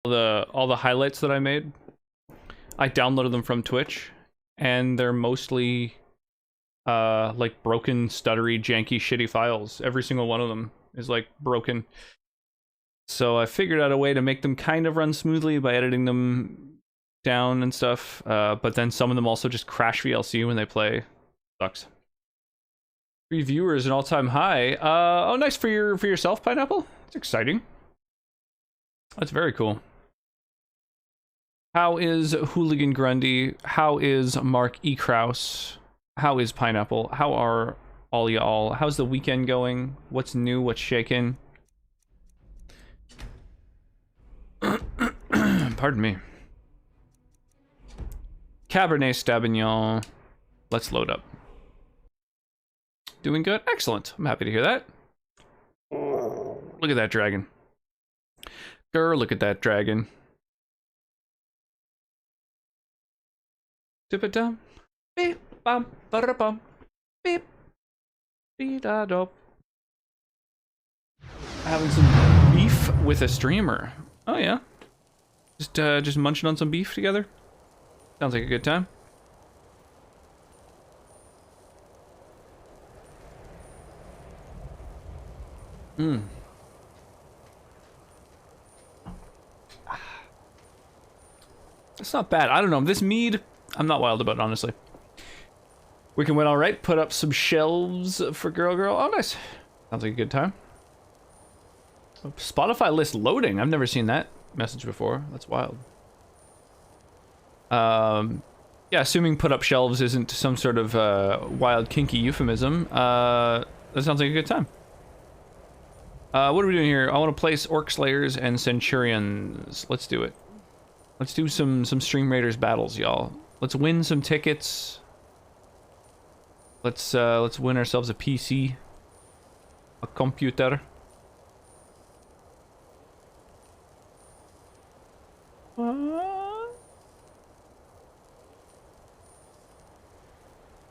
all the highlights that I made, I downloaded them from Twitch, and they're mostly like broken, stuttery, janky, shitty files. Every single one of them is like broken. So I figured out a way to make them kind of run smoothly by editing them down and stuff. But then some of them also just crash VLC when they play. Sucks. 3 viewers, an all-time high. Oh, nice for yourself, Pineapple. It's exciting. That's very cool. How is Hooligan Grundy? How is Mark E. Kraus? How is Pineapple? How are all y'all? How's the weekend going? What's new? What's shaking? Pardon me. Cabernet Sauvignon. Let's load up. Doing good? Excellent. I'm happy to hear that. Look at that dragon. Grr, look at that dragon. Tip it down. Beep, bum, ba-da-bum. Beep. Beep-da-dop. Having some beef with a streamer. Oh, yeah. Just munching on some beef together. Sounds like a good time. Hmm. It's not bad. I don't know. This mead, I'm not wild about, honestly. We can win all right. Put up some shelves for Girl. Oh, nice. Sounds like a good time. Spotify list loading. I've never seen that message before. That's wild. Yeah, assuming put up shelves isn't some sort of wild, kinky euphemism. That sounds like a good time. What are we doing here? I want to place Orc Slayers and Centurions. Let's do it. Let's do some Stream Raiders battles, y'all. Let's win some tickets. Let's win ourselves a PC, a computer.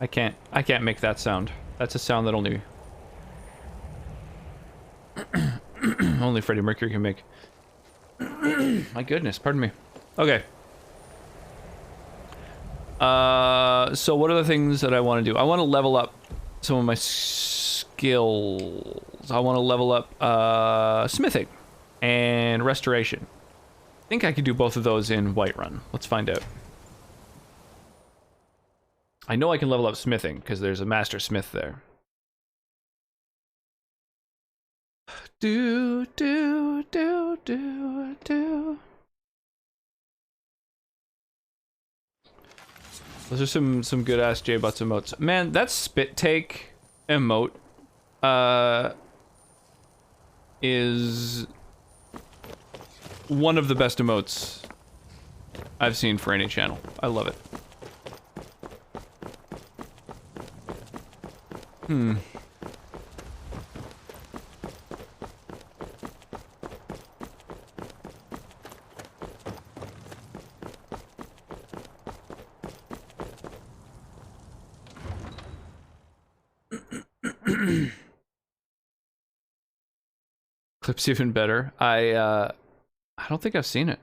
I can't make that sound. That's a sound that only only Freddie Mercury can make. My goodness, pardon me. Okay. So what are the things that I want to do? I want to level up some of my skills. I want to level up smithing and restoration. I think I could do both of those in Whiterun. Let's find out. I know I can level up smithing because there's a master smith there. Do. Those are some good ass J-Butts emotes. Man, that spit take emote is one of the best emotes I've seen for any channel. I love it. Clip's even better. I don't think I've seen it.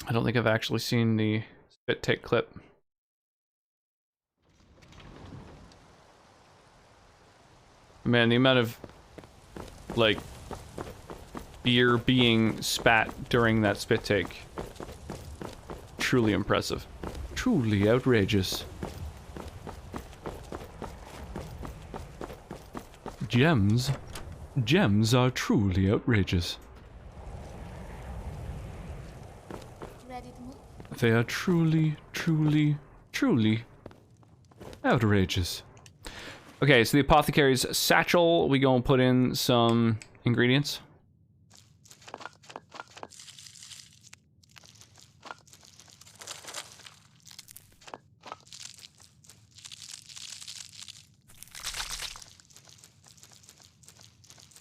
I don't think I've actually seen the spit take clip. Man, the amount of like beer being spat during that spit take, truly impressive. Truly outrageous. Gems are truly outrageous. They are truly outrageous. Okay, so the apothecary's satchel, we go and put in some ingredients.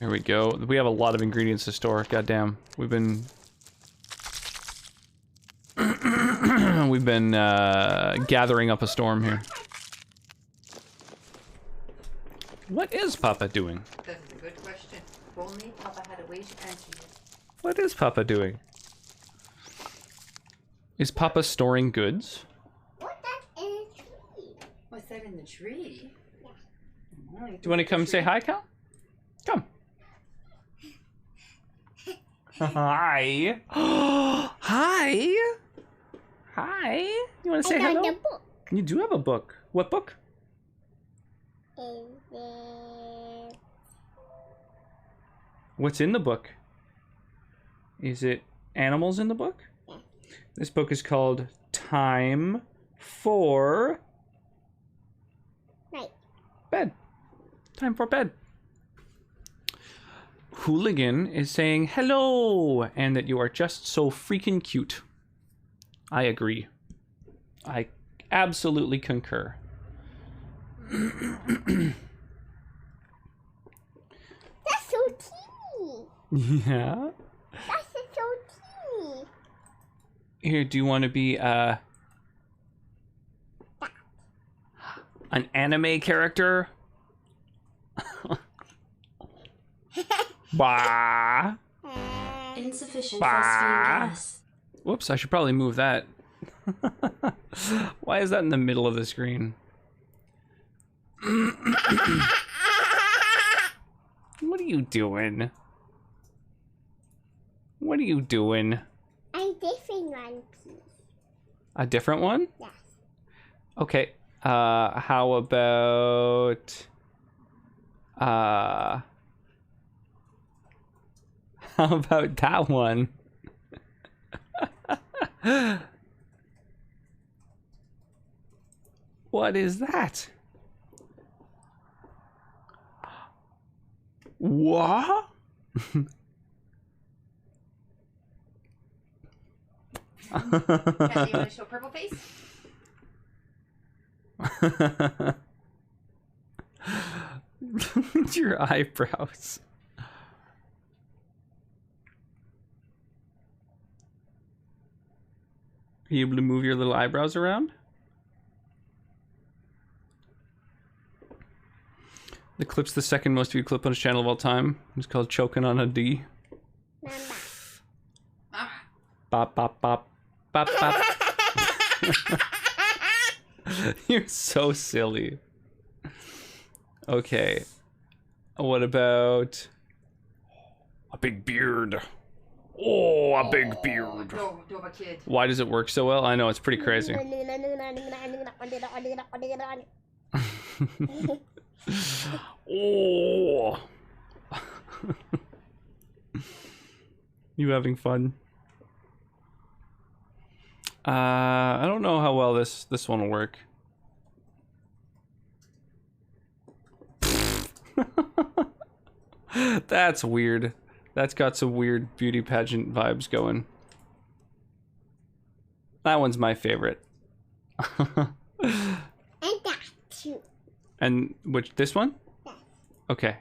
Here we go. We have a lot of ingredients to store. Goddamn, we've been gathering up a storm here. What is Papa doing? That is a good question. If only Papa had a way to answer you. What is Papa doing? Is Papa storing goods? What's that in a tree? What's that in the tree? Yeah. Oh, Do you want to come say hi, Cal? Come. Hi. Hi. Hi. You want to say I got hello? the book. You do have a book. What book? Is it... What's in the book? Is it animals in the book? Yeah. This book is called Time for Night. Bed. Time for bed. Hooligan is saying hello and that you are just so freaking cute. I agree. I absolutely concur. That's so teeny. Yeah. That's so teeny. Here, do you want to be an anime character? Bah. Insufficient Bah. phosphine gas. Whoops, I should probably move that. Why is that in the middle of the screen? What are you doing? What are you doing? A different one, please. A different one? Yes. Okay. How about how about that one? What is that? What? Cat, do you want to show purple face? Your eyebrows. Are you able to move your little eyebrows around? The clip's the second most viewed clip on his channel of all time. It's called Choking on a D. Mama. Bop, bop, bop. Bop, bop. You're so silly. Okay. What about a big beard? Oh, a big beard. Do have a kid. Why does it work so well? I know, it's pretty crazy. Oh. You having fun? I don't know how well this one will work. That's weird. That's got some weird beauty pageant vibes going. That one's my favorite. And that too. And which, this one? Yes. Okay.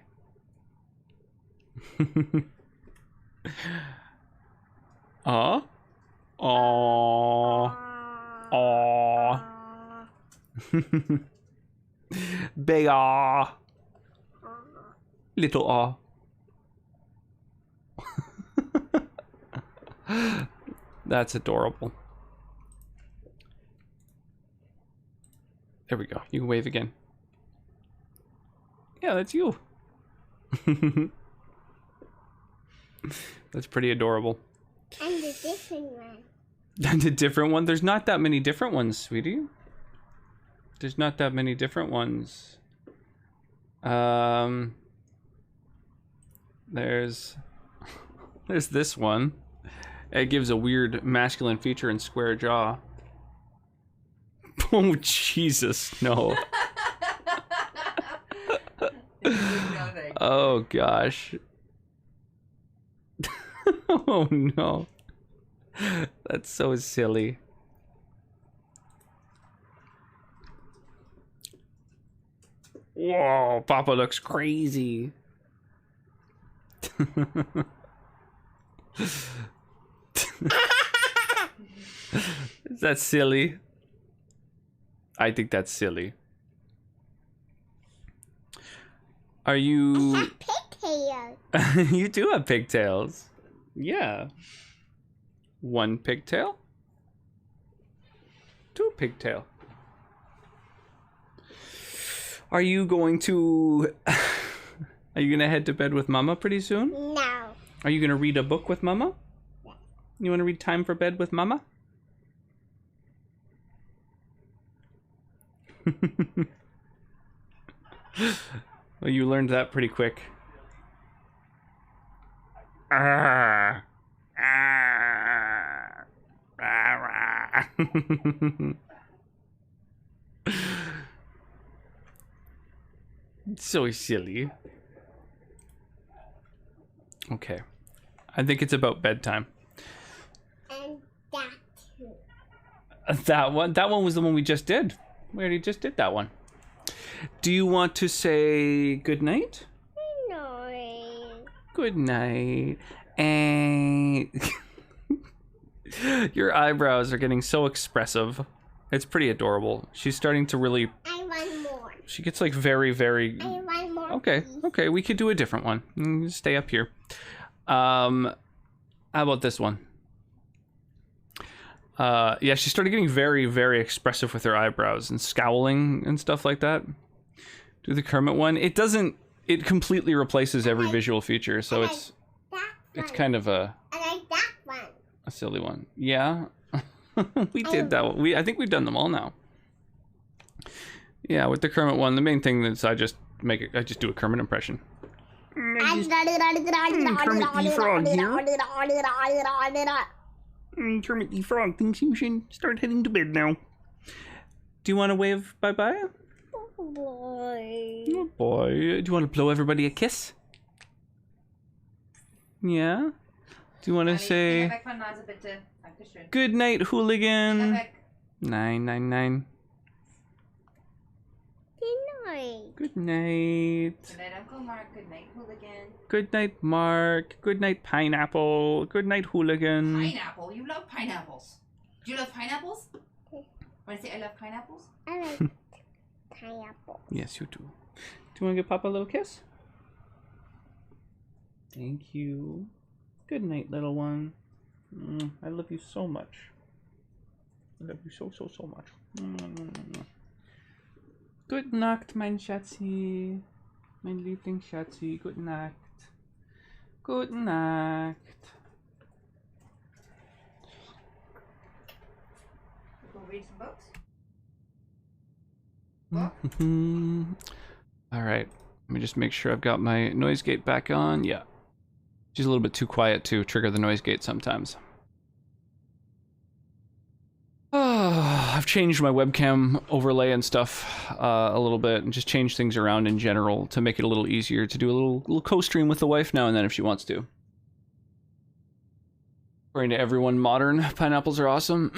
Aw. Aww. Aww. Big aw. Little aw. That's adorable. There we go. You can wave again. Yeah, that's you. That's pretty adorable. And the different one. And a different one? There's not that many different ones, sweetie. There's not that many different ones. There's this one. It gives a weird masculine feature and square jaw. Oh, Jesus, no. Oh, gosh. Oh, no. That's so silly. Whoa, Papa looks crazy. Is that silly? I think that's silly. Are you... pigtails. You do have pigtails. Yeah. 1 pigtail. 2 pigtail. Are you going to... Are you going to head to bed with Mama pretty soon? No. Are you going to read a book with Mama? You want to read Time for Bed with Mama? Well, you learned that pretty quick. So silly. Okay. I think it's about bedtime. And that too. That one was the one we just did. We already just did that one. Do you want to say good night? No. Good night. And your eyebrows are getting so expressive. It's pretty adorable. She's starting to really... I want more. She gets like very, very... I want more. Okay, please. okay, we could do a different one. Stay up here. How about this one? Yeah, she started getting very, very expressive with her eyebrows and scowling and stuff like that. Do the Kermit one. It doesn't... It completely replaces every visual feature, so it's That one. kind of I like that one. a silly one. Yeah. We did that one. I think we've done them all now. Yeah, with the Kermit one, the main thing is I just do a Kermit impression. Kermit the Frog here. Kermit the Frog thinks you should start heading to bed now. Do you want to wave bye-bye? Boy. Oh boy. Do you want to blow everybody a kiss? Yeah? Do you want to say Weg von Nase, bitte. Dankeschön. good night, hooligan? Weg. 999. Good night. Good night. Good night, Uncle Mark. Good night, Hooligan. Good night, Mark. Good night, Pineapple. Good night, hooligan. Pineapple. You love pineapples. Do you love pineapples? Want to say I love pineapples? I like pineapple. Yes, you do. Do you want to give Papa a little kiss? Thank you. Good night, little one. I love you so much. I love you so, so, so much. Good Nacht, mein Schatzi. Mein Lieblingsschatzi. Good Nacht. Good Nacht. Go read some books. All right. Let me just make sure I've got my noise gate back on. Yeah. She's a little bit too quiet to trigger the noise gate sometimes. I've changed my webcam overlay and stuff a little bit, and just changed things around in general to make it a little easier to do a little co-stream with the wife now and then if she wants to. According to everyone modern, pineapples are awesome.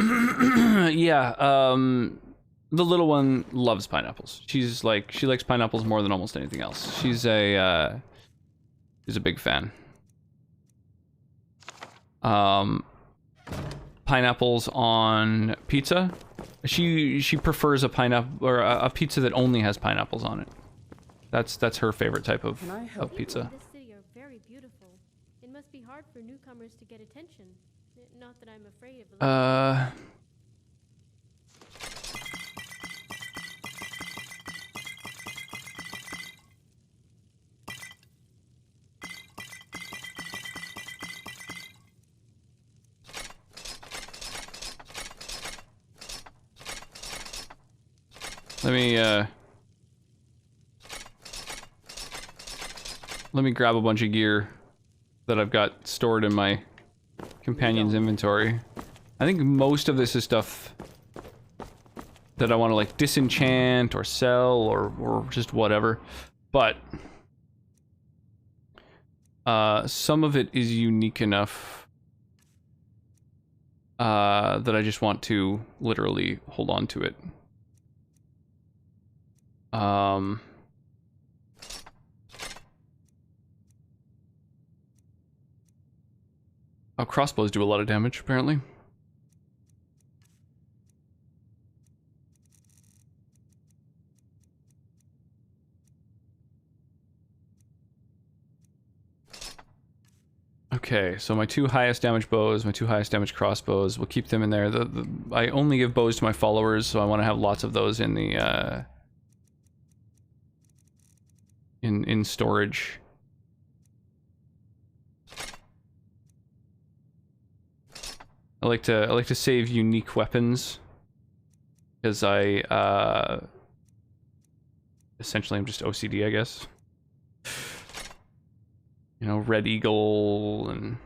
Yeah, the little one loves pineapples. She likes pineapples more than almost anything else. She's a big fan. Pineapples on pizza. She prefers a pineapple or a pizza that only has pineapples on it. That's her favorite type of pizza. This city are very beautiful. It must be hard for newcomers to get attention. Not that I'm afraid of. Let me grab a bunch of gear that I've got stored in my companion's inventory. I think most of this is stuff that I want to like disenchant or sell or just whatever. But some of it is unique enough that I just want to literally hold on to it. Oh, crossbows do a lot of damage, apparently. Okay, so my 2 highest damage bows, my 2 highest damage crossbows, we'll keep them in there. I only give bows to my followers, so I want to have lots of those in the in storage. I like to save unique weapons because essentially I'm just OCD, I guess. You know, Red Eagle and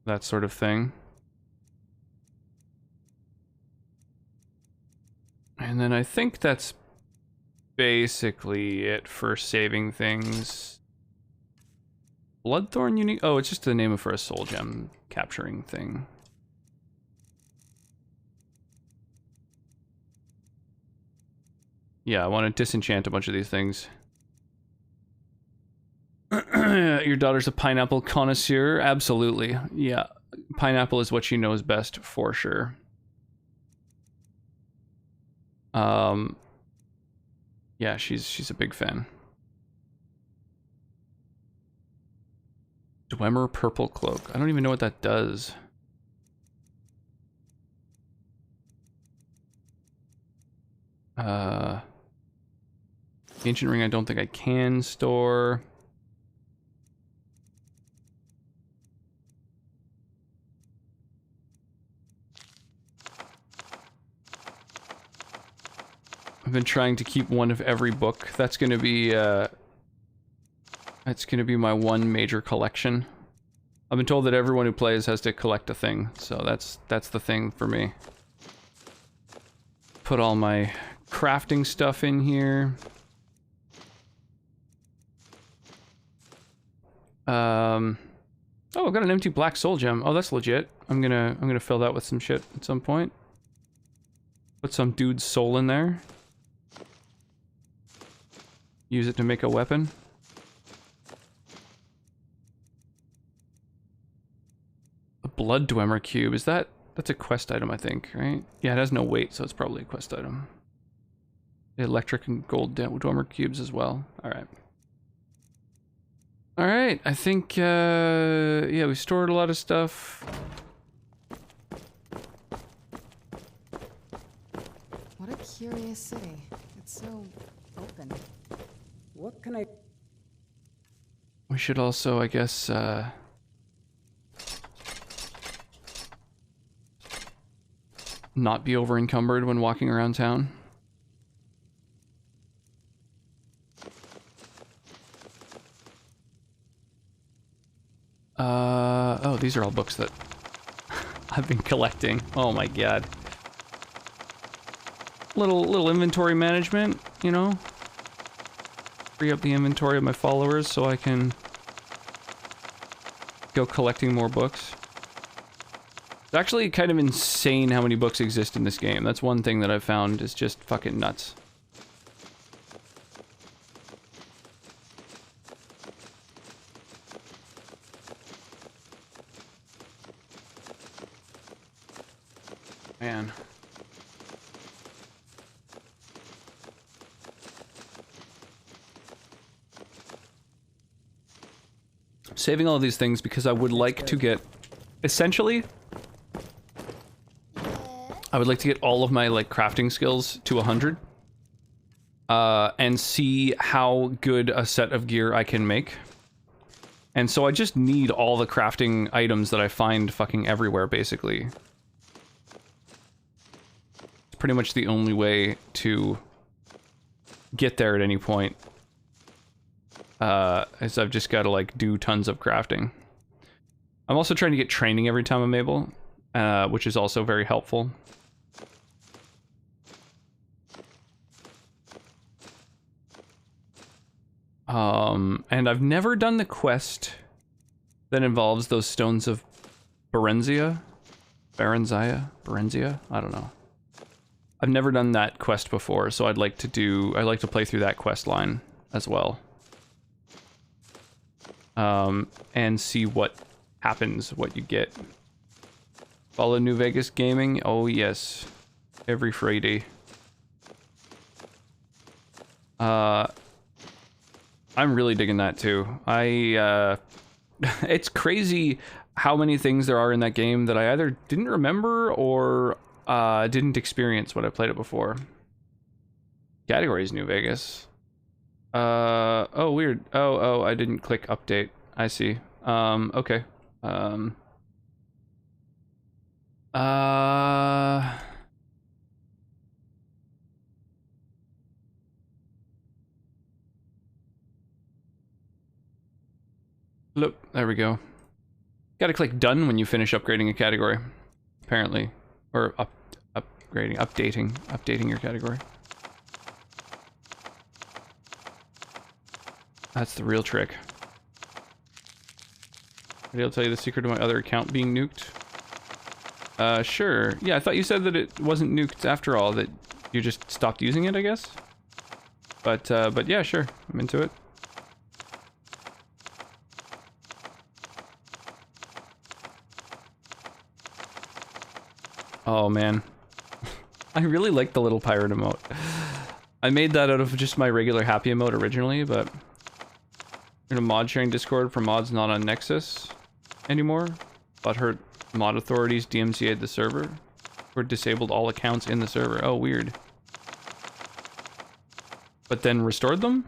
that sort of thing. And then I think that's basically it for saving things. Bloodthorn unique? Oh, it's just the name for a soul gem capturing thing. Yeah, I want to disenchant a bunch of these things. Your daughter's a pineapple connoisseur? Absolutely. Yeah, pineapple is what she knows best, for sure. Yeah, she's a big fan. Dwemer Purple Cloak. I don't even know what that does. Ancient Ring I don't think I can store. I've been trying to keep one of every book. That's gonna be my one major collection. I've been told that everyone who plays has to collect a thing, so that's the thing for me. Put all my crafting stuff in here. Oh, I've got an empty black soul gem. Oh, that's legit. I'm gonna fill that with some shit at some point. Put some dude's soul in there. Use it to make a weapon. A blood Dwemer cube. Is that's a quest item, I think, right? Yeah, it has no weight, so it's probably a quest item. The electric and gold Dwemer cubes as well. Alright. Alright, I think, yeah, we stored a lot of stuff. What a curious city. It's so open. What can I... We should also, I guess, not be over encumbered when walking around town. Oh, these are all books that I've been collecting. Oh my god. Little inventory management, you know? Free up the inventory of my followers so I can go collecting more books. It's actually kind of insane how many books exist in this game. That's one thing that I've found is just fucking nuts. Man. I'm saving all these things because I would like to get, essentially, I would like to get all of my, like, crafting skills to 100. And see how good a set of gear I can make. And so I just need all the crafting items that I find fucking everywhere, basically. It's pretty much the only way to get there at any point. Is I've just got to, like, do tons of crafting. I'm also trying to get training every time I'm able, which is also very helpful. And I've never done the quest that involves those stones of Berenzia? Berenzia? I don't know. I've never done that quest before, so I'd like to play through that quest line as well. And see what happens, what you get. Follow New Vegas Gaming? Oh yes. Every Friday. I'm really digging that too. I It's crazy how many things there are in that game that I either didn't remember or didn't experience when I played it before. Categories New Vegas. Oh, weird. Oh, I didn't click update. I see. Okay. Look, there we go. Gotta click done when you finish upgrading a category, apparently. Or updating your category. That's the real trick. Maybe I'll tell you the secret to my other account being nuked. Sure. Yeah, I thought you said that it wasn't nuked after all, that you just stopped using it, I guess? But yeah, sure. I'm into it. Oh, man. I really like the little pirate emote. I made that out of just my regular happy emote originally, but... in a mod sharing Discord for mods not on Nexus anymore. Butthurt mod authorities DMCA'd the server. Or disabled all accounts in the server. Oh, weird. But then restored them?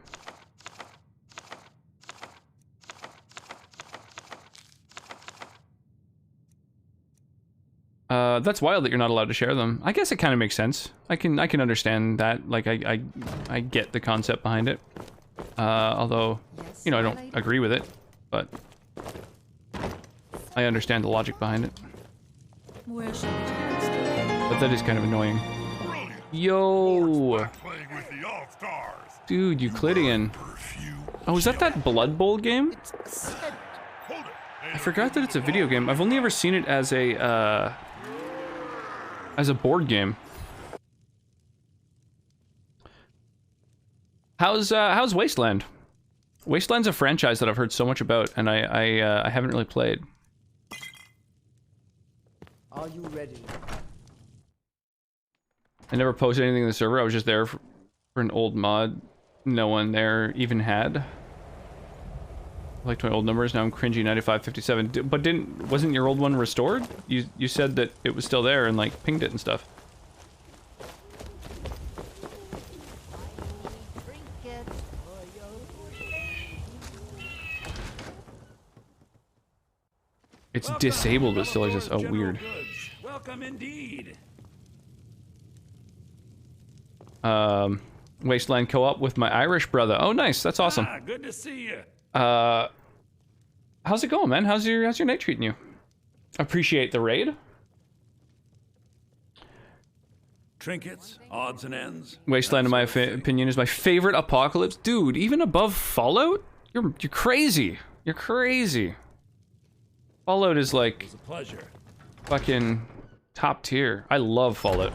That's wild that you're not allowed to share them. I guess it kind of makes sense. I can understand that. Like, I get the concept behind it. Although, you know, I don't agree with it, but I understand the logic behind it. Where shall we turn? But that is kind of annoying. Yo! Dude, Euclidean. Oh, is that Blood Bowl game? I forgot that it's a video game. I've only ever seen it as a board game. How's Wasteland? Wasteland's a franchise that I've heard so much about, and I haven't really played. Are you ready? I never posted anything in the server. I was just there for an old mod no one there even had. I liked my old numbers. Now I'm cringy 9557. But wasn't your old one restored? You said that it was still there and like pinged it and stuff. It's disabled but still exists. Oh, weird. Welcome indeed. Wasteland co-op with my Irish brother. Oh, nice. That's awesome. Good to see you. How's it going, man? How's your night treating you? Appreciate the raid. Trinkets, odds and ends. Wasteland, in my opinion, is my favorite apocalypse. Dude, even above Fallout? You're crazy. You're crazy. Fallout is like... It was a pleasure. Fucking top tier. I love Fallout.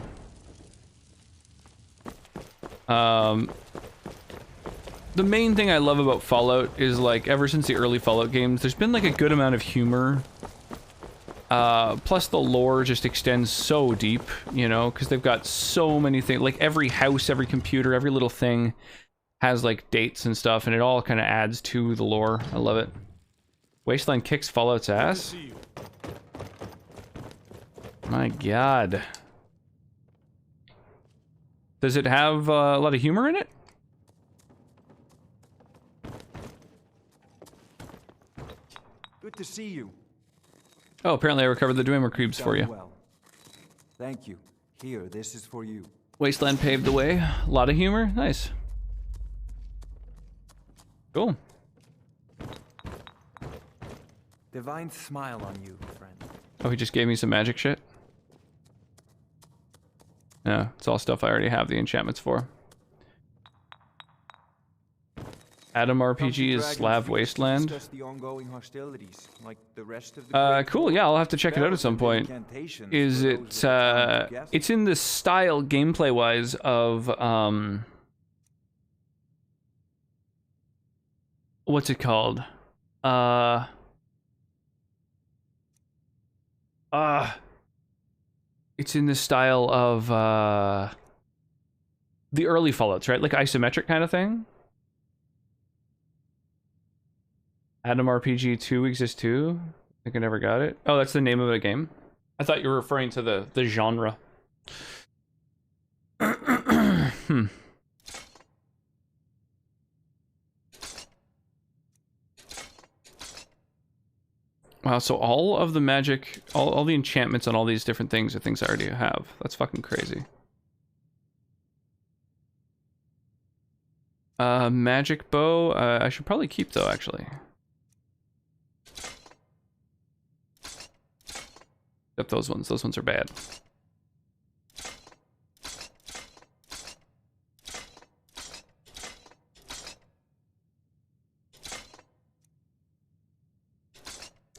The main thing I love about Fallout is, like, ever since the early Fallout games, there's been, like, a good amount of humor. Plus the lore just extends so deep, you know, because they've got so many things. Like, every house, every computer, every little thing has, like, dates and stuff, and it all kind of adds to the lore. I love it. Wasteland kicks Fallout's ass? My god. Does it have a lot of humor in it? Good to see you. Oh, apparently I recovered the Dwemer Creeps for you. Well. Thank you. Here, this is for you. Wasteland paved the way. A lot of humor. Nice. Cool. Divine smile on you, friend. Oh, he just gave me some magic shit? No, it's all stuff I already have the enchantments for. Adam RPG is Slav Wasteland. The ongoing hostilities, like the rest of the cool, yeah, I'll have to check it out at some point. Is it, it's in the style, gameplay-wise, of, what's it called? It's in the style of, the early Fallouts, right? Like isometric kind of thing? Adam RPG 2 exists too? I think I never got it. Oh, that's the name of the game? I thought you were referring to the genre. Hmm. Wow, so all of the magic, all the enchantments on all these different things are things I already have. That's fucking crazy. Magic bow, I should probably keep though, actually. Except those ones are bad.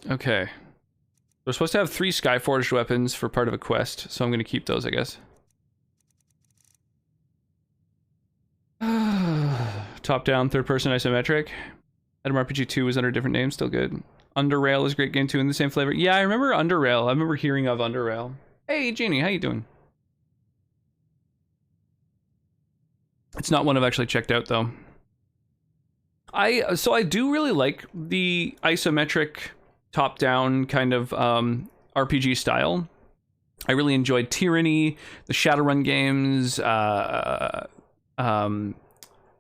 Okay. We're supposed to have 3 Skyforged weapons for part of a quest, so I'm going to keep those, I guess. Top-down, third-person isometric. Adam RPG 2 was under a different name, still good. Underrail is a great game too, in the same flavor. Yeah, I remember Underrail. I remember hearing of Underrail. Hey, Jeannie, how you doing? It's not one I've actually checked out, though. So I do really like the isometric top-down kind of RPG style. I really enjoyed Tyranny, the Shadowrun games,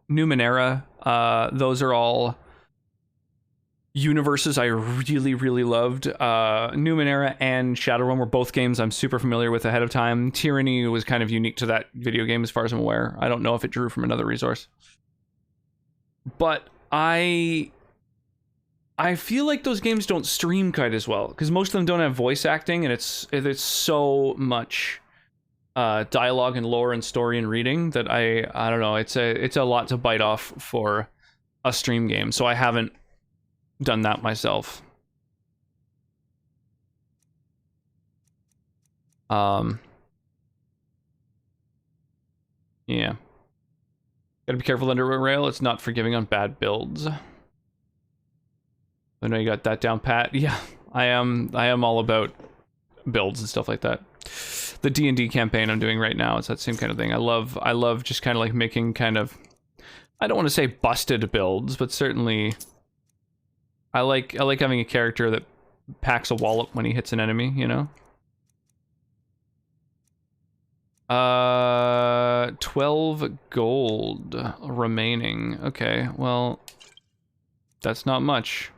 Numenera. Those are all universes I really, really loved. Numenera and Shadowrun were both games I'm super familiar with ahead of time. Tyranny was kind of unique to that video game as far as I'm aware. I don't know if it drew from another resource. But I feel like those games don't stream quite as well, because most of them don't have voice acting, and it's so much dialogue and lore and story and reading that I don't know, it's a lot to bite off for a stream game, so I haven't done that myself. Yeah. Gotta be careful under rail, it's not forgiving on bad builds. I know you got that down pat. Yeah, I am all about builds and stuff like that. The D&D campaign I'm doing right now, it's that same kind of thing. I love just kind of like making kind of, I don't want to say busted builds, but certainly I like having a character that packs a wallop when he hits an enemy, you know? 12 gold remaining. Okay, well, that's not much.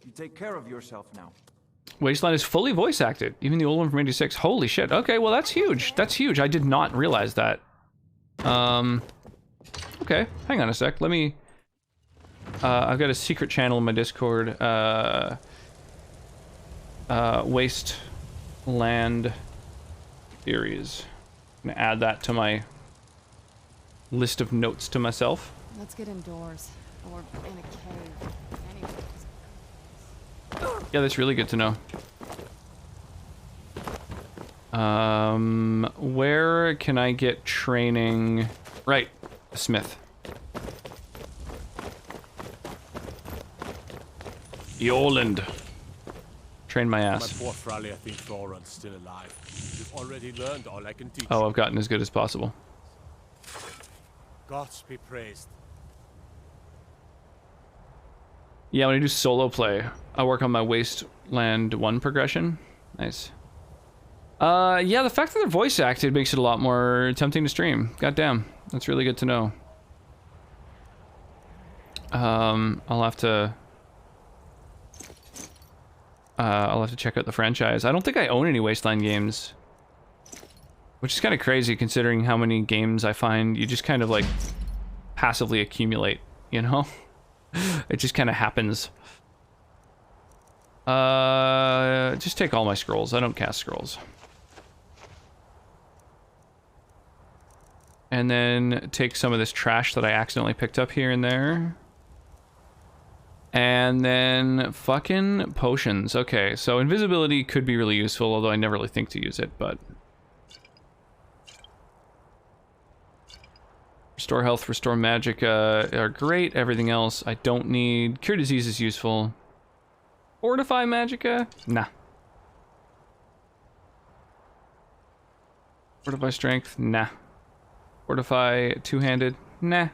You take care of yourself now. Wasteland is fully voice acted, even the old one from '86. Holy shit. Okay, well that's huge. That's huge. I did not realize that. Okay, hang on a sec. Let me... I've got a secret channel in my Discord. Wasteland theories. I'm gonna add that to my list of notes to myself. Let's get indoors. Or in a cave. Anyways. Yeah, that's really good to know. Where can I get training? Right, Smith. Yoland. Train my ass. My poor Fralia thinks Thoron's still alive. You've already learned all I can teach. Oh, I've gotten as good as possible. Gods be praised. Yeah, when I do solo play, I work on my Wasteland 1 progression. Nice. Yeah, the fact that they're voice acted makes it a lot more tempting to stream. Goddamn, that's really good to know. I'll have to check out the franchise. I don't think I own any Wasteland games, which is kind of crazy considering how many games I find you just kind of like passively accumulate, you know? It just kind of happens. Just take all my scrolls. I don't cast scrolls. And then take some of this trash that I accidentally picked up here and there. And then fucking potions. Okay, so invisibility could be really useful, although I never really think to use it, but... Restore health, restore magic are great. Everything else I don't need. Cure disease is useful. Fortify magicka? Nah. Fortify strength? Nah. Fortify, two-handed. Nah.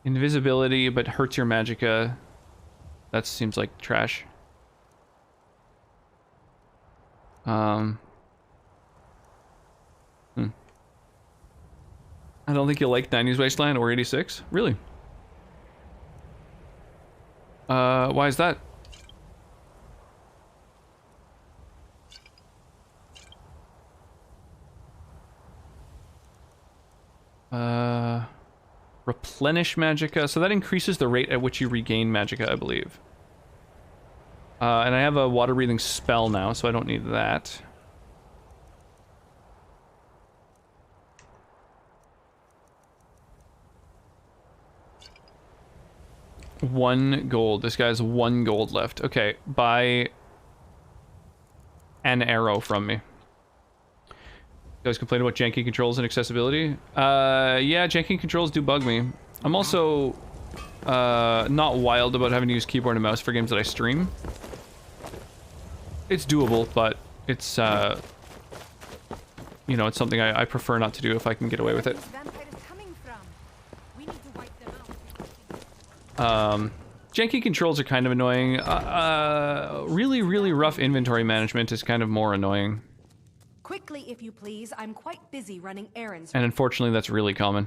Invisibility, but hurts your magicka. That seems like trash. I don't think you'll like 90s Wasteland or 86. Really? Why is that? Replenish magicka. So that increases the rate at which you regain magicka, I believe. And I have a water-breathing spell now, so I don't need that. One gold. This guy has 1 gold left. Okay, buy an arrow from me. You guys complain about janky controls and accessibility? Yeah, janky controls do bug me. I'm also not wild about having to use keyboard and mouse for games that I stream. It's doable, but it's, you know, it's something I prefer not to do if I can get away with it. Janky controls are kind of annoying. Really, really rough inventory management is kind of more annoying. Quickly, if you please. I'm quite busy running errands. And unfortunately, that's really common.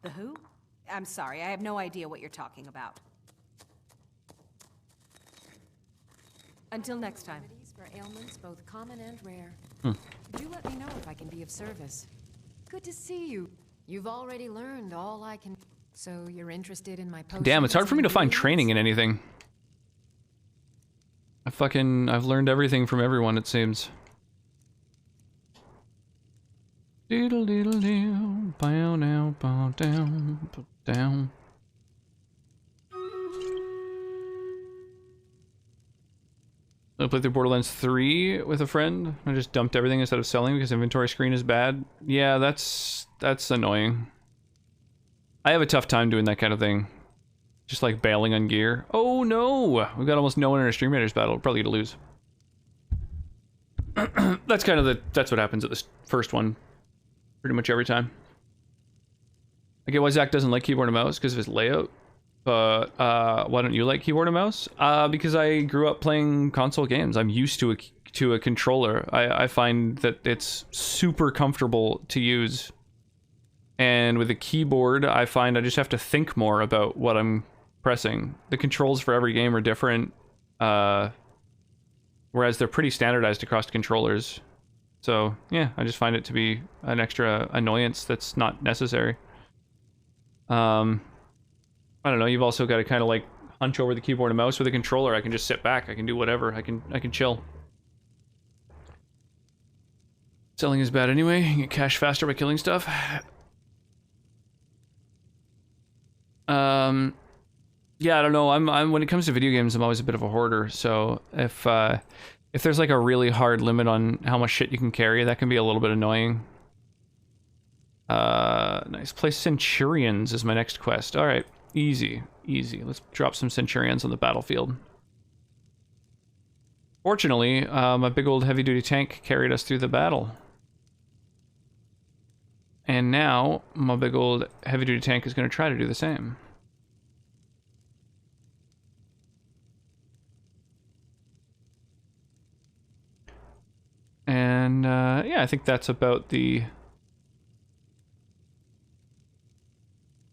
The who? I'm sorry, I have no idea what you're talking about. Until next time. For ailments, both common and rare. Do let me know if I can be of service. Good to see you. You've already learned all I can. So you're interested in my potions? Damn, it's hard for me to find training in anything. I've learned everything from everyone, it seems. Diddle diddle diddle, bow down, bow down, bow down. I played through Borderlands 3 with a friend. I just dumped everything instead of selling because inventory screen is bad. Yeah, that's annoying. I have a tough time doing that kind of thing. Just like bailing on gear. Oh no! We've got almost no one in our Stream Raiders battle. We're probably gonna lose. That's kind of that's what happens at this first one. Pretty much every time. I get why Zach doesn't like keyboard and mouse because of his layout. But why don't you like keyboard and mouse? Because I grew up playing console games. I'm used to a controller. I find that it's super comfortable to use. And with a keyboard, I find I just have to think more about what I'm pressing. The controls for every game are different, whereas they're pretty standardized across controllers. So, yeah, I just find it to be an extra annoyance that's not necessary. I don't know, you've also got to kind of like hunch over the keyboard and mouse with a controller. I can just sit back, I can do whatever, I can chill. Selling is bad anyway, you get cash faster by killing stuff. Yeah, I don't know. I'm when it comes to video games, I'm always a bit of a hoarder. So if there's like a really hard limit on how much shit you can carry, that can be a little bit annoying. Nice. Play Centurions is my next quest. All right, easy. Let's drop some Centurions on the battlefield. Fortunately, my big old heavy-duty tank carried us through the battle. And now, my big old heavy-duty tank is going to try to do the same. And, yeah, I think that's about the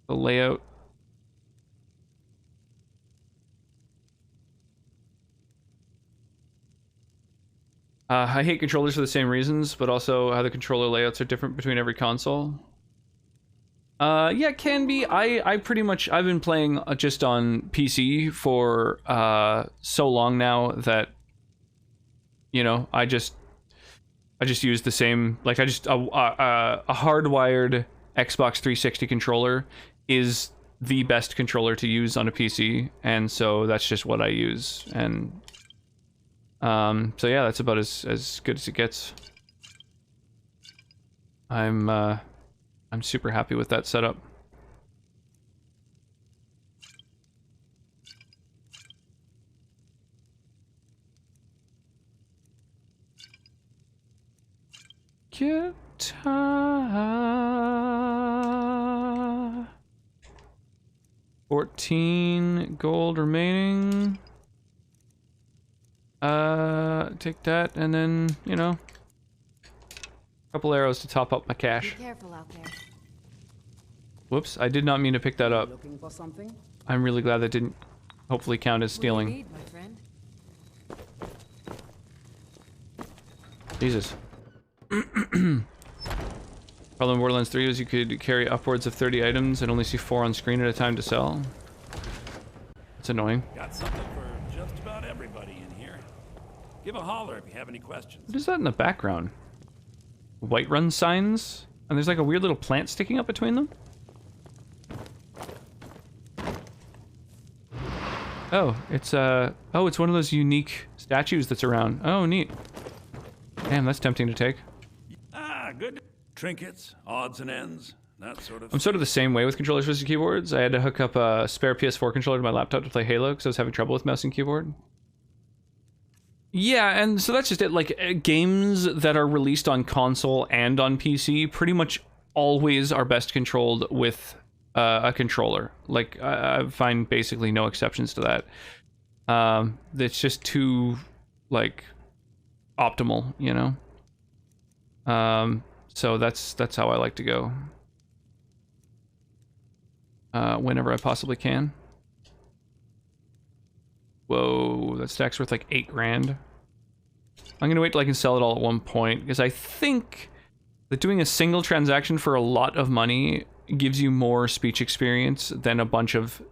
layout. I hate controllers for the same reasons, but also how the controller layouts are different between every console. Yeah, it can be. I've been playing just on PC for so long now that, you know, I just use the same, like a hardwired Xbox 360 controller is the best controller to use on a PC, and so that's just what I use. And so yeah, that's about as good as it gets. I'm super happy with that setup. Good time. 14 gold remaining. Take that, and then, you know, a couple arrows to top up my cash. Be careful out there. Whoops, I did not mean to pick that up. Looking for something? I'm really glad that didn't hopefully count as stealing. What do you need, my friend? Jesus. Problem in Borderlands 3 is you could carry upwards of 30 items and only see 4 on screen at a time to sell. It's annoying. Got something for just about everybody in here. Give a holler if you have any questions. What is that in the background? Whiterun signs? And there's like a weird little plant sticking up between them? Oh, it's it's one of those unique statues that's around. Oh, neat. Damn, that's tempting to take. Ah, good. Trinkets, odds and ends, that sort of I'm sort of the same way with controllers versus keyboards. I had to hook up a spare PS4 controller to my laptop to play Halo because I was having trouble with mouse and keyboard. Yeah, and so that's just it. Like, games that are released on console and on PC pretty much always are best controlled with a controller. Like, I find basically no exceptions to that. It's just too, like, optimal, you know? So that's how I like to go. Whenever I possibly can. Whoa, that stack's worth like 8 grand. I'm gonna wait till I can sell it all at one point, because I think that doing a single transaction for a lot of money gives you more speech experience than a bunch of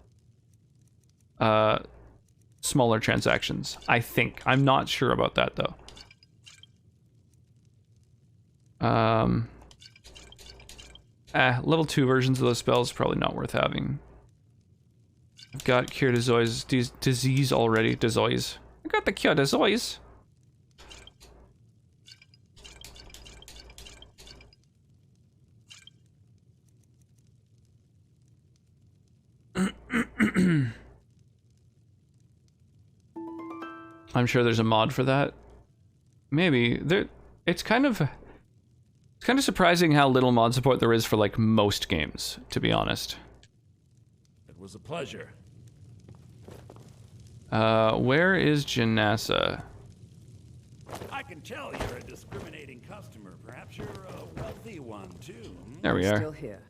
smaller transactions. I think. I'm not sure about that though. Level 2 versions of those spells probably not worth having. I've got Cure disease already. Disease. I got the Cure disease. I'm sure there's a mod for that. Maybe there. It's kind of surprising how little mod support there is for like most games, to be honest. It was a pleasure. Where is Janassa? I can tell you're a discriminating customer. Perhaps you're a wealthy one too. There we are. Still here.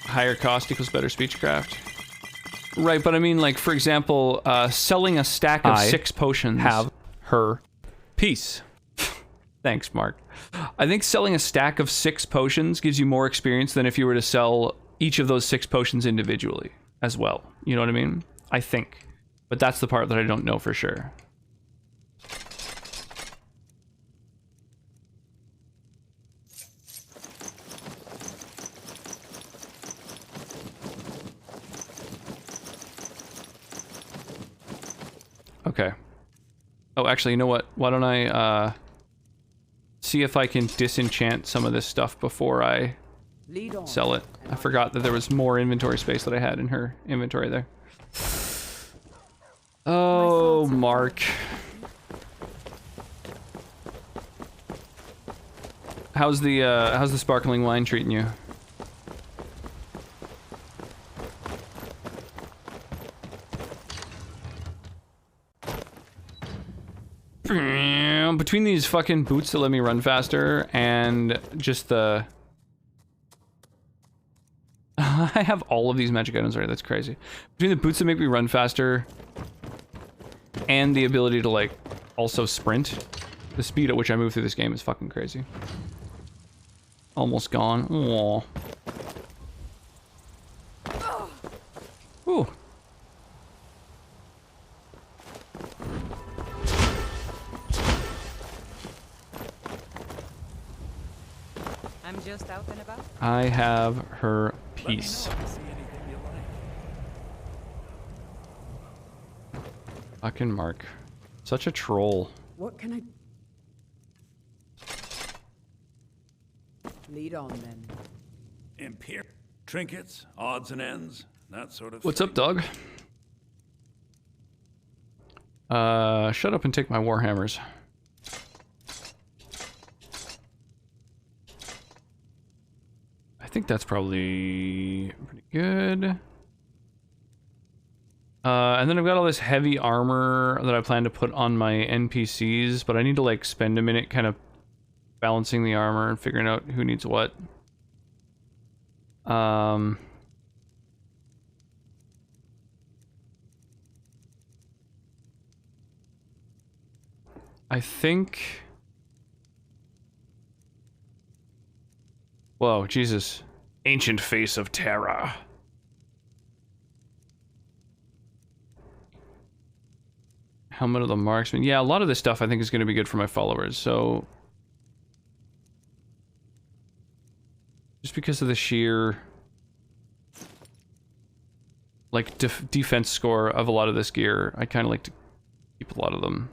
Higher cost equals better speechcraft. Right, but I mean, like, for example, selling a stack of 6 potions. Have her peace. Thanks, Mark. I think selling a stack of 6 potions gives you more experience than if you were to sell each of those 6 potions individually as well. You know what I mean? I think. But that's the part that I don't know for sure. Okay. Oh, actually, you know what? Why don't I, see if I can disenchant some of this stuff before I sell it. I forgot that there was more inventory space that I had in her inventory there. Oh, Mark. How's the sparkling wine treating you? Between these fucking boots that let me run faster and just the... I have all of these magic items already, that's crazy. Between the boots that make me run faster and the ability to, like, also sprint, the speed at which I move through this game is fucking crazy. Almost gone. Aww. Ooh. I'm just out and about. I have her piece. Fucking Mark. Such a troll. What can I... Lead on, then. Trinkets, odds and ends, that sort of What's thing. up, dog? Shut up and take my warhammers. I think that's probably pretty good. And then I've got all this heavy armor that I plan to put on my NPCs, but I need to like spend a minute kind of balancing the armor and figuring out who needs what. I think... Whoa, Jesus. Ancient face of terror. Helmet of the marksman. Yeah, a lot of this stuff I think is going to be good for my followers, so... Just because of the sheer... like, defense score of a lot of this gear, I kind of like to keep a lot of them.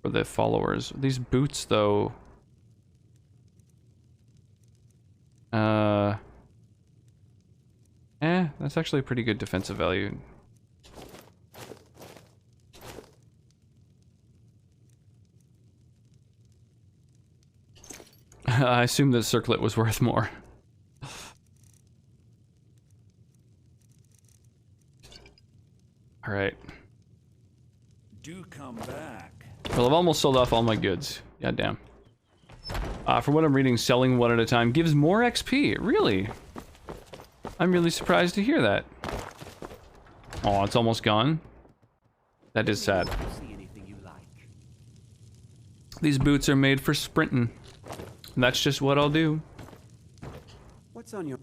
For the followers. These boots, though... that's actually a pretty good defensive value. I assume the circlet was worth more. Alright. Do come back. Well, I've almost sold off all my goods. God damn. From what I'm reading, selling one at a time gives more XP. Really? I'm really surprised to hear that. Oh, it's almost gone. That is sad. These boots are made for sprinting. And that's just what I'll do. What's on your...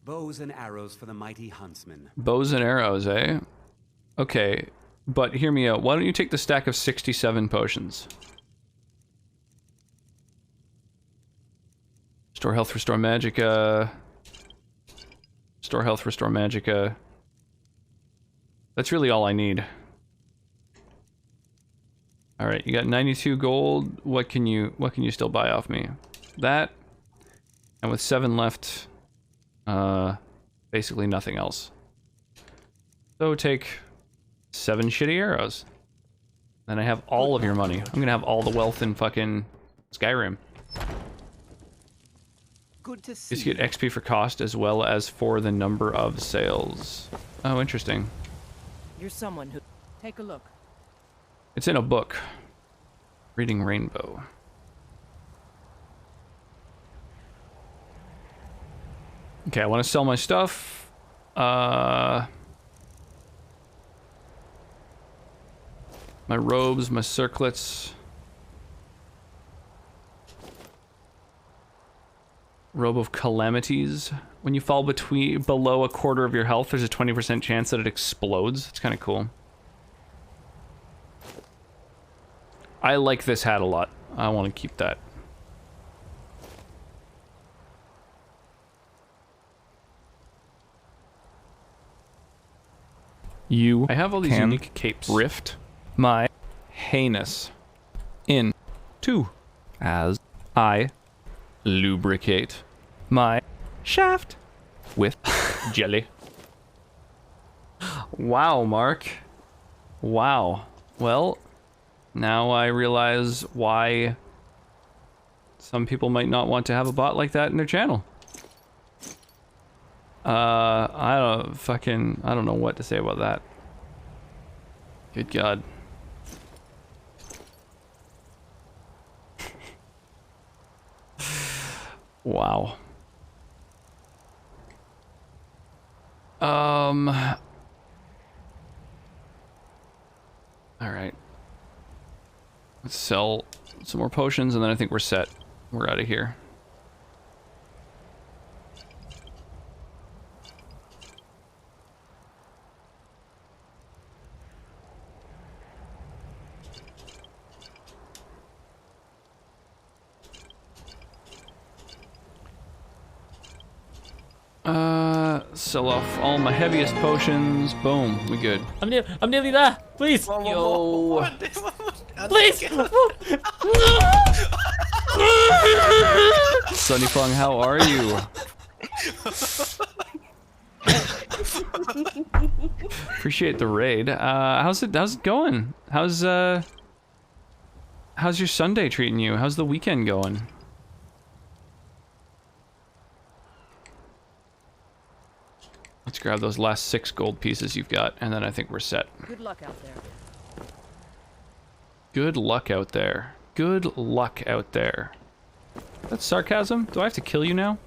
Bows and arrows for the mighty huntsman. Bows and arrows, eh? Okay, but hear me out. Why don't you take the stack of 67 potions? Restore health, restore magicka. Restore health, restore magicka. That's really all I need. Alright, you got 92 gold. What can you still buy off me? That. And with 7 left, basically nothing else. So take 7 shitty arrows. Then I have all of your money. I'm gonna have all the wealth in fucking Skyrim. Good to see. You get XP for cost as well as for the number of sales. Oh, interesting. You're someone who... Take a look. It's in a book. Reading Rainbow. Okay, I want to sell my stuff. My robes, my circlets. Robe of Calamities. When you fall below a quarter of your health, there's a 20% chance that it explodes. It's kind of cool. I like this hat a lot. I want to keep that. I have all these unique capes. Rift my heinous in two as I lubricate my shaft with jelly. Wow, Mark. Wow. Well, now I realize why some people might not want to have a bot like that in their channel. I don't know what to say about that. Good God. Wow. All right. Let's sell some more potions and then I think we're set. We're out of here. Sell off all my heaviest potions. Boom, we good. I'm nearly there. Please. Yo. Please. Sunny Fung, how are you? Appreciate the raid. How's it going? How's your Sunday treating you? How's the weekend going? Let's grab those last 6 gold pieces you've got, and then I think we're set. Good luck out there. Good luck out there. Good luck out there. That's sarcasm? Do I have to kill you now?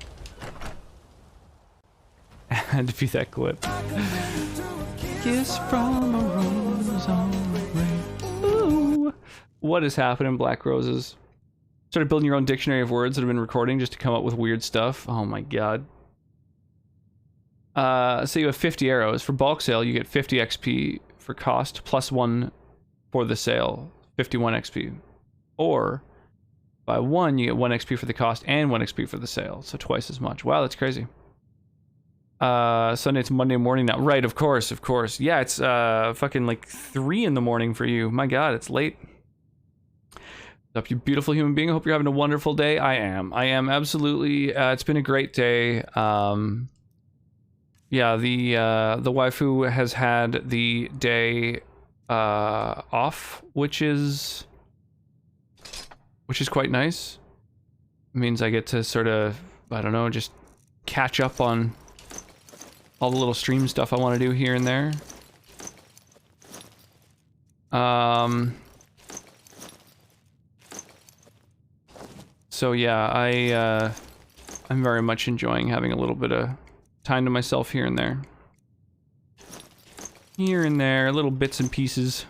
I had to be that clip. Kiss from a rose on the grave. Ooh. What is happening, Black Roses? Started building your own dictionary of words that have been recording just to come up with weird stuff. Oh my god. So you have 50 arrows. For bulk sale, you get 50 XP for cost, plus 1 for the sale. 51 XP. Or, by 1, you get 1 XP for the cost and 1 XP for the sale. So twice as much. Wow, that's crazy. Sunday to Monday morning now. Right, of course, of course. Yeah, it's fucking like 3 in the morning for you. My god, it's late. What's up, you beautiful human being? I hope you're having a wonderful day. I am absolutely. It's been a great day. Yeah, the waifu has had the day off, which is quite nice. It means I get to sort of, I don't know, just catch up on all the little stream stuff I want to do here and there. So yeah, I'm very much enjoying having a little bit of time to myself here and there. Here and there, little bits and pieces.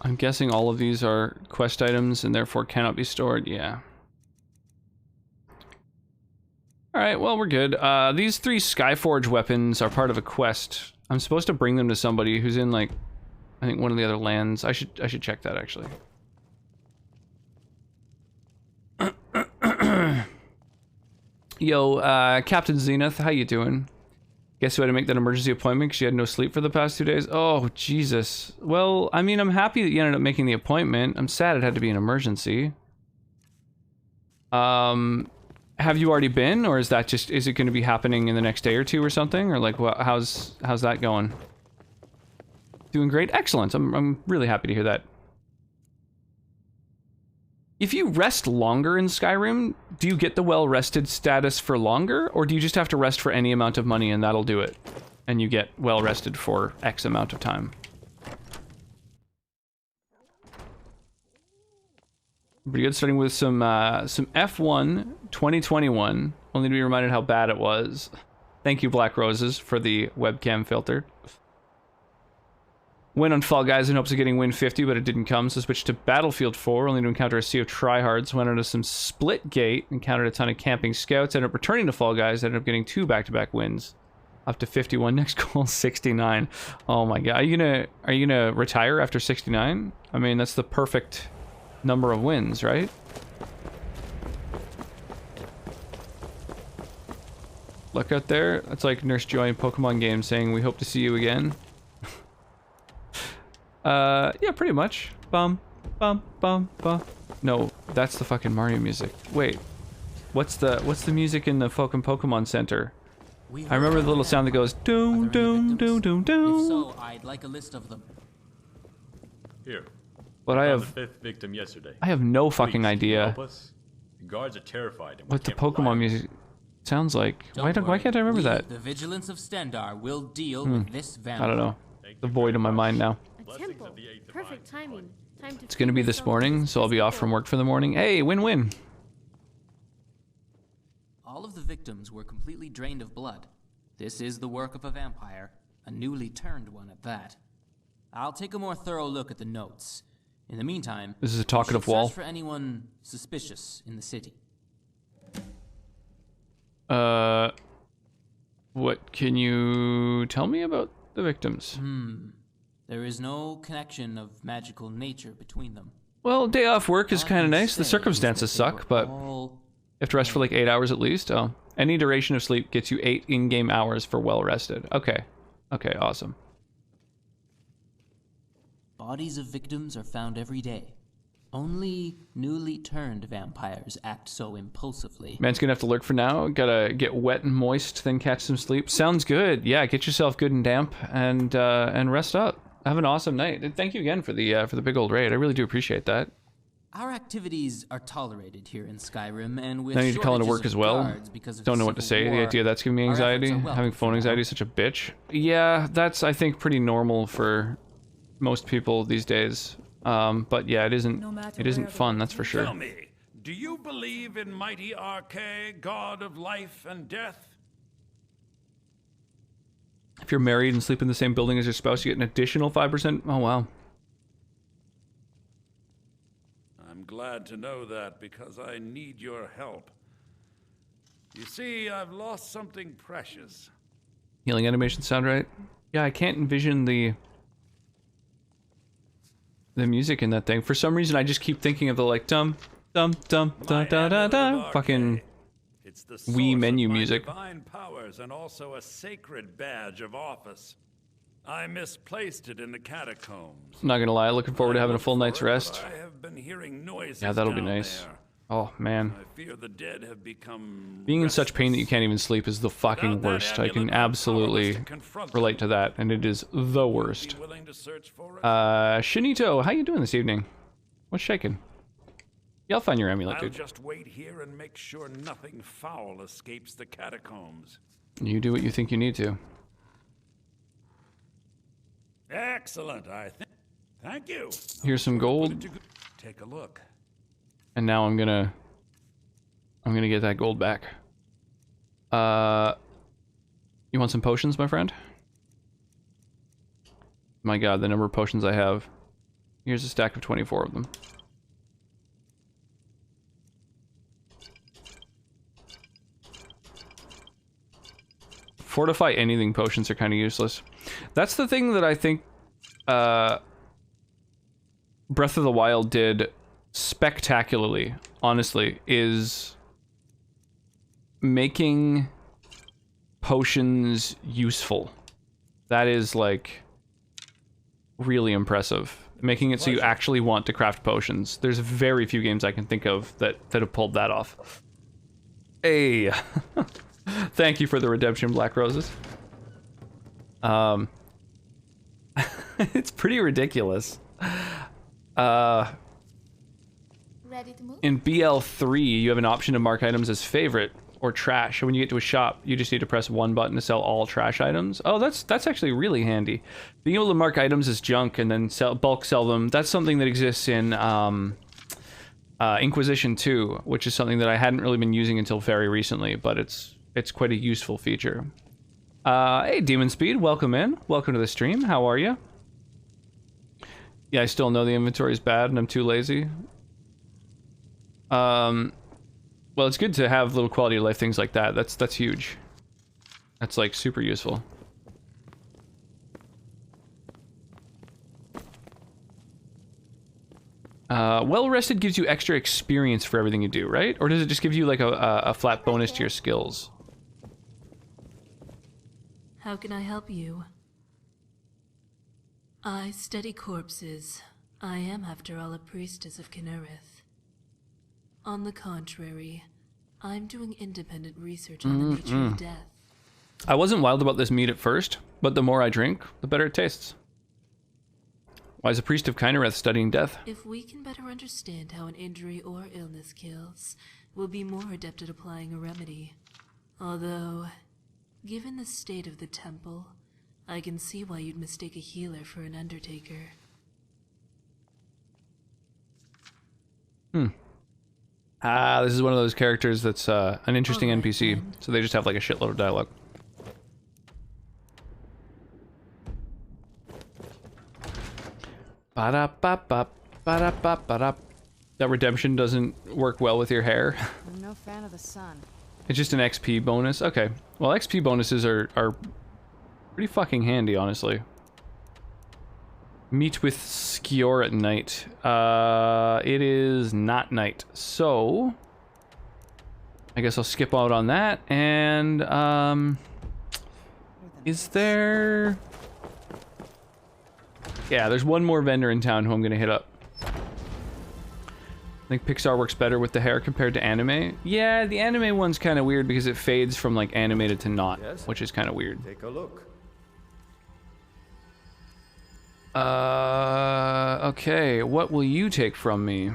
I'm guessing all of these are quest items and therefore cannot be stored. Yeah. Alright, well, we're good. These 3 Skyforge weapons are part of a quest. I'm supposed to bring them to somebody who's in, like, I think one of the other lands. I should check that, actually. Yo, Captain Zenith, how you doing? Guess who had to make that emergency appointment because she had no sleep for the past 2 days? Oh, Jesus. Well, I mean, I'm happy that you ended up making the appointment. I'm sad it had to be an emergency. Have you already been, or is that just, is it going to be happening in the next day or 2 or something? Or like, what, how's that going? Doing great? Excellent. I'm really happy to hear that. If you rest longer in Skyrim, do you get the well-rested status for longer, or do you just have to rest for any amount of money and that'll do it? And you get well-rested for X amount of time. Pretty good, starting with some F1 2021. Only to be reminded how bad it was. Thank you, Black Roses, for the webcam filter. Went on Fall Guys in hopes of getting win 50, but it didn't come, so switched to Battlefield 4, only to encounter a sea of tryhards. Went onto some Splitgate, encountered a ton of camping scouts, ended up returning to Fall Guys, ended up getting 2 back-to-back wins. Up to 51, next goal 69. Oh my god, are you gonna retire after 69? I mean, that's the perfect number of wins, right? Look out there, that's like Nurse Joy in Pokemon games saying, we hope to see you again. Yeah, pretty much. Bum, bum, bum, bum. No, that's the fucking Mario music. Wait, what's the music in the fucking Pokemon Center? I remember the little sound that goes doom, doom, doom, doom, doom. If so, I'd like a list of them. Here. But I have the 5th victim yesterday. I have no fucking idea Help us? The guards are terrified. And what the Pokemon music sounds like. Why can't I remember that? The vigilance of Stendar will deal with this vampire. I don't know. The void in my mind now. A temple. Perfect timing. Time to It's gonna be this morning, so I'll be off from work for the morning. Hey, win-win. All of the victims were completely drained of blood. This is the work of a vampire, a newly turned one at that. I'll take a more thorough look at the notes. In the meantime, This is a talkative wall. search for anyone suspicious in the city. What can you tell me about the victims? There is no connection of magical nature between them. Well, day off work is kind of nice. The circumstances suck, but you have to rest for like 8 hours at least. Oh, any duration of sleep gets you 8 in-game hours for well rested. Okay, awesome. Bodies of victims are found every day. Only newly turned vampires act so impulsively. Man's gonna have to lurk for now. Gotta get wet and moist, then catch some sleep. Sounds good. Yeah, get yourself good and damp, and rest up. Have an awesome night. And thank you again for the big old raid. I really do appreciate that. Our activities are tolerated here in Skyrim, and with I need to call into shortages work as of well. guards because of Don't the know what to Civil say. The War, idea that's giving me our efforts anxiety. are welcome Having phone for anxiety now. is such a bitch. Yeah, that's I think pretty normal for most people these days. But yeah, it isn't fun. That's for sure. Tell me, do you believe in mighty Arche, god of life and death? If you're married and sleep in the same building as your spouse, you get an additional 5%. Oh wow. I'm glad to know that because I need your help. You see, I've lost something precious. Healing animations sound right? Yeah, I can't envision the music in that thing. For some reason, I just keep thinking of the like dum dum dum da da da da fucking It's the Wii menu of my music. divine powers and also a sacred badge of office. I misplaced it in the catacombs. Not gonna lie, looking forward to having a full night's rest. I have been hearing noises Yeah, that'll be down nice. there. Oh man, I fear the dead have become being in such pain that you can't even sleep is the fucking worst. I can absolutely relate to that, and it is the worst. Shinito, how you doing this evening? What's shaking? Yeah, I'll find your amulet, I'll dude. just wait here and make sure nothing foul escapes the catacombs. You do what you think you need to. Excellent, I think. Thank you. Here's some gold, Take a look. and now I'm gonna get that gold back. You want some potions, my friend? My god, the number of potions I have. Here's a stack of 24 of them. Fortify anything potions are kind of useless. That's the thing that I think Breath of the Wild did spectacularly, honestly, is making potions useful. That is like really impressive. Making it so you actually want to craft potions. There's very few games I can think of that have pulled that off. Hey. Thank you for the redemption, Black Roses. It's pretty ridiculous. Ready to move? In BL3, you have an option to mark items as favorite or trash. So when you get to a shop, you just need to press one button to sell all trash items. Oh, that's actually really handy. Being able to mark items as junk and then bulk sell them, that's something that exists in Inquisition 2, which is something that I hadn't really been using until very recently, but it's quite a useful feature. Hey, Demon Speed, welcome in. Welcome to the stream. How are you? Yeah, I still know the inventory is bad and I'm too lazy. Well, it's good to have little quality of life things like that. That's huge. That's like super useful. Well rested gives you extra experience for everything you do, right? Or does it just give you like a flat bonus to your skills? How can I help you? I study corpses. I am, after all, a priestess of Kinnereth. On the contrary, I'm doing independent research on the nature of death. I wasn't wild about this meat at first, but the more I drink, the better it tastes. Why is a priest of Kinnereth studying death? If we can better understand how an injury or illness kills, we'll be more adept at applying a remedy. Although, given the state of the temple, I can see why you'd mistake a healer for an undertaker. This is one of those characters that's an interesting NPC, so they just have like a shitload of dialogue. Ba-da-ba-ba, ba-da-ba-ba-da. That redemption doesn't work well with your hair. I'm no fan of the sun. It's just an XP bonus? Okay. Well, XP bonuses are pretty fucking handy, honestly. Meet with Skior at night. It is not night, so I guess I'll skip out on that. And is there? Yeah, there's one more vendor in town who I'm gonna hit up. I think Pixar works better with the hair compared to anime. Yeah, the anime one's kind of weird because it fades from like animated to not, which is kind of weird. Take a look. Okay, what will you take from me?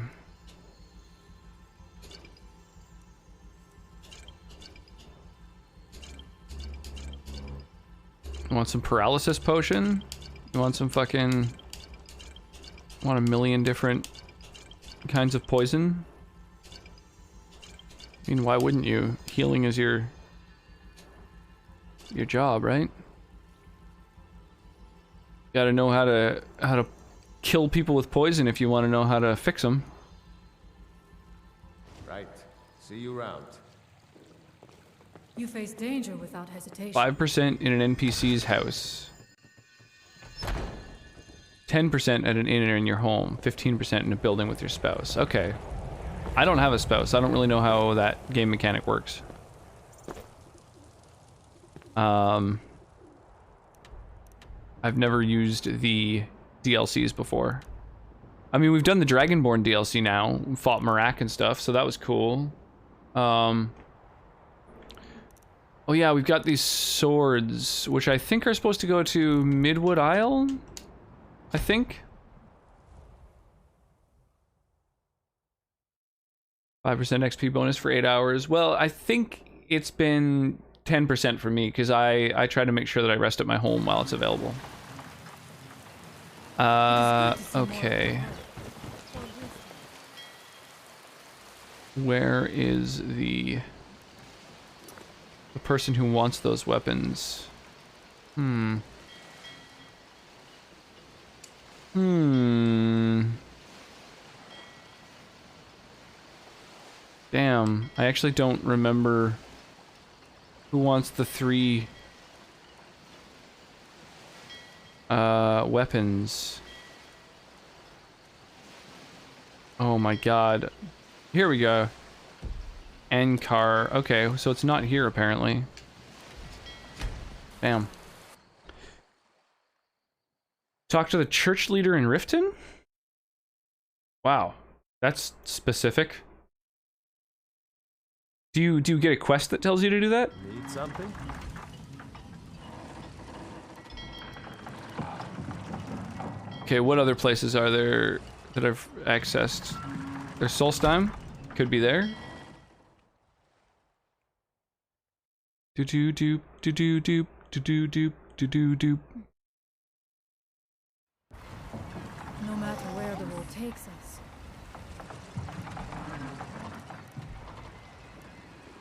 You want some paralysis potion? You want some fucking... Want a million different kinds of poison? I mean, why wouldn't you? Healing is your job, right? Gotta know how to kill people with poison if you want to know how to fix them. Right. See you round. You face danger without hesitation. 5% in an NPC's house. 10% at an inn or in your home. 15% in a building with your spouse. Okay. I don't have a spouse. I don't really know how that game mechanic works. I've never used the DLCs before. I mean, we've done the Dragonborn DLC now. We fought Marak and stuff, so that was cool. Oh yeah, we've got these swords, which I think are supposed to go to Midwood Isle? I think? 5% XP bonus for 8 hours. Well, I think it's been 10% for me, because I try to make sure that I rest at my home while it's available. Okay. Where is the person who wants those weapons? Damn, I actually don't remember who wants the 3 weapons. Oh my god. Here we go. Ankar. Okay, so it's not here apparently. Damn. Talk to the church leader in Riften? Wow, that's specific. Do you get a quest that tells you to do that? Need something? Okay, what other places are there that I've accessed? There's Solstheim. Could be there. Do do do do do do do do do do do do. No matter where the road takes us.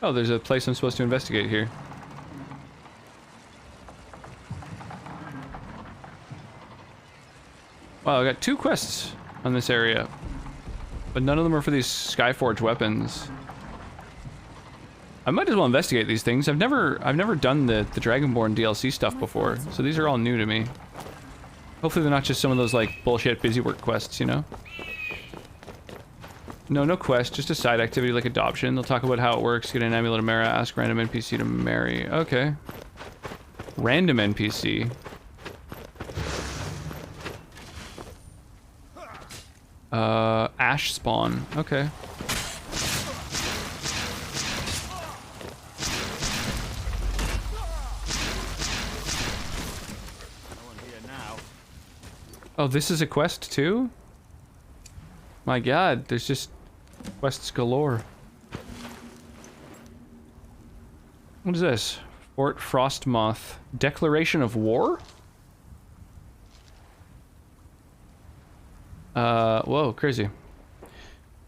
Oh, there's a place I'm supposed to investigate here. Wow, I got 2 quests on this area, but none of them are for these Skyforge weapons. I might as well investigate these things. I've never done the Dragonborn DLC stuff before, so these are all new to me. Hopefully they're not just some of those like bullshit busy work quests, you know? No quest, just a side activity like adoption. They'll talk about how it works, get an amulet of Mara, ask random NPC to marry. Okay. Random NPC. Ash spawn. Okay. Oh, this is a quest too? My god, there's just quests galore. What is this? Fort Frostmoth. Declaration of war? Whoa, crazy.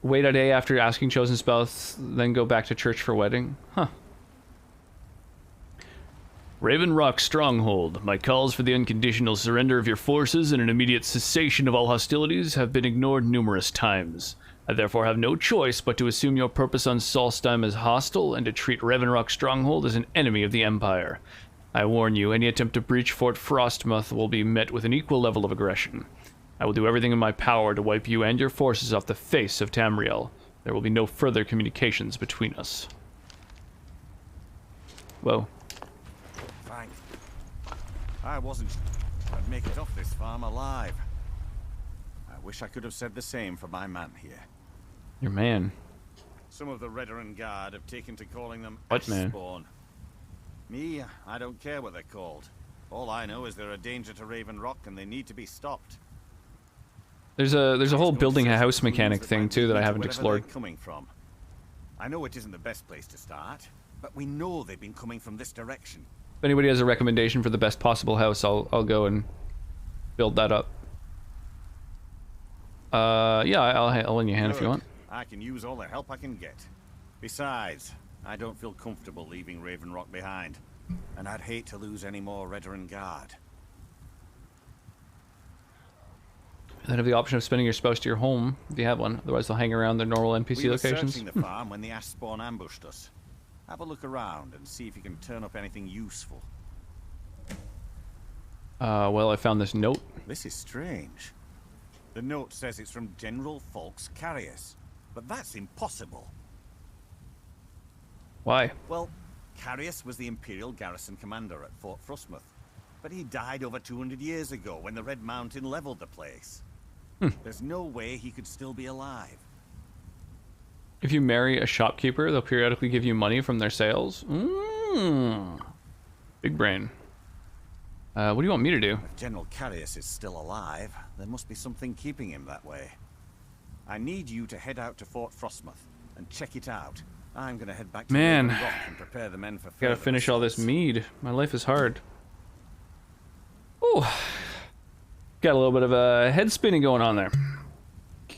Wait a day after asking chosen spouse, then go back to church for wedding. Huh. Raven Rock Stronghold. My calls for the unconditional surrender of your forces and an immediate cessation of all hostilities have been ignored numerous times. I therefore have no choice but to assume your purpose on Solstheim as hostile and to treat Raven Rock Stronghold as an enemy of the Empire. I warn you, any attempt to breach Fort Frostmoth will be met with an equal level of aggression. I will do everything in my power to wipe you and your forces off the face of Tamriel. There will be no further communications between us. Whoa. Thanks. I wasn't I'd make it off this farm alive. I wish I could have said the same for my man here. Your man. Some of the Redoran Guard have taken to calling them What man? Spawn. Me, I don't care what they're called. All I know is they're a danger to Raven Rock and they need to be stopped. There's a whole building a house mechanic thing too that I haven't explored. Coming from. I know it isn't the best place to start, but we know they've been coming from this direction. If anybody has a recommendation for the best possible house, I'll go and build that up. Yeah, I'll lend you a hand if you want. I can use all the help I can get. Besides, I don't feel comfortable leaving Raven Rock behind, and I'd hate to lose any more Redoran Guard. Then have the option of spending your spouse to your home if you have one. Otherwise, they'll hang around their normal NPC we were locations. Searching the farm when the Ash Spawn ambushed us. Have a look around and see if you can turn up anything useful. Well, I found this note. This is strange. The note says it's from General Folks Carius, but that's impossible. Why? Well, Carius was the Imperial garrison commander at Fort Frostmoth, but he died over 200 years ago when the Red Mountain leveled the place. There's no way he could still be alive. If you marry a shopkeeper, they'll periodically give you money from their sales. Big brain. What do you want me to do? If General Carius is still alive, there must be something keeping him that way. I need you to head out to Fort Frostmoth and check it out. I'm gonna head back to Man, Raven Rock and prepare the men for gotta further finish all this mead. My life is hard. Ooh. Got a little bit of a head spinning going on there.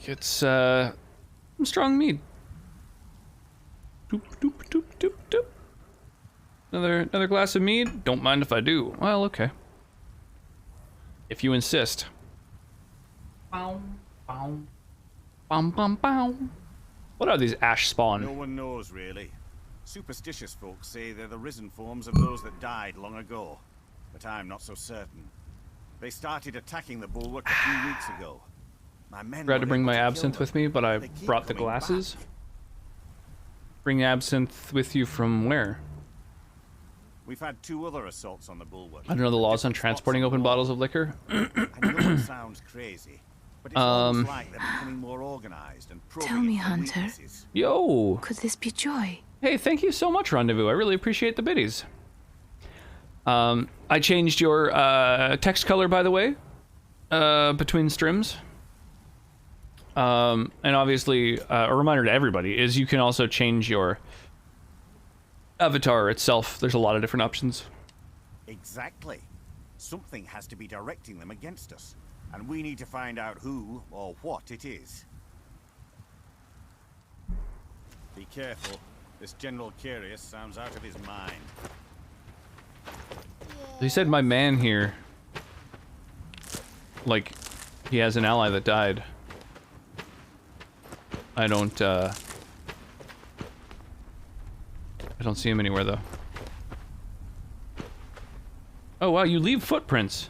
It's some strong mead. Doop doop doop doop doop. Another glass of mead? Don't mind if I do. Well, okay. If you insist. Bow, bow, bum bum bow. What are these ash spawn? No one knows, really. Superstitious folks say they're the risen forms of those that died long ago, but I'm not so certain. They started attacking the bulwark a few weeks ago. My men Forgot to bring my absinthe with me, but I brought the glasses. Bring absinthe with you from where? We've had 2 other assaults on the bulwark. I don't know the laws on transporting open bottles of liquor. I know it sounds crazy, but it's almost like they're becoming more organized and Tell me, Hunter. Yo. Could this be Joy? Hey, thank you so much, Rendezvous. I really appreciate the biddies. I changed your text color, by the way, between streams. And obviously, a reminder to everybody is you can also change your avatar itself. There's a lot of different options. Exactly. Something has to be directing them against us, and we need to find out who or what it is. Be careful. This General Carius sounds out of his mind. He said my man here, like, he has an ally that died. I don't see him anywhere, though. Oh, wow, you leave footprints.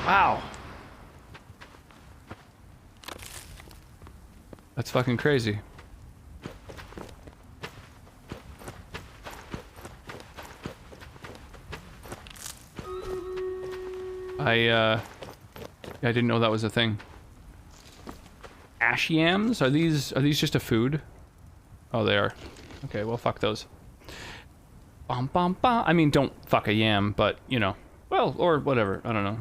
Wow. That's fucking crazy. I didn't know that was a thing. Ash yams? Are these just a food? Oh, they are. Okay, well, fuck those. Bum, bum, bum. I mean, don't fuck a yam, but, you know. Well, or whatever. I don't know.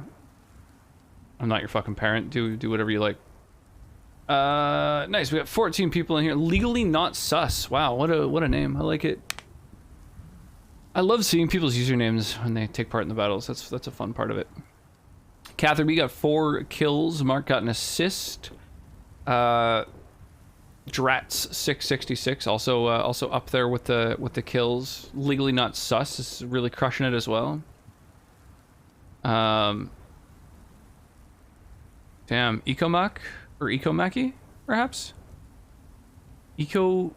I'm not your fucking parent. Do whatever you like. Nice. We got 14 people in here. Legally not sus. Wow, what a name. I like it. I love seeing people's usernames when they take part in the battles. That's a fun part of it. Catherine B got 4 kills. Mark got an assist. Drats 666 also up there with the kills. Legally not sus is really crushing it as well. Damn, Ecomac or Ecomaki perhaps. Isn't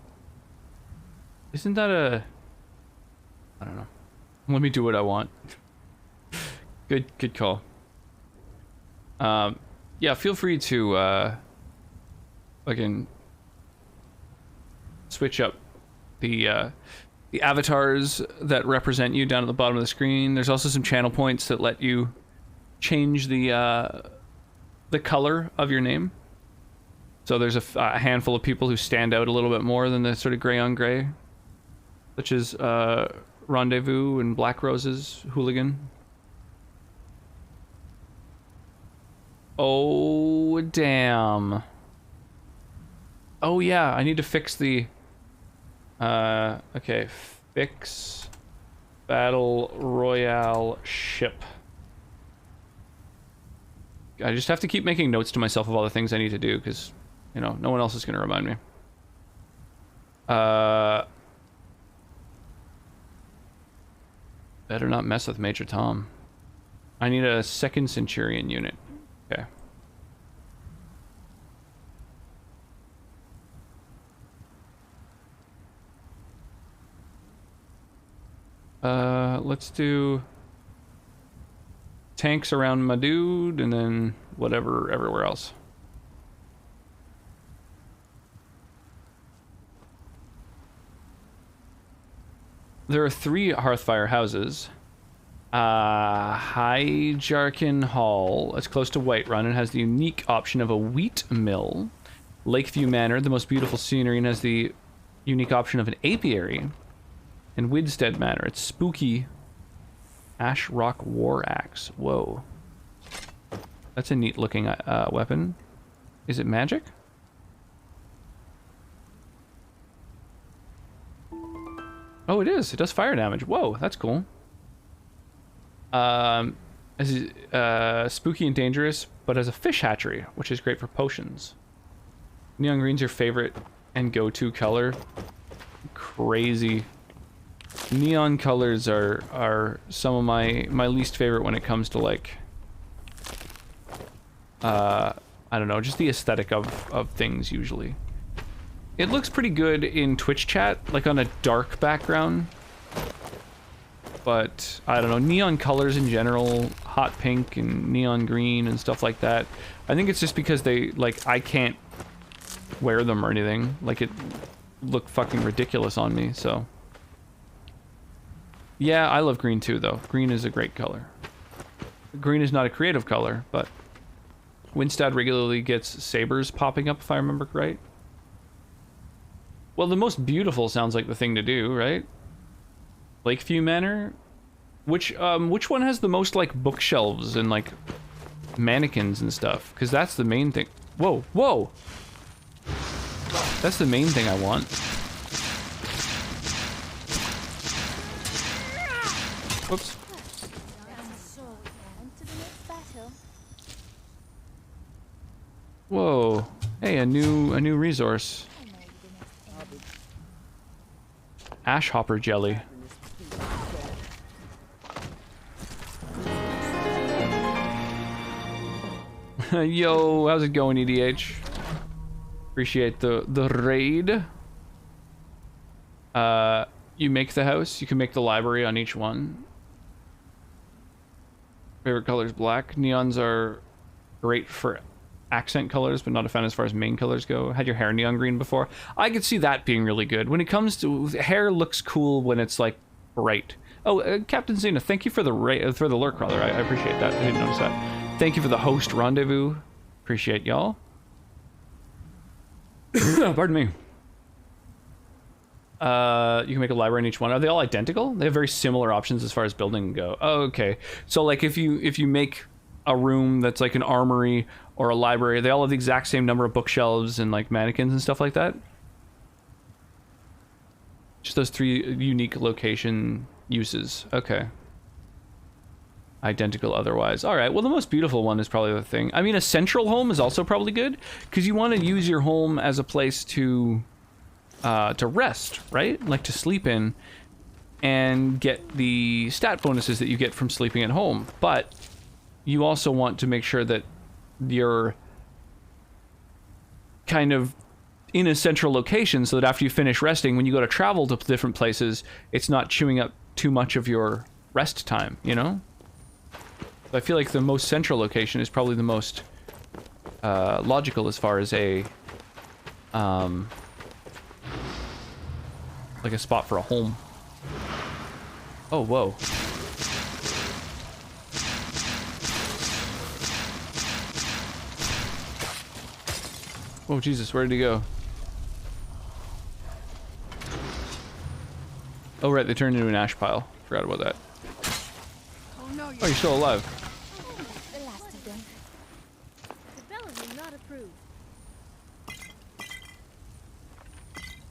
that a? I don't know. Let me do what I want. Good call. Yeah, feel free to fucking switch up the avatars that represent you down at the bottom of the screen. There's also some channel points that let you change the color of your name. So there's a handful of people who stand out a little bit more than the sort of gray on gray, such as Rendezvous and Black Rose's Hooligan. Oh, damn. Oh, yeah, I need to fix the... okay, fix Battle Royale ship. I just have to keep making notes to myself of all the things I need to do, because, you know, no one else is going to remind me. Better not mess with Major Tom. I need a 2nd Centurion unit. Okay. Let's do tanks around my dude, and then whatever everywhere else. There are 3 Hearthfire houses. Highjarkin Hall, it's close to Whiterun and has the unique option of a wheat mill. Lakeview Manor, the most beautiful scenery, and has the unique option of an apiary. And Widstead Manor, it's spooky Ash Rock War Axe. Whoa. That's a neat looking weapon. Is it magic? Oh, it is. It does fire damage. Whoa, that's cool. Spooky and dangerous, but as a fish hatchery, which is great for potions. Neon green's your favorite and go-to color. Crazy. Neon colors are some of my least favorite when it comes to, like, I don't know, just the aesthetic of things usually. It looks pretty good in Twitch chat, like on a dark background. But, I don't know, neon colors in general, hot pink and neon green and stuff like that. I think it's just because they, like, I can't wear them or anything. Like, it looked fucking ridiculous on me, so. Yeah, I love green too, though. Green is a great color. Green is not a creative color, but Winstad regularly gets sabers popping up, if I remember right. Well, the most beautiful sounds like the thing to do, right? Lakeview Manor? Which one has the most, like, bookshelves and, like, mannequins and stuff? Because that's the main thing. Whoa, whoa! That's the main thing I want. Whoops. Whoa. Hey, a new resource. Ash hopper jelly. Yo, how's it going, EDH? Appreciate the raid. You make the house, you can make the library on each one. Favorite color is black. Neons are great for accent colors, but not a fan as far as main colors go. Had your hair neon green before? I could see that being really good. When it comes to hair, looks cool when it's like bright. Oh, Captain Zena, thank you for the lurk, rather. I appreciate that. I didn't notice that. Thank you for the host rendezvous. Appreciate y'all. Pardon me. You can make a library in each one. Are they all identical? They have very similar options as far as building go. Oh, okay. So like if you make a room that's like an armory or a library, they all have the exact same number of bookshelves and like mannequins and stuff like that? Just those 3 unique location uses. Okay. Identical otherwise. Alright, well the most beautiful one is probably the thing. I mean, a central home is also probably good, because you want to use your home as a place to rest, right? Like to sleep in and get the stat bonuses that you get from sleeping at home. But you also want to make sure that you're kind of in a central location so that after you finish resting, when you go to travel to different places, it's not chewing up too much of your rest time, you know? I feel like the most central location is probably the most logical as far as a like a spot for a home. Oh, whoa. Oh, Jesus, where did he go? Oh, right, they turned into an ash pile. Forgot about that. Oh, you're still alive. The last of them. Development not approved.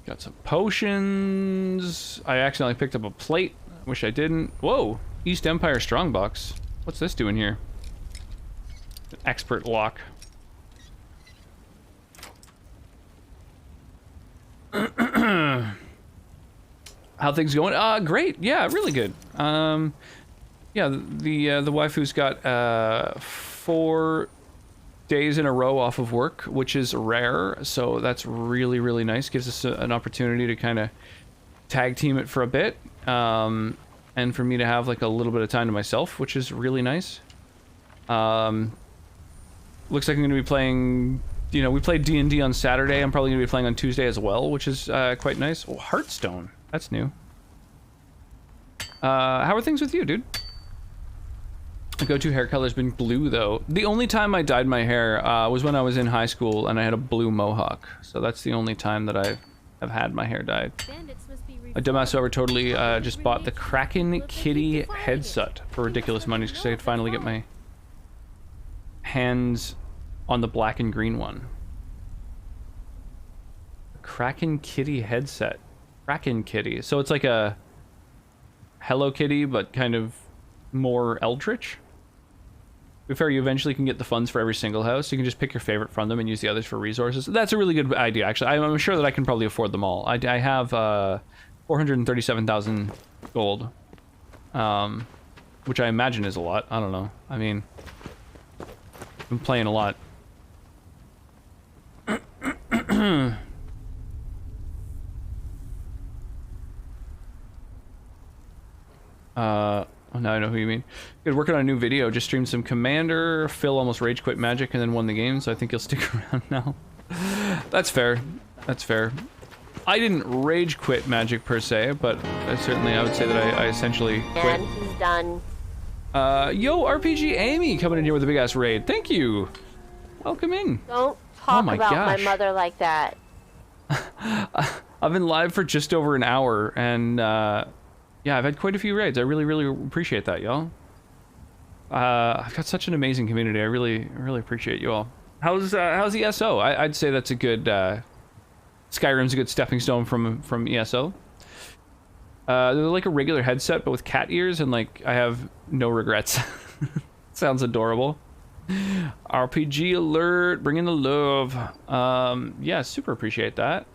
Got some potions. I accidentally picked up a plate. Wish I didn't. Whoa! East Empire Strongbox. What's this doing here? An expert lock. How things going? Great. Yeah, really good. Yeah, the waifu's got 4 days in a row off of work, which is rare, so that's really, really nice. Gives us an opportunity to kind of tag team it for a bit, and for me to have like a little bit of time to myself, which is really nice. Looks like I'm going to be playing, you know, we played D&D on Saturday. I'm probably going to be playing on Tuesday as well, which is quite nice. Oh, Hearthstone. That's new. How are things with you, dude? My go-to hair color's been blue, though. The only time I dyed my hair was when I was in high school and I had a blue mohawk. So that's the only time that I have had my hair dyed. A dumbass over totally just bought the Kraken Kitty headset for ridiculous money because I could finally get my hands on the black and green one. Kraken Kitty headset. Kraken Kitty. So it's like a Hello Kitty, but kind of more eldritch. To be fair, you eventually can get the funds for every single house. You can just pick your favorite from them and use the others for resources. That's a really good idea, actually. I'm sure that I can probably afford them all. I have 437,000 gold, which I imagine is a lot. I don't know. I mean, I'm playing a lot. Oh, now I know who you mean. Good, working on a new video. Just streamed some Commander. Phil almost rage quit Magic and then won the game, so I think he'll stick around now. That's fair. That's fair. I didn't rage quit Magic per se, but certainly I would say that I essentially quit. And he's done. Yo, RPG Amy coming in here with a big ass raid. Thank you. Welcome in. Don't talk my about gosh. my mother like that. I've been live for just over an hour, and yeah, I've had quite a few raids. I really, really appreciate that, y'all. I've got such an amazing community. I really, really appreciate you all. How's the ESO? I'd say that's a good. Skyrim's a good stepping stone from ESO. They're like a regular headset, but with cat ears, and like I have no regrets. Sounds adorable. RPG alert, bring in the love. Yeah, super appreciate that.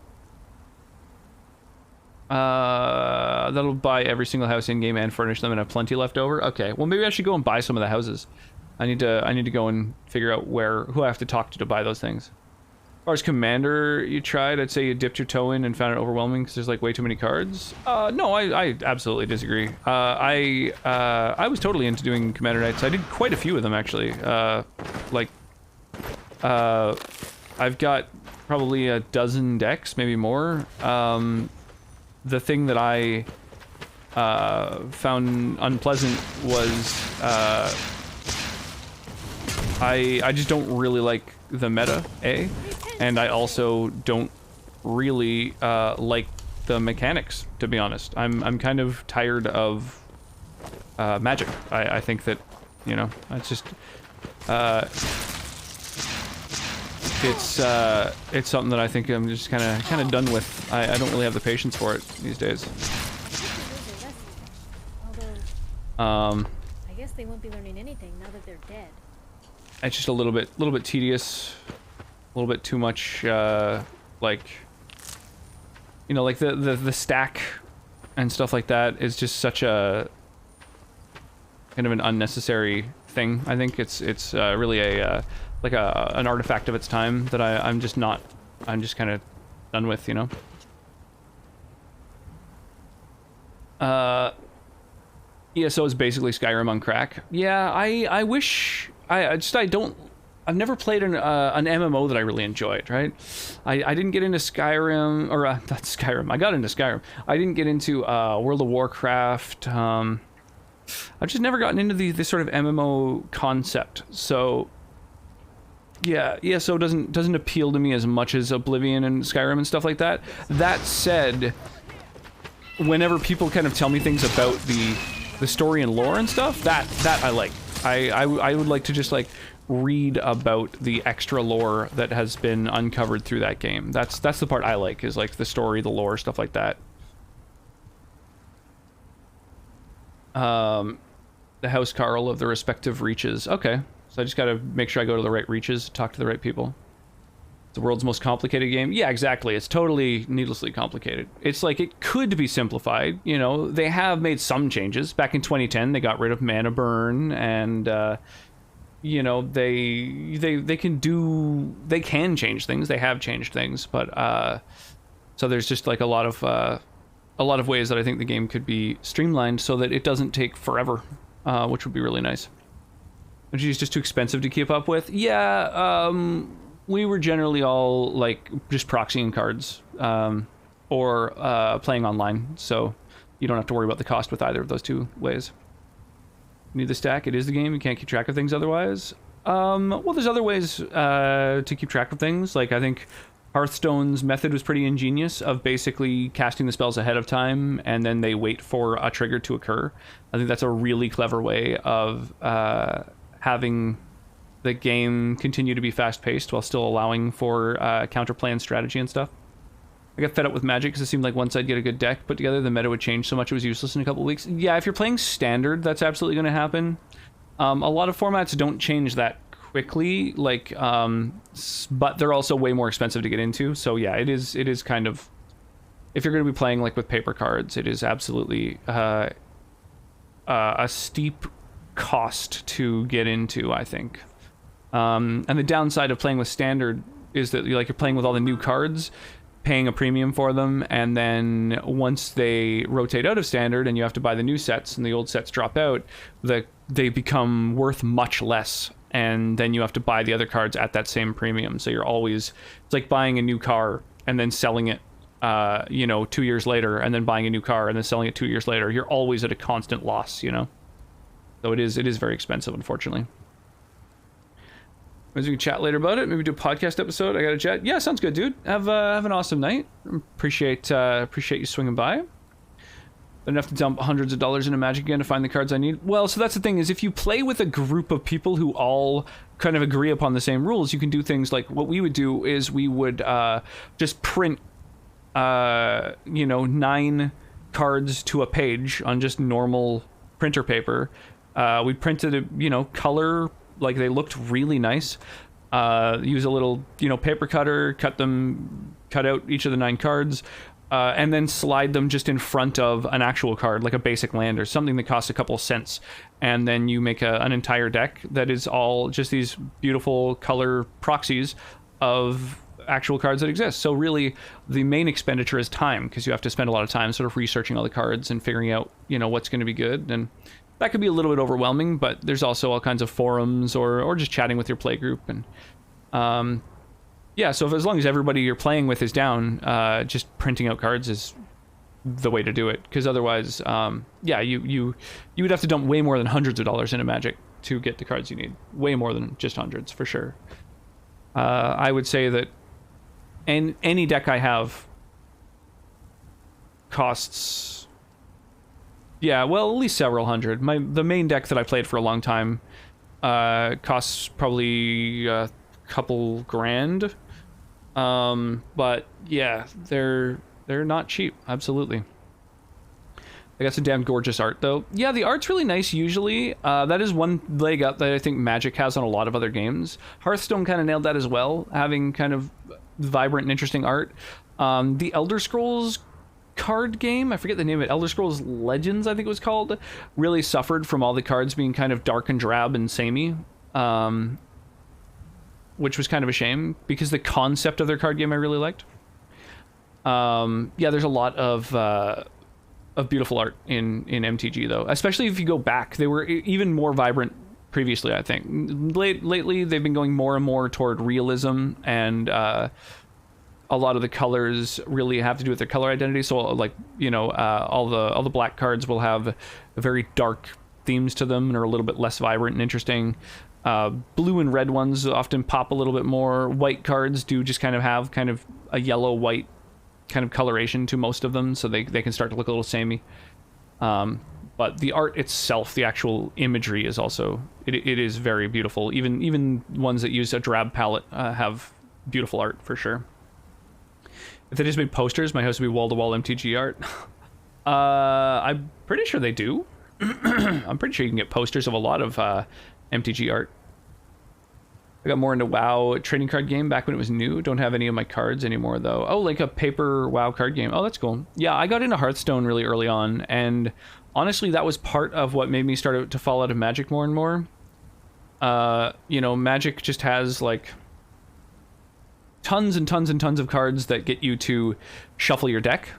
That'll buy every single house in game and furnish them and have plenty left over. Okay, well maybe I should go and buy some of the houses. I need to go and figure out who I have to talk to buy those things. As far as Commander you tried, I'd say you dipped your toe in and found it overwhelming because there's like way too many cards. No, I absolutely disagree. I was totally into doing Commander nights. I did quite a few of them actually. I've got probably a dozen decks, maybe more. The thing that I found unpleasant was I just don't really like the meta, and I also don't really like the mechanics, to be honest. I'm kind of tired of Magic. I think that, you know, it's just it's something that I think I'm just kind of done with. I don't really have the patience for it these days. Although, I guess they won't be learning anything now that they're dead. It's just a little bit tedious, a little bit too much, like, you know, like the stack and stuff like that is just such a kind of an unnecessary thing. I think it's really a like an artifact of its time that I'm just kind of done with, you know. ESO is basically Skyrim on crack. Yeah, I wish I've never played an MMO that I really enjoyed, right? I didn't get into Skyrim, or not Skyrim, I got into Skyrim. I didn't get into World of Warcraft. I've just never gotten into the sort of MMO concept. So Yeah, so it doesn't appeal to me as much as Oblivion and Skyrim and stuff like that. That said, whenever people kind of tell me things about the story and lore and stuff, that I like. I would like to just like read about the extra lore that has been uncovered through that game. That's the part I like, is like the story, the lore, stuff like that. The House Carl of the respective reaches. Okay, so I just gotta make sure I go to the right reaches, talk to the right people. The world's most complicated game? Yeah, exactly. It's totally needlessly complicated. It's like, it could be simplified. You know, they have made some changes. Back in 2010, they got rid of mana burn, and you know, they can change things. They have changed things, but so there's just like a lot of ways that I think the game could be streamlined so that it doesn't take forever, which would be really nice. Which is just too expensive to keep up with. Yeah, we were generally all like just proxying cards, or playing online, so you don't have to worry about the cost with either of those two ways. Need the stack, it is the game, you can't keep track of things otherwise. Well, there's other ways to keep track of things. Like, I think Hearthstone's method was pretty ingenious of basically casting the spells ahead of time and then they wait for a trigger to occur. I think that's a really clever way of having the game continue to be fast-paced while still allowing for counterplay and strategy and stuff. I got fed up with Magic because it seemed like once I'd get a good deck put together, the meta would change so much it was useless in a couple of weeks. Yeah, if you're playing Standard, that's absolutely going to happen. A lot of formats don't change that quickly, like, but they're also way more expensive to get into. So yeah, it is kind of, if you're going to be playing like with paper cards, it is absolutely a steep cost to get into, I think. And the downside of playing with Standard is that you're playing with all the new cards, paying a premium for them, and then once they rotate out of Standard and you have to buy the new sets and the old sets drop out, they become worth much less, and then you have to buy the other cards at that same premium. So you're always, it's like buying a new car and then selling it 2 years later, and then buying a new car and then selling it 2 years later. You're always at a constant loss, you know. So it is very expensive, unfortunately. Maybe we can chat later about it. Maybe do a podcast episode. I gotta chat. Yeah, sounds good, dude. Have an awesome night. Appreciate you swinging by. Don't have to dump hundreds of dollars into Magic again to find the cards I need. Well, so that's the thing, is if you play with a group of people who all kind of agree upon the same rules, you can do things like what we would do is we would just print 9 cards to a page on just normal printer paper. We printed a color, like they looked really nice. Use a little paper cutter, cut out each of the 9 cards, and then slide them just in front of an actual card, like a basic land or something that costs a couple cents, and then you make an entire deck that is all just these beautiful color proxies of actual cards that exist. So really the main expenditure is time, because you have to spend a lot of time sort of researching all the cards and figuring out what's going to be good, and that could be a little bit overwhelming, but there's also all kinds of forums or just chatting with your playgroup. And yeah, so as long as everybody you're playing with is down, just printing out cards is the way to do it. Because otherwise, yeah, you would have to dump way more than hundreds of dollars into Magic to get the cards you need. Way more than just hundreds, for sure. I would say that any deck I have costs... Yeah, well, at least several hundred. The main deck that I played for a long time costs probably a couple grand. But yeah, they're not cheap. Absolutely. I got some damn gorgeous art though. Yeah, the art's really nice usually. That is one leg up that I think Magic has on a lot of other games. Hearthstone kind of nailed that as well, having kind of vibrant and interesting art. The Elder Scrolls card game, I forget the name of it, Elder Scrolls Legends I think it was called, really suffered from all the cards being kind of dark and drab and samey, which was kind of a shame, because the concept of their card game I really liked. Yeah, there's a lot of beautiful art in MTG though, especially if you go back. They were even more vibrant previously, I think. Lately they've been going more and more toward realism, and a lot of the colors really have to do with their color identity. So like, all the black cards will have very dark themes to them and are a little bit less vibrant and interesting. Blue and red ones often pop a little bit more. White cards do just kind of have kind of a yellow-white kind of coloration to most of them, so they can start to look a little samey. But the art itself, the actual imagery is also, it is very beautiful. Even ones that use a drab palette have beautiful art for sure. If they just made posters, my house would be wall-to-wall MTG art. I'm pretty sure they do. I'm pretty sure you can get posters of a lot of MTG art. I got more into WoW trading card game back when it was new. Don't have any of my cards anymore though. Oh, like a paper WoW card game. Oh, that's cool. Yeah, I got into Hearthstone really early on, and honestly, that was part of what made me start to fall out of Magic more and more. You know, Magic just has like tons and tons and tons of cards that get you to shuffle your deck.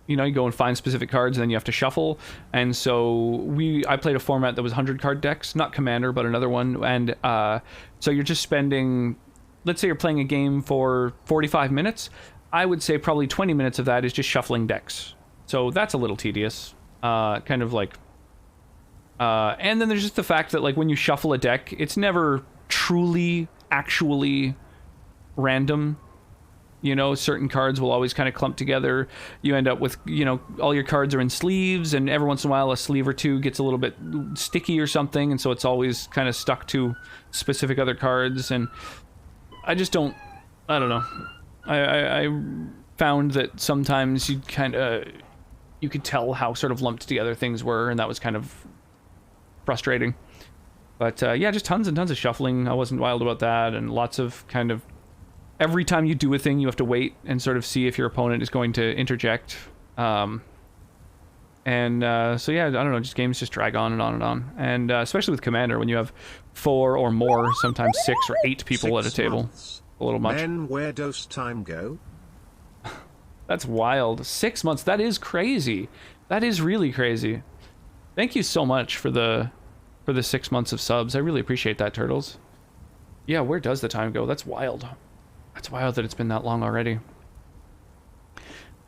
You know, you go and find specific cards and then you have to shuffle. And so I played a format that was 100 card decks, not Commander, but another one. And so you're just spending, let's say you're playing a game for 45 minutes. I would say probably 20 minutes of that is just shuffling decks. So that's a little tedious. Kind of like, and then there's just the fact that like when you shuffle a deck, it's never truly, actually random. You know, certain cards will always kind of clump together. You end up with, you know, all your cards are in sleeves, and every once in a while a sleeve or two gets a little bit sticky or something, and so it's always kind of stuck to specific other cards, and I just don't, I don't know. I found that sometimes you could tell how sort of lumped together things were, and that was kind of frustrating. But yeah, just tons and tons of shuffling. I wasn't wild about that, and lots of kind of, every time you do a thing, you have to wait and sort of see if your opponent is going to interject. So yeah, I don't know, just games just drag on and on and on. And especially with Commander, when you have 4 or more, sometimes 6 or 8 people at a table. A little much. Men, where does time go? That's wild. 6 months, that is crazy. That is really crazy. Thank you so much for the 6 months of subs. I really appreciate that, Turtles. Yeah, where does the time go? That's wild. That's wild that it's been that long already.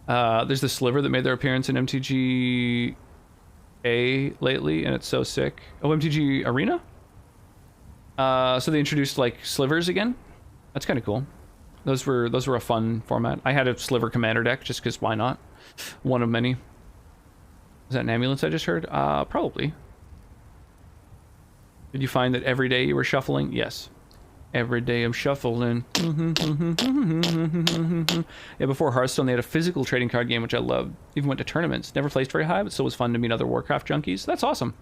There's the Sliver that made their appearance in MTG A lately, and it's so sick. Oh, MTG Arena? So they introduced like slivers again. That's kind of cool. Those were a fun format. I had a Sliver Commander deck just because why not? One of many. Is that an ambulance I just heard? Probably. Did you find that every day you were shuffling? Yes. Every day I'm shuffling. Yeah, before Hearthstone, they had a physical trading card game, which I loved. Even went to tournaments. Never placed very high, but still was fun to meet other Warcraft junkies. That's awesome.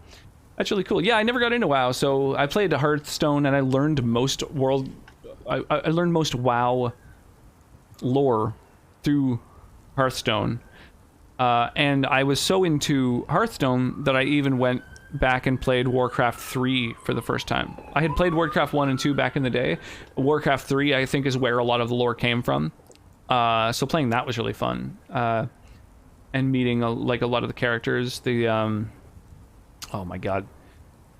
That's really cool. Yeah, I never got into WoW, so I played Hearthstone, and I learned most I learned most WoW lore through Hearthstone. And I was so into Hearthstone that I even went back and played Warcraft 3 for the first time. I had played Warcraft 1 and 2 back in the day. Warcraft 3, I think, is where a lot of the lore came from. So playing that was really fun. And meeting like a lot of the characters. The oh my god,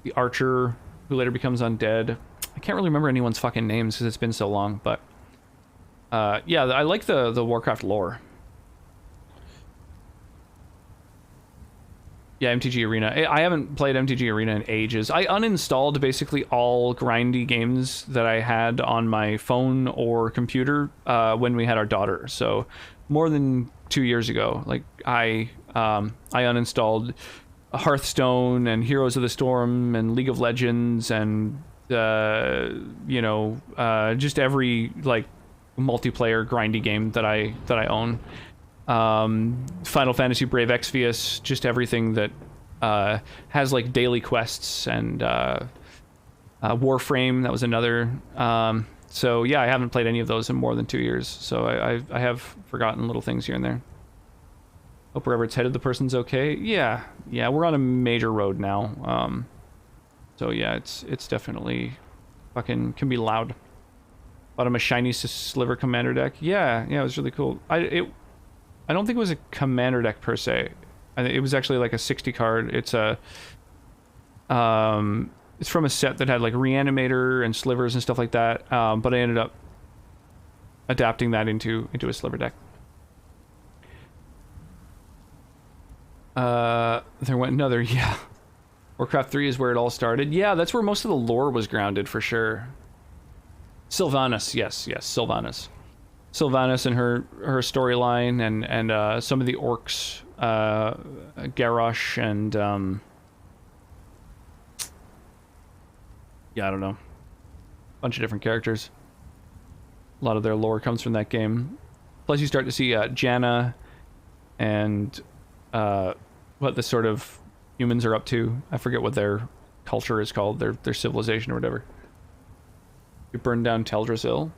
the archer who later becomes undead. I can't really remember anyone's fucking names because it's been so long. But yeah, I like the Warcraft lore. Yeah, MTG Arena. I haven't played MTG Arena in ages. I uninstalled basically all grindy games that I had on my phone or computer when we had our daughter. So more than 2 years ago, like I uninstalled Hearthstone and Heroes of the Storm and League of Legends and you know, just every like multiplayer grindy game that I own. Final Fantasy Brave Exvius, just everything that has like daily quests, and Warframe, that was another. So yeah, I haven't played any of those in more than 2 years, so I have forgotten little things here and there. Hope wherever it's headed the person's okay. Yeah, we're on a major road now. So yeah, it's definitely fucking can be loud. Bought him a shiny Sliver Commander deck. Yeah, it was really cool. I don't think it was a commander deck per se. It was actually like a 60 card. It's a it's from a set that had like Reanimator and Slivers and stuff like that. But I ended up adapting that into a Sliver deck. There went another, yeah. Warcraft 3 is where it all started. Yeah, that's where most of the lore was grounded, for sure. Sylvanas, yes, Sylvanas. Sylvanas and her storyline, and some of the orcs, Garrosh, and yeah, I don't know, bunch of different characters. A lot of their lore comes from that game. Plus, you start to see Janna and what the sort of humans are up to. I forget what their culture is called, their civilization or whatever. You burned down Teldrassil.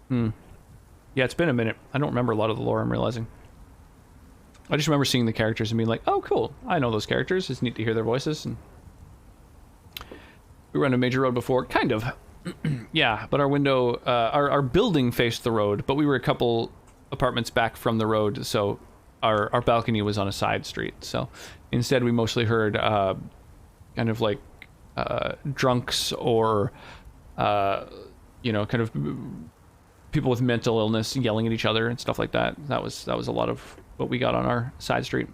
Yeah, it's been a minute. I don't remember a lot of the lore, I'm realizing. I just remember seeing the characters and being like, oh, cool. I know those characters. It's neat to hear their voices. And we were on a major road before. Kind of. Yeah, but our window, our building faced the road, but we were a couple apartments back from the road, so our balcony was on a side street. So instead, we mostly heard kind of like drunks or, you know, kind of people with mental illness yelling at each other and stuff like that. That was a lot of what we got on our side street.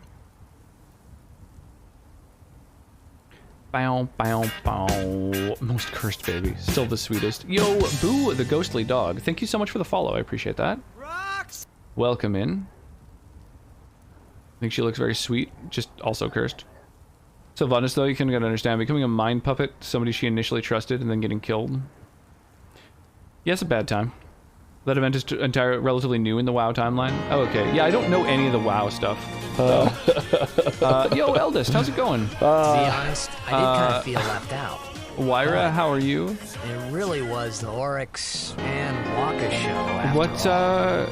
Bow, bow, bow. Most cursed baby. Still the sweetest. Yo, Boo, the ghostly dog. Thank you so much for the follow. I appreciate that. Rocks! Welcome in. I think she looks very sweet, just also cursed. Sylvanas, though, you can understand. Becoming a mind puppet, somebody she initially trusted, and then getting killed. Yeah, it's a bad time. That event is relatively new in the WoW timeline. Oh, okay. Yeah, I don't know any of the WoW stuff. Yo, Eldest, how's it going? To be honest, I did kind of feel left out. Wyra, how are you? It really was the Oryx and Waka show after all.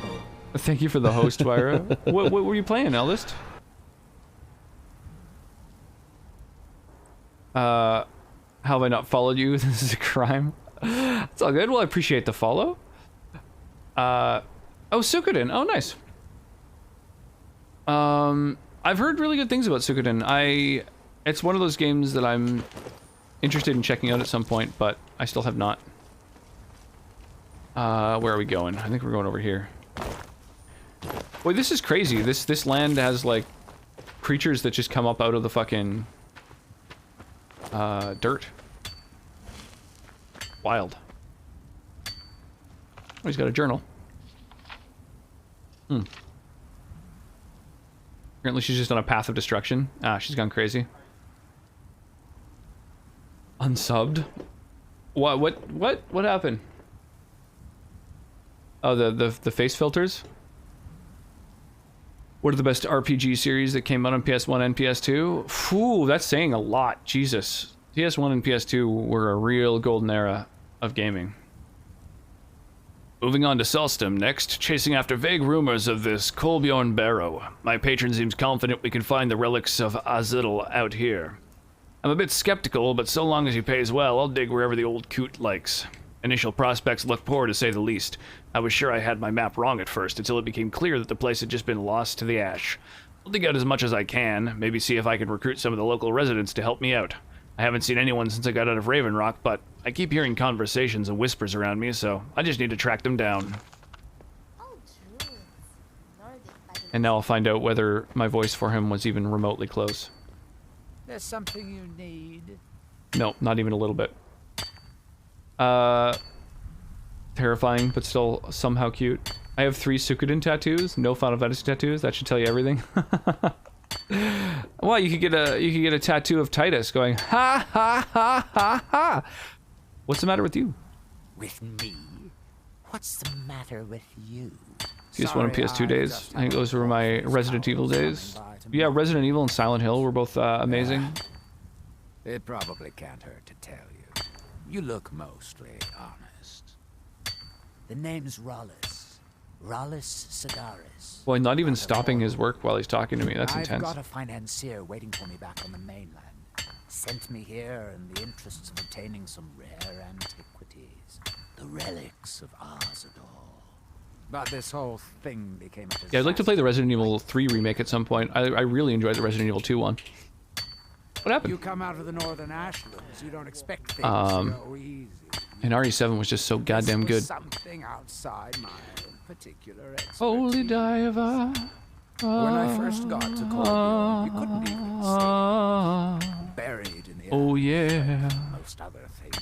Thank you for the host, Wyra. what were you playing, Eldest? How have I not followed you? This is a crime. It's all good. Well, I appreciate the follow. Oh, Suikoden. Oh, nice. I've heard really good things about Suikoden. It's one of those games that I'm interested in checking out at some point, but I still have not. Where are we going? I think we're going over here. Boy, this is crazy. This land has, like, creatures that just come up out of the fucking dirt. Wild. Oh, he's got a journal. Apparently she's just on a path of destruction. Ah, she's gone crazy. Unsubbed? What happened? Oh, the face filters? What are the best RPG series that came out on PS1 and PS2? Phew, that's saying a lot. Jesus. PS1 and PS2 were a real golden era of gaming. Moving on to Solstum next, chasing after vague rumors of this Kolbjorn Barrow. My patron seems confident we can find the relics of Azitl out here. I'm a bit skeptical, but so long as he pays well, I'll dig wherever the old coot likes. Initial prospects look poor, to say the least. I was sure I had my map wrong at first, until it became clear that the place had just been lost to the ash. I'll dig out as much as I can, maybe see if I can recruit some of the local residents to help me out. I haven't seen anyone since I got out of Raven Rock, but I keep hearing conversations and whispers around me, so I just need to track them down. And now I'll find out whether my voice for him was even remotely close. There's something you need. No, not even a little bit. Terrifying, but still somehow cute. I have 3 Suikoden tattoos, no Final Fantasy tattoos. That should tell you everything. Well, you could get a tattoo of Titus going ha ha ha ha ha. What's the matter with you? With me? What's the matter with you? PS1 and PS2 days. I think those were my Resident Evil days. Yeah, Resident Evil and Silent Hill were both amazing. It probably can't hurt to tell you. You look mostly honest. The name's Rollis. Rollis Sedaris. Boy, not even stopping his work while he's talking to me. That's intense. I've got a financier waiting for me back on the mainland. Sent me here in the interests of obtaining some rare antiquities. The relics of Azador. But this whole thing became a disaster. Yeah, I'd like to play the Resident Evil 3 remake at some point. I really enjoyed the Resident Evil 2 one. What happened? You come out of the northern ashlands, you don't expect things to go easy. And RE7 was just so goddamn good. Something outside my particular Holy diver. When I first got to Cordial, you couldn't even see it. Buried in the Oh yeah. most other things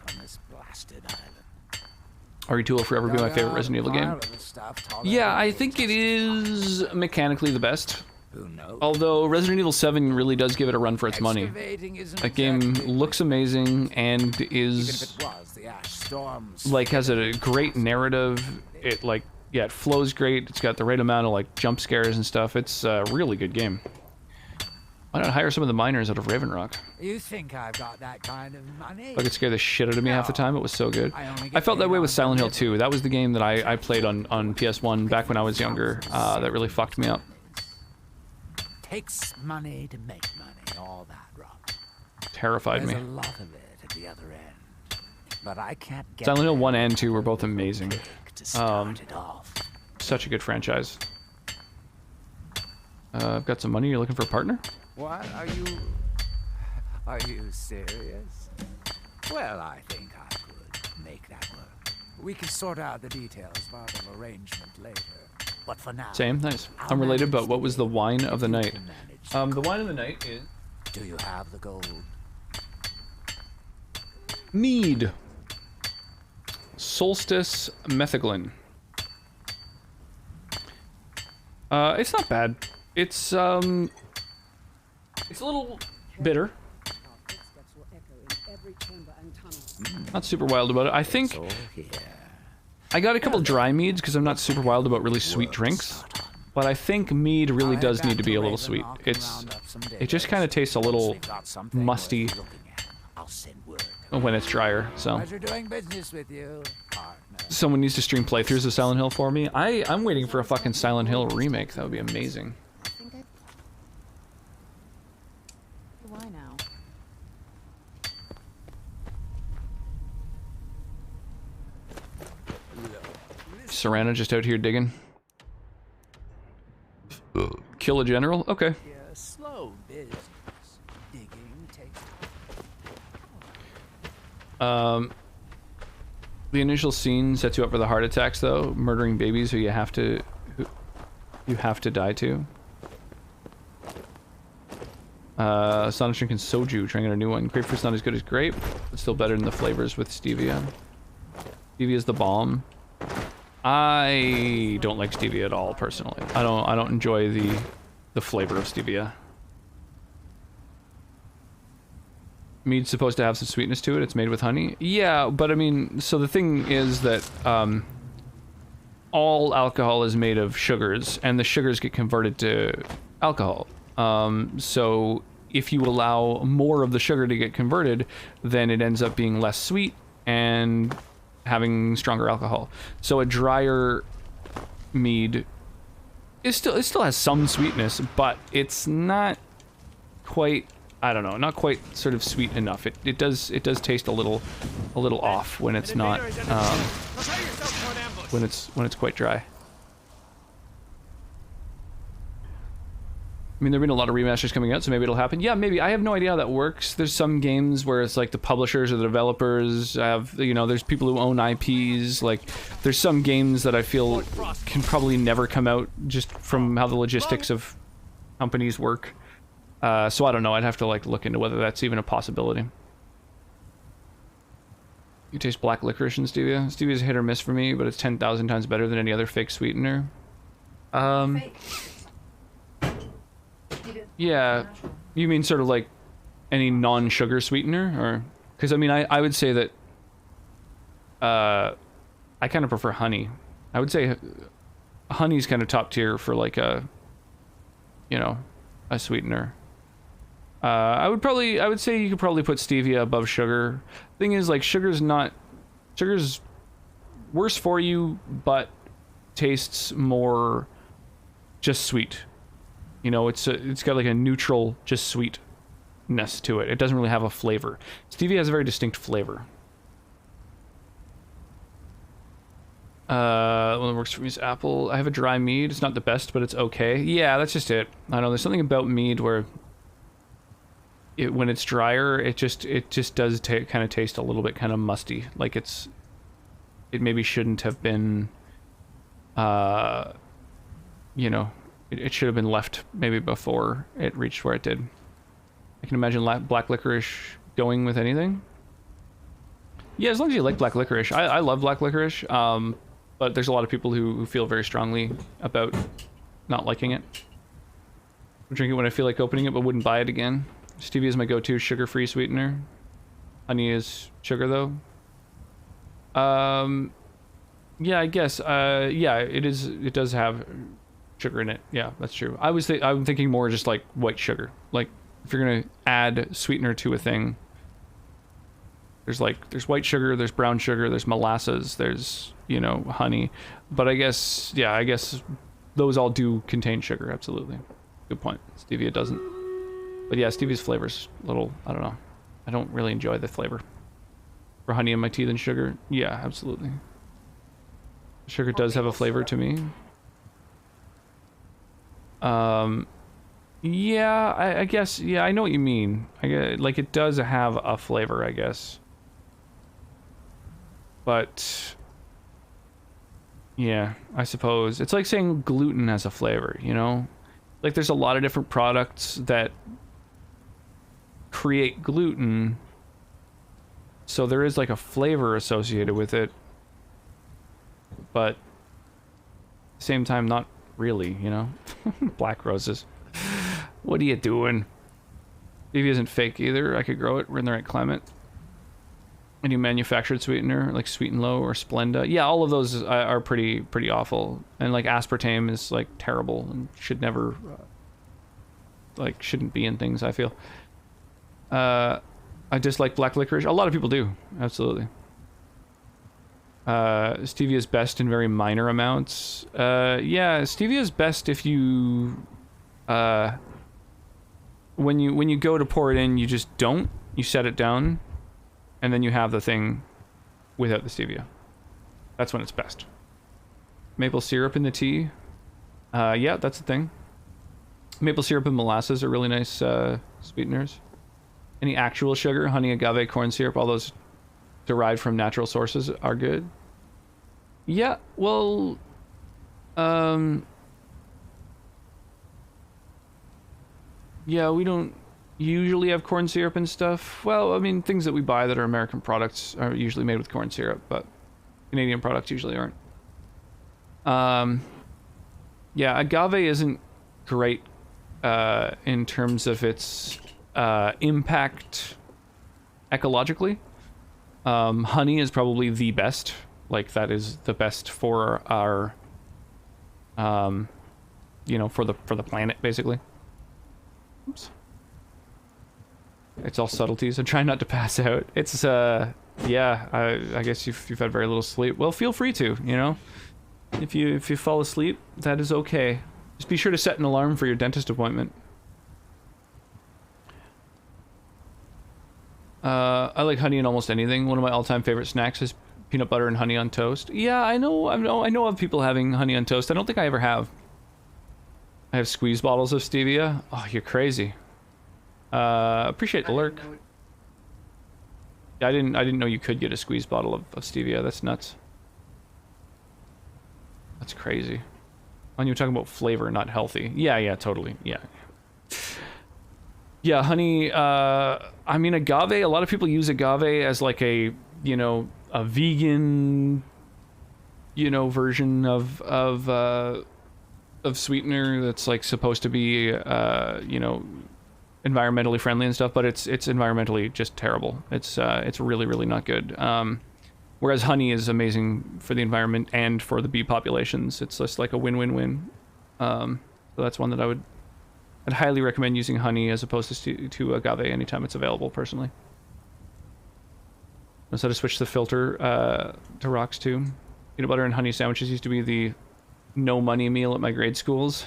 on this blasted island. RE2 will forever be my favorite Resident Evil game. Yeah, I think it is mechanically the best. Who knows? Although Resident Evil 7 really does give it a run for its money. That game looks amazing and is like has a great narrative. It like it flows great. It's got the right amount of like jump scares and stuff. It's a really good game. Why not hire some of the miners out of Raven Rock? You think I've got that kind of money? Like it scared the shit out of me half the time. It was so good. I felt that way with Silent Hill 2. That was the game that I played on PS1 back when I was younger. That really fucked me up. Takes money to make money, all that rot. Terrified me. There's a lot of it at the other end, but I can't get Silent Hill 1 and 2 were both amazing. it off. Such a good franchise. I've got some money. You're looking for a partner? What? Are you serious? Well, I think I could make that work. We can sort out the details of our arrangement later. But for now... Same, nice. Unrelated, but what was the wine of the night? The wine of the night is... Do you have the gold? Mead. Solstice Metheglin. It's not bad. It's a little bitter. Not super wild about it. I think I got a couple dry meads because I'm not super wild about really sweet drinks. But I think mead really does need to be a little sweet. It just kind of tastes a little musty when it's drier. So someone needs to stream playthroughs of Silent Hill for me. I'm waiting for a fucking Silent Hill remake. That would be amazing. Why now? Serana just out here digging. Kill a general? Okay. Yeah, slow business. Digging takes... The initial scene sets you up for the heart attacks, though. Murdering babies who you have to die to. Sonic drinking soju, trying out a new one. Grapefruit's not as good as grape, but still better than the flavors with stevia. Stevia's the bomb. I don't like stevia at all, personally. I don't enjoy the flavor of stevia. Mead's supposed to have some sweetness to it. It's made with honey. Yeah, but I mean, so the thing is that all alcohol is made of sugars, and the sugars get converted to alcohol. So if you allow more of the sugar to get converted, then it ends up being less sweet and having stronger alcohol. So a drier mead it still has some sweetness, but it's not quite, I don't know, not quite sort of sweet enough. It does taste a little off when it's not when it's quite dry. I mean, there have been a lot of remasters coming out, so maybe it'll happen. Yeah, maybe. I have no idea how that works. There's some games where it's like the publishers or the developers have, you know, there's people who own IPs. Like, there's some games that I feel can probably never come out just from how the logistics of companies work. So I don't know. I'd have to like look into whether that's even a possibility. You taste black licorice in stevia. Stevia's hit or miss for me, but it's 10,000 times better than any other fake sweetener. Yeah, you mean sort of like any non-sugar sweetener, or because I mean I would say that I kind of prefer honey. I would say honey's kind of top tier for like a, you know, a sweetener. I would say you could probably put stevia above sugar. Thing is, like, sugar's worse for you, but tastes more just sweet. You know, it's got like a neutral, just sweetness to it. It doesn't really have a flavor. Stevia has a very distinct flavor. One that works for me is apple. I have a dry mead. It's not the best, but it's okay. Yeah, that's just it. I don't know. There's something about mead where when it's drier, it just does kind of taste a little bit kind of musty. Like it maybe shouldn't have been, you know, It should have been left maybe before it reached where it did. I can imagine black licorice going with anything. Yeah, as long as you like black licorice. I love black licorice, but there's a lot of people who feel very strongly about not liking it. I drink it when I feel like opening it, but wouldn't buy it again. Stevia is my go-to sugar-free sweetener. Honey is sugar, though. Yeah, I guess. Yeah, it is. It does have sugar in it. Yeah, that's true. I'm thinking more just like white sugar. Like if you're gonna add sweetener to a thing, there's white sugar, there's brown sugar, there's molasses, there's, you know, honey. But I guess, yeah, I guess those all do contain sugar. Absolutely. Good point. Stevia doesn't. But yeah, stevia's flavor's a little, I don't know. I don't really enjoy the flavor. For honey in my tea than sugar? Yeah, absolutely. Sugar does have a flavor to me. Yeah, I guess, yeah, I know what you mean. Like, it does have a flavor, I guess. But, yeah, I suppose. It's like saying gluten has a flavor, you know? Like, there's a lot of different products that create gluten, so there is, like, a flavor associated with it. But, at the same time, not really, you know? Black roses. What are you doing? Stevia isn't fake either. I could grow it. We're in the right climate. Any manufactured sweetener, like Sweet and Low or Splenda. Yeah, all of those are pretty awful. And, like, aspartame is, like, terrible and should never, like, shouldn't be in things, I feel. I dislike black licorice. A lot of people do. Absolutely. Stevia is best in very minor amounts. Yeah, stevia is best if you, when you go to pour it in, you just don't. You set it down, and then you have the thing without the stevia. That's when it's best. Maple syrup in the tea. Yeah, that's the thing. Maple syrup and molasses are really nice sweeteners. Any actual sugar, honey, agave, corn syrup, all those derived from natural sources are good. Yeah, well, yeah, we don't usually have corn syrup and stuff. Well, I mean, things that we buy that are American products are usually made with corn syrup, but Canadian products usually aren't. Yeah, agave isn't great in terms of its impact ecologically. Honey is probably the best. Like, that is the best for our, you know, for the planet, basically. Oops. It's all subtleties. I'm trying not to pass out. It's, yeah, I guess you've had very little sleep. Well, feel free to, you know? If you fall asleep, that is okay. Just be sure to set an alarm for your dentist appointment. I like honey in almost anything. One of my all-time favorite snacks is peanut butter and honey on toast. Yeah, I know of people having honey on toast. I don't think I ever have. I have squeeze bottles of stevia. Oh, you're crazy. Appreciate the lurk. Yeah, I didn't know you could get a squeeze bottle of stevia. That's nuts. That's crazy. When you were talking about flavor, not healthy. Yeah, totally. Yeah. Yeah, honey, I mean, agave, a lot of people use agave as like a, you know, a vegan, you know, version of sweetener that's like supposed to be, you know, environmentally friendly and stuff, but it's environmentally just terrible. It's really, really not good. Whereas honey is amazing for the environment and for the bee populations. It's just like a win-win-win. So that's one that I'd highly recommend using honey as opposed to agave anytime it's available, personally. Knows how to switch the filter to rocks too. Peanut butter and honey sandwiches used to be the no money meal at my grade schools.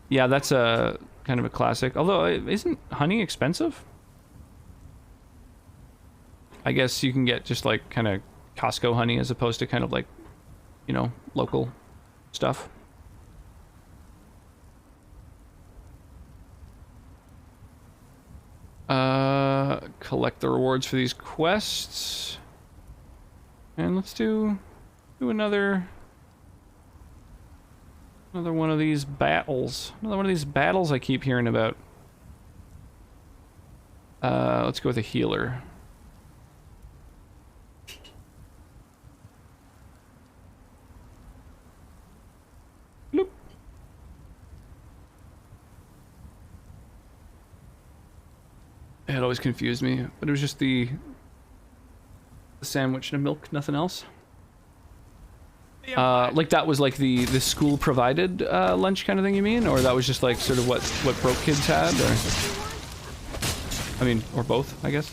Yeah, that's a kind of a classic. Although, isn't honey expensive? I guess you can get just like kind of Costco honey as opposed to kind of like, you know, local stuff. Collect the rewards for these quests. And let's do another Another one of these battles. Another one of these battles I keep hearing about. Let's go with a healer. Bloop. It always confused me, but it was just the sandwich and a milk, nothing else. Like that was like the school provided lunch kind of thing, you mean? Or that was just like sort of what broke kids had? Or I mean, or both, I guess.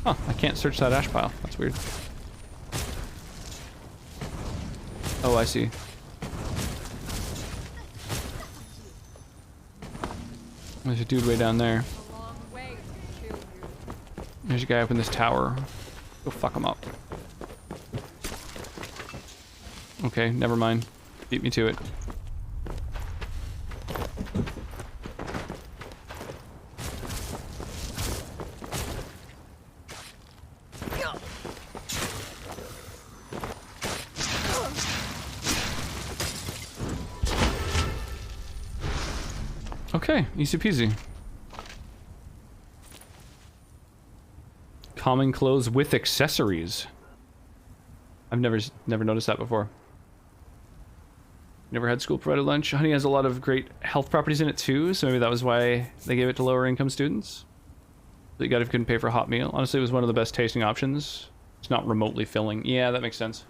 Huh, I can't search that ash pile. That's weird. Oh, I see. There's a dude way down there. There's a guy up in this tower. Go fuck him up. Okay, never mind. Beat me to it. Okay, easy peasy. Common clothes with accessories. I've never noticed that before. Never had school provided lunch. Honey has a lot of great health properties in it too, so maybe that was why they gave it to lower income students. So you got if you couldn't pay for a hot meal. Honestly, it was one of the best tasting options. It's not remotely filling. Yeah, that makes sense.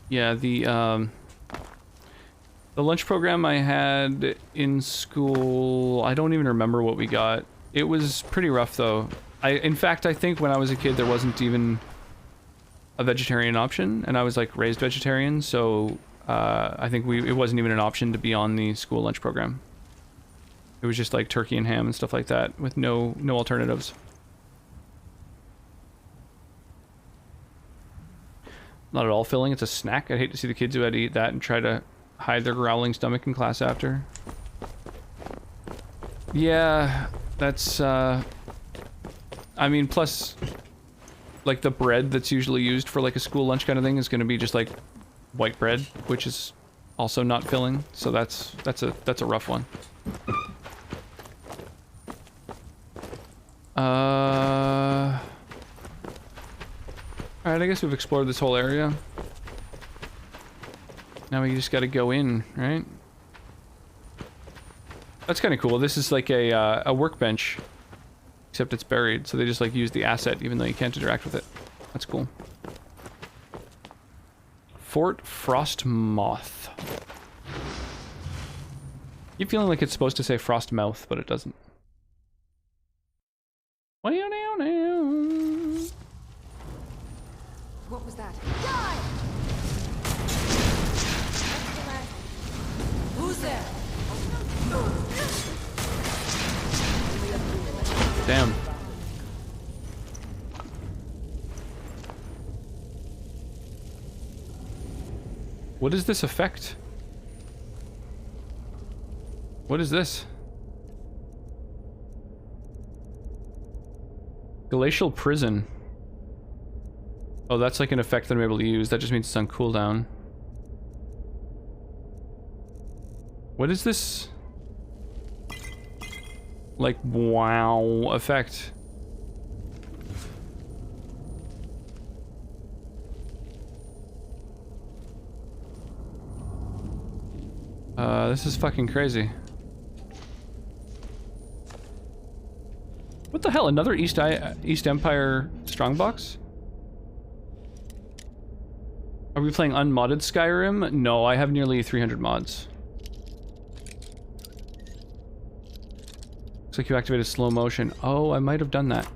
Yeah, the lunch program I had in school, I don't even remember what we got. It was pretty rough though. In fact, I think when I was a kid there wasn't even a vegetarian option, and I was like raised vegetarian, so I think it wasn't even an option to be on the school lunch program. It was just like turkey and ham and stuff like that with no alternatives. Not at all filling, it's a snack. I'd hate to see the kids who had to eat that and try to hide their growling stomach in class after. Yeah, that's, I mean, plus, like, the bread that's usually used for, like, a school lunch kind of thing is going to be just, like, white bread, which is also not filling, so that's a rough one. Alright, I guess we've explored this whole area. Now we just gotta go in, right? That's kind of cool. This is like a workbench, except it's buried, so they just like use the asset even though you can't interact with it. That's cool. Fort Frostmoth. Keep feeling like it's supposed to say Frostmouth, but it doesn't. What was that? Die! Who's there? Damn. What is this effect? What is this? Glacial Prison. Oh, that's like an effect that I'm able to use. That just means it's on cooldown. What is this? Like, wow effect. This is fucking crazy. What the hell? Another East Empire strongbox? Are we playing unmodded Skyrim? No, I have nearly 300 mods. Looks like you activated slow motion. Oh, I might have done that.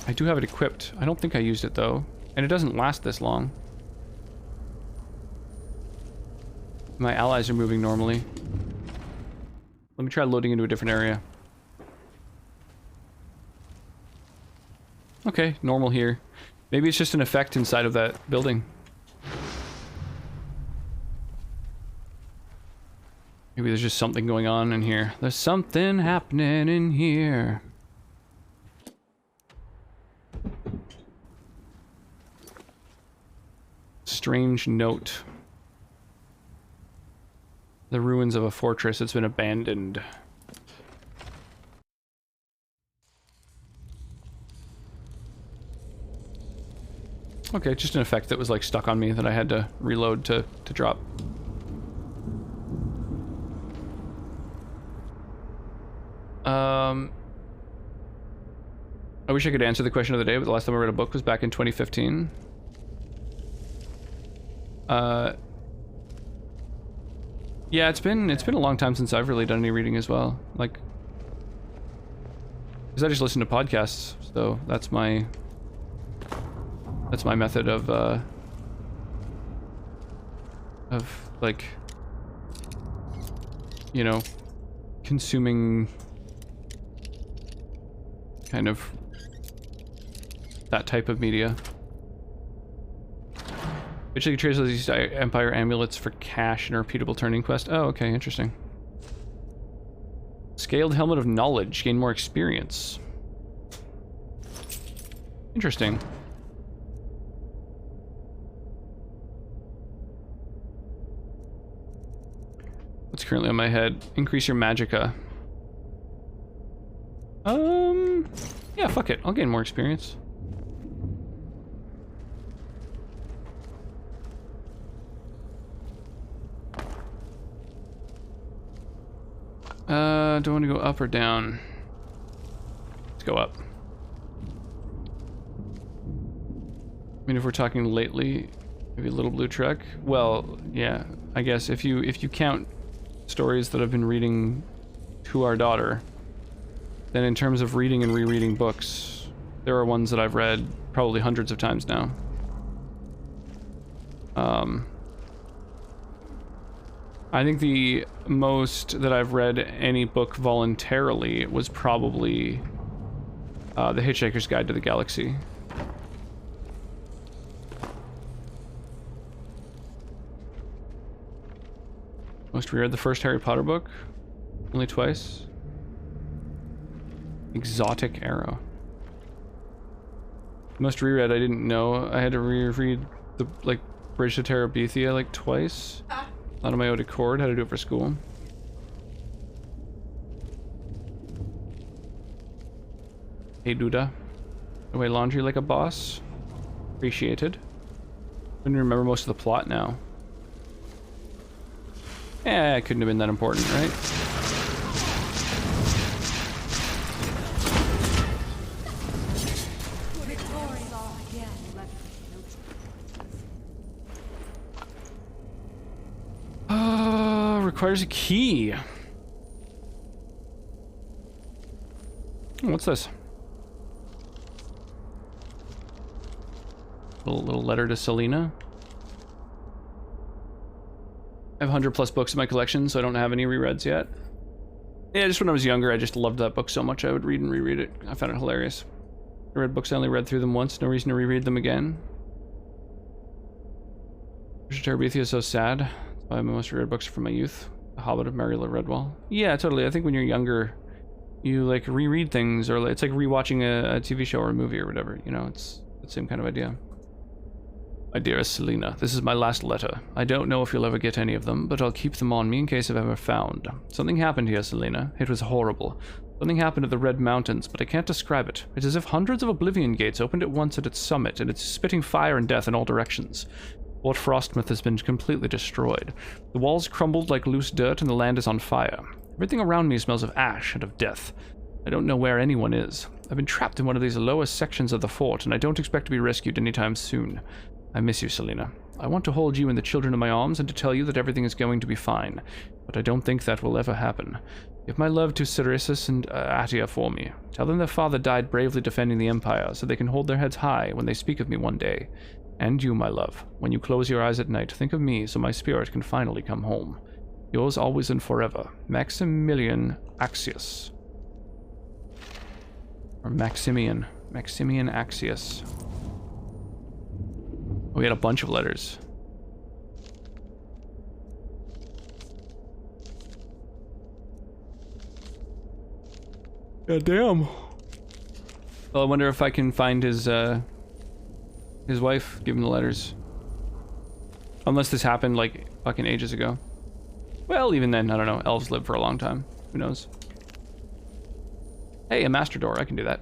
I do have it equipped. I don't think I used it though. And it doesn't last this long. My allies are moving normally. Let me try loading into a different area. Okay, normal here. Maybe it's just an effect inside of that building. Maybe there's just something going on in here. There's something happening in here. Strange note. The ruins of a fortress that's been abandoned. Okay, just an effect that was like stuck on me that I had to reload to drop. I wish I could answer the question of the day, but the last time I read a book was back in 2015. Yeah, it's been a long time since I've really done any reading as well. Like, because I just listen to podcasts, so that's my method of like, you know, consuming kind of that type of media. Basically trades these Empire amulets for cash and a repeatable turning quest. Oh, okay, interesting. Scaled helmet of knowledge, gain more experience. Interesting. What's currently on my head? Increase your magicka. Yeah, fuck it. I'll gain more experience. Do I want to go up or down? Let's go up. I mean, if we're talking lately, maybe a Little Blue Truck. Well, yeah, I guess if you count stories that I've been reading to our daughter, then in terms of reading and rereading books, there are ones that I've read probably hundreds of times now. I think the most that I've read any book voluntarily was probably The Hitchhiker's Guide to the Galaxy. Most reread the first Harry Potter book? Only twice? Exotic Arrow. Most reread I didn't know. I had to reread the, like, Bridge to Terabithia like twice. Not on my own accord, had to do it for school. Hey Duda. Away laundry like a boss. Appreciated. I couldn't remember most of the plot now. Eh, it couldn't have been that important, right? Requires a key. Oh, what's this? Little letter to Selena. I have 100+ books in my collection, so I don't have any rereads yet. Yeah, just when I was younger, I just loved that book so much I would read and reread it. I found it hilarious. I read books, I only read through them once, no reason to reread them again. Terabithia is so sad. That's why my most reread books are from my youth. The Hobbit of Mariella Redwall. Yeah, totally. I think when you're younger, you like reread things, or it's like rewatching a TV show or a movie or whatever. You know, it's the same kind of idea. My dearest Selena, this is my last letter. I don't know if you'll ever get any of them, but I'll keep them on me in case I'm ever found. Something happened here, Selena. It was horrible. Something happened at the Red Mountains, but I can't describe it. It's as if hundreds of Oblivion gates opened at once at its summit, and it's spitting fire and death in all directions. Fort Frostmouth has been completely destroyed. The walls crumbled like loose dirt, and the land is on fire. Everything around me smells of ash and of death. I don't know where anyone is. I've been trapped in one of these lowest sections of the fort, and I don't expect to be rescued anytime soon. I miss you, Selena. I want to hold you and the children in my arms and to tell you that everything is going to be fine, but I don't think that will ever happen. Give my love to Cerisus and Atia for me. Tell them their father died bravely defending the Empire, so they can hold their heads high when they speak of me one day. And you, my love, when you close your eyes at night, think of me so my spirit can finally come home. Yours always and forever, Maximilian Axius. Or Maximian Axius. We had a bunch of letters. God damn. Well, I wonder if I can find his wife, give him the letters. Unless this happened like fucking ages ago. Well, even then, I don't know. Elves live for a long time. Who knows? Hey, a master door. I can do that.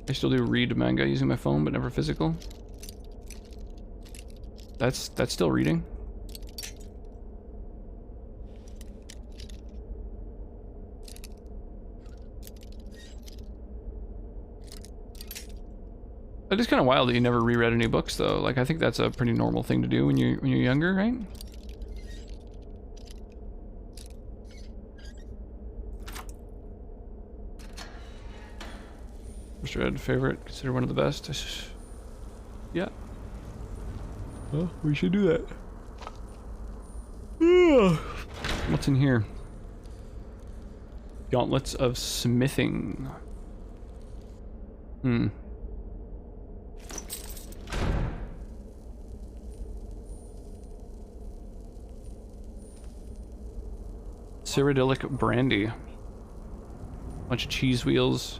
I still do read manga using my phone, but never physical. That's still reading. It is kind of wild that you never reread any books, though. Like, I think that's a pretty normal thing to do when you're younger, right? First read favorite, consider one of the best. Yeah. Well, we should do that. What's in here? Gauntlets of Smithing. Cyrodiilic brandy. Bunch of cheese wheels.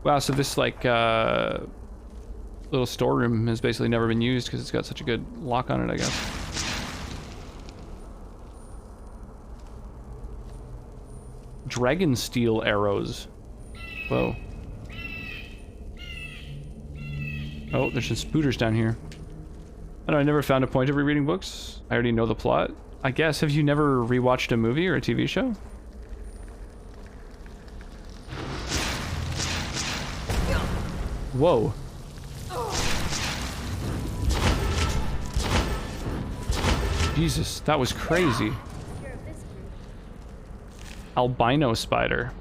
Wow, so this like little storeroom has basically never been used because it's got such a good lock on it, I guess. Dragon steel arrows. Whoa. Oh, there's some spooters down here. I know, I never found a point of rereading books. I already know the plot. I guess, have you never rewatched a movie or a TV show? Whoa. Jesus, that was crazy. Albino spider.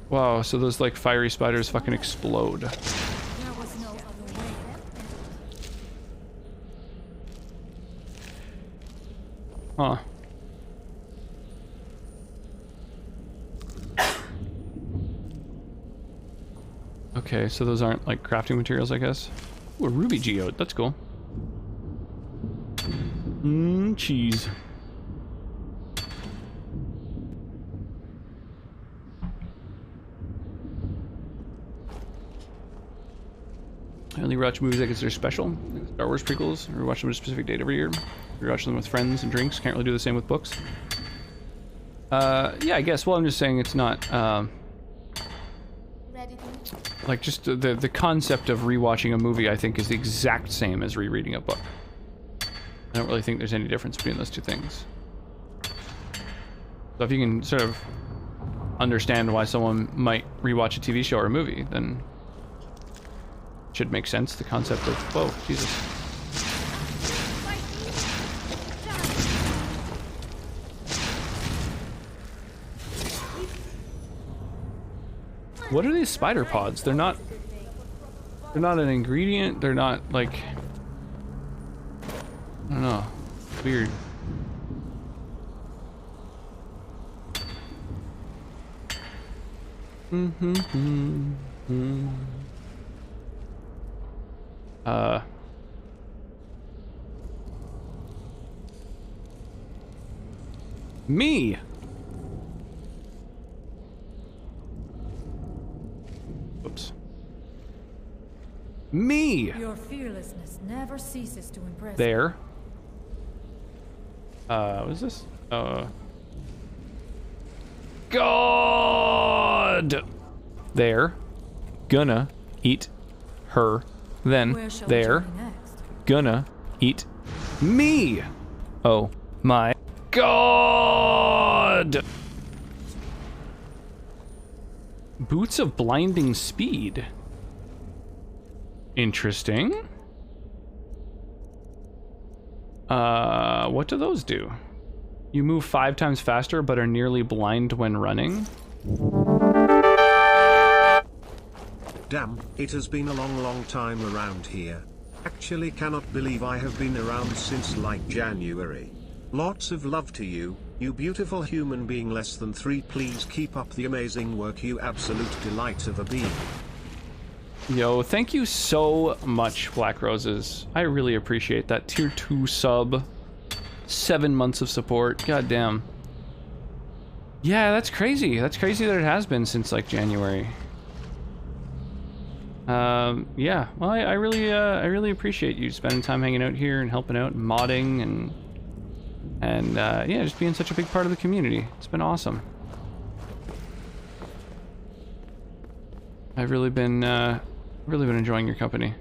Wow, so those like fiery spiders fucking explode. Huh. Okay, so those aren't like crafting materials, I guess. Ooh, a ruby geode, that's cool. Cheese. I only watch movies I consider special. Star Wars prequels. I watch them at a specific date every year. We watch them with friends and drinks. Can't really do the same with books. Yeah, I guess. Well, I'm just saying it's not, like, just the concept of rewatching a movie, I think, is the exact same as rereading a book. I don't really think there's any difference between those two things. So if you can sort of understand why someone might rewatch a TV show or a movie, then it should make sense. The concept of, whoa, Jesus. What are these spider pods? They're not an ingredient. They're not like, I don't know. Weird. Me. Oops. Me. Your fearlessness never ceases to impress. There. What is this? God. There. Gonna eat her. Then there. Gonna eat me. Oh my God. Boots of blinding speed. Interesting. What do those do? You move 5 times faster but are nearly blind when running. Damn, it has been a long time around here. Actually cannot believe I have been around since like January. Lots of love to you, you beautiful human being less than 3. Please keep up the amazing work, you absolute delight of a being. Yo, thank you so much, Black Roses. I really appreciate that. Tier 2 sub. 7 months of support. God damn. Yeah, that's crazy. That's crazy that it has been since like January. Yeah. Well, I really appreciate you spending time hanging out here and helping out and modding and yeah, just being such a big part of the community. It's been awesome. I've really been enjoying your company.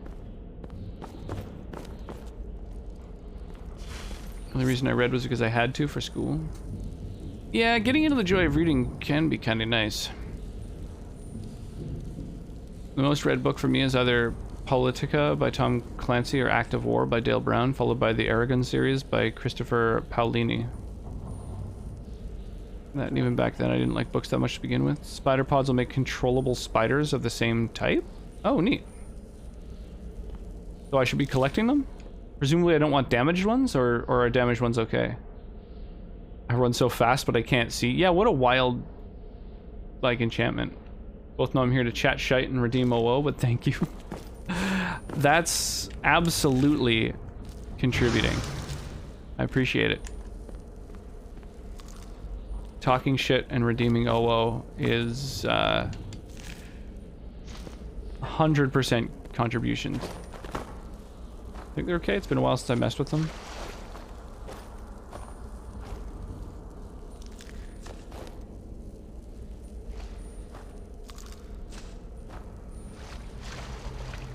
The only reason I read was because I had to for school. Yeah, getting into the joy of reading can be kind of nice. The most read book for me is either Politica by Tom Clancy or Act of War by Dale Brown, followed by the Aragon series by Christopher Paolini. And even back then I didn't like books that much to begin with. Spider pods will make controllable spiders of the same type? Oh, neat. So I should be collecting them? Presumably I don't want damaged ones, or are damaged ones okay? I run so fast but I can't see. Yeah, what a wild, like, enchantment. Both know I'm here to chat shite and redeem OO, but thank you. That's absolutely contributing. I appreciate it. Talking shit and redeeming OO is 100% contributions. Think they're okay? It's been a while since I messed with them.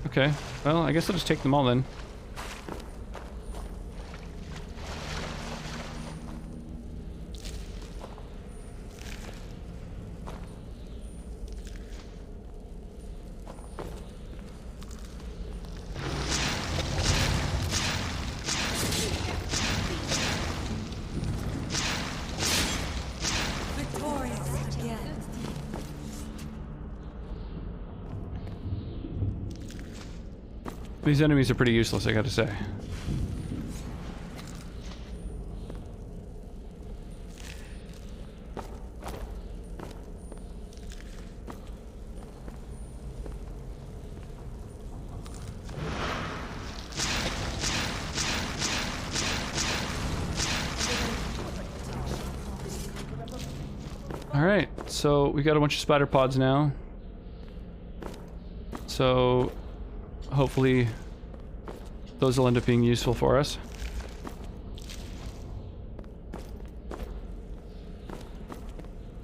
Okay, well, I guess I'll just take them all then. These enemies are pretty useless, I gotta say. Alright, so we got a bunch of spider pods now. So hopefully those will end up being useful for us.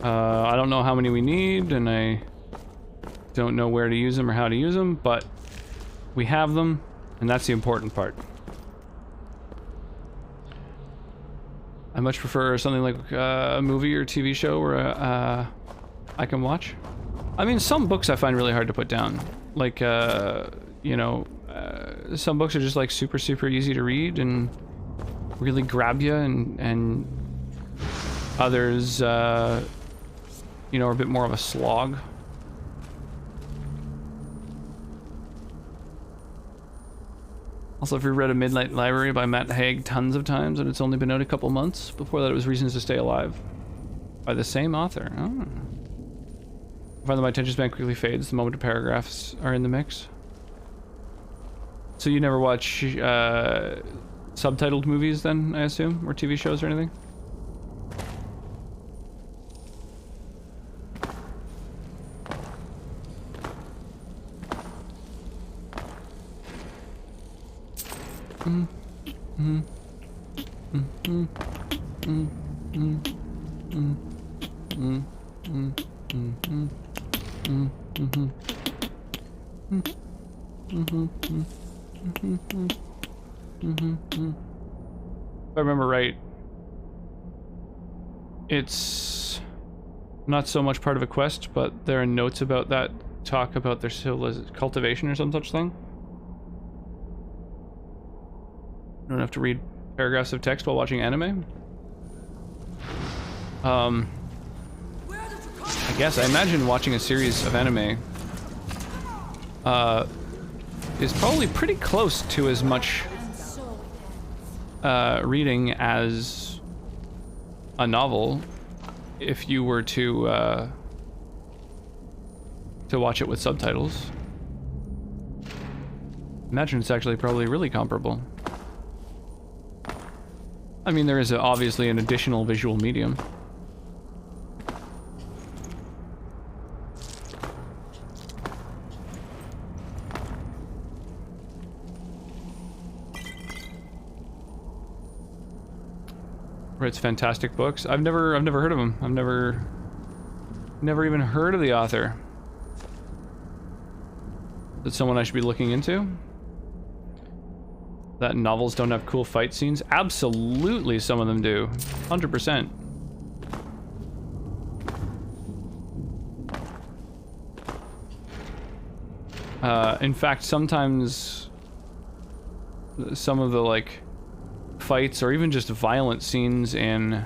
I don't know how many we need, and I don't know where to use them or how to use them, but we have them, and that's the important part. I much prefer something like a movie or TV show where I can watch. I mean, some books I find really hard to put down. Like, you know, some books are just like super easy to read and really grab you, and others, you know, are a bit more of a slog. Also, if you read A Midnight Library by Matt Haig tons of times and it's only been out a couple months. Before that it was Reasons to Stay Alive by the same author. Oh. I find that my attention span quickly fades the moment the paragraphs are in the mix. So you never watch subtitled movies then, I assume? Or TV shows or anything? If I remember right, it's not so much part of a quest, but there are notes about that talk about their cultivation or some such thing. You don't have to read paragraphs of text while watching anime. I guess I imagine watching a series of anime is probably pretty close to as much reading as a novel if you were to watch it with subtitles. Imagine it's actually probably really comparable. I mean, there is obviously an additional visual medium. Writes fantastic books. I've never heard of him. I've never even heard of the author. Is it someone I should be looking into? That novels don't have cool fight scenes? Absolutely, some of them do. 100%. In fact, sometimes some of the like fights or even just violent scenes in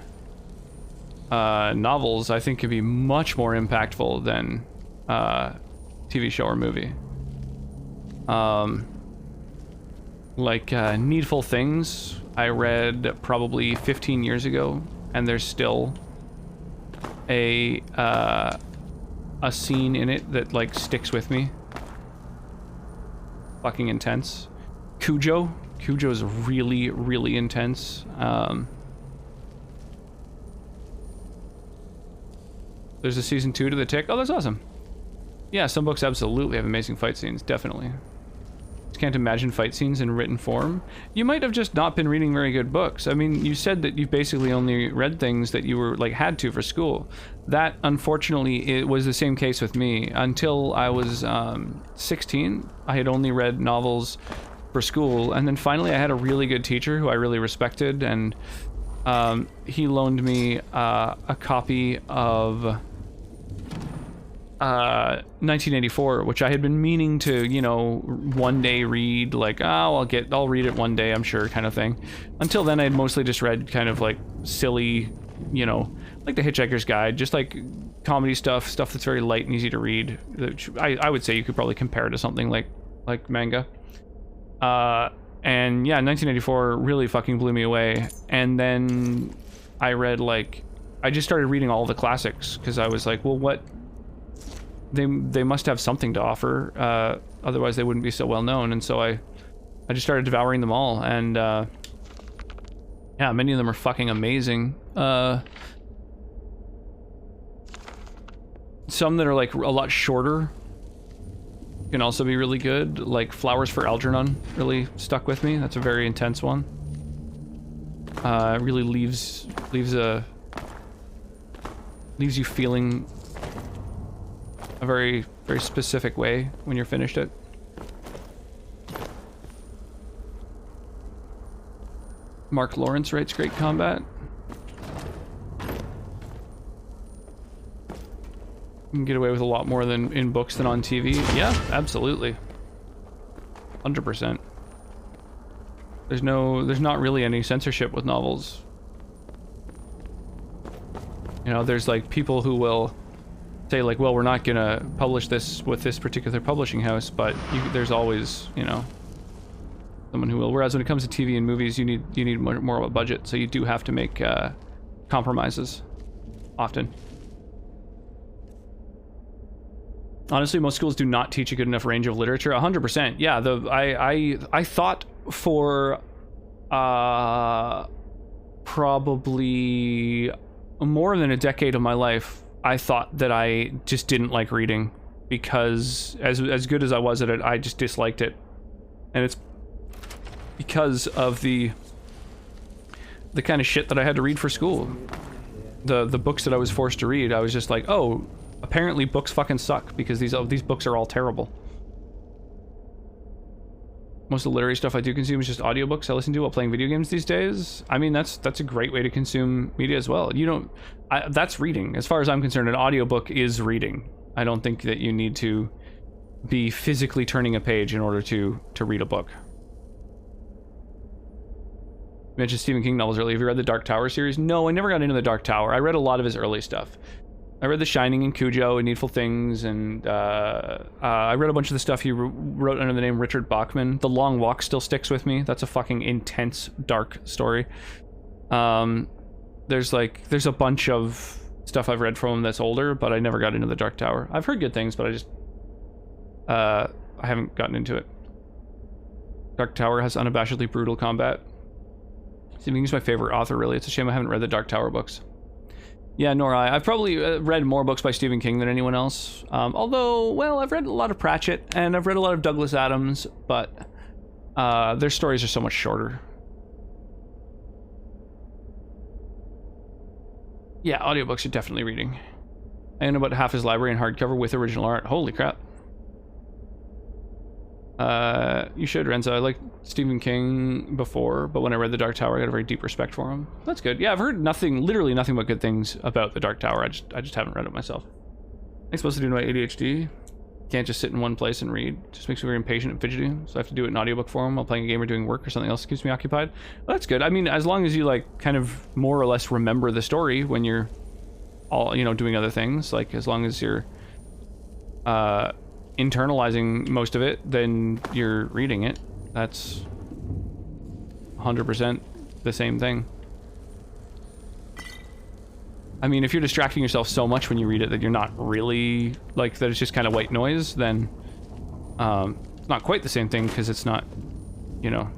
novels I think could be much more impactful than TV show or movie. Like Needful Things, I read probably 15 years ago, and there's still a scene in it that like sticks with me. Fucking intense. Cujo's really, really intense. There's a season 2 to The Tick. Oh, that's awesome. Yeah, some books absolutely have amazing fight scenes, definitely. Just can't imagine fight scenes in written form. You might have just not been reading very good books. I mean, you said that you basically only read things that you were like had to for school. That, unfortunately, it was the same case with me. Until I was 16, I had only read novels for school, and then finally I had a really good teacher who I really respected, and he loaned me a copy of 1984, which I had been meaning to, you know, one day read, like, oh, I'll read it one day, I'm sure, kind of thing. Until then, I had mostly just read kind of like silly, you know, like The Hitchhiker's Guide, just like comedy stuff that's very light and easy to read. I would say you could probably compare it to something like manga. And yeah, 1984 really fucking blew me away. And then I read I just started reading all the classics because I was like, well, what? They must have something to offer, otherwise they wouldn't be so well known. And so I just started devouring them all, and yeah, many of them are fucking amazing. Some that are like a lot shorter can also be really good. Like Flowers for Algernon really stuck with me. That's a very intense one. It really leaves you feeling a very, very specific way when you're finished it. Mark Lawrence writes great combat. You can get away with a lot more than in books than on TV. Yeah, absolutely. 100%. There's not really any censorship with novels. You know, there's like people who will say like, well, we're not gonna publish this with this particular publishing house, but there's always, you know, someone who will. Whereas when it comes to TV and movies, you need more of a budget, so you do have to make compromises often. Honestly, most schools do not teach a good enough range of literature. 100%. Yeah, I thought for probably more than a decade of my life, I thought that I just didn't like reading because as good as I was at it, I just disliked it. And it's because of the kind of shit that I had to read for school. The books that I was forced to read, I was just like, oh, apparently books fucking suck because these books are all terrible. Most of the literary stuff I do consume is just audiobooks I listen to while playing video games these days. I mean, that's a great way to consume media as well. That's reading. As far as I'm concerned, an audiobook is reading. I don't think that you need to be physically turning a page in order to read a book. You mentioned Stephen King novels earlier. Have you read the Dark Tower series? No, I never got into the Dark Tower. I read a lot of his early stuff. I read The Shining and Cujo and Needful Things, and I read a bunch of the stuff he wrote under the name Richard Bachman. The Long Walk still sticks with me. That's a fucking intense, dark story. There's a bunch of stuff I've read from him that's older, but I never got into The Dark Tower. I've heard good things, but I haven't gotten into it. Dark Tower has unabashedly brutal combat. Stephen King's my favorite author, really. It's a shame I haven't read the Dark Tower books. Yeah, nor I. I've probably read more books by Stephen King than anyone else. Although, well, I've read a lot of Pratchett, and I've read a lot of Douglas Adams, but their stories are so much shorter. Yeah, audiobooks are definitely reading. I own about half his library in hardcover with original art. Holy crap. You should, Renzo. I liked Stephen King before, but when I read The Dark Tower, I got a very deep respect for him. That's good. Yeah, I've heard literally nothing but good things about The Dark Tower. I just haven't read it myself. I'm supposed to do my ADHD. Can't just sit in one place and read. It just makes me very impatient and fidgety, so I have to do it in audiobook form while playing a game or doing work or something else that keeps me occupied. Well, that's good. I mean, as long as you, like, kind of more or less remember the story when you're all, doing other things, like, as long as you're, internalizing most of it, then you're reading it. That's 100% the same thing. I mean, if you're distracting yourself so much when you read it that you're not really, like, that it's just kind of white noise, then it's not quite the same thing, because it's not, not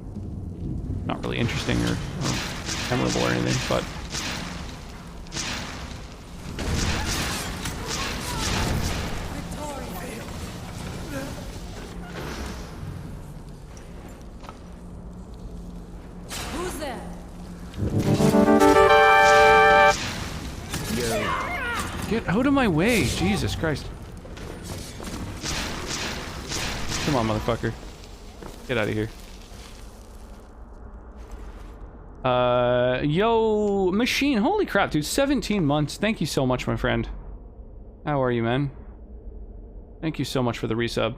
really interesting or memorable or anything, but... Who's there? Get out of my way, Jesus Christ. Come on, motherfucker. Get out of here. Yo, Machine, holy crap, dude, 17 months. Thank you so much, my friend. How are you, man? Thank you so much for the resub.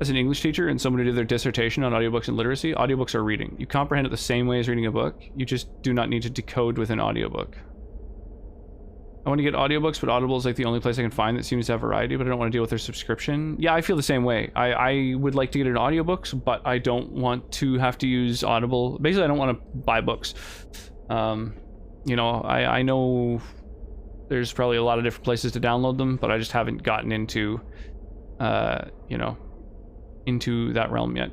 As an English teacher and someone who did their dissertation on audiobooks and literacy, audiobooks are reading. You comprehend it the same way as reading a book. You just do not need to decode with an audiobook. I want to get audiobooks, but Audible is like the only place I can find that seems to have variety, but I don't want to deal with their subscription. Yeah, I feel the same way. I would like to get into audiobooks, but I don't want to have to use Audible. Basically, I don't want to buy books. I know there's probably a lot of different places to download them, but I just haven't gotten into, into that realm yet.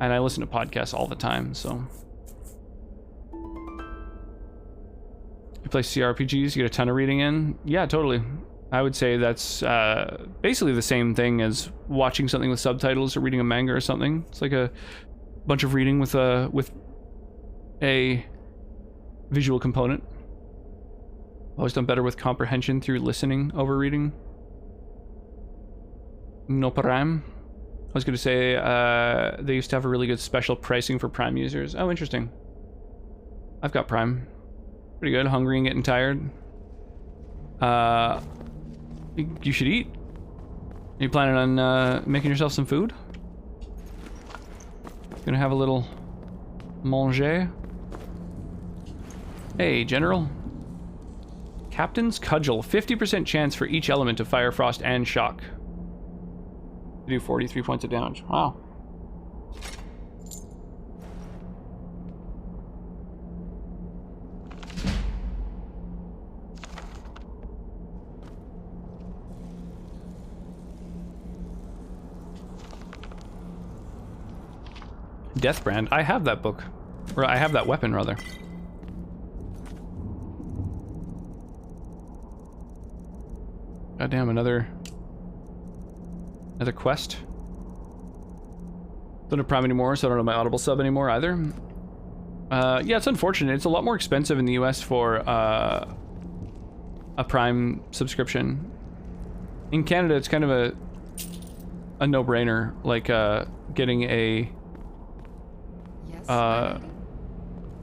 And I listen to podcasts all the time, so... You play CRPGs, you get a ton of reading in? Yeah, totally. I would say that's basically the same thing as watching something with subtitles or reading a manga or something. It's like a bunch of reading with a visual component. Always done better with comprehension through listening over reading. No Prime. I was going to say they used to have a really good special pricing for Prime users. Oh, interesting. I've got Prime. Pretty good. Hungry and getting tired. You should eat. Are you planning on making yourself some food? Gonna have a little manger? Hey, General. Captain's Cudgel. 50% chance for each element of Fire, Frost, and Shock. You do 43 points of damage. Wow. Deathbrand. I have that book. Or I have that weapon, rather. Goddamn, another quest. Don't have Prime anymore, so I don't have my Audible sub anymore either. Yeah, it's unfortunate. It's a lot more expensive in the US for a Prime subscription. In Canada, it's kind of a no-brainer, like getting a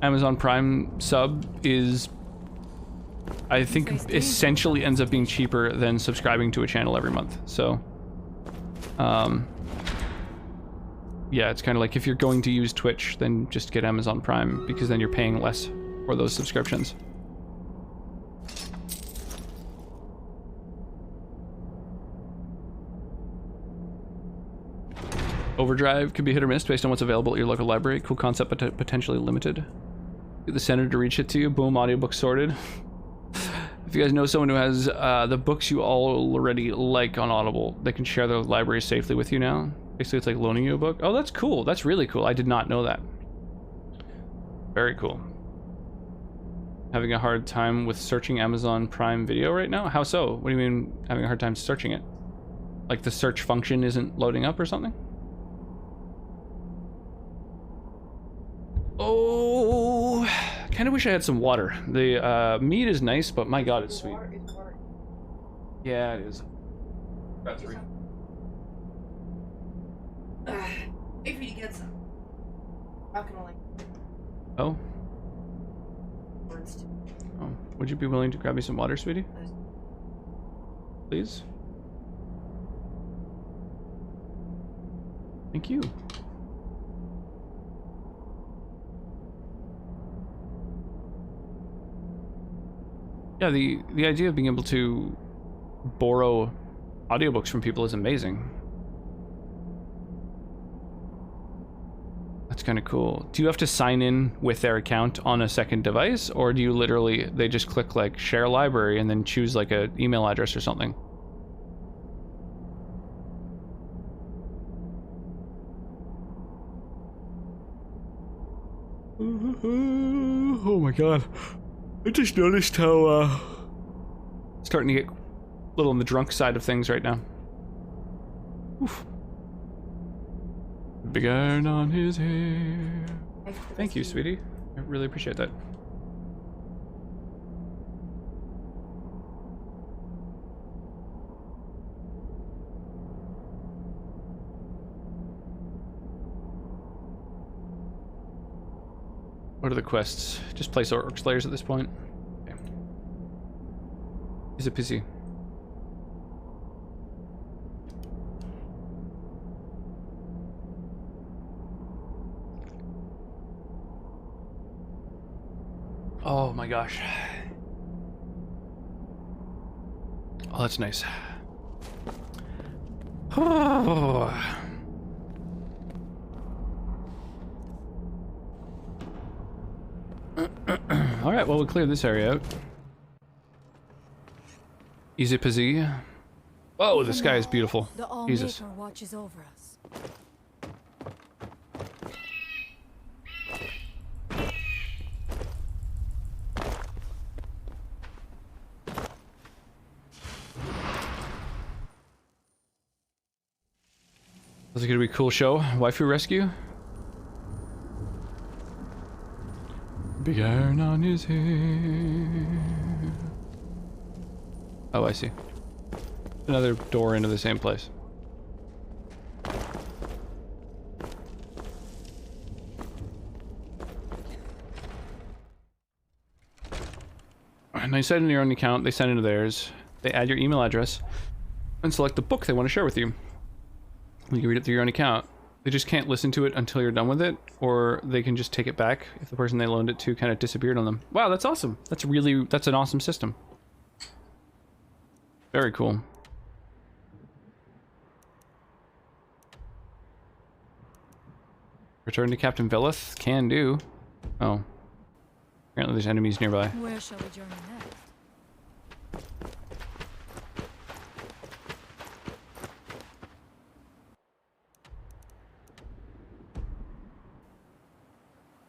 Amazon Prime sub is, I think, essentially ends up being cheaper than subscribing to a channel every month. So, yeah, it's kind of like if you're going to use Twitch, then just get Amazon Prime, because then you're paying less for those subscriptions. Overdrive could be hit or miss based on what's available at your local library. Cool concept, but potentially limited. Get the center to reach it to you. Boom, audiobook sorted. If you guys know someone who has the books you all already like on Audible, they can share their library safely with you now. Basically, it's like loaning you a book. Oh, that's cool. That's really cool. I did not know that. Very cool. Having a hard time with searching Amazon Prime Video right now? How so? What do you mean having a hard time searching it? Like the search function isn't loading up or something? Oh, kind of wish I had some water. The meat is nice, but my god, it's sweet. Yeah, it is. Got 3. If you get some. How can I like? Oh. Oh, would you be willing to grab me some water, sweetie? Please? Thank you. Yeah, the idea of being able to borrow audiobooks from people is amazing. That's kind of cool. Do you have to sign in with their account on a second device, or do you literally, they just click like share library and then choose like a email address or something? Oh my god. I just noticed how starting to get a little on the drunk side of things right now. Oof. Big iron on his hair. Thank you, sweetie. I really appreciate that. What are the quests? Just place orc slayers at this point. Okay. Is it busy? Oh my gosh. Oh, that's nice. Oh. Alright, well, we'll clear this area out. Easy peasy. Oh, the sky is beautiful. Jesus. Watches over us. Is it gonna be a cool show? Waifu rescue? Big iron on his hair. Oh, I see. Another door into the same place. Now you set in your own account, they send into theirs. They add your email address and select the book they want to share with you. You can read it through your own account. They just can't listen to it until you're done with it, or they can just take it back if the person they loaned it to kind of disappeared on them. Wow, that's awesome. That's an awesome system. Very cool. Return to Captain Velith? Can do. Oh. Apparently there's enemies nearby. Where shall we journey next?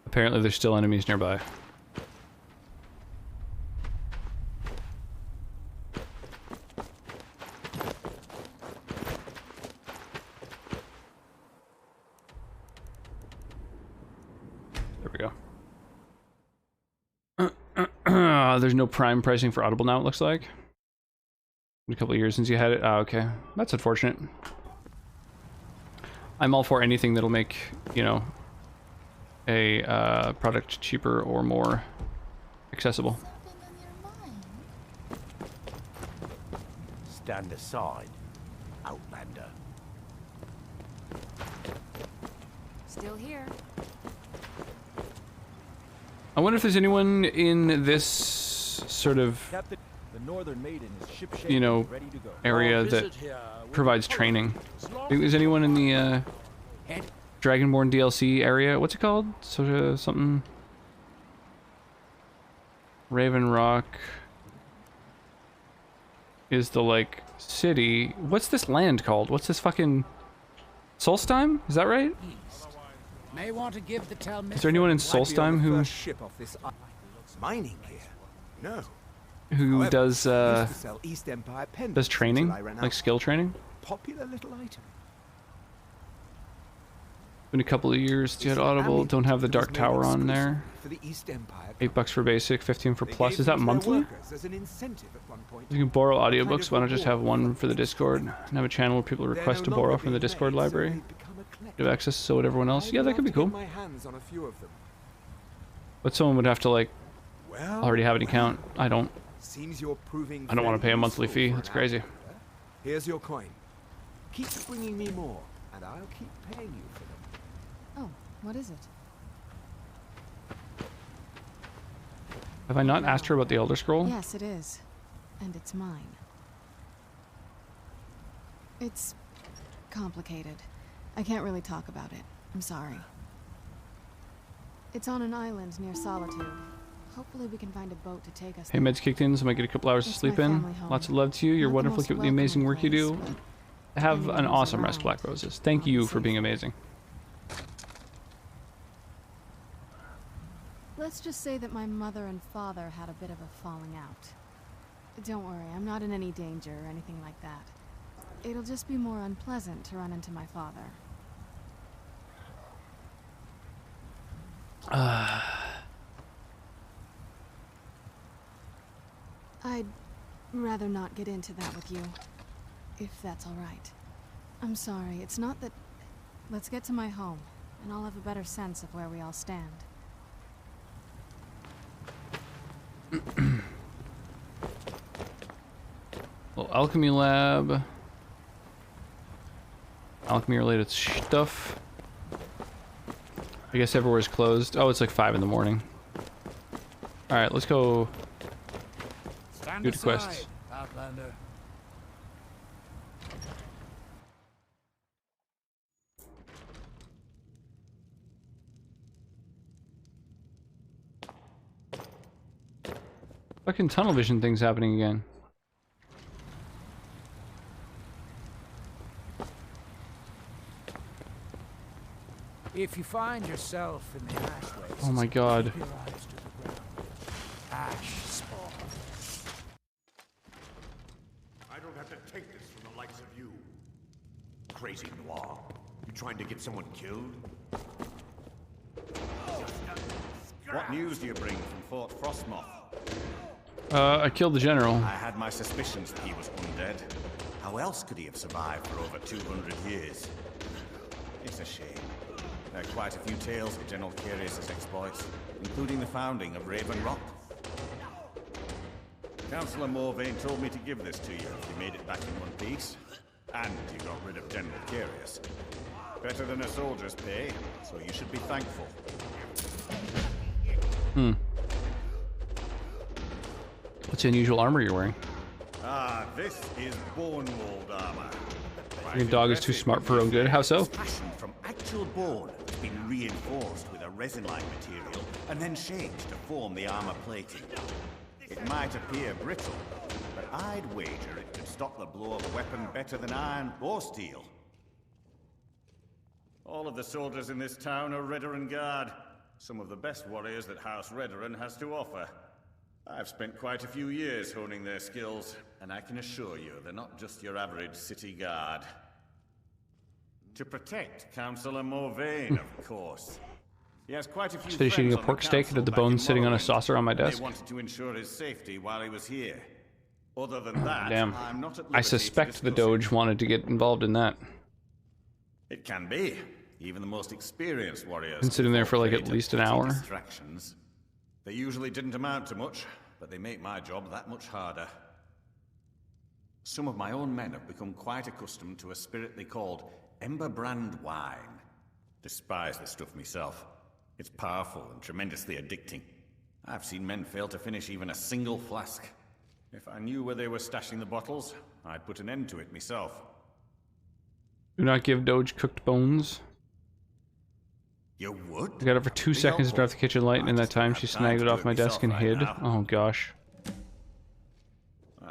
Apparently there's still enemies nearby. There we go. There's no prime pricing for Audible now, it looks like. A couple of years since you had it. Oh, okay. That's unfortunate. I'm all for anything that'll make, you know, a product cheaper or more accessible. Stand aside, Outlander. Still here. I wonder if there's anyone in this sort of, Captain, the Northern Maiden is shipshape, you know, ready to go. area that provides training. Think there's anyone in the Dragonborn DLC area. What's it called? Something. Raven Rock is the like city. What's this land called? What's this fucking Solstheim? Is that right? May want to give the Is there anyone in Solstheim who mining here? No. who does sell East Empire pendants training, until I ran like out. skill training? Popular little item. Been a couple of years to get Audible. Don't have the Dark Tower on there. For the East Empire. $8 for basic, 15 for plus. Is that monthly? As an incentive at one point. You can borrow audiobooks. Why not just have one for the Discord and have a channel where people request to borrow from the Discord library? You have access so would everyone else. Yeah, that could be cool. My hands on a few of them. But someone would have to like already have an account. I don't. Seems you're proving I don't want to pay a very monthly useful fee. for That's an crazy. outlander. Here's your coin. Keep bringing me more, and I'll keep paying you for them. Oh, what is it? Have I not asked her about the Elder Scroll? Yes, it is. And it's mine. It's complicated. I can't really talk about it. I'm sorry. It's on an island near Solitude. Hopefully we can find a boat to take us Hey, there. meds kicked in, so I might get a couple hours to It's sleep my in. family home. Lots of love to you. You're Not the wonderful. most Keep up the amazing welcoming work you do. place, Have anyone an who's awesome rest, around. Black Roses. Thank you for being amazing. Let's just say that my mother and father had a bit of a falling out. Don't worry, I'm not in any danger or anything like that. It'll just be more unpleasant to run into my father. I'd rather not get into that with you, if that's all right. I'm sorry, it's not that... Let's get to my home, and I'll have a better sense of where we all stand. Well, alchemy lab. Alchemy related stuff. I guess everywhere's closed. Oh, it's like 5 in the morning. Alright, let's go do the quests. Outlander. Fucking tunnel vision thing's happening again. If you find yourself in the ash waste, Oh my god. keep your eyes to the ground. Ash spawn. I don't have to take this from the likes of you. Crazy Noir. You trying to get someone killed? What news do you bring from Fort Frostmoth? I killed the general. I had my suspicions that he was undead. How else could he have survived for over 200 years? It's a shame. There are quite a few tales of General Curious' exploits, including the founding of Raven Rock. Councillor Morvain told me to give this to you if you made it back in one piece. And you got rid of General Curious. Better than a soldier's pay, so you should be thankful. Hmm. What's the unusual armor you're wearing? Ah, this is bone-mold armor. Your dog is too smart for her own good. How so? Fashioned from actual bone, it's been reinforced with a resin-like material and then shaped to form the armor plating. It might appear brittle, but I'd wager it could stop the blow of a weapon better than iron or steel. All of the soldiers in this town are Redoran Guard, some of the best warriors that House Redoran has to offer. I've spent quite a few years honing their skills, and I can assure you they're not just your average city guard. To protect Councillor Morvain, of course. He has quite a few Just finished eating a friends on pork the steak council and had the back in bones sitting on a Morrowind, saucer on my and they desk. wanted to ensure his safety while he was here. Other than that, Damn. I'm not at I liberty to suspect the discuss it. Doge wanted to get involved in that. It can be. Even the most experienced warriors. Been sitting there for like at least an hour. Distractions. They usually didn't amount to much, but they make my job that much harder. Some of my own men have become quite accustomed to a spirit they called Emberbrand wine. Despise the stuff myself. It's powerful and tremendously addicting. I've seen men fail to finish even a single flask. If I knew where they were stashing the bottles, I'd put an end to it myself. Do not give Doge cooked bones. You would? I got up for 2 seconds to turn off the kitchen light, and in that time she snagged it off my desk and hid. Oh gosh.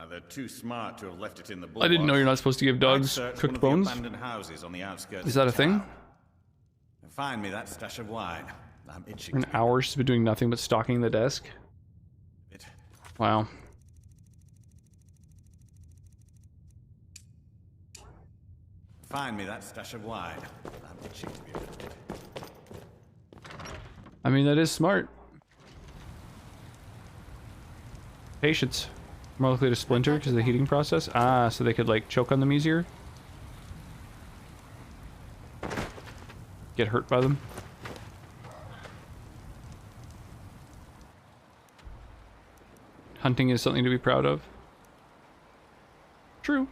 They're too smart to have left it in the I didn't know you're not supposed to give dogs cooked bones. Is that a thing? Find me that stash of wine. I'm itching. An hour she's been doing nothing but stalking the desk. Wow. Find me that stash of wine. I'm itching to be a bit. I mean, that is smart. Patience. More likely to splinter because of the heating process. Ah, so they could like choke on them easier. Get hurt by them. Hunting is something to be proud of. True.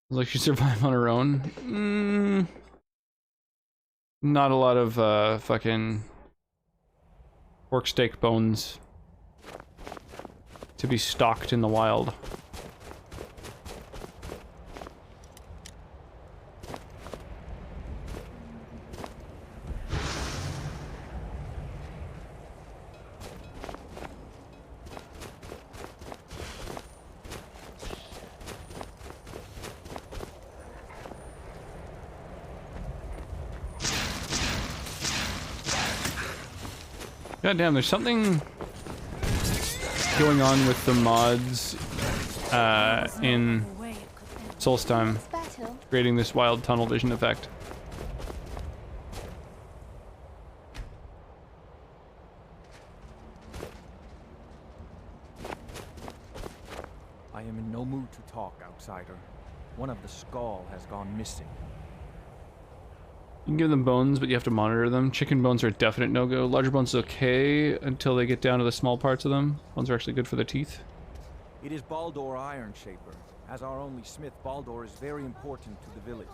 Like she survived on her own. Not a lot of fucking pork steak bones to be stalked in the wild. God damn, there's something going on with the mods in Solstheim, creating this wild tunnel vision effect. I am in no mood to talk, outsider. One of the skull has gone missing. You can give them bones, but you have to monitor them. Chicken bones are a definite no-go. Larger bones is okay until they get down to the small parts of them. Bones are actually good for the teeth. It is Baldur Iron Shaper. As our only smith, Baldur is very important to the village.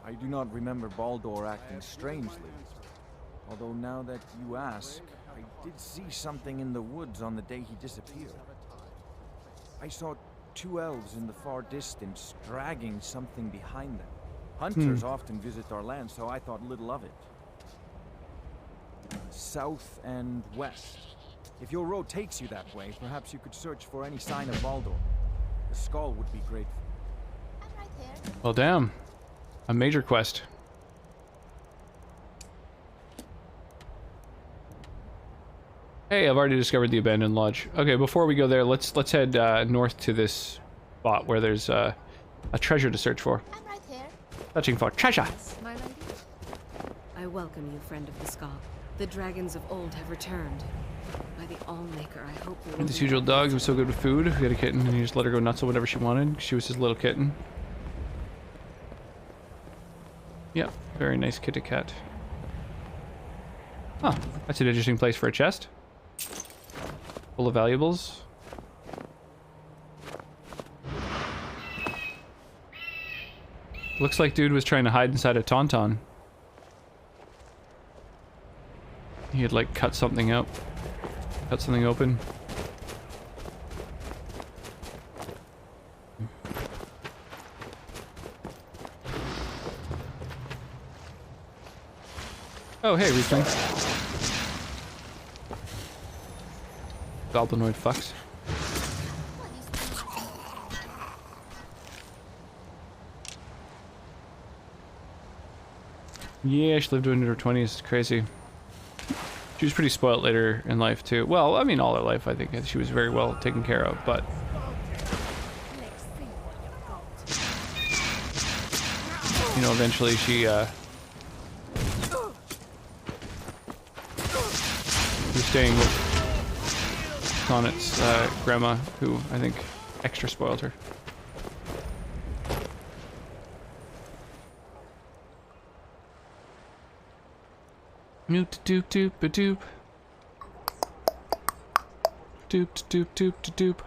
I do not remember Baldur acting strangely. Although now that you ask, I did see something in the woods on the day he disappeared. I saw two elves in the far distance dragging something behind them. Hunters often visit our land, so I thought little of it. South and west. If your road takes you that way, perhaps you could search for any sign of Baldur. The skull would be grateful. Well, damn. A major quest. Hey, I've already discovered the abandoned lodge. Okay, before we go there, let's head north to this spot where there's a treasure to search for. I'm right here. Searching for treasure. My lady. I welcome you, friend of the skull. The dragons of old have returned. By the Allmaker, I hope we will. This huge old dog who was so good with food. We had a kitten, and he just let her go nuts on whatever she wanted. She was his little kitten. Yep, very nice kitty cat. Huh, that's an interesting place for a chest. Full of valuables. Looks like dude was trying to hide inside a tauntaun. He had like cut something out. Cut something open. Oh, hey, Riefling. Goblinoid fucks. Yeah, she lived into her 20s. It's crazy. She was pretty spoiled later in life, too. Well, I mean, all her life, I think. She was very well taken care of, but... You know, eventually she, was staying with Sonnet's grandma, who I think extra spoiled her. Doop doop doop a doop. Doop doop doop doop.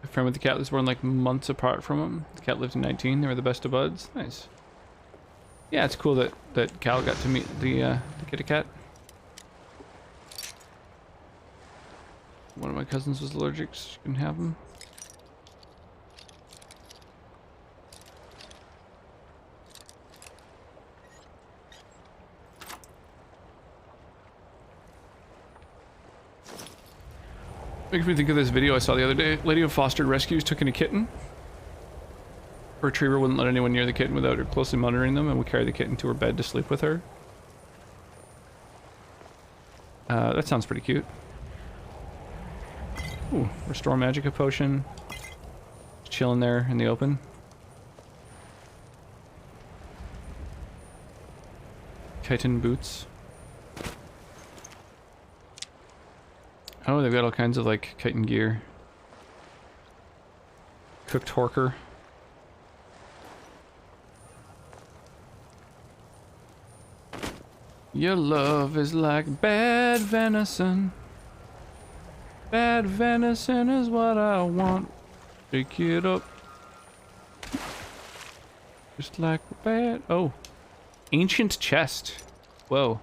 A friend with the cat was born like months apart from him. The cat lived to 19. They were the best of buds. Nice. Yeah, it's cool that Cal got to meet the kitty cat. One of my cousins was allergic, so she couldn't have him. Makes me think of this video I saw the other day. Lady of fostered rescues took in a kitten. Her retriever wouldn't let anyone near the kitten without her closely monitoring them, and would carry the kitten to her bed to sleep with her. That sounds pretty cute. Ooh, restore magica potion. Just chilling there in the open. Chitin boots. Oh, they've got all kinds of like chitin gear. Cooked horker. Your love is like bad venison. Bad venison is what I want. Pick it up. Just like bad. Oh. Ancient chest. Whoa.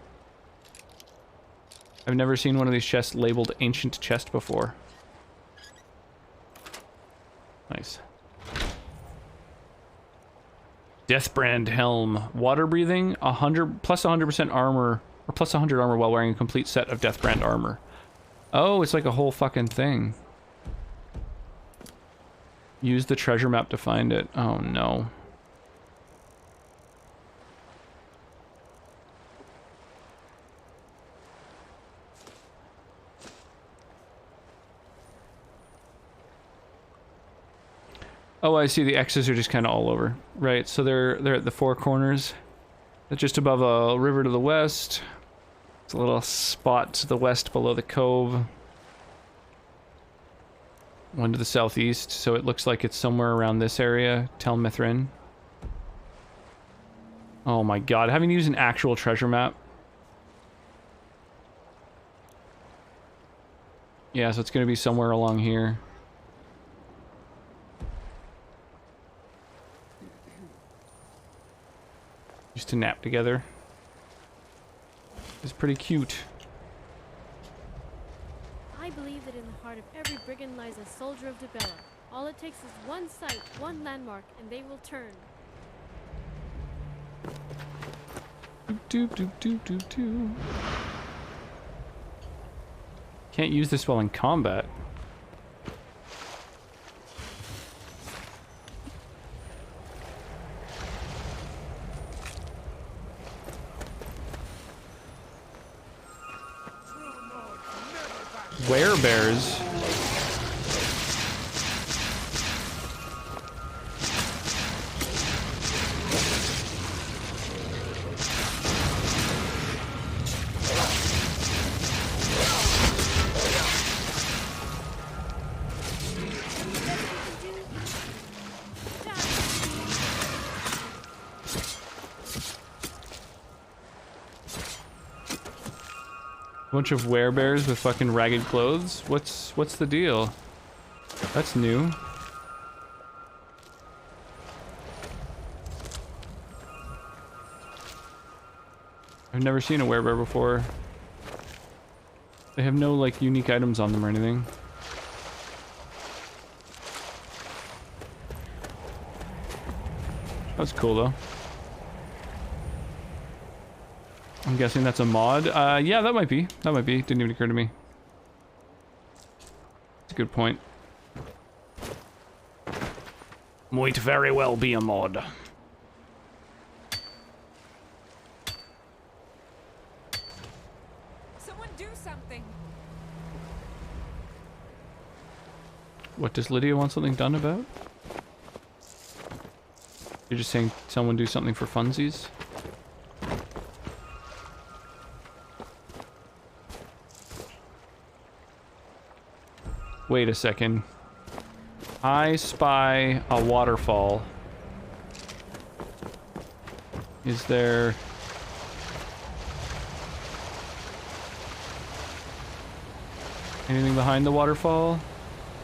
I've never seen one of these chests labeled ancient chest before. Nice. Deathbrand helm. Water breathing. 100 plus 100% armor, or plus 100 armor while wearing a complete set of Deathbrand armor. Oh, it's like a whole fucking thing. Use the treasure map to find it. Oh no. Oh, I see. The X's are just kind of all over. Right, so they're at the four corners. They're just above a river to the west. It's a little spot to the west below the cove. One to the southeast, so it looks like it's somewhere around this area. Tel Mithrin. Oh my god, having to use an actual treasure map. Yeah, so it's gonna be somewhere along here. Used to nap together. It's pretty cute. I believe that in the heart of every brigand lies a soldier of Dibella. All it takes is one sight, one landmark, and they will turn. Doop doop doop doop doop. Can't use this while in combat. Werebears. Bunch of werebears with fucking ragged clothes. What's the deal? That's new. I've never seen a werebear before. They have no like unique items on them or anything. That's cool though. I'm guessing that's a mod. Yeah, that might be. That might be. Didn't even occur to me. That's a good point. Might very well be a mod. Someone do something. What does Lydia want something done about? You're just saying someone do something for funsies? Wait a second. I spy a waterfall. Is there... Anything behind the waterfall?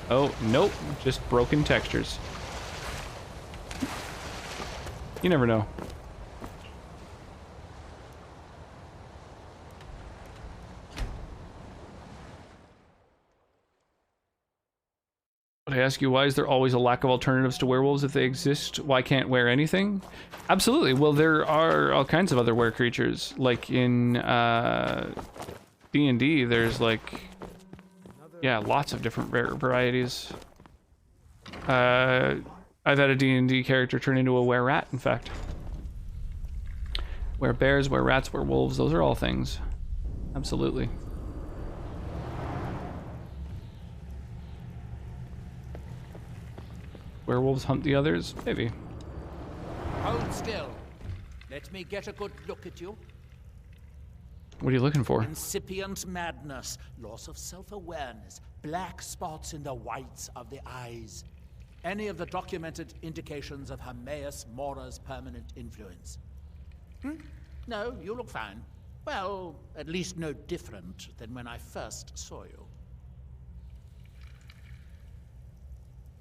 Oh, nope. Just broken textures. You never know. But I ask you, why is there always a lack of alternatives to werewolves if they exist? Why can't were anything? Absolutely. Well, there are all kinds of other were creatures. Like in D&D, there's like, yeah, lots of different varieties. I've had a D&D character turn into a were-rat, in fact. Were-bears, were-rats, were-wolves, those are all things. Absolutely. Werewolves hunt the others? Maybe. Hold still. Let me get a good look at you. What are you looking for? Incipient madness, loss of self-awareness, black spots in the whites of the eyes. Any of the documented indications of Hermaeus Mora's permanent influence? No, you look fine. Well, at least no different than when I first saw you.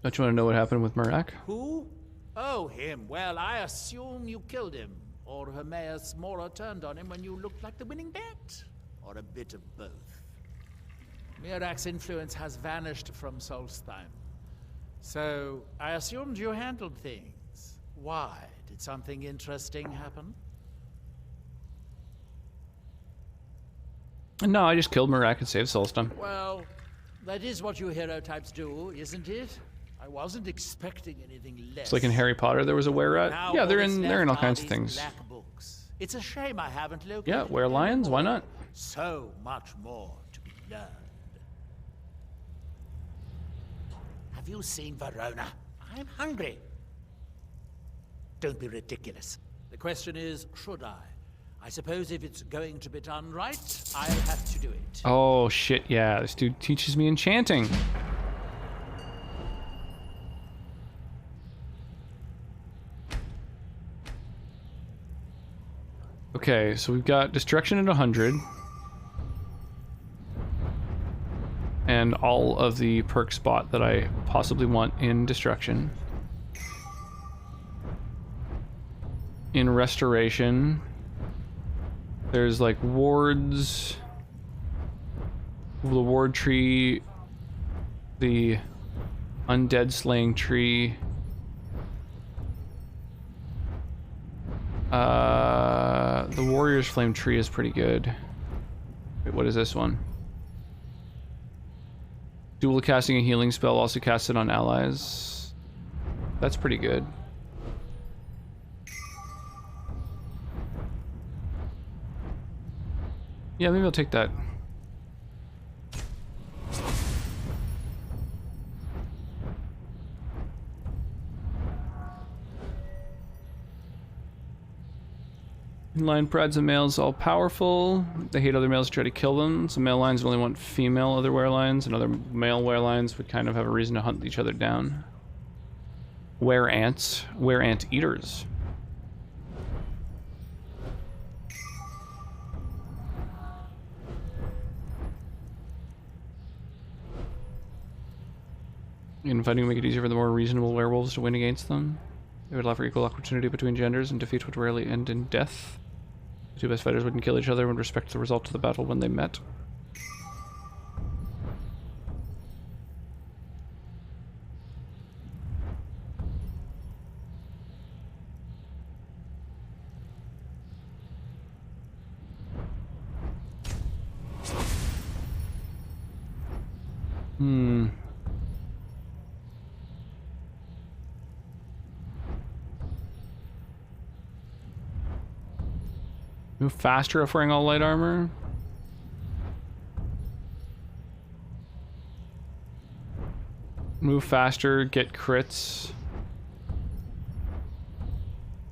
Don't you want to know what happened with Murak? Who? Oh, him. Well, I assume you killed him. Or Hermaeus Mora turned on him when you looked like the winning bet. Or a bit of both. Murak's influence has vanished from Solstheim. So, I assumed you handled things. Why? Did something interesting happen? No, I just killed Murak and saved Solstheim. Well, that is what you hero types do, isn't it? I wasn't expecting anything less. It's like in Harry Potter there was a were-rat. Yeah, they're in all kinds of things. Black books. It's a shame I haven't located. Yeah, were-lions, why not? So much more to be learned. Have you seen Verona? I'm hungry. Don't be ridiculous. The question is, should I? I suppose if it's going to be done right, I'll have to do it. Oh shit, yeah, this dude teaches me enchanting. Okay, so we've got destruction at 100. And all of the perk spot that I possibly want in destruction. In restoration, there's like wards, the ward tree, the undead slaying tree, the warrior's flame tree is pretty good. Wait, what is this one? Dual casting a healing spell, also cast it on allies. That's pretty good. Yeah, maybe I'll take that. Lion prides and males all powerful. They hate other males to try to kill them. So male lions only want female other were-lions, and other male were-lions would kind of have a reason to hunt each other down. Were-ants. Were-ant eaters. Infighting would make it easier for the more reasonable werewolves to win against them. It would allow for equal opportunity between genders, and defeat would rarely end in death. The two best fighters wouldn't kill each other and would respect the result of the battle when they met. Move faster if wearing all light armor. Move faster, get crits.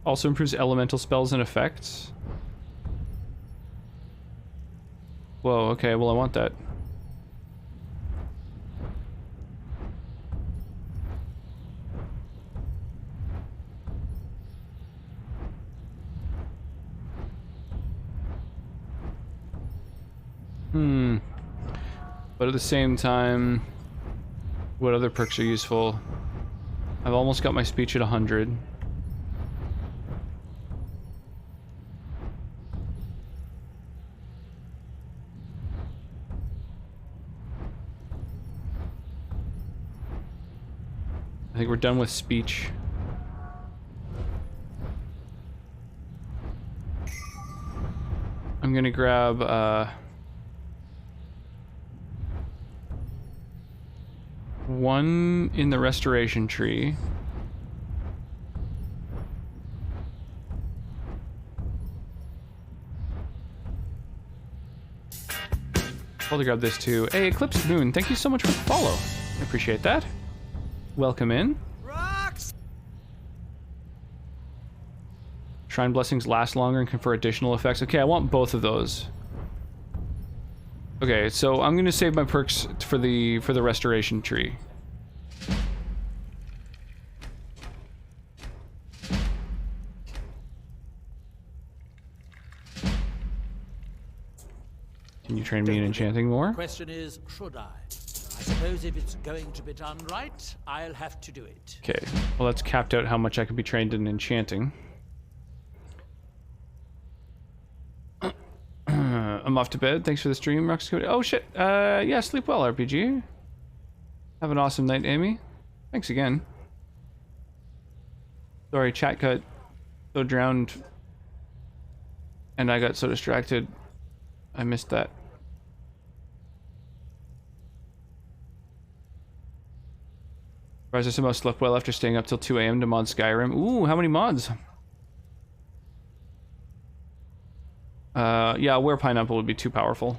Also improves elemental spells and effects. Whoa, okay, well I want that. But at the same time, what other perks are useful? I've almost got my speech at 100. I think we're done with speech. I'm gonna grab one in the restoration tree. Probably grab this too. Hey, Eclipse Moon, thank you so much for the follow. I appreciate that. Welcome in. Rocks! Shrine blessings last longer and confer additional effects. Okay, I want both of those. Okay, so I'm gonna save my perks for the restoration tree. Can you train me in enchanting more? Question is, should I? I suppose if it's going to be done right, I'll have to do it. Okay, well that's capped out how much I can be trained in enchanting. I'm off to bed. Thanks for the stream, Roxy. Oh shit. Yeah, sleep well, RPG. Have an awesome night, Amy. Thanks again. Sorry, chat got so drowned and I got so distracted. I missed that. Surprised I somehow slept well after staying up till 2 AM to mod Skyrim. Ooh, how many mods? Yeah, Where Pineapple would be too powerful.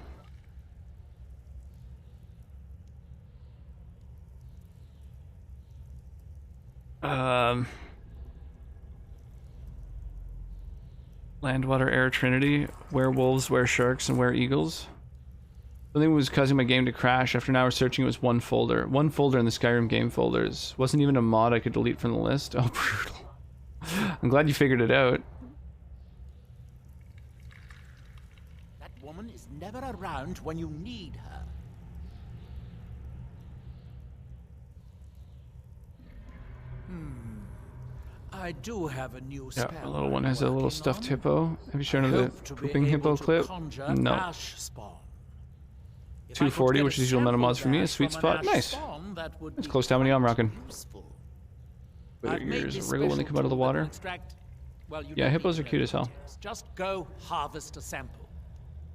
Land, Water, Air Trinity, Werewolves, Were-Sharks, and Were-Eagles. Something was causing my game to crash. After an hour searching, it was one folder. One folder in the Skyrim game folders. Wasn't even a mod I could delete from the list. Oh, brutal. I'm glad you figured it out. That woman is never around when you need her. I do have a new spell. Yeah, the little one has a little stuffed hippo. Have you shown her the pooping hippo clip? No. 240, which is usual meta mods for me, a sweet spot. Nice. It's close to how many I'm rocking. But your ears wriggle when they come out of the water. Yeah, hippos are cute as hell. Just go harvest a sample.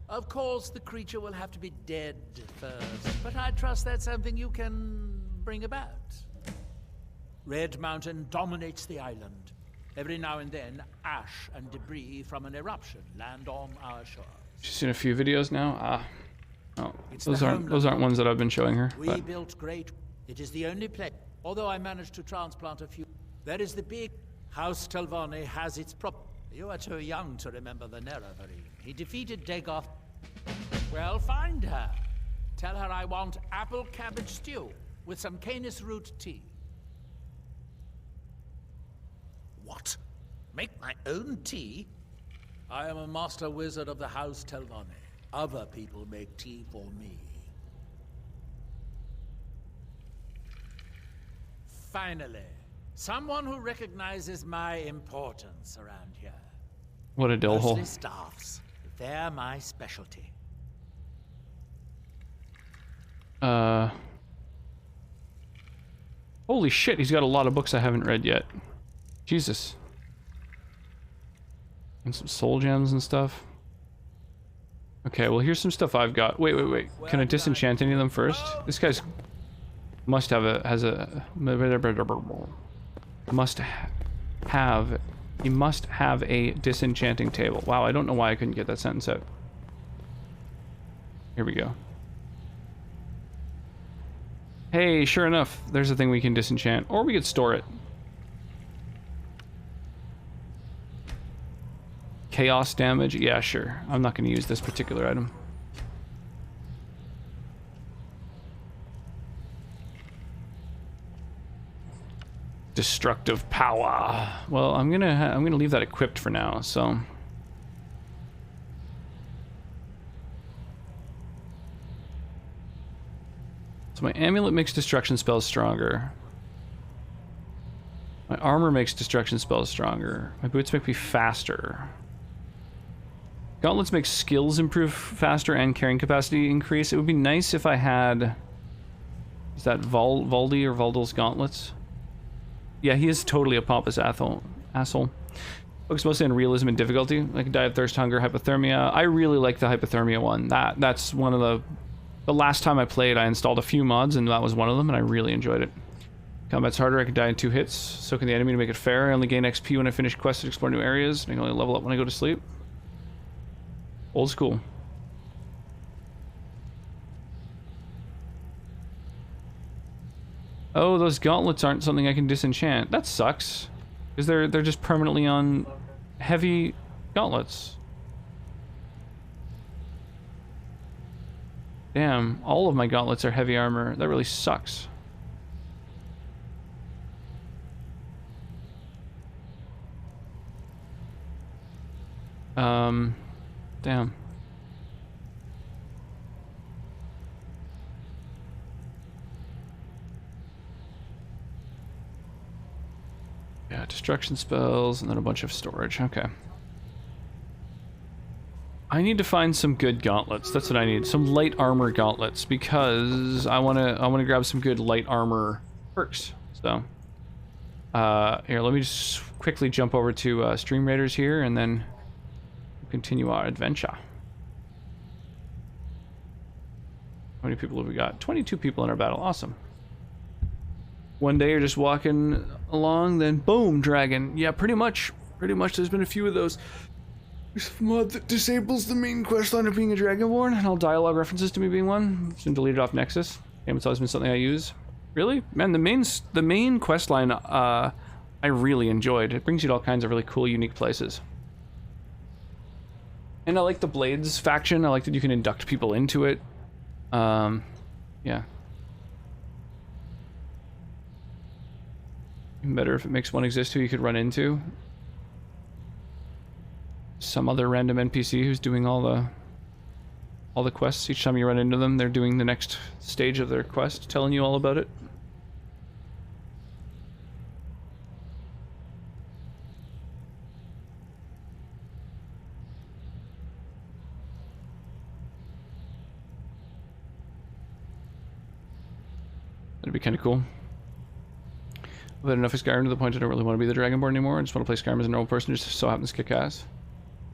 Of course, the creature will have to be dead first, but I trust that's something you can bring about. Red Mountain dominates the island. Every now and then, ash and debris from an eruption land on our shores. She's seen a few videos now. Oh, those aren't ones that I've been showing her. We built great. It is the only place. Although I managed to transplant a few. There is the big House Telvanni has its prop. You are too young to remember the Nerevarine. He defeated Dagoth. Well, find her. Tell her I want apple cabbage stew with some canis root tea. What? Make my own tea? I am a master wizard of the House Telvanni. Other people make tea for me. Finally, someone who recognizes my importance around here. What a dill hole. Mostly staffs. They're my specialty. Holy shit, he's got a lot of books I haven't read yet. Jesus. And some soul gems and stuff. Okay, well here's some stuff I've got. Wait. Can I disenchant any of them first? This guy's must have a he must have a disenchanting table. Wow, I don't know why I couldn't get that sentence out. Here we go. Hey, sure enough, there's a thing we can disenchant, or we could store it. Chaos damage? Yeah, sure. I'm not going to use this particular item. Destructive power. Well, I'm gonna leave that equipped for now. So. So my amulet makes destruction spells stronger. My armor makes destruction spells stronger. My boots make me faster. Gauntlets make skills improve faster and carrying capacity increase. It would be nice if I had... Is that Valdi or Valdal's gauntlets? Yeah, he is totally a pompous asshole. Focus mostly on realism and difficulty, like diet, thirst, hunger, hypothermia. I really like the hypothermia one. That's one of the last time I played, I installed a few mods, and that was one of them, and I really enjoyed it. Combat's harder, I can die in 2 hits. So can the enemy to make it fair. I only gain XP when I finish quests and explore new areas. I can only level up when I go to sleep. Old school. Oh, those gauntlets aren't something I can disenchant. That sucks. Because they're just permanently on heavy gauntlets. Damn, all of my gauntlets are heavy armor. That really sucks. Damn. Yeah, destruction spells, and then a bunch of storage. Okay. I need to find some good gauntlets. That's what I need. Some light armor gauntlets, because I wanna grab some good light armor perks. So, here, let me just quickly jump over to Stream Raiders here, and then continue our adventure. How many people have we got? 22 people in our battle. Awesome. One day you're just walking along, then boom, dragon. Yeah, pretty much. Pretty much. There's been a few of those. There's a mod that disables the main quest line of being a dragonborn, and all dialogue references to me being one. It's been deleted off Nexus. Damn, it's always been something I use. Really? Man, the main quest line I really enjoyed. It brings you to all kinds of really cool, unique places. And I like the Blades faction. I like that you can induct people into it. Yeah. Even better if it makes one exist who you could run into. Some other random NPC who's doing all the quests. Each time you run into them, they're doing the next stage of their quest, telling you all about it. That'd be kind of cool. I've had enough of Skyrim to the point I don't really want to be the Dragonborn anymore. I just want to play Skyrim as a normal person who just so happens to kick ass.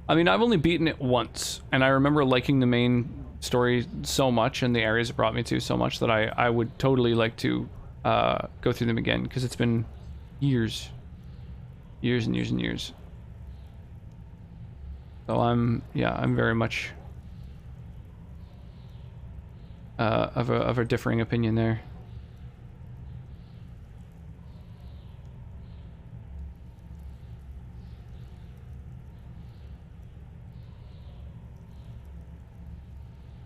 I mean, I've only beaten it once, and I remember liking the main story so much and the areas it brought me to so much that I would totally like to go through them again, because it's been years. Years and years and years. So I'm very much of a differing opinion there.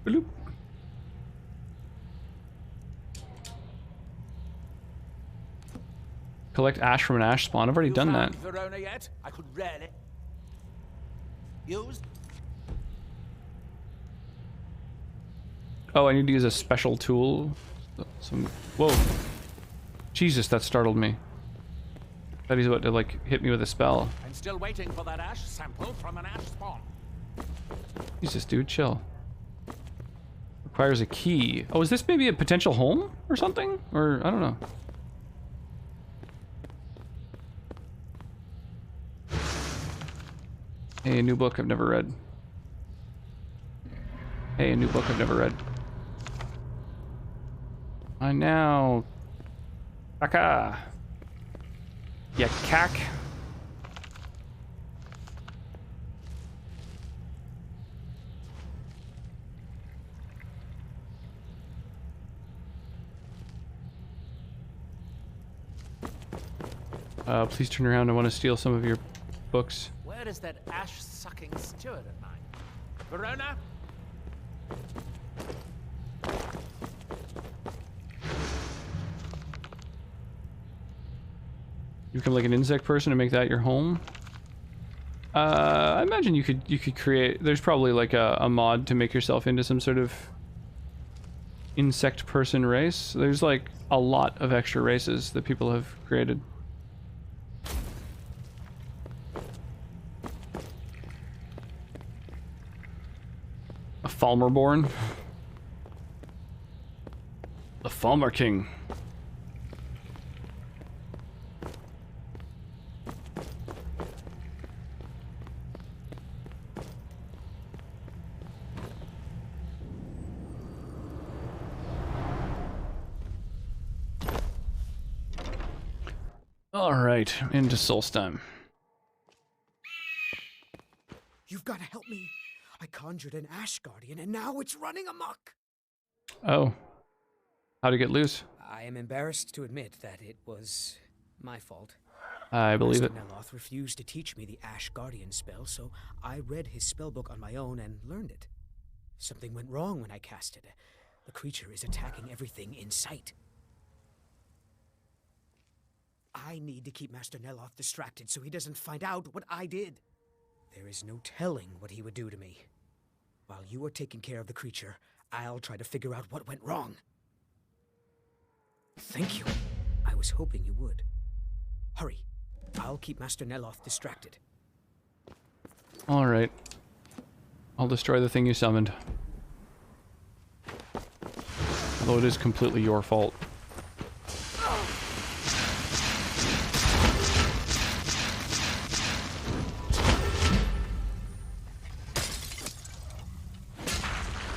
Bloop. Collect ash from an ash spawn. I've already done that. Verona yet? I could rarely use. Oh, I need to use a special tool. Whoa. Jesus, that startled me. I thought he's about to like hit me with a spell. I'm still waiting for that ash sample from an ash spawn. Jesus, dude, chill. Requires a key. Oh, is this maybe a potential home or something? Or, I don't know. Hey, a new book I've never read. Hey, a new book I've never read. I now... Kaka! Ya cack! Please turn around. I want to steal some of your books. Where is that ash-sucking steward of mine? Verona? You become like an insect person and make that your home? I imagine you could create... There's probably like a mod to make yourself into some sort of insect person race. There's like a lot of extra races that people have created. A Falmerborn. The Falmer King. All right, into Solstheim. You've got to help me. I conjured an Ash Guardian, and now it's running amok. Oh. How'd it get loose? I am embarrassed to admit that it was my fault. I believe it. Master Neloth refused to teach me the Ash Guardian spell, so I read his spellbook on my own and learned it. Something went wrong when I cast it. The creature is attacking everything in sight. I need to keep Master Neloth distracted so he doesn't find out what I did. There is no telling what he would do to me. While you are taking care of the creature, I'll try to figure out what went wrong. Thank you. I was hoping you would. Hurry. I'll keep Master Neloth distracted. All right. I'll destroy the thing you summoned. Although it is completely your fault.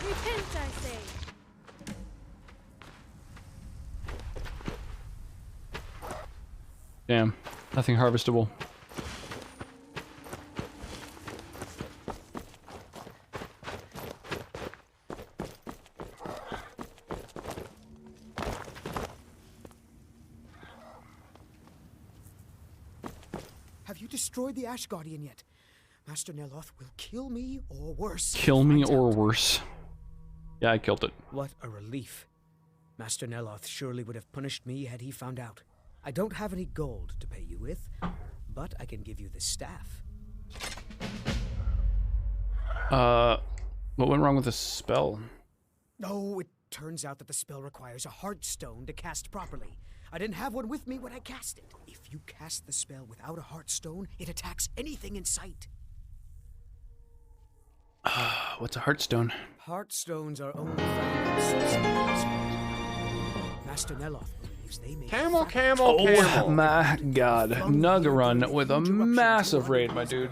Repent, I say. Damn. Nothing harvestable. Have you destroyed the Ash Guardian yet? Master Neloth will kill me or worse. Kill me or worse. Yeah, I killed it. What a relief. Master Neloth surely would have punished me had he found out. I don't have any gold to pay you with, but I can give you the staff. What went wrong with the spell? Oh, it turns out that the spell requires a Heartstone to cast properly. I didn't have one with me when I cast it. If you cast the spell without a Heartstone, it attacks anything in sight. What's a Heartstone? Heartstones are only found in sorcerers. Master Neloth believes they may... Camel. Oh my god. Nugarun with a massive raid, my dude.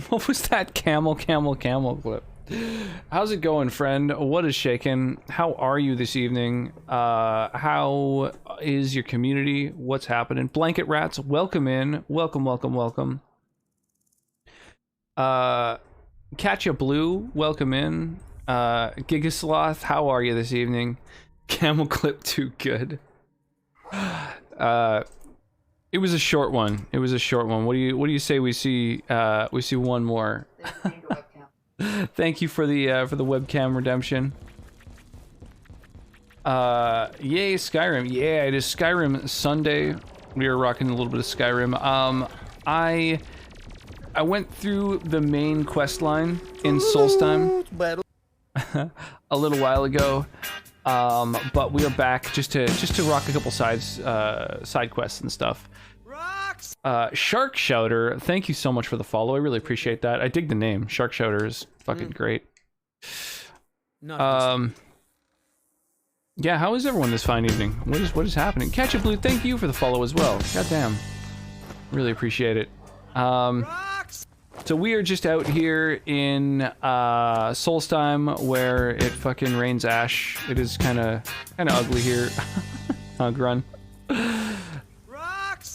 What was that camel clip? How's it going, friend? What is shaking? How are you this evening? How is your community? What's happening? Blanket Rats, welcome in. Welcome. Katya Blue, welcome in. Gigasloth, how are you this evening? Camel clip too good. It was a short one. What do you say we see one more? Thank you for the webcam redemption. Yay Skyrim. Yeah, it is Skyrim Sunday. We are rocking a little bit of Skyrim. I went through the main quest line in Solstheim a little while ago. But we are back just to rock a couple side quests and stuff. Shark Shouter, thank you so much for the follow. I really appreciate that. I dig the name. Shark Shouter is fucking great. Yeah, how is everyone this fine evening? What is happening? Catch a Blue, thank you for the follow as well. Goddamn. Really appreciate it. So we are just out here in Solstheim where it fucking rains ash. It is kind of ugly here. Grun.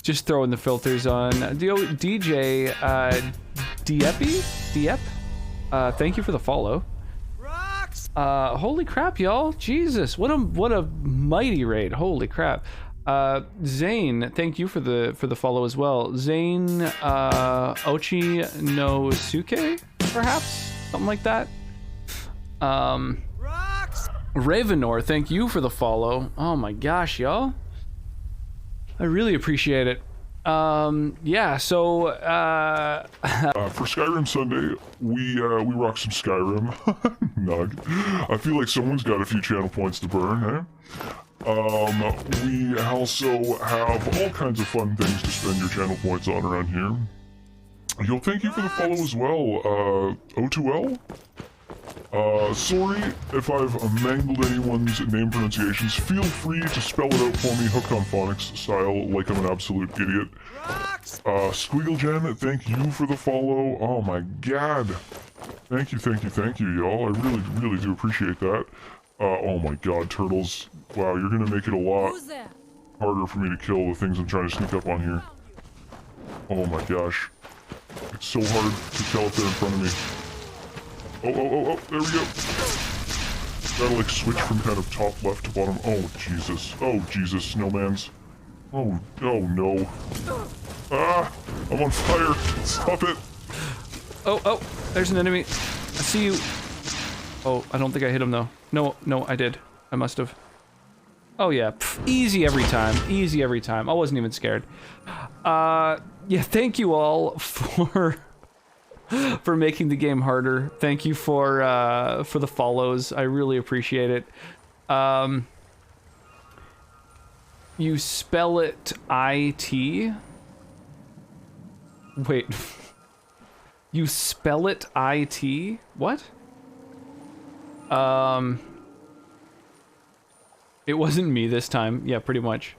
Just throwing the filters on. DJ Diep. Thank you for the follow. Holy crap, y'all! Jesus, what a mighty raid! Holy crap. Zane, thank you for the follow as well. Zane Ochi no Suke, perhaps? Something like that. Ravenor, thank you for the follow. Oh my gosh, y'all. I really appreciate it. Yeah, so, for Skyrim Sunday, we rock some Skyrim. Nug. I feel like someone's got a few channel points to burn, eh? We also have all kinds of fun things to spend your channel points on around here. Yo, thank you for the follow as well, O2L. Sorry if I've mangled anyone's name pronunciations. Feel free to spell it out for me, hooked on phonics style, like I'm an absolute idiot. Squeaglejen, thank you for the follow. Oh my god. Thank you, y'all. I really do appreciate that. Oh my god, turtles. Wow, you're gonna make it a lot harder for me to kill the things I'm trying to sneak up on here. Oh my gosh. It's so hard to tell if they're in front of me. Oh, there we go. Gotta like switch from kind of top left to bottom. Oh Jesus, snowmans. Oh no. Ah, I'm on fire. Stop it. Oh, there's an enemy. I see you. Oh, I don't think I hit him though. No, I did. I must have. Oh yeah, easy every time. Easy every time. I wasn't even scared. Yeah, thank you all for making the game harder. Thank you for the follows. I really appreciate it. You spell it I-T? Wait. You spell it I-T? What? It wasn't me this time. Yeah, pretty much.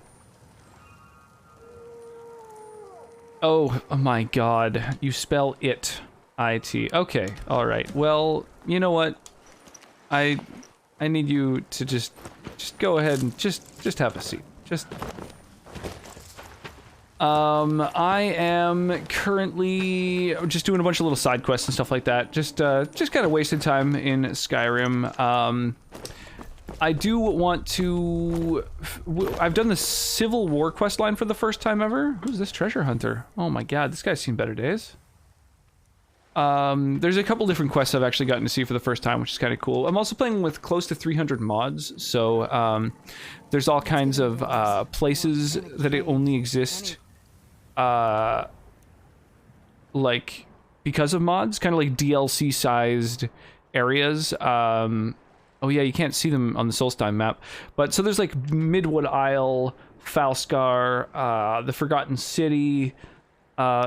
Oh my god. You spell it I-T. Okay, alright. Well, you know what? I need you to just go ahead and just have a seat. I am currently just doing a bunch of little side quests and stuff like that. Just kind of wasting time in Skyrim. I do want to... I've done the Civil War quest line for the first time ever. Who's this treasure hunter? Oh my god, this guy's seen better days. There's a couple different quests I've actually gotten to see for the first time, which is kind of cool. I'm also playing with close to 300 mods, so there's all kinds of places that only exist like because of mods, kind of like DLC-sized areas. Oh yeah, you can't see them on the Solstheim map, but so there's like Midwood Isle, Falskar, the Forgotten City,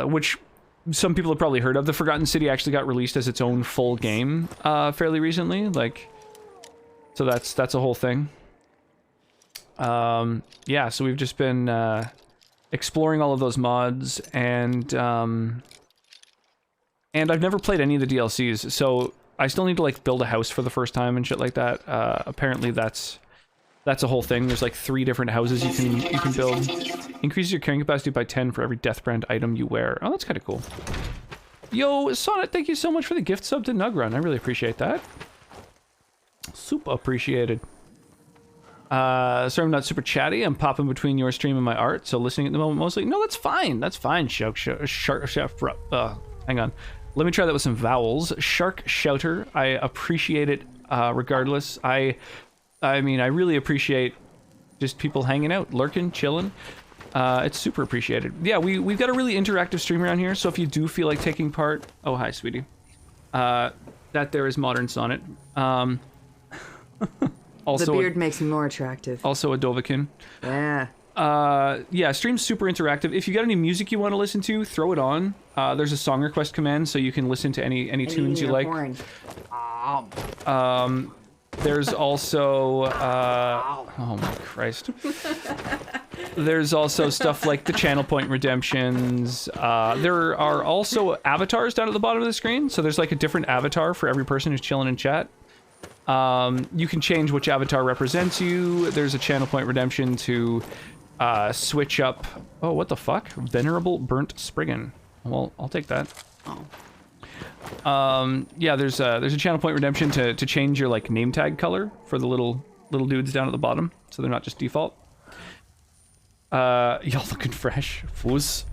which some people have probably heard of. The Forgotten City actually got released as its own full game fairly recently, like, so that's a whole thing. Yeah, so we've just been exploring all of those mods, and I've never played any of the DLCs, so I still need to like build a house for the first time and shit like that. Apparently that's a whole thing. There's like 3 different houses you can build. Increases your carrying capacity by 10 for every Deathbrand item you wear. Oh, that's kind of cool. Yo, Sonnet, thank you so much for the gift sub to Nugrun. I really appreciate that. Super appreciated. Sorry I'm not super chatty. I'm popping between your stream and my art, so listening at the moment mostly. No, that's fine. That's fine. Hang on. Let me try that with some vowels. Shark Shouter. I appreciate it regardless. I mean, I really appreciate just people hanging out, lurking, chilling. It's super appreciated. Yeah, we've got a really interactive stream around here, so if you do feel like taking part... Oh, hi, sweetie. That there is Modern Sonnet. Also, the beard makes me more attractive. Also a Dovahkiin. Yeah. Yeah, stream's super interactive. If you got any music you want to listen to, throw it on. There's a song request command, so you can listen to any tunes you like. There's also oh my Christ. There's also stuff like the channel point redemptions. There are also avatars down at the bottom of the screen, so there's like a different avatar for every person who's chilling in chat. You can change which avatar represents you. There's a channel point redemption to switch up... Oh, what the fuck? Venerable Burnt Spriggan. Well, I'll take that. Yeah, there's a channel point redemption to change your like name tag color for the little dudes down at the bottom, so they're not just default. Y'all looking fresh. Fuzz.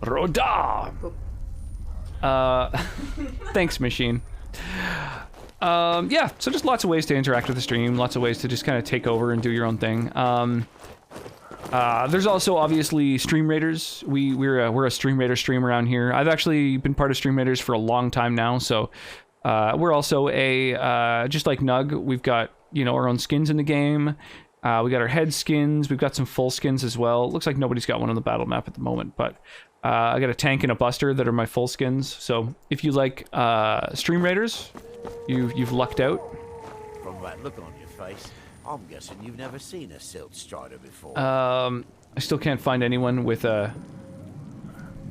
Roda! Thanks, machine. Yeah, so just lots of ways to interact with the stream, lots of ways to just kind of take over and do your own thing. There's also obviously Stream Raiders. We're a Stream Raider stream around here. I've actually been part of Stream Raiders for a long time now, so we're also just like Nug. We've got, you know, our own skins in the game. We got our head skins. We've got some full skins as well. Looks like nobody's got one on the battle map at the moment, but I got a tank and a buster that are my full skins. So if you like Stream Raiders, you've lucked out. From that look on your face, I'm guessing you've never seen a Silt Strider before. I still can't find anyone with a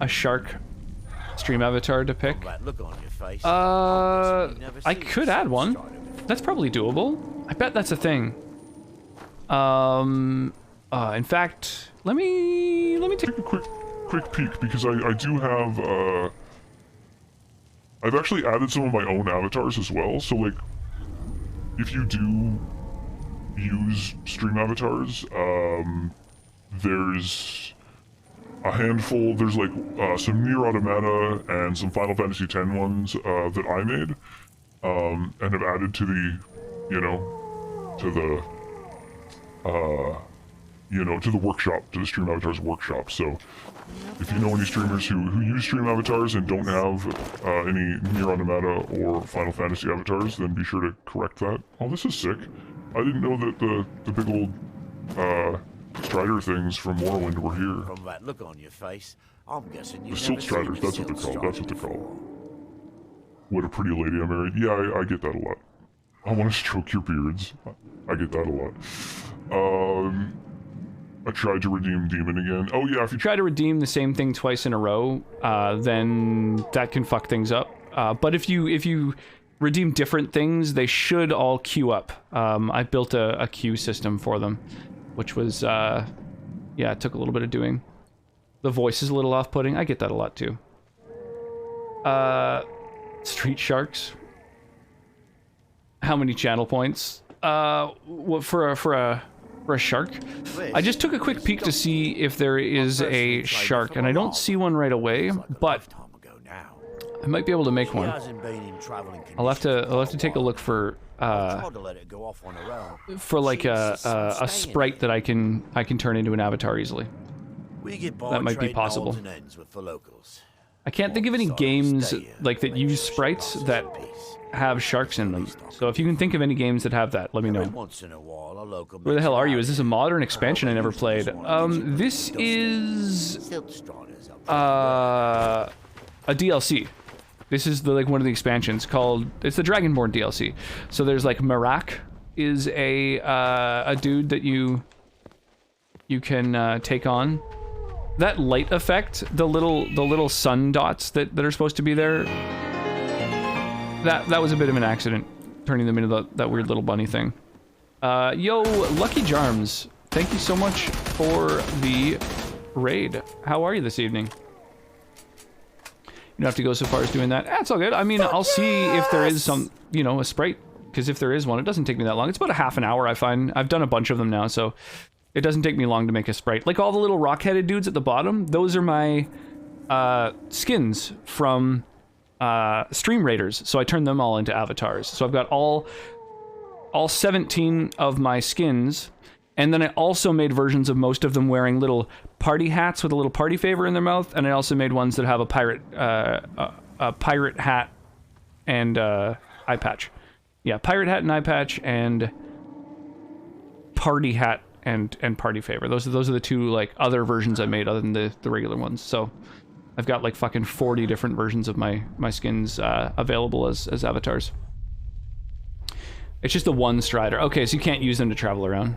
shark stream avatar to pick. From that look on your face, I could add one. That's probably doable. I bet that's a thing. In fact, let me take a quick peek, because I do have I've actually added some of my own avatars as well. So like, if you do use stream avatars, there's a handful. There's like some Nier Automata and some Final Fantasy X ones that I made, and have added to the, you know, to the workshop, to the Stream Avatars workshop. So if you know any streamers who use Stream Avatars and don't have any Nier Automata or Final Fantasy avatars, then be sure to correct that. Oh, this is sick. I didn't know that the big old Strider things from Morrowind were here. From that look on your face, I'm guessing The you've Silt never Striders, seen a that's what they're Silt called, that's what Strider they're called. What a pretty lady I married. Yeah, I get that a lot. I want to stroke your beards. I get that a lot. I tried to redeem Demon again. Oh yeah, if you try to redeem the same thing twice in a row, then that can fuck things up. But if you redeem different things, they should all queue up. I built a queue system for them, which was, yeah, it took a little bit of doing. The voice is a little off-putting. I get that a lot too. Street Sharks. How many channel points? What for a shark? I just took a quick peek to see if there is a shark, and I don't see one right away, but I might be able to make one. I'll have to take a look for like a sprite that I can turn into an avatar easily. That might be possible. I can't think of any games like that use sprites that have sharks in them. So if you can think of any games that have that, let me know. Where the hell are you? Is this a mod or an expansion I never played? This is a DLC. This is like one of the expansions called, it's the Dragonborn DLC. So there's like Marak is a dude that you can take on. That light effect, the little sun dots that are supposed to be there, that was a bit of an accident, turning them into that weird little bunny thing. Yo, Lucky Jarms, thank you so much for the raid. How are you this evening? You don't have to go so far as doing that. It's all good. I mean, I'll see if there is some, you know, a sprite, because if there is one, it doesn't take me that long. It's about a half an hour, I find. I've done a bunch of them now, so it doesn't take me long to make a sprite. Like all the little rock-headed dudes at the bottom, those are my skins from Stream Raiders, so I turned them all into avatars. So I've got all 17 of my skins, and then I also made versions of most of them wearing little party hats with a little party favor in their mouth, and I also made ones that have a pirate hat and eye patch. Yeah, pirate hat and eye patch and party hat and party favor. Those are the two like other versions I made other than the regular ones. So I've got like fucking 40 different versions of my skins available as avatars. It's just the one Strider. Okay, so you can't use them to travel around.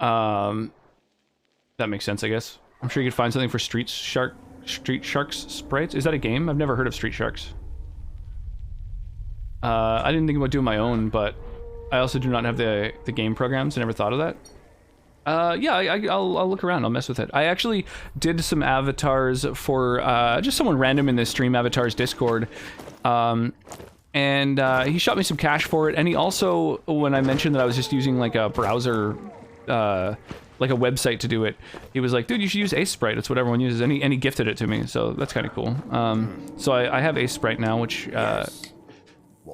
That makes sense, I guess. I'm sure you could find something for Street Sharks sprites. Is that a game? I've never heard of Street Sharks. I didn't think about doing my own, but I also do not have the game programs. I never thought of that. Yeah, I'll look around. I'll mess with it. I actually did some avatars for just someone random in the Stream Avatars Discord. And he shot me some cash for it. And he also, when I mentioned that I was just using like a browser, like a website to do it, he was like, dude, you should use Ace Sprite. It's what everyone uses. And he gifted it to me. So that's kind of cool. So I have Ace Sprite now, which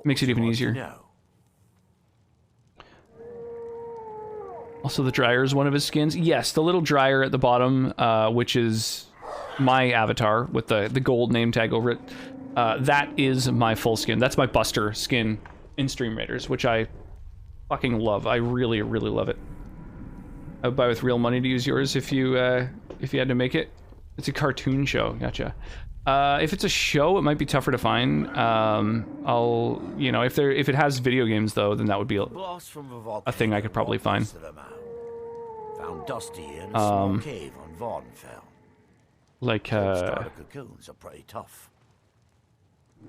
makes it even easier. Also, the dryer is one of his skins. Yes, the little dryer at the bottom, which is my avatar with the gold name tag over it. That is my full skin. That's my Buster skin in Stream Raiders, which I fucking love. I really, really love it. I would buy with real money to use yours if you had to make it. It's a cartoon show. Gotcha. If it's a show, it might be tougher to find. I'll, you know, if it has video games though, then that would be a thing I could probably find. Found Dusty in a small cave on Vardenfell. Like Starter cocoons are pretty tough.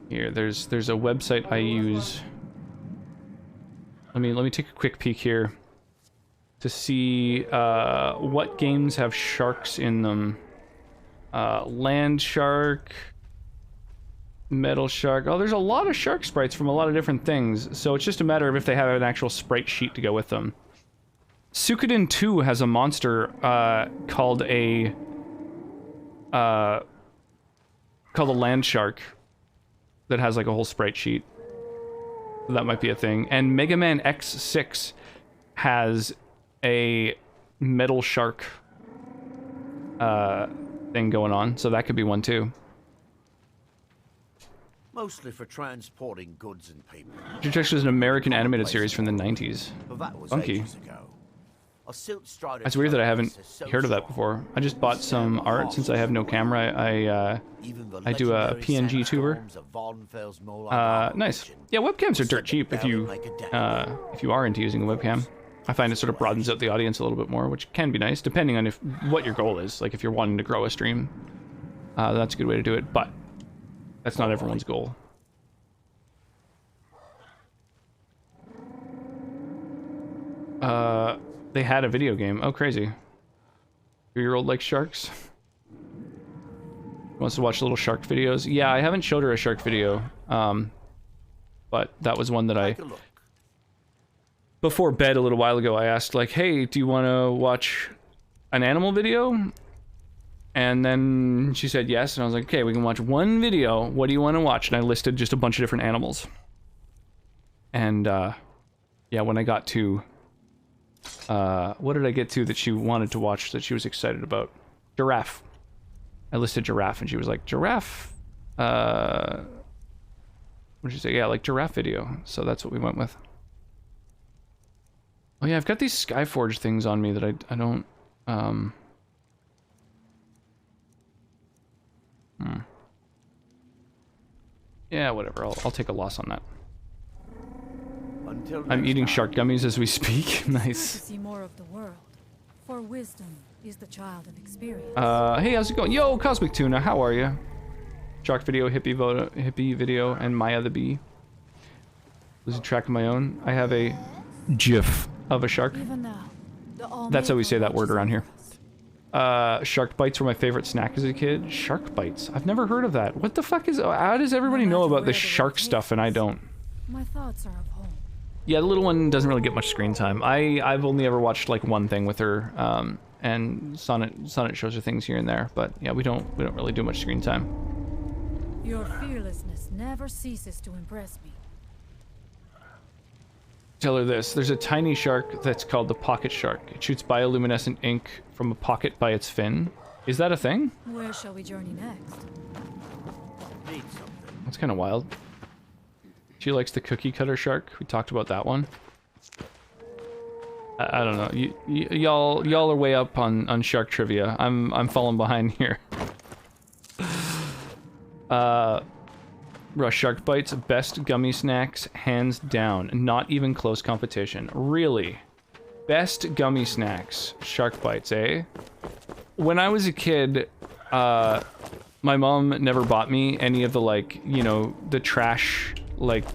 Here, there's a website I use. Let me take a quick peek here to see what games have sharks in them. Land shark, metal shark. Oh, there's a lot of shark sprites from a lot of different things, so it's just a matter of if they have an actual sprite sheet to go with them. Suikoden 2 has a monster called a land shark that has like a whole sprite sheet. So that might be a thing. And Mega Man X6 has a metal shark thing going on, so that could be one too. Mostly for transporting goods and people. Jujutsu is an American animated series from the 90s. Funky. That's weird that I haven't heard of that before. I just bought some art since I have no camera. I do a PNG tuber. Nice. Yeah, webcams are dirt cheap if you are into using a webcam. I find it sort of broadens out the audience a little bit more, which can be nice, depending on what your goal is. Like if you're wanting to grow a stream, that's a good way to do it. But that's not everyone's goal. They had a video game. Oh, crazy. 3-year-old likes sharks. Wants to watch little shark videos. Yeah, I haven't showed her a shark video. But that was one that I... Before bed a little while ago, I asked, like, hey, do you want to watch an animal video? And then she said yes, and I was like, okay, we can watch one video. What do you want to watch? And I listed just a bunch of different animals. And, yeah, when I got to... what did I get to that she wanted to watch that she was excited about? Giraffe. I listed giraffe, and she was like, giraffe? What did she say? Yeah, like giraffe video. So that's what we went with. Oh yeah, I've got these Skyforge things on me that I don't, Yeah, whatever, I'll take a loss on that. I'm eating shark gummies as we speak. Nice. To see more of the world. For wisdom is the child of experience. Hey, how's it going? Yo, Cosmic Tuna, how are you? Shark video, hippie video, and Maya the Bee. Losing track of my own. I have a GIF of a shark. That's how we say that word around here. Shark bites were my favorite snack as a kid. Shark bites? I've never heard of that. What the fuck is... How does everybody know about this shark stuff and I don't? My thoughts are of home. Yeah, the little one doesn't really get much screen time. I've only ever watched like one thing with her, and Sonnet shows her things here and there, but yeah, we don't really do much screen time. Your fearlessness never ceases to impress me. Tell her this. There's a tiny shark that's called the pocket shark. It shoots bioluminescent ink from a pocket by its fin. Is that a thing? Where shall we journey next? That's kind of wild. She likes the cookie cutter shark. We talked about that one. I don't know. Y'all are way up on shark trivia. I'm falling behind here. Rush shark bites, best gummy snacks, hands down. Not even close competition. Really? Best gummy snacks, shark bites, eh? When I was a kid, my mom never bought me any of the, like, you know, the trash, like,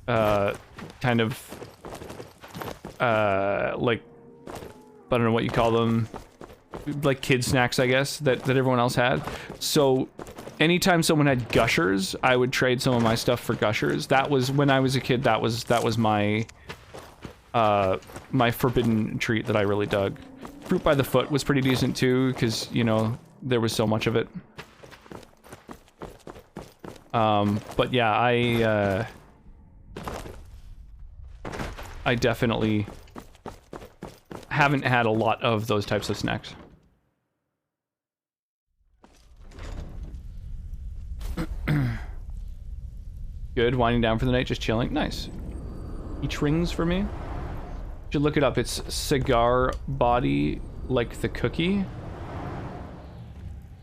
kind of, like, I don't know what you call them, like kid snacks, I guess, that everyone else had. So anytime someone had Gushers, I would trade some of my stuff for Gushers. That was, when I was a kid, that was my, my forbidden treat that I really dug. Fruit by the Foot was pretty decent too, because, you know, there was so much of it. But yeah, I definitely haven't had a lot of those types of snacks. Good, winding down for the night, just chilling. Nice. Each rings for me. Should look it up. It's cigar body like the cookie.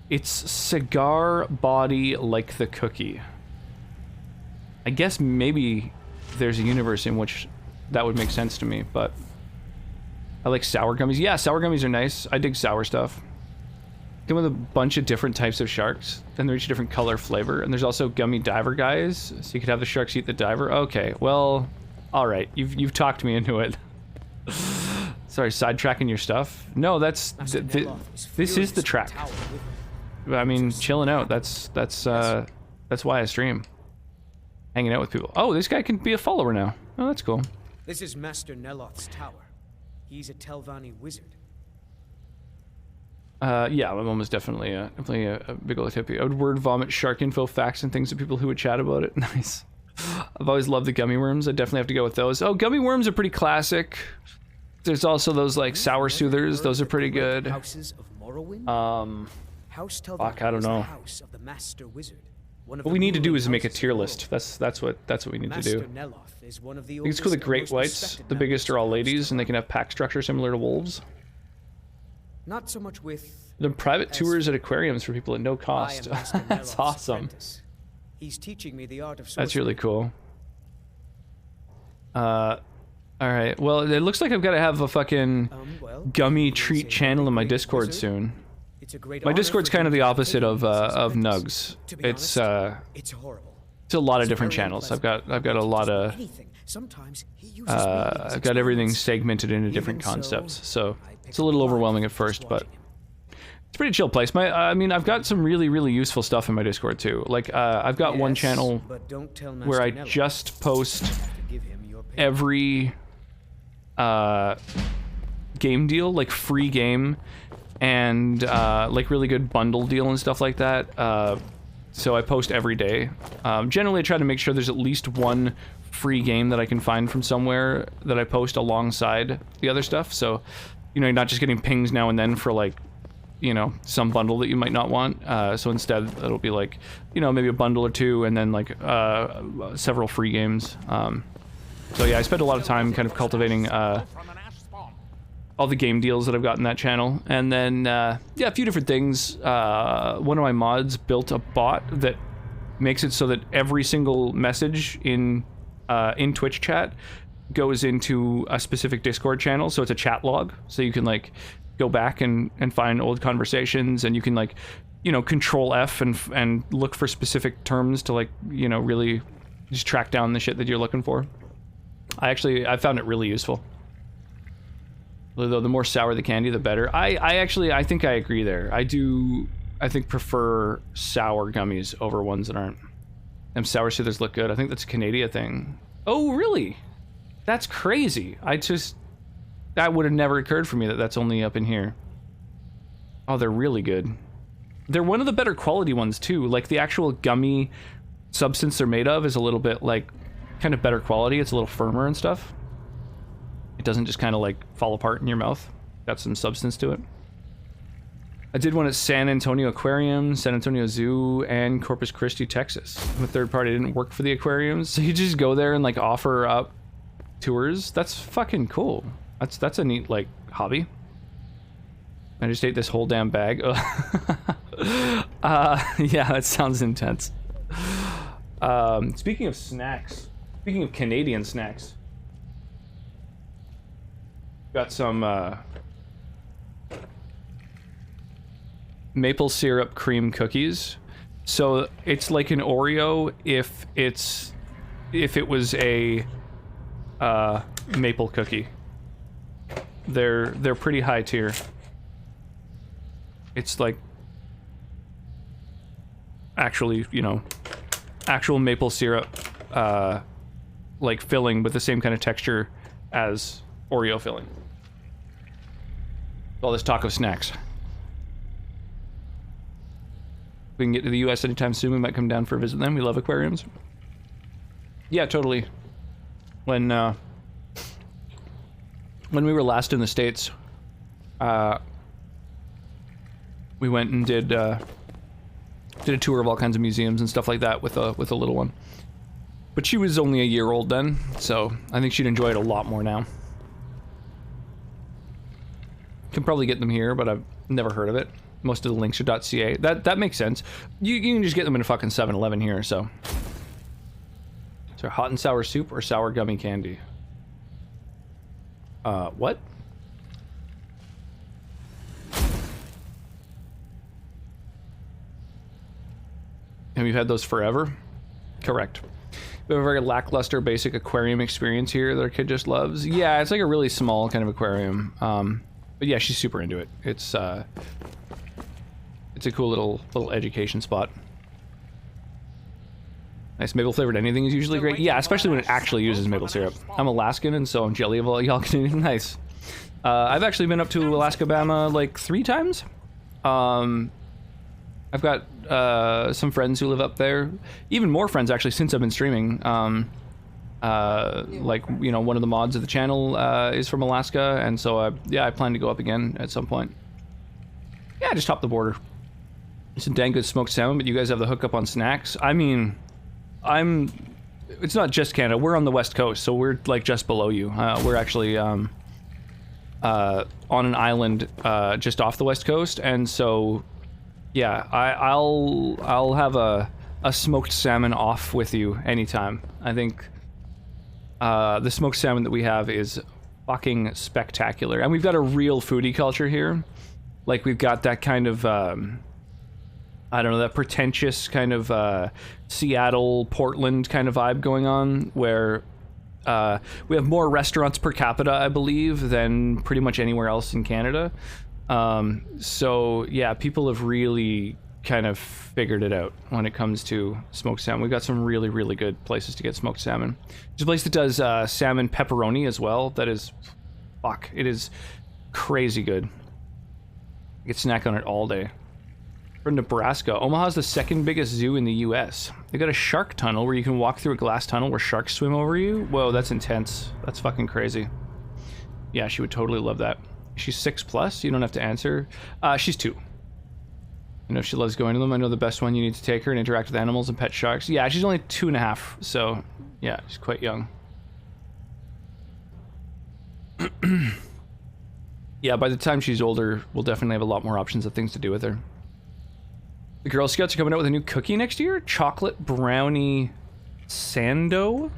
It's cigar body like the cookie. I guess maybe there's a universe in which that would make sense to me, but I like sour gummies. Yeah, sour gummies are nice. I dig sour stuff. Come with a bunch of different types of sharks, and they're each a different color flavor. And there's also gummy diver guys, so you could have the sharks eat the diver. Okay, well, all right. You've talked me into it. Sorry, sidetracking your stuff. No, that's this is the track. I mean, chilling out. That's why I stream. Hanging out with people. Oh, this guy can be a follower now. Oh, that's cool. This is Master Neloth's tower. He's a Telvanni wizard. Yeah, I'm almost definitely a big old hippie. I would word vomit shark info, facts, and things to people who would chat about it. Nice. I've always loved the gummy worms. I definitely have to go with those. Oh, gummy worms are pretty classic. There's also those like sour soothers. Those are pretty good. Houses of Morrowind? House Fuck, I don't know. House of the Master Wizard. What we need to do is make a tier list. That's what we need to do. I think it's cool. The great whites, the biggest, are all ladies, and they can have pack structure similar to wolves. Not so much with the private tours at aquariums for people at no cost. That's awesome. He's teaching me the art of sorcery. That's really cool. All right. Well, it looks like I've got to have a fucking gummy treat channel in my Discord soon. My Discord's kind of the opposite of Nugs. It's horrible. It's a lot of different channels. I've got a lot of I've got everything segmented into different concepts. So it's a little overwhelming at first, but it's a pretty chill place. I mean, I've got some really, really useful stuff in my Discord too. Like, I've got one channel where I just post every game deal, like free game, and like really good bundle deal and stuff like that. So I post every day. Generally, I try to make sure there's at least one free game that I can find from somewhere that I post alongside the other stuff. So, you know, you're not just getting pings now and then for like, you know, some bundle that you might not want. So instead, it'll be like, you know, maybe a bundle or two, and then like several free games. So yeah, I spent a lot of time kind of cultivating all the game deals that I've got in that channel. And then, yeah, a few different things. One of my mods built a bot that makes it so that every single message in Twitch chat goes into a specific Discord channel. So it's a chat log. So you can like go back and find old conversations, and you can like, you know, Control F and look for specific terms to like, you know, really just track down the shit that you're looking for. I found it really useful. Although the more sour the candy, the better. I think I agree there. I think prefer sour gummies over ones that aren't. Them sour soothers look good. I think that's a Canadian thing. Oh, really? That's crazy. That would have never occurred for me that that's only up in here. Oh, they're really good. They're one of the better quality ones too. Like the actual gummy substance they're made of is a little bit like kind of better quality. It's a little firmer and stuff. It doesn't just kind of like fall apart in your mouth. Got some substance to it. I did one at San Antonio Aquarium, San Antonio Zoo, and Corpus Christi, Texas. The third party didn't work for the aquariums, so you just go there and like offer up tours. That's fucking cool. That's a neat like hobby. I just ate this whole damn bag. Yeah, that sounds intense. Speaking of snacks, speaking of Canadian snacks, got some maple syrup cream cookies. So it's like an Oreo if it was a maple cookie. They're pretty high tier. It's like actually, you know, actual maple syrup like filling with the same kind of texture as Oreo filling. All this talk of snacks. If we can get to the US anytime soon, we might come down for a visit then. We love aquariums. Yeah, totally. When we were last in the States, We went and did a tour of all kinds of museums and stuff like that with a little one. But she was only a year old then, so I think she'd enjoy it a lot more now. Can probably get them here, but I've never heard of it. Most of the links are .ca. That makes sense. You can just get them in a fucking 7-Eleven here, so. So hot and sour soup or sour gummy candy? What? And we've had those forever? Correct. We have a very lackluster basic aquarium experience here that our kid just loves. Yeah, it's like a really small kind of aquarium. But yeah, she's super into it. It's a cool little education spot. Nice maple flavored anything is usually great. Yeah, especially when it actually uses maple syrup. I'm Alaskan, and so I'm jelly of all y'all Canadian. Nice. I've actually been up to Alaska, Bama like 3 times. I've got some friends who live up there. Even more friends actually since I've been streaming. Like, you know, one of the mods of the channel is from Alaska, and so yeah, I plan to go up again at some point. Yeah, just hop the border. Some dang good smoked salmon, but you guys have the hookup on snacks. I mean, it's not just Canada. We're on the west coast, so we're like just below you. We're actually on an island just off the west coast, and so yeah, I'll have a smoked salmon off with you anytime. I think the smoked salmon that we have is fucking spectacular, and we've got a real foodie culture here. Like, we've got that kind of I don't know, that pretentious kind of Seattle, Portland kind of vibe going on, where we have more restaurants per capita, I believe, than pretty much anywhere else in Canada. So yeah, people have really kind of figured it out when it comes to smoked salmon. We've got some really, really good places to get smoked salmon. There's a place that does salmon pepperoni as well. That is, fuck, it is crazy good. You could snack on it all day. From Nebraska, Omaha's the second biggest zoo in the US. They got a shark tunnel where you can walk through a glass tunnel where sharks swim over you. Whoa, that's intense. That's fucking crazy. Yeah, she would totally love that. She's 6+, you don't have to answer. She's 2. I know she loves going to them. I know the best one, you need to take her and interact with animals and pet sharks. Yeah, she's only 2.5, so yeah, she's quite young. Yeah, by the time she's older, we'll definitely have a lot more options of things to do with her. The Girl Scouts are coming out with a new cookie next year? Chocolate brownie sando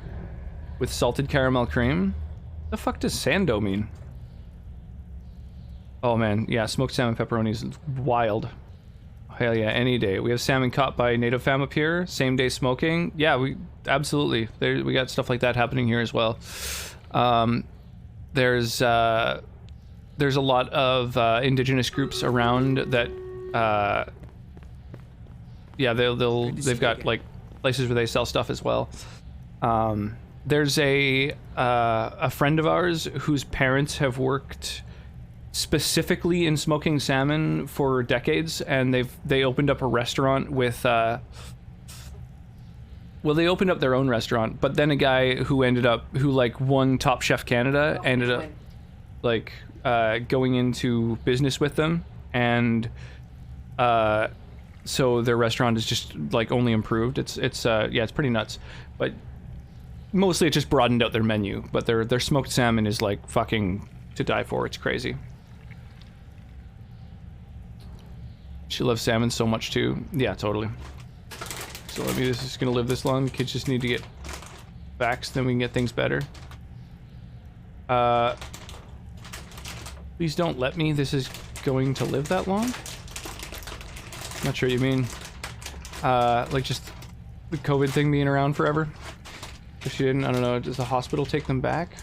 with salted caramel cream? The fuck does sando mean? Oh man, yeah, smoked salmon pepperoni is wild. Hell yeah, any day. We have salmon caught by native fam up here. Same day smoking. Yeah, we absolutely. We got stuff like that happening here as well. There's a lot of indigenous groups around that. Yeah, they've got like places where they sell stuff as well. There's a friend of ours whose parents have worked specifically in smoking salmon for decades, and they opened up a restaurant with well, they opened up their own restaurant, but then a guy who like won Top Chef Canada ended up like going into business with them, and so their restaurant is just like only improved. It's yeah, it's pretty nuts, but mostly it just broadened out their menu. But their smoked salmon is like fucking to die for. It's crazy. She loves salmon so much too. Yeah, totally. So maybe this is gonna live this long. Kids just need to get vaxxed, then we can get things better. Please don't let me. This is going to live that long? Not sure what you mean. Like just the COVID thing being around forever? If she didn't, I don't know, does the hospital take them back?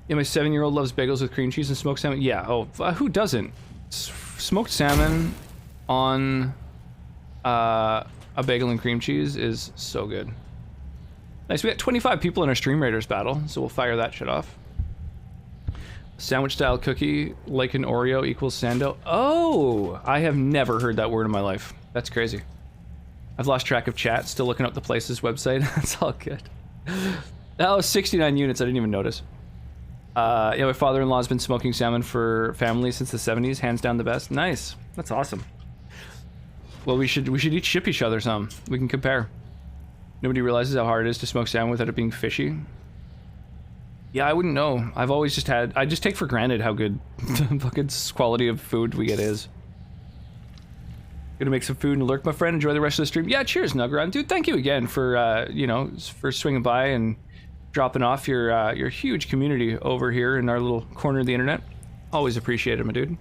Yeah, my 7-year-old loves bagels with cream cheese and smoked salmon. Yeah, oh, who doesn't? Smoked salmon on a bagel and cream cheese is so good. Nice, we got 25 people in our Stream Raiders battle, so we'll fire that shit off. Sandwich style cookie, like an Oreo equals sando. Oh, I have never heard that word in my life. That's crazy. I've lost track of chat, still looking up the Places website. That's all good. Oh, 69 units. I didn't even notice. Yeah, my father-in-law's been smoking salmon for family since the 70s. Hands down the best. Nice. That's awesome. Well, we should each ship each other some. We can compare. Nobody realizes how hard it is to smoke salmon without it being fishy. Yeah, I wouldn't know. I've always just had... I just take for granted how good the fucking quality of food we get is. Gonna make some food and lurk, my friend. Enjoy the rest of the stream. Yeah, cheers, Nugron. Dude, thank you again for, you know, for swinging by and dropping off your huge community over here in our little corner of the internet. Always appreciate it, my dude.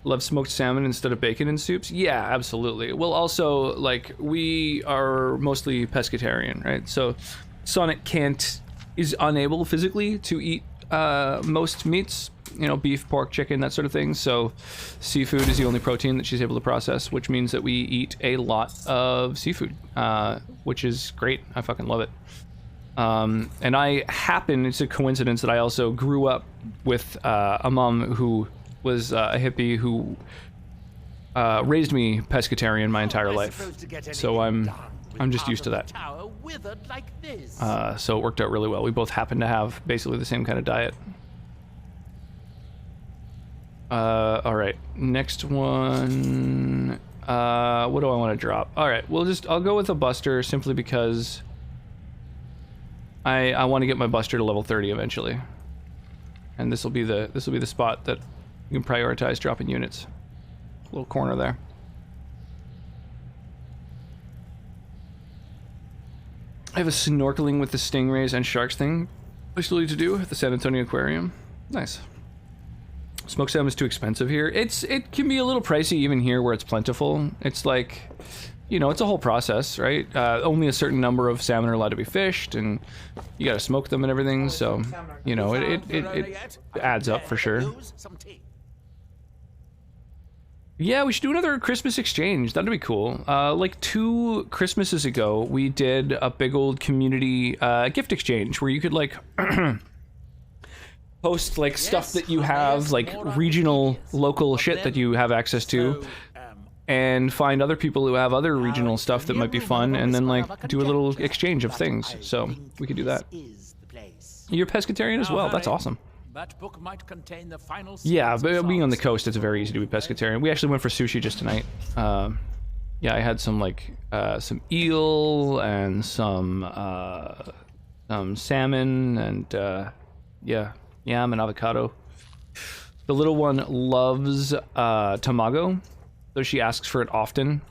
Love smoked salmon instead of bacon in soups? Yeah, absolutely. Well, also, like, we are mostly pescatarian, right? So, Sonic is unable physically to eat most meats, you know, beef, pork, chicken, that sort of thing. So seafood is the only protein that she's able to process, which means that we eat a lot of seafood, which is great. I fucking love it. And it's a coincidence that I also grew up with a mom who was a hippie who raised me pescatarian my entire life. So I'm just used to that. So it worked out really well. We both happen to have basically the same kind of diet. All right, next one. What do I want to drop? All right, I'll go with a Buster simply because I want to get my Buster to level 30 eventually, and this will be the spot that you can prioritize dropping units. Little corner there. I have a snorkeling with the stingrays and sharks thing I still need to do at the San Antonio Aquarium. Nice. Smoked salmon is too expensive here. It can be a little pricey even here where it's plentiful. It's like, you know, it's a whole process, right? Only a certain number of salmon are allowed to be fished, and you gotta smoke them and everything, so, you know, it adds up for sure. Yeah, we should do another Christmas exchange. That'd be cool. Like 2 Christmases ago, we did a big old community gift exchange where you could, like, post, like, stuff that you have, like, regional, local shit that you have access to, and find other people who have other regional stuff that might be fun, and then, like, do a little exchange of things. So, we could do that. You're pescatarian as well. That's awesome. That book might contain the final yeah, but being on the coast, it's very easy to be pescatarian. We actually went for sushi just tonight. Yeah, I had some, like, some eel and some salmon and, yeah, yam and avocado. The little one loves tamago, so she asks for it often.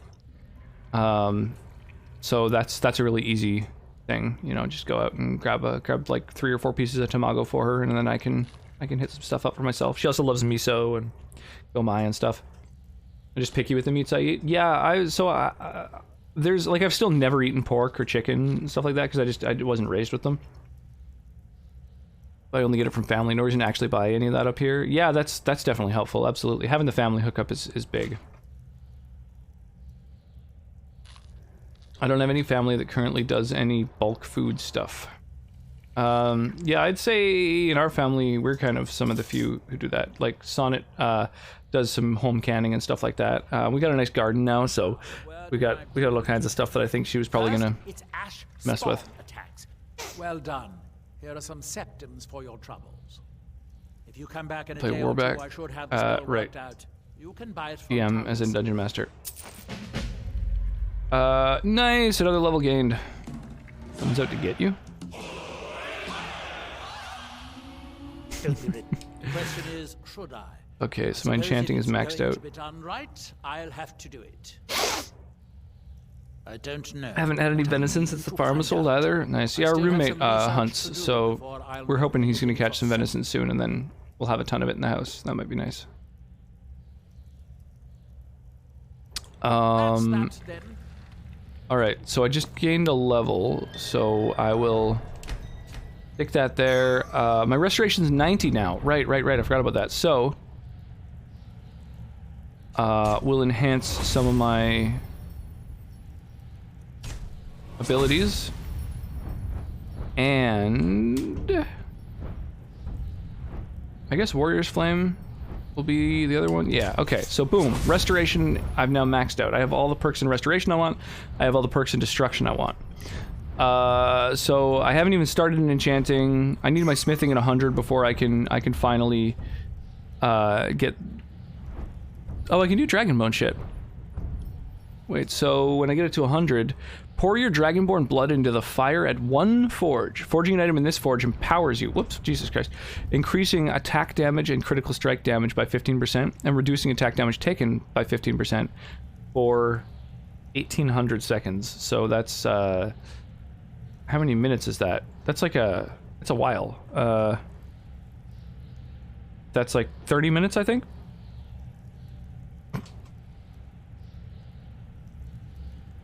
So that's a really easy thing, you know, just go out and grab like 3 or 4 pieces of tamago for her, and then I can hit some stuff up for myself. She also loves miso and gomai and stuff. I'm just picky with the meats I eat. Yeah, there's, like, I've still never eaten pork or chicken and stuff like that because I wasn't raised with them. I only get it from family. No reason to actually buy any of that up here. Yeah, that's definitely helpful. Absolutely, having the family hookup is big. I don't have any family that currently does any bulk food stuff. Yeah, I'd say in our family we're kind of some of the few who do that. Like Sonnet does some home canning and stuff like that. We got a nice garden now, so we got all kinds of stuff that I think she was probably gonna mess with. Attacks. Well done. Here are some septims for your troubles. If you come back in a day or two, I should have the spell worked out. You can buy it from DM, as in Dungeon Master. Nice, another level gained. Comes out to get you. The question is, should I? Okay, so my enchanting is maxed out. To be done right, I'll have to do it. I don't know. I haven't had any venison since the farm was sold either. Nice. Yeah, our roommate hunts, so we're hoping he's gonna catch some venison soon, and then we'll have a ton of it in the house. That might be nice. Alright, so I just gained a level, so I will stick that there. My restoration's 90 now. Right, I forgot about that. So, we'll enhance some of my abilities. And I guess Warrior's Flame will be the other one. Yeah, okay, so boom, restoration I've now maxed out. I have all the perks in restoration I want. I have all the perks in destruction I want. So I haven't even started an enchanting. I need my smithing at 100 before I can finally get. Oh, I can do dragonbone shit. Wait, so when I get it to 100, pour your dragonborn blood into the fire at one forge. Forging an item in this forge empowers you. Whoops, Jesus Christ. Increasing attack damage and critical strike damage by 15% and reducing attack damage taken by 15% for 1800 seconds. So that's how many minutes is that? That's like it's a while. That's like 30 minutes, I think.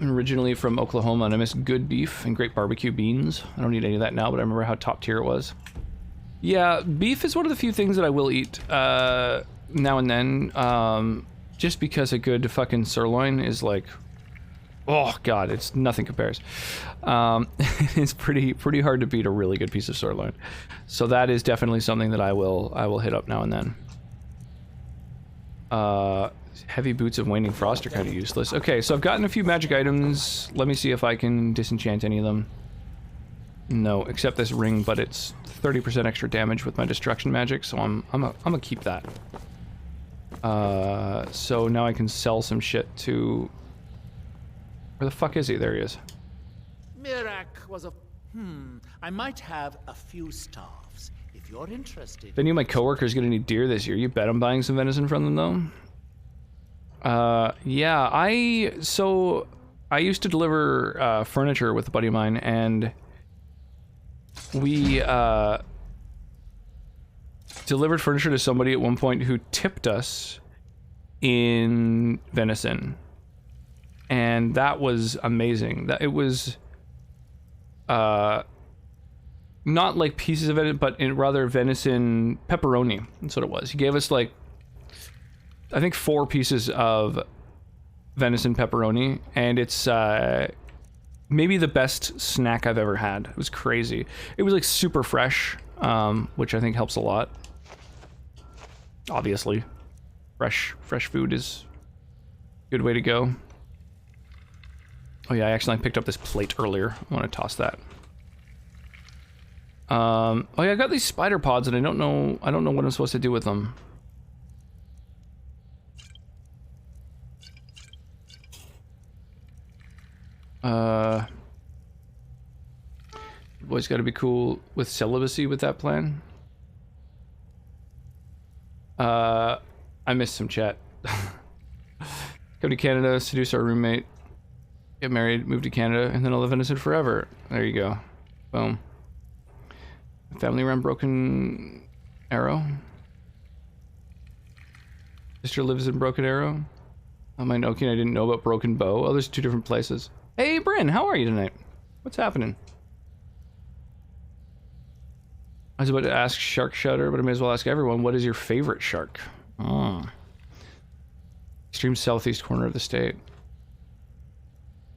Originally from Oklahoma, and I miss good beef and great barbecue beans. I don't eat any of that now, but I remember how top tier it was. Yeah, beef is one of the few things that I will eat now and then, just because a good fucking sirloin is like, oh god, it's nothing compares. It's pretty hard to beat a really good piece of sirloin. So that is definitely something that I will hit up now and then. Heavy boots of waning frost are kind of useless. Okay, so I've gotten a few magic items. Let me see if I can disenchant any of them. No, except this ring, but it's 30% extra damage with my destruction magic, so I'm gonna keep that. So now I can sell some shit to... Where the fuck is he? There he is. Mirak was a... I might have a few staffs, if you're interested. If any of my coworkers get any deer this year, you bet I'm buying some venison from them, though? Yeah, I used to deliver furniture with a buddy of mine, and we delivered furniture to somebody at one point who tipped us in venison, and that was amazing. That it was not like pieces of it, but rather venison pepperoni. That's what it was. He gave us like, I think 4 pieces of venison pepperoni, and it's maybe the best snack I've ever had. It was crazy. It was like super fresh, which I think helps a lot. Obviously, fresh food is a good way to go. Oh yeah, I accidentally picked up this plate earlier. I want to toss that. Oh yeah, I got these spider pods, and I don't know what I'm supposed to do with them. Boys gotta be cool with celibacy with that plan. I missed some chat. Come to Canada, seduce our roommate, get married, move to Canada, and then I'll live innocent forever. There you go. Boom. Family around Broken Arrow. Sister lives in Broken Arrow. I'm Inoki and I didn't know about Broken Bow. Oh, there's 2 different places. Hey, Bryn, how are you tonight? What's happening? I was about to ask Shark Shutter, but I may as well ask everyone, what is your favorite shark? Oh. Extreme southeast corner of the state.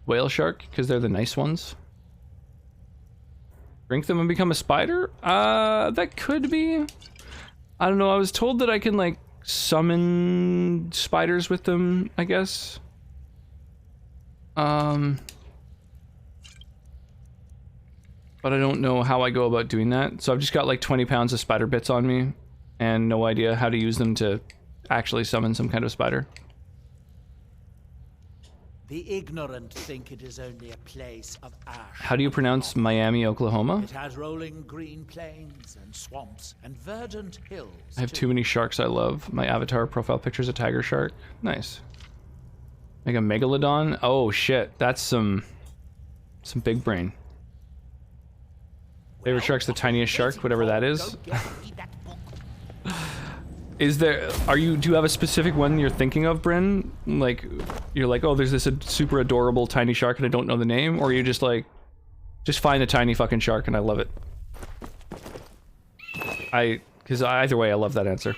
Whale shark, because they're the nice ones. Drink them and become a spider? That could be. I don't know, I was told that I can, like, summon spiders with them, I guess. But I don't know how I go about doing that. So I've just got like 20 pounds of spider bits on me and no idea how to use them to actually summon some kind of spider. The ignorant think it is only a place of ash. How do you pronounce Miami, Oklahoma? It has rolling green plains and swamps and verdant hills. I have too many sharks I love. My avatar profile picture is a tiger shark. Nice. Like a megalodon? Oh shit, that's some big brain. Favorite shark's the tiniest shark, whatever that is. Is there, do you have a specific one you're thinking of, Bryn? Like, you're like, oh, there's this super adorable tiny shark and I don't know the name? Or are you just like, just find a tiny fucking shark and I love it? Because either way, I love that answer.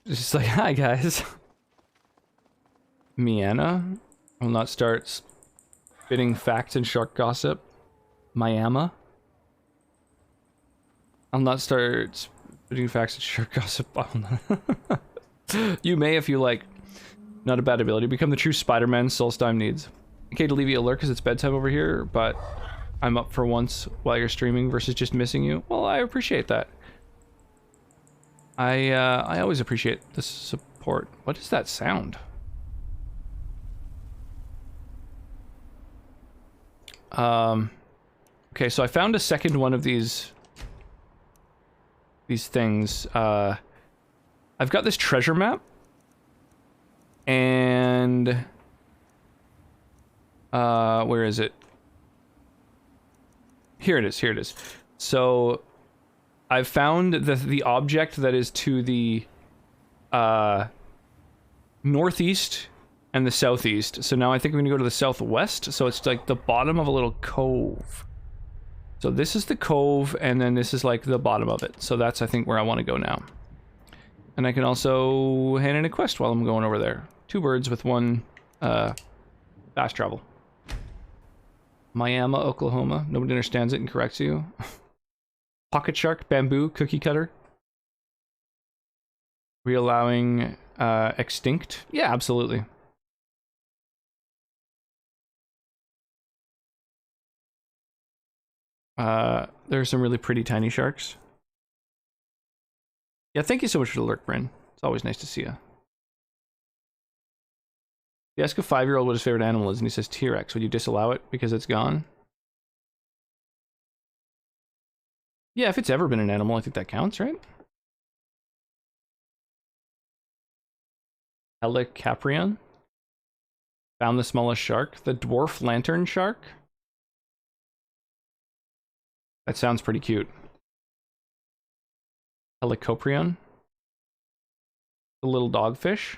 It's just like, hi guys. Miana will not start spitting facts and shark gossip. Miami. I'll not start spitting facts and shark gossip. You may if you like. Not a bad ability. Become the true Spider-Man Solstheim needs. okay to leave you alert because it's bedtime over here, but I'm up for once while you're streaming versus just missing you. Well, I appreciate that. I always appreciate the support. What is that sound? Okay, so I found a second one of these things. I've got this treasure map, and where is it? Here it is. Here it is. So I've found the object that is to the northeast and the southeast. So now I think we're gonna go to the southwest. So it's like the bottom of a little cove. So this is the cove, and then this is like the bottom of it. So that's, I think, where I want to go now. And I can also hand in a quest while I'm going over there. 2 birds with 1 fast travel. Miami, Oklahoma. Nobody understands it and corrects you. Pocket shark, bamboo, cookie cutter. Reallowing extinct. Yeah, absolutely. There are some really pretty tiny sharks. Yeah, thank you so much for the lurk, Bryn. It's always nice to see you. You ask a 5-year-old what his favorite animal is, and he says T-Rex. Would you disallow it because it's gone? Yeah, if it's ever been an animal, I think that counts, right? Helicaprion. Found the smallest shark. The dwarf lantern shark. That sounds pretty cute. Helicoprion. The little dogfish.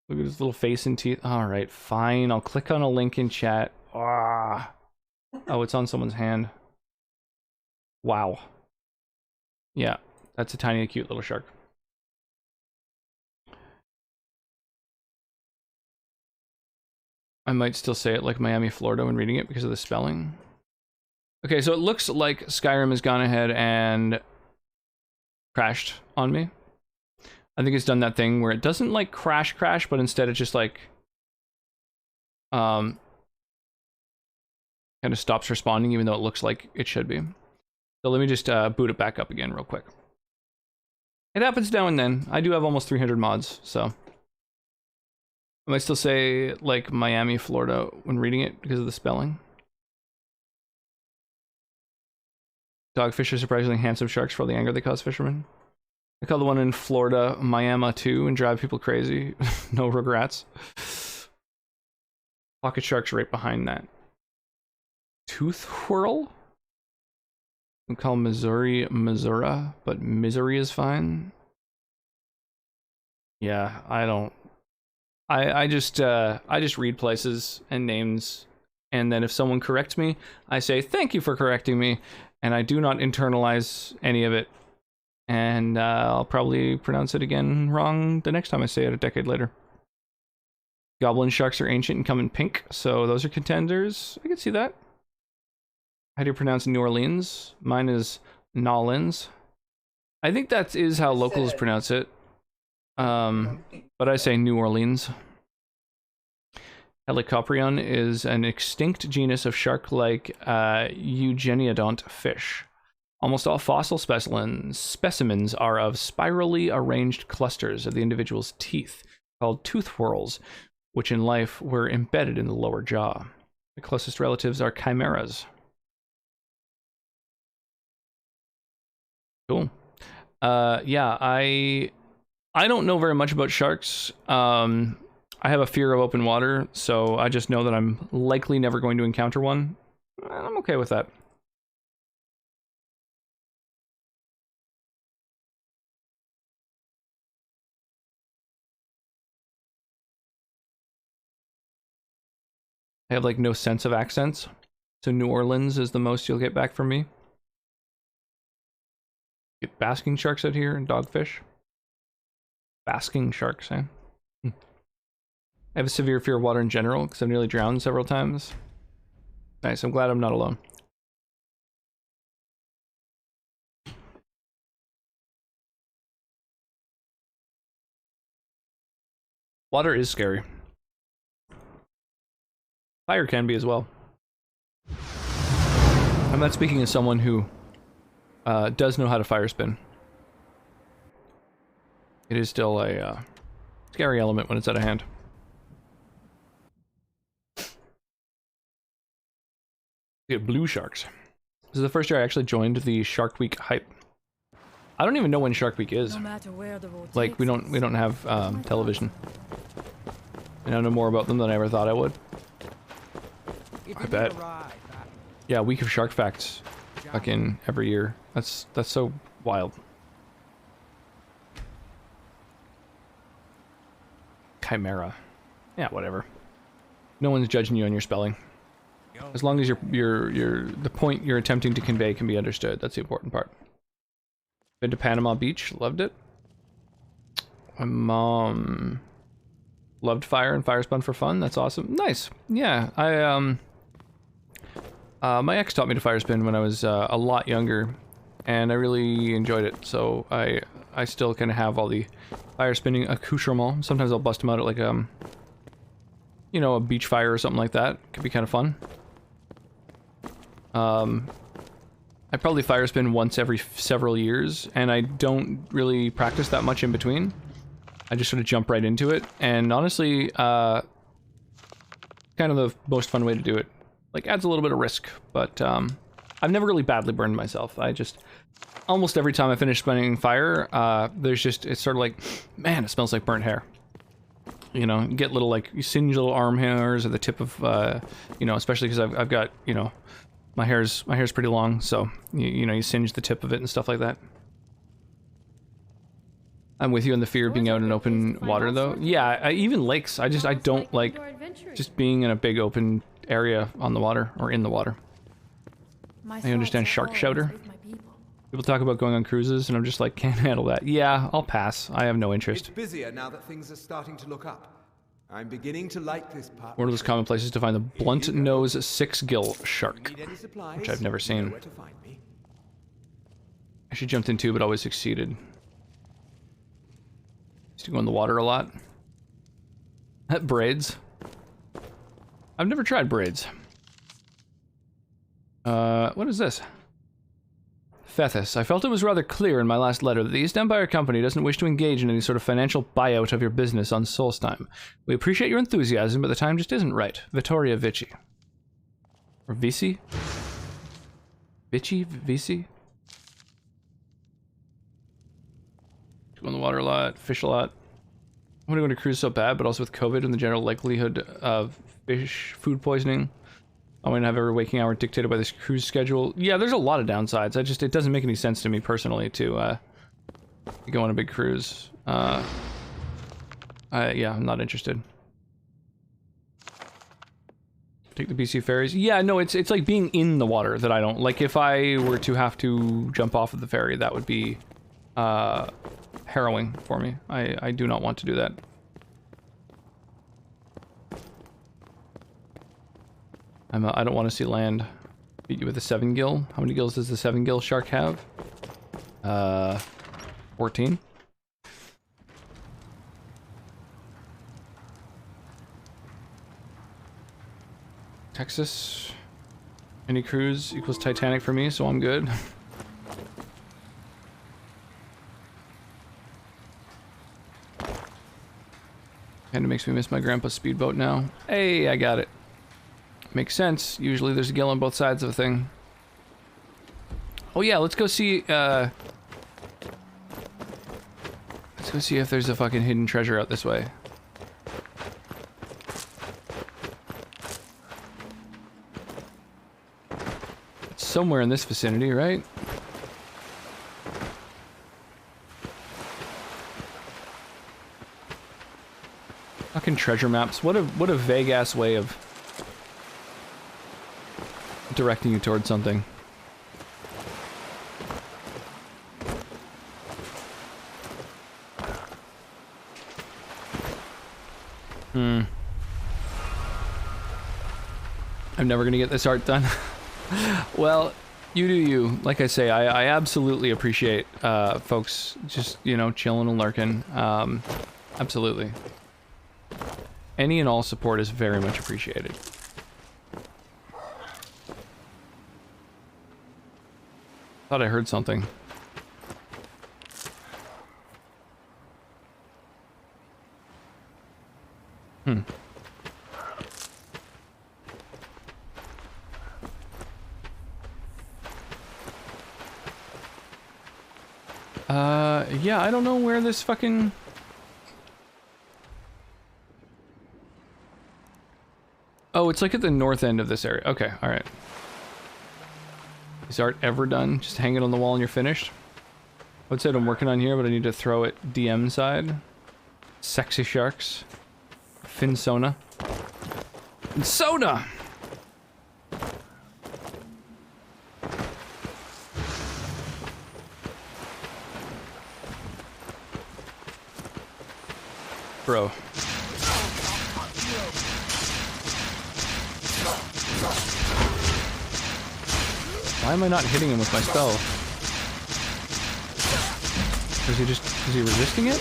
Look at his little face and teeth. Alright, fine. I'll click on a link in chat. Ah. Oh, it's on someone's hand. Wow. Yeah, that's a tiny, cute little shark. I might still say it like Miami, Florida when reading it because of the spelling. Okay, so it looks like Skyrim has gone ahead and crashed on me. I think it's done that thing where it doesn't like crash, but instead it just like kind of stops responding even though it looks like it should be. So let me just boot it back up again real quick. It happens now and then. I do have almost 300 mods, so I might still say like Miami, Florida when reading it because of the spelling. Dogfish are surprisingly handsome sharks for all the anger they cause fishermen. I call the one in Florida Miami too and drive people crazy. No regrets. Pocket sharks right behind that. Tooth whirl? We call Missouri, but misery is fine. Yeah, I don't. I just read places and names, and then if someone corrects me, I say thank you for correcting me, and I do not internalize any of it. And I'll probably pronounce it again wrong the next time I say it a decade later. Goblin sharks are ancient and come in pink, so those are contenders. I can see that. How do you pronounce New Orleans? Mine is Nolans. I think that is how locals pronounce it. But I say New Orleans. Helicoprion is an extinct genus of shark-like eugeniodont fish. Almost all fossil specimens are of spirally arranged clusters of the individual's teeth, called tooth whorls, which in life were embedded in the lower jaw. The closest relatives are chimeras. Cool. Yeah, I don't know very much about sharks. I have a fear of open water, so I just know that I'm likely never going to encounter one. And I'm okay with that. I have like no sense of accents, so New Orleans is the most you'll get back from me. Get basking sharks out here and dogfish. Basking sharks, eh? I have a severe fear of water in general because I've nearly drowned several times. Nice, I'm glad I'm not alone. Water is scary. Fire can be as well. I'm not speaking as someone who does know how to fire spin. It is still a scary element when it's out of hand. We have blue sharks. This is the first year I actually joined the Shark Week hype. I don't even know when Shark Week is. No matter where the road Like, we don't have television. And I know more about them than I ever thought I would. I bet. Yeah, Week of Shark Facts. Fucking every year. That's so wild. Chimera. Yeah, whatever. No one's judging you on your spelling. As long as the point you're attempting to convey can be understood. That's the important part. Been to Panama Beach, loved it. My mom loved fire and fire spun for fun. That's awesome. Nice. Yeah, my ex taught me to fire spin when I was a lot younger, and I really enjoyed it. So I still kind of have all the fire spinning accoutrements. Sometimes I'll bust them out at like you know, a beach fire or something like that. Could be kind of fun. I probably fire spin once every several years, and I don't really practice that much in between. I just sort of jump right into it, and honestly, kind of the most fun way to do it. Like, adds a little bit of risk, but I've never really badly burned myself. I just, almost every time I finish spinning fire, it's sort of like, man, it smells like burnt hair. You know, you get little, like, you singe little arm hairs at the tip of, you know, especially because I've got, you know, my hair's pretty long, so, you know, you singe the tip of it and stuff like that. I'm with you on the fear of being out in open water, though. Yeah, even lakes. I don't like just being in a big open area on the water, or in the water. I understand Shark Shouter. People talk about going on cruises, and I'm just like, can't handle that. Yeah, I'll pass. I have no interest. It's busier now that things are starting to look up. I'm beginning to like this part. One of those common places to find the blunt nose 6-gill shark, which I've never seen. I should jumped in too, but always succeeded. Used to go in the water a lot. Braids. I've never tried braids. What is this? Fethis, I felt it was rather clear in my last letter that the East Empire Company doesn't wish to engage in any sort of financial buyout of your business on Solstheim. We appreciate your enthusiasm, but the time just isn't right. Vittoria Vici. Or Vici? Vici? Vici? Go in the water a lot, fish a lot. I want to go to cruise so bad, but also with COVID and the general likelihood of fish food poisoning. I wouldn't have every waking hour dictated by this cruise schedule. Yeah, there's a lot of downsides. It doesn't make any sense to me personally to go on a big cruise. Yeah, I'm not interested. Take the BC ferries. Yeah, no, it's like being in the water that I don't like. If I were to have to jump off of the ferry, that would be harrowing for me. I do not want to do that. I don't want to see land. Beat you with a 7-gill. How many gills does the 7-gill shark have? 14. Texas. Any cruise equals Titanic for me, so I'm good. Kinda makes me miss my grandpa's speedboat now. Hey, I got it. Makes sense. Usually there's a gill on both sides of a thing. Oh yeah, let's go see, let's go see if there's a fucking hidden treasure out this way. It's somewhere in this vicinity, right? Fucking treasure maps. What a vague ass way of directing you towards something. I'm never gonna get this art done. Well, you do you. Like I say, I absolutely appreciate folks just, you know, chilling and lurking. Absolutely. Any and all support is very much appreciated. Thought I heard something. Hmm. Yeah, I don't know where this fucking... Oh, it's like at the north end of this area. Okay, alright. Is art ever done? Just hang it on the wall and you're finished? What's it I'm working on here, but I need to throw it DM side. Sexy sharks. Finsona. Finsona! Bro. Why am I not hitting him with my spell? Is he resisting it?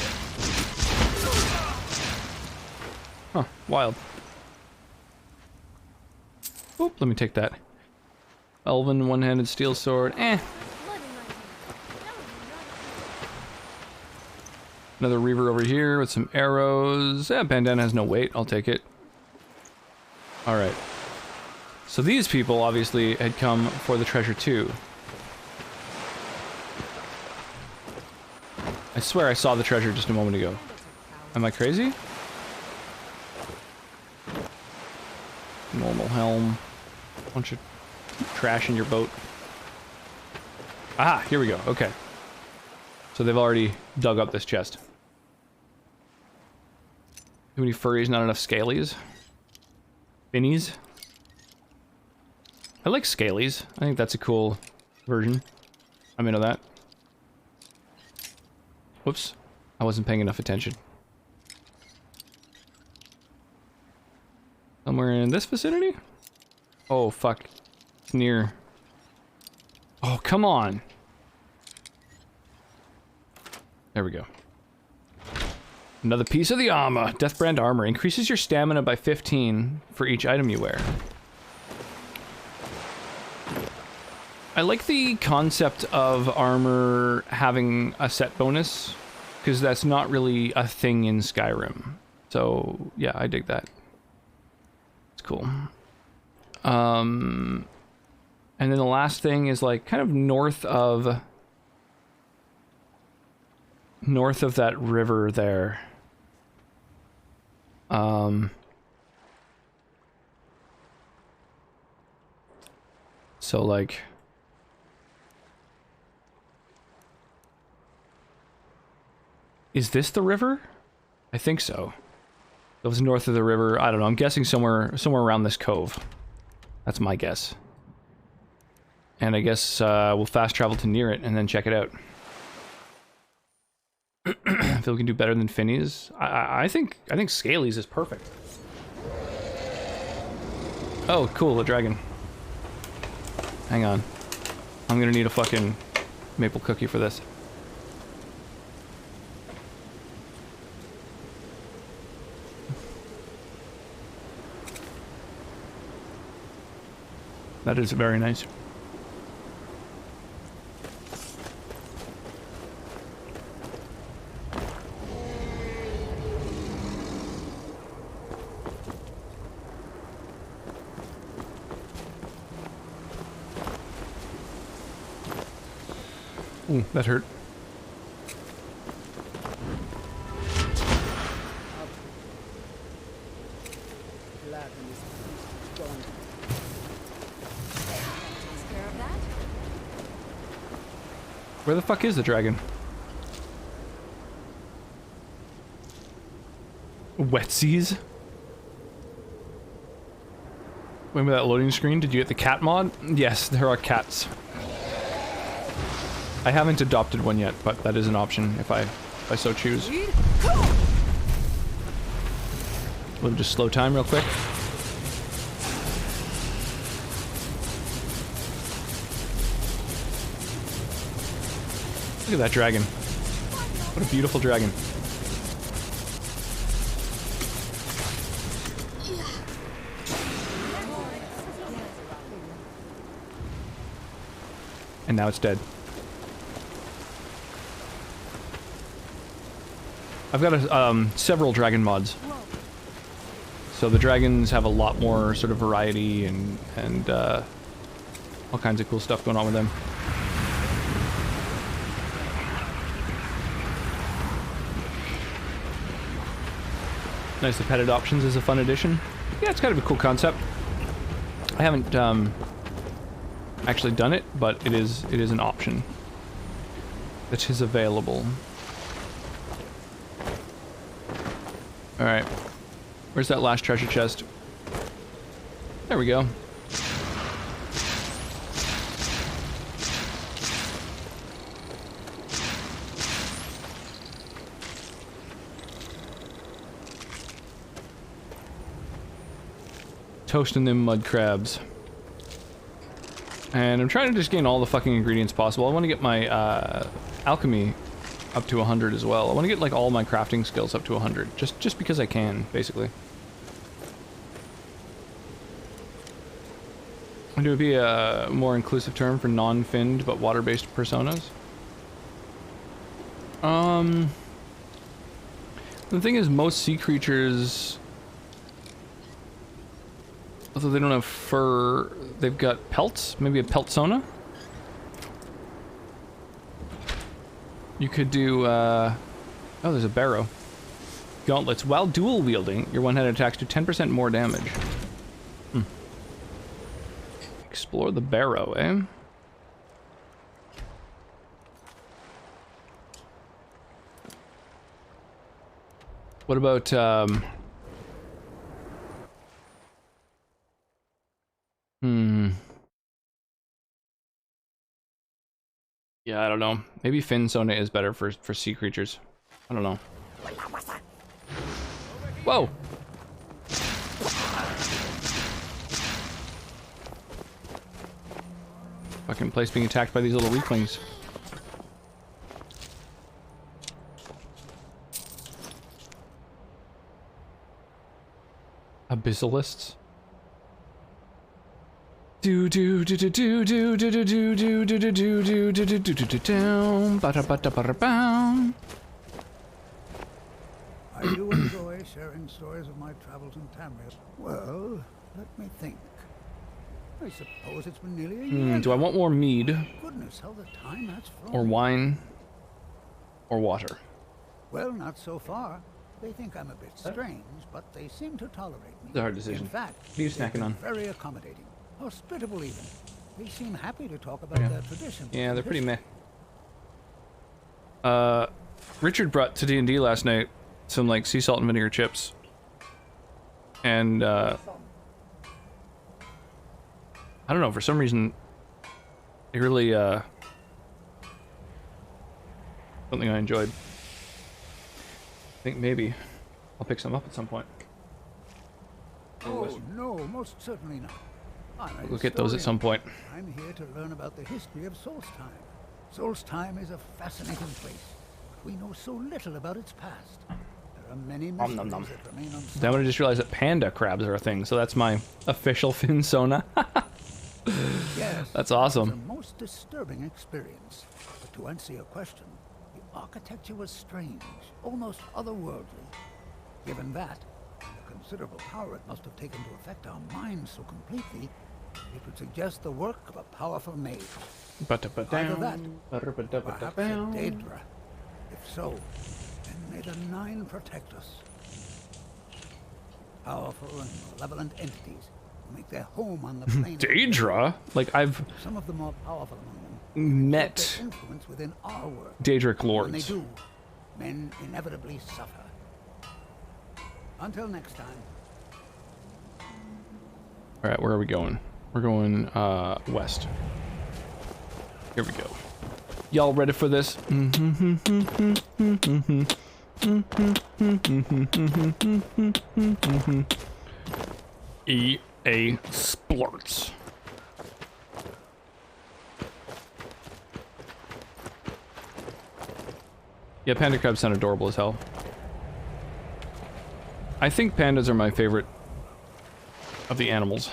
Huh, wild. Oop, let me take that. Elven one-handed steel sword, eh. Another reaver over here with some arrows. Yeah, bandana has no weight, I'll take it. Alright. So these people obviously had come for the treasure too. I swear I saw the treasure just a moment ago. Am I crazy? Normal helm. Bunch of trash in your boat. Ah, here we go. Okay. So they've already dug up this chest. Too many furries, not enough scalies. Finnies. I like scalies. I think that's a cool version. I'm into that. Whoops. I wasn't paying enough attention. Somewhere in this vicinity? Oh, fuck. It's near. Oh, come on. There we go. Another piece of the armor. Deathbrand armor. Increases your stamina by 15 for each item you wear. I like the concept of armor having a set bonus, because that's not really a thing in Skyrim. So, yeah, I dig that. It's cool. And then the last thing is like kind of north of that river there. So like is this the river? I think so. It was north of the river. I don't know. I'm guessing somewhere around this cove. That's my guess. And I guess we'll fast travel to near it and then check it out. I feel we can do better than Finny's. I think Scalies is perfect. Oh, cool, a dragon. Hang on. I'm gonna need a fucking maple cookie for this. That is very nice. Ooh, that hurt. Where the fuck is the dragon? Wetsies? Remember that loading screen? Did you get the cat mod? Yes, there are cats. I haven't adopted one yet, but that is an option if I so choose. We'll just slow time real quick. Look at that dragon. What a beautiful dragon. And now it's dead. I've got several dragon mods. So the dragons have a lot more sort of variety and all kinds of cool stuff going on with them. Nice, the pet adoptions is a fun addition. Yeah, it's kind of a cool concept. I haven't actually done it, but it is an option that is available. All right, where's that last treasure chest? There we go. Toasting them mud crabs. And I'm trying to just gain all the fucking ingredients possible. I want to get my alchemy up to 100 as well. I want to get like all my crafting skills up to 100, just because I can, basically. And it would be a more inclusive term for non-finned but water-based personas. The thing is, most sea creatures, although they don't have fur, they've got pelts. Maybe a peltsona? You could do, oh, there's a barrow. Gauntlets. While dual wielding, your one-handed attacks do 10% more damage. Explore the barrow, eh? What about, yeah, I don't know. Maybe Finsona is better for sea creatures. I don't know. Whoa! Fucking place being attacked by these little weaklings. Abyssalists. Do do do do do do do do do do do do do do do do do down. Ba ba ba ba ba. I do enjoy sharing stories of my travels in Tamriel. Well, let me think. I suppose it's been nearly a year. Do I want more mead? Goodness, how the time has flown. Or wine? Or water? Well, not so far. They think I'm a bit strange, but they seem to tolerate me. It's a hard decision. In fact, what are you snacking on? Very accommodating, hospitable even. They seem happy to talk about their traditions. Yeah, they're pretty meh. Richard brought to D&D last night some like sea salt and vinegar chips, and I don't know, for some reason it really something I enjoyed. I think maybe I'll pick some up at some point. Oh, no, most certainly not. We'll get those at some point. I'm here to learn about the history of Solstheim. Solstheim is a fascinating place, but we know so little about its past. There are many mysteries that remain unsolved. Then I just realized that panda crabs are a thing, so that's my official Finsona. Yes, that's awesome. It was a most disturbing experience. But to answer your question, the architecture was strange, almost otherworldly. Given that, and the considerable power it must have taken to affect our minds so completely, it would suggest the work of a powerful mage. Either that, perhaps a Daedra. If so, then may the Nine protect us. Powerful and malevolent entities who make their home on the plane. Daedra? Like, I've some of the more powerful among them met influence within our world. Daedric lords. When they do, men inevitably suffer. Until next time. Alright, where are we going? We're going west. Here we go. Y'all ready for this? EA Splurts. Yeah, panda crabs sound adorable as hell. I think pandas are my favorite of the animals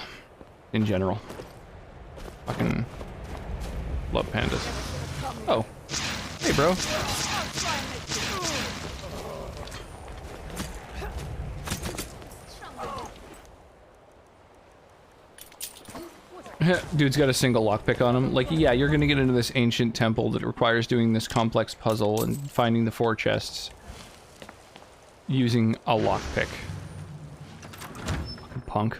in general. Fucking love pandas. Oh. Hey, bro. Dude's got a single lockpick on him. Like, yeah, you're gonna get into this ancient temple that requires doing this complex puzzle and finding the 4 chests using a lockpick. Fucking punk.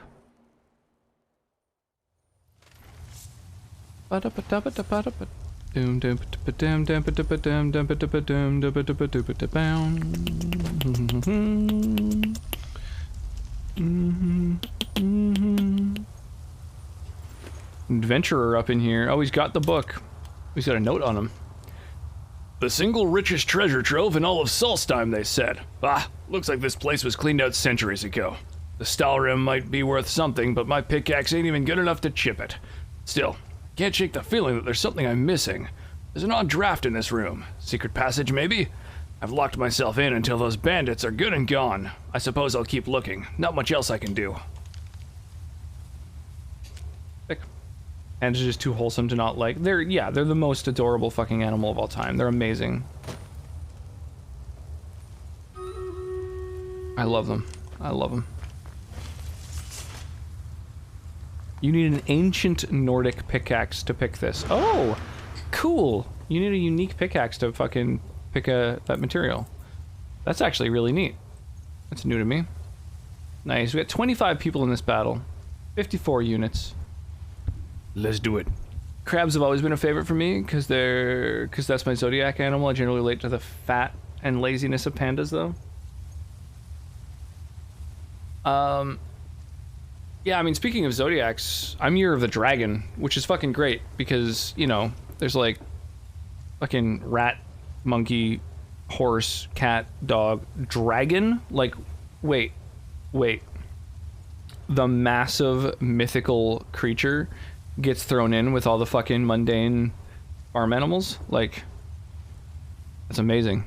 Adventurer up in here. Oh, he's got the book. He's got a note on him. The single richest treasure trove in all of Solstheim, they said. Ah, looks like this place was cleaned out centuries ago. The Stalrim might be worth something, but my pickaxe ain't even good enough to chip it. Still, can't shake the feeling that there's something I'm missing. There's an odd draft in this room. Secret passage, maybe? I've locked myself in until those bandits are good and gone. I suppose I'll keep looking. Not much else I can do. And it's just too wholesome to not like. They're the most adorable fucking animal of all time. They're amazing. I love them. I love them. You need an ancient Nordic pickaxe to pick this. Oh, cool. You need a unique pickaxe to fucking pick that material. That's actually really neat. That's new to me. Nice. We got 25 people in this battle. 54 units. Let's do it. Crabs have always been a favorite for me because that's my zodiac animal. I generally relate to the fat and laziness of pandas, though. Yeah, I mean, speaking of zodiacs, I'm Year of the Dragon, which is fucking great because, you know, there's like fucking rat, monkey, horse, cat, dog, dragon. Like, wait. The massive mythical creature gets thrown in with all the fucking mundane farm animals. Like, that's amazing.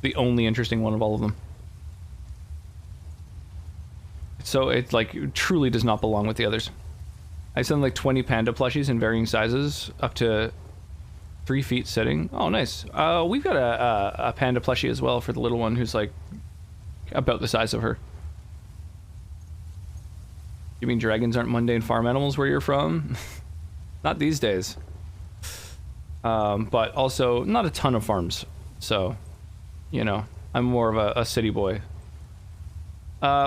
The only interesting one of all of them. So it like truly does not belong with the others. I sent like 20 panda plushies in varying sizes, up to 3 feet sitting. Oh, nice. We've got a panda plushie as well for the little one who's like about the size of her. You mean dragons aren't mundane farm animals where you're from? Not these days. But also not a ton of farms. So, you know, I'm more of a city boy.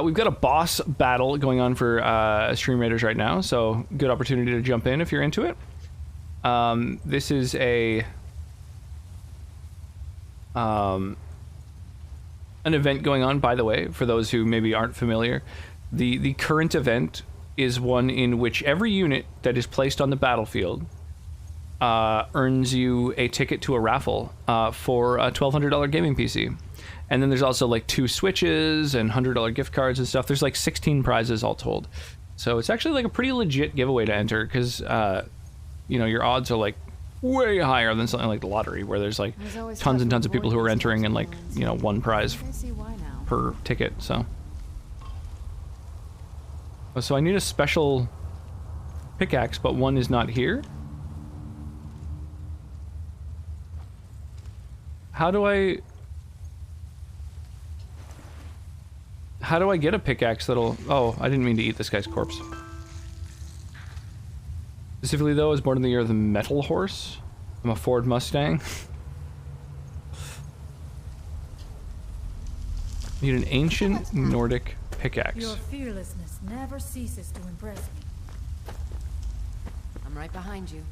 We've got a boss battle going on for Stream Raiders right now, so good opportunity to jump in if you're into it. This is an event going on, by the way, for those who maybe aren't familiar. The current event is one in which every unit that is placed on the battlefield earns you a ticket to a raffle for a $1,200 gaming PC. And then there's also like 2 Switches and $100 gift cards and stuff. There's like 16 prizes all told. So it's actually like a pretty legit giveaway to enter because, you know, your odds are like way higher than something like the lottery where there's like tons and tons of people who are entering and like, you know, 1 prize per ticket. So I need a special pickaxe, but one is not here. How do I get a pickaxe that'll... Oh, I didn't mean to eat this guy's corpse. Specifically, though, I was born in the year of the Metal Horse. I'm a Ford Mustang. Need an ancient Nordic pickaxe. Your fearlessness never ceases to impress me. I'm right behind you.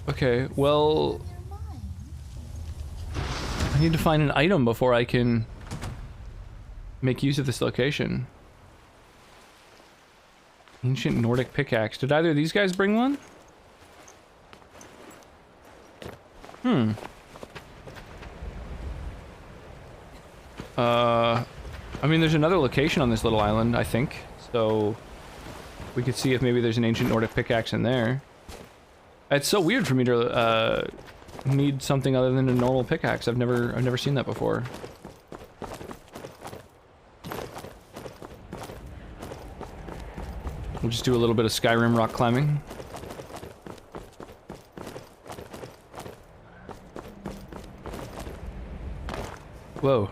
Okay, well... I need to find an item before I can make use of this location. Ancient Nordic pickaxe. Did either of these guys bring one? I mean, there's another location on this little island, I think. So we could see if maybe there's an ancient Nordic pickaxe in there. It's so weird for me to need something other than a normal pickaxe. I've never seen that before. We'll just do a little bit of Skyrim rock climbing. Whoa.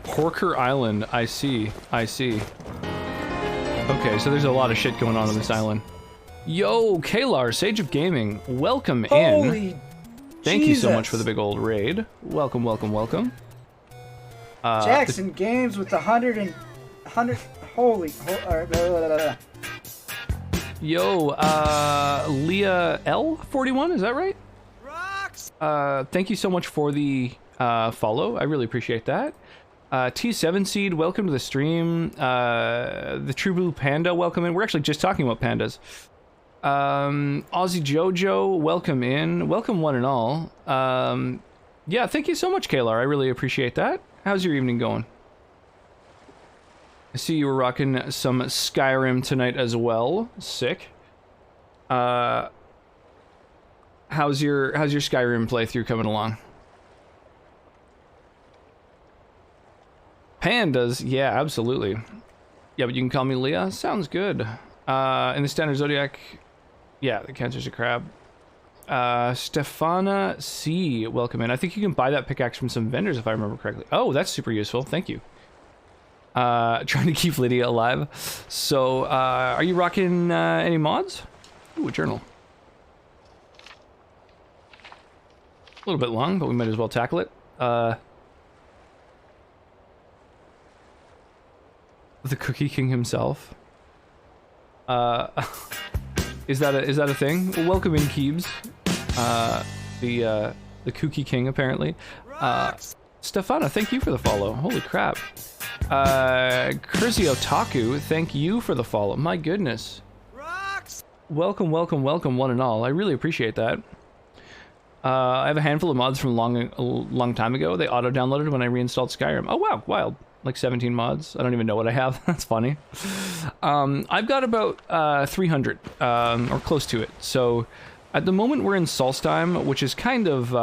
Porker Island, I see. Okay, so there's a lot of shit going on this island. Yo, Kalar, Sage of Gaming, welcome Holy in. Thank you so Jesus. much for the big old raid. Welcome, welcome, welcome. Jackson Games with the 100. Holy. Yo, Leah L41, is that right? Rocks! Thank you so much for the follow. I really appreciate that. T7 Seed, welcome to the stream. The True Blue Panda, welcome in. We're actually just talking about pandas. Aussie Jojo, welcome in. Welcome one and all. Yeah, thank you so much, Kalar. I really appreciate that. How's your evening going? I see you were rocking some Skyrim tonight as well. Sick. How's your Skyrim playthrough coming along? Pandas, yeah, absolutely. Yeah, but you can call me Leah. Sounds good. In the Standard Zodiac, yeah, the Cancer's a crab. Stefana C, welcome in. I think you can buy that pickaxe from some vendors if I remember correctly. Oh, that's super useful. Thank you. Trying to keep Lydia alive. So, are you rocking any mods? Ooh, a journal. A little bit long, but we might as well tackle it. The Cookie King himself. Is that a thing? Well, welcome in, Keebs. The Cookie King apparently. Stefana, thank you for the follow. Holy crap. Curzio Taku, thank you for the follow. My goodness. Welcome, welcome, welcome, one and all. I really appreciate that. I have a handful of mods from a long time ago. They auto-downloaded when I reinstalled Skyrim. Oh wow, wild. Like 17 mods. I don't even know what I have. That's funny. I've got about 300, or close to it. So at the moment we're in Solstheim, which is kind of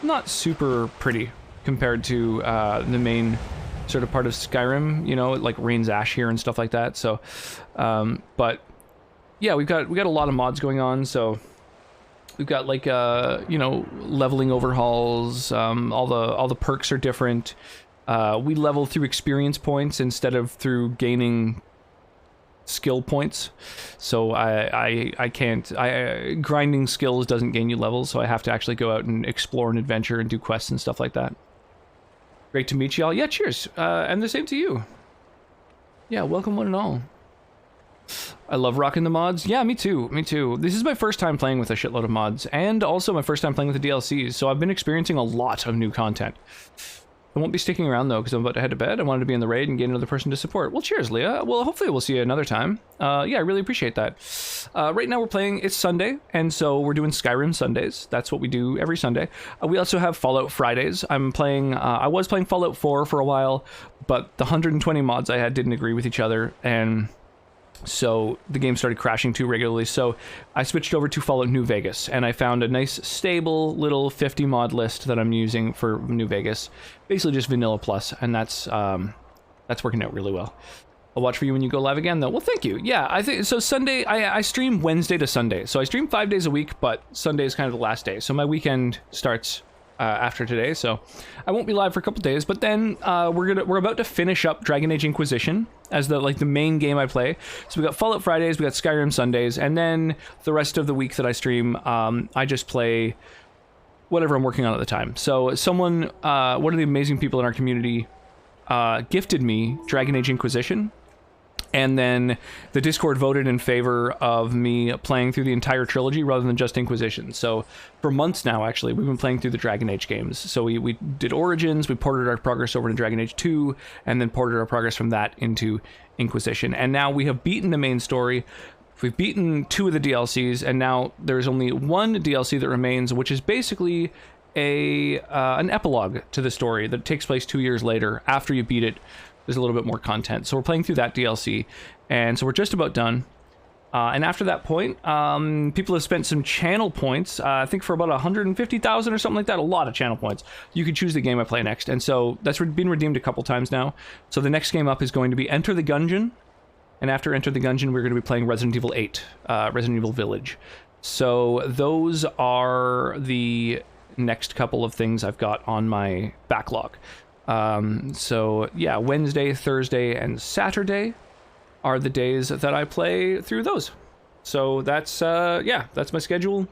not super pretty compared to the main sort of part of Skyrim. You know, it like rains ash here and stuff like that. So, but yeah, we got a lot of mods going on. So we've got like you know, leveling overhauls. All the perks are different. We level through experience points instead of through gaining skill points. So I can't, grinding skills doesn't gain you levels, so I have to actually go out and explore and adventure and do quests and stuff like that. Great to meet y'all. Yeah, cheers. And the same to you. Yeah, welcome one and all. I love rocking the mods. Yeah, me too. Me too. This is my first time playing with a shitload of mods, and also my first time playing with the DLCs, so I've been experiencing a lot of new content. I won't be sticking around though, because I'm about to head to bed. I wanted to be in the raid and get another person to support. Well, cheers, Leah. Well, hopefully we'll see you another time. Yeah, I really appreciate that. Right now we're playing, it's Sunday, and so we're doing Skyrim Sundays. That's what we do every Sunday. We also have Fallout Fridays. I'm playing, I was playing Fallout 4 for a while, but the 120 mods I had didn't agree with each other, and so the game started crashing too regularly, so I switched over to Fallout New Vegas, and I found a nice stable little 50 mod list that I'm using for New Vegas. Basically just vanilla plus, and that's working out really well. I'll watch for you when you go live again though. Well, thank you. Yeah, I think so. Sunday, I stream Wednesday to Sunday, so I stream 5 days a week, but Sunday is kind of the last day, so my weekend starts after today, so I won't be live for a couple days, but then we're about to finish up Dragon Age Inquisition as the main game I play. So we got Fallout Fridays, we got Skyrim Sundays, and then the rest of the week that I stream, I just play whatever I'm working on at the time. So someone, one of the amazing people in our community, gifted me Dragon Age Inquisition. And then the Discord voted in favor of me playing through the entire trilogy rather than just Inquisition. So for months now, actually, we've been playing through the Dragon Age games. So we did Origins, we ported our progress over to Dragon Age 2, and then ported our progress from that into Inquisition. And now we have beaten the main story. We've beaten 2 of the DLCs, and now there's only one DLC that remains, which is basically an epilogue to the story that takes place 2 years later after you beat it. There's a little bit more content. So we're playing through that DLC, and so we're just about done. And after that point, people have spent some channel points, I think for about 150,000 or something like that, a lot of channel points. You can choose the game I play next, and so that's been redeemed a couple times now. So the next game up is going to be Enter the Gungeon, and after Enter the Gungeon, we're going to be playing Resident Evil 8, Resident Evil Village. So those are the next couple of things I've got on my backlog. So yeah, Wednesday, Thursday, and Saturday are the days that I play through those. So that's, yeah, that's my schedule.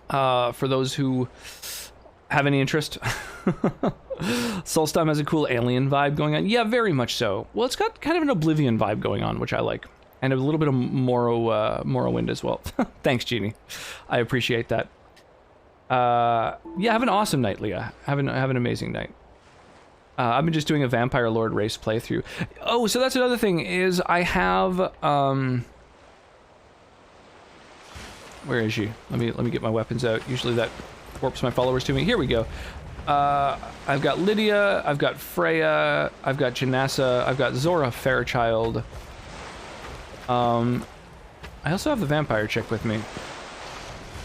For those who have any interest. Solstheim has a cool alien vibe going on. Yeah, very much so. Well, it's got kind of an Oblivion vibe going on, which I like. And a little bit of Morrowind as well. Thanks, Jeannie. I appreciate that. Yeah, have an awesome night, Leah. Have an amazing night. I've been just doing a Vampire Lord race playthrough. Oh, so that's another thing, is I have, where is she? Let me get my weapons out. Usually that warps my followers to me. Here we go. I've got Lydia, I've got Freya, I've got Janessa, I've got Zora Fairchild. I also have the vampire chick with me.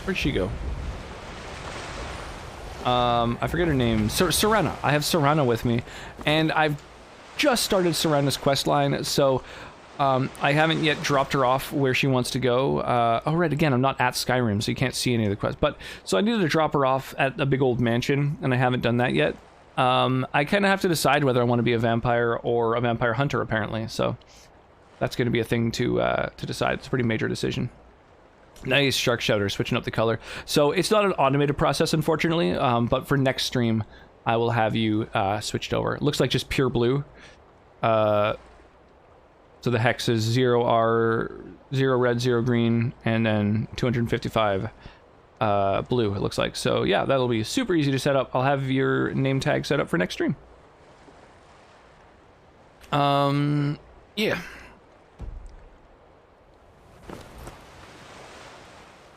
Where'd she go? I forget her name. Serena. I have Serena with me, and I've just started Serena's questline, so I haven't yet dropped her off where she wants to go. Oh, right, again, I'm not at Skyrim, so you can't see any of the quests. But so I needed to drop her off at a big old mansion, and I haven't done that yet. I kind of have to decide whether I want to be a vampire or a vampire hunter, apparently. So that's going to be a thing to decide. It's a pretty major decision. Nice, Shark Shouter, switching up the color. So it's not an automated process, unfortunately, but for next stream, I will have you switched over. It looks like just pure blue. So the hex is 0R, 0 red, 0 green, and then 255 blue, it looks like. So yeah, that'll be super easy to set up. I'll have your name tag set up for next stream. Yeah.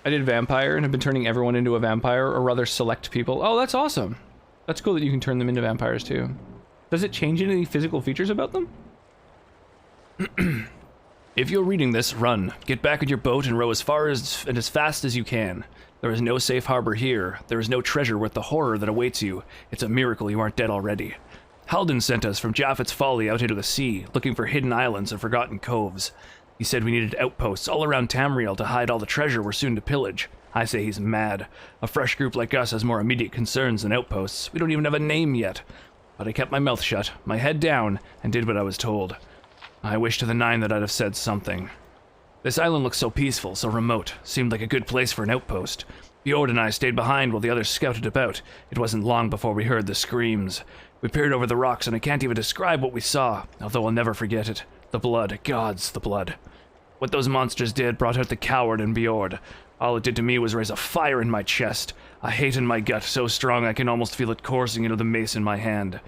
I did vampire and have been turning everyone into a vampire, or rather select people. Oh, that's awesome. That's cool that you can turn them into vampires too. Does it change any physical features about them? If you're reading this, run. Get back in your boat and row as far and as fast as you can. There is no safe harbor here. There is no treasure worth the horror that awaits you. It's a miracle you aren't dead already. Halden sent us from Japhet's Folly out into the sea, looking for hidden islands and forgotten coves. He said we needed outposts all around Tamriel to hide all the treasure we're soon to pillage. I say he's mad. A fresh group like us has more immediate concerns than outposts. We don't even have a name yet. But I kept my mouth shut, my head down, and did what I was told. I wish to the nine that I'd have said something. This island looked so peaceful, so remote. Seemed like a good place for an outpost. Bjord and I stayed behind while the others scouted about. It wasn't long before we heard the screams. We peered over the rocks, and I can't even describe what we saw, although I'll never forget it. The blood. God's the blood. What those monsters did brought out the coward in Bjord. All it did to me was raise a fire in my chest, a hate in my gut so strong I can almost feel it coursing into the mace in my hand.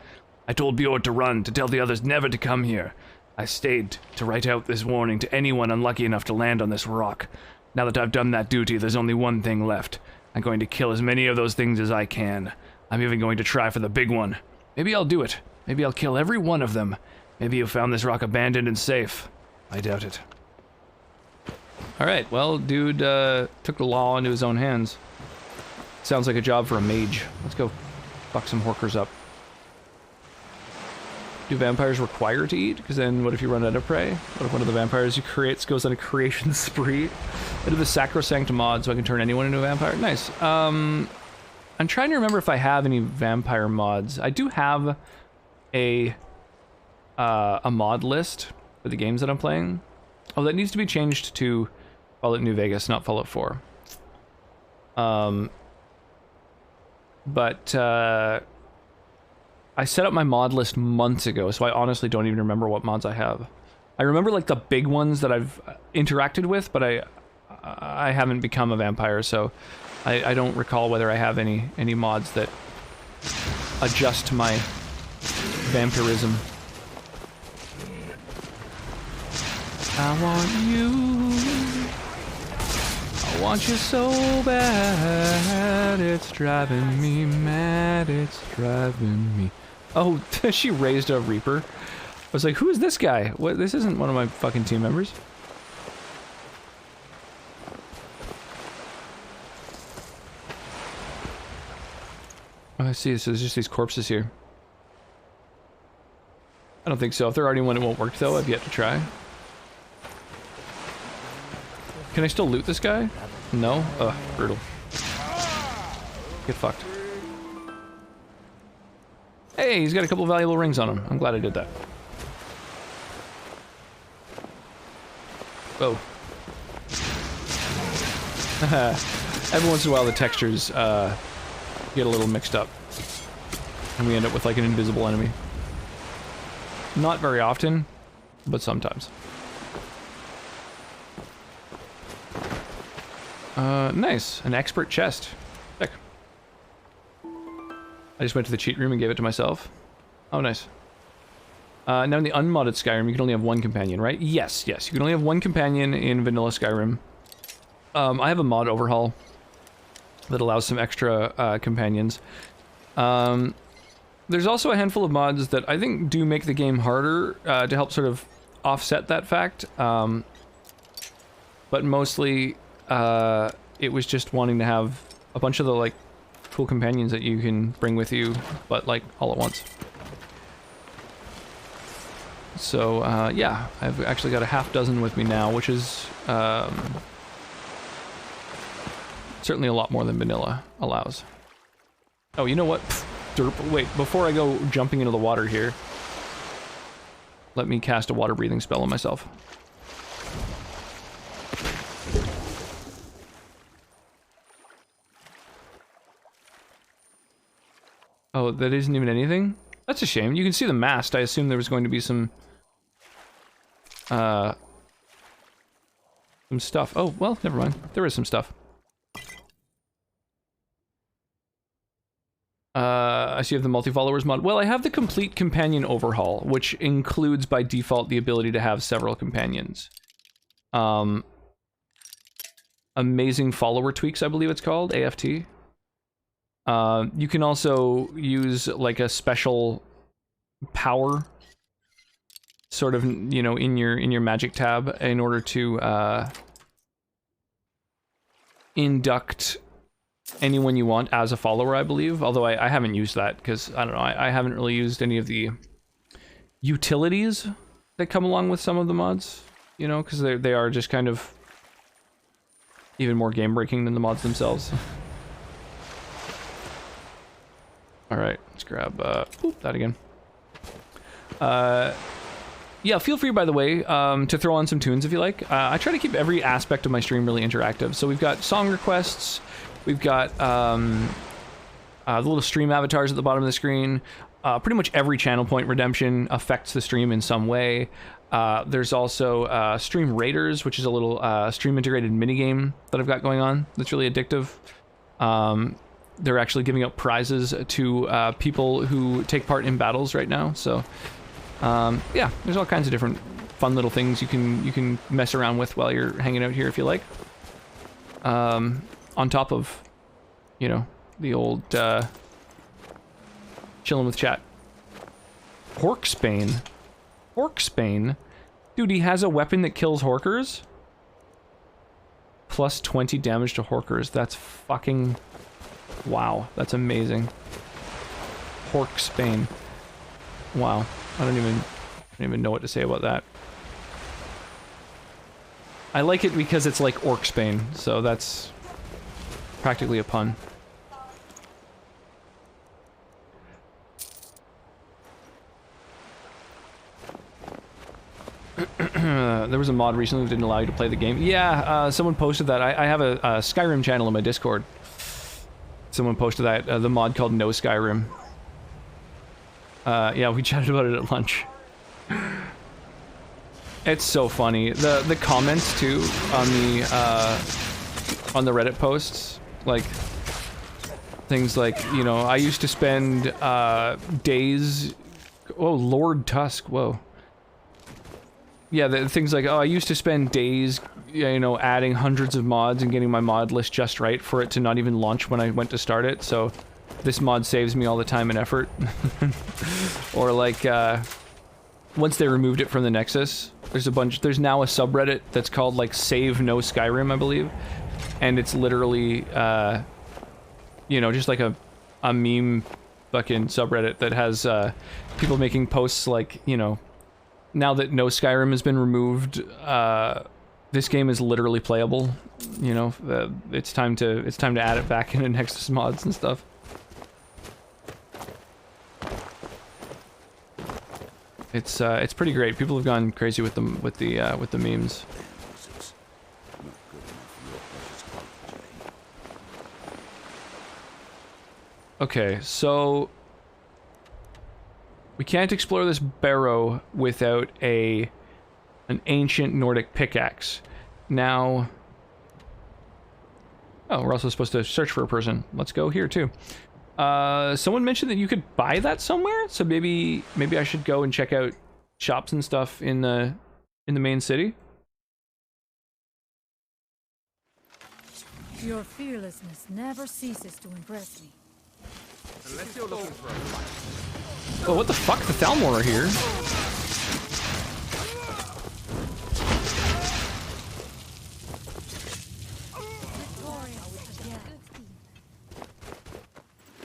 I told Bjord to run, to tell the others never to come here. I stayed to write out this warning to anyone unlucky enough to land on this rock. Now that I've done that duty, there's only one thing left. I'm going to kill as many of those things as I can. I'm even going to try for the big one. Maybe I'll do it. Maybe I'll kill every one of them. Maybe you found this rock abandoned and safe. I doubt it. Alright, well, dude took the law into his own hands. Sounds like a job for a mage. Let's go fuck some horkers up. Do vampires require to eat? Because then what if you run out of prey? What if one of the vampires you create goes on a creation spree? I do the Sacrosanct mod so I can turn anyone into a vampire. Nice. I'm trying to remember if I have any vampire mods. I do have a mod list for the games that I'm playing. Oh, that needs to be changed to Fallout New Vegas, not Fallout 4. But I set up my mod list months ago, so I honestly don't even remember what mods I have. I remember like the big ones that I've interacted with, but I haven't become a vampire, so I don't recall whether I have any mods that adjust my vampirism. I want you. I want you so bad. It's driving me mad. It's driving me. Oh, she raised a Reaper. I was like, who is this guy? What? This isn't one of my fucking team members. Oh, I see. So there's just these corpses here. I don't think so. If there are anyone, it won't work though. I've yet to try. Can I still loot this guy? No? Ugh, brutal. Get fucked. Hey, he's got a couple valuable rings on him. I'm glad I did that. Oh. Every once in a while the textures get a little mixed up. And we end up with like an invisible enemy. Not very often, but sometimes. Nice. An expert chest. Sick. I just went to the cheat room and gave it to myself. Oh, nice. Now in the unmodded Skyrim, you can only have one companion, right? Yes, yes. You can only have one companion in vanilla Skyrim. I have a mod overhaul that allows some extra companions. There's also a handful of mods that I think do make the game harder to help sort of offset that fact. But mostly, it was just wanting to have a bunch of the, like, cool companions that you can bring with you, but, like, all at once. So, yeah, I've actually got a half dozen with me now, which is, certainly a lot more than vanilla allows. Oh, you know what? Pfft, derp. Wait, before I go jumping into the water here, let me cast a water breathing spell on myself. Oh, that isn't even anything? That's a shame. You can see the mast. I assume there was going to be some stuff. Oh, well, never mind. There is some stuff. I see you have the multi-followers mod. Well, I have the complete companion overhaul, which includes by default the ability to have several companions. Amazing follower tweaks, I believe it's called, AFT. You can also use like a special power sort of, you know, in your magic tab in order to induct anyone you want as a follower, I believe. Although I haven't used that because, I don't know, I haven't really used any of the utilities that come along with some of the mods, you know, because they are just kind of even more game-breaking than the mods themselves. Alright, let's grab, that again. Yeah, feel free, by the way, to throw on some tunes if you like. I try to keep every aspect of my stream really interactive. So we've got song requests, we've got the little stream avatars at the bottom of the screen. Pretty much every channel point redemption affects the stream in some way. There's also Stream Raiders, which is a little stream-integrated minigame that I've got going on that's really addictive. They're actually giving out prizes to people who take part in battles right now, so yeah, there's all kinds of different fun little things you can mess around with while you're hanging out here if you like. On top of, you know, the old chilling with chat. Horksbane. Horksbane? Dude, he has a weapon that kills Horkers? Plus 20 damage to Horkers. That's fucking... wow, that's amazing. Horksbane. Wow. I don't even know what to say about that. I like it because it's like Orcsbane, so that's practically a pun. There was a mod recently that didn't allow you to play the game. Yeah, someone posted that. I have a Skyrim channel in my Discord. Someone posted that, the mod called No Skyrim. Yeah, we chatted about it at lunch. It's so funny. The comments too on the Reddit posts, like things like, you know, I used to spend days. Oh, Lord Tusk. Whoa. Yeah, the things like, oh, I used to spend days, you know, adding hundreds of mods and getting my mod list just right for it to not even launch when I went to start it. So this mod saves me all the time and effort. Or like, once they removed it from the Nexus, there's now a subreddit that's called like Save No Skyrim, I believe. And it's literally, you know, just like a meme fucking subreddit that has people making posts like, you know, now that No Skyrim has been removed, this game is literally playable. You know, it's time to add it back into Nexus mods and stuff. It's pretty great. People have gone crazy with the memes. Okay, so we can't explore this barrow without an ancient Nordic pickaxe. Now, oh, we're also supposed to search for a person. Let's go here too. Someone mentioned that you could buy that somewhere, so maybe I should go and check out shops and stuff in the main city. Your fearlessness never ceases to impress me. Unless you're looking for a fight. Oh, what the fuck? The Thalmor are here.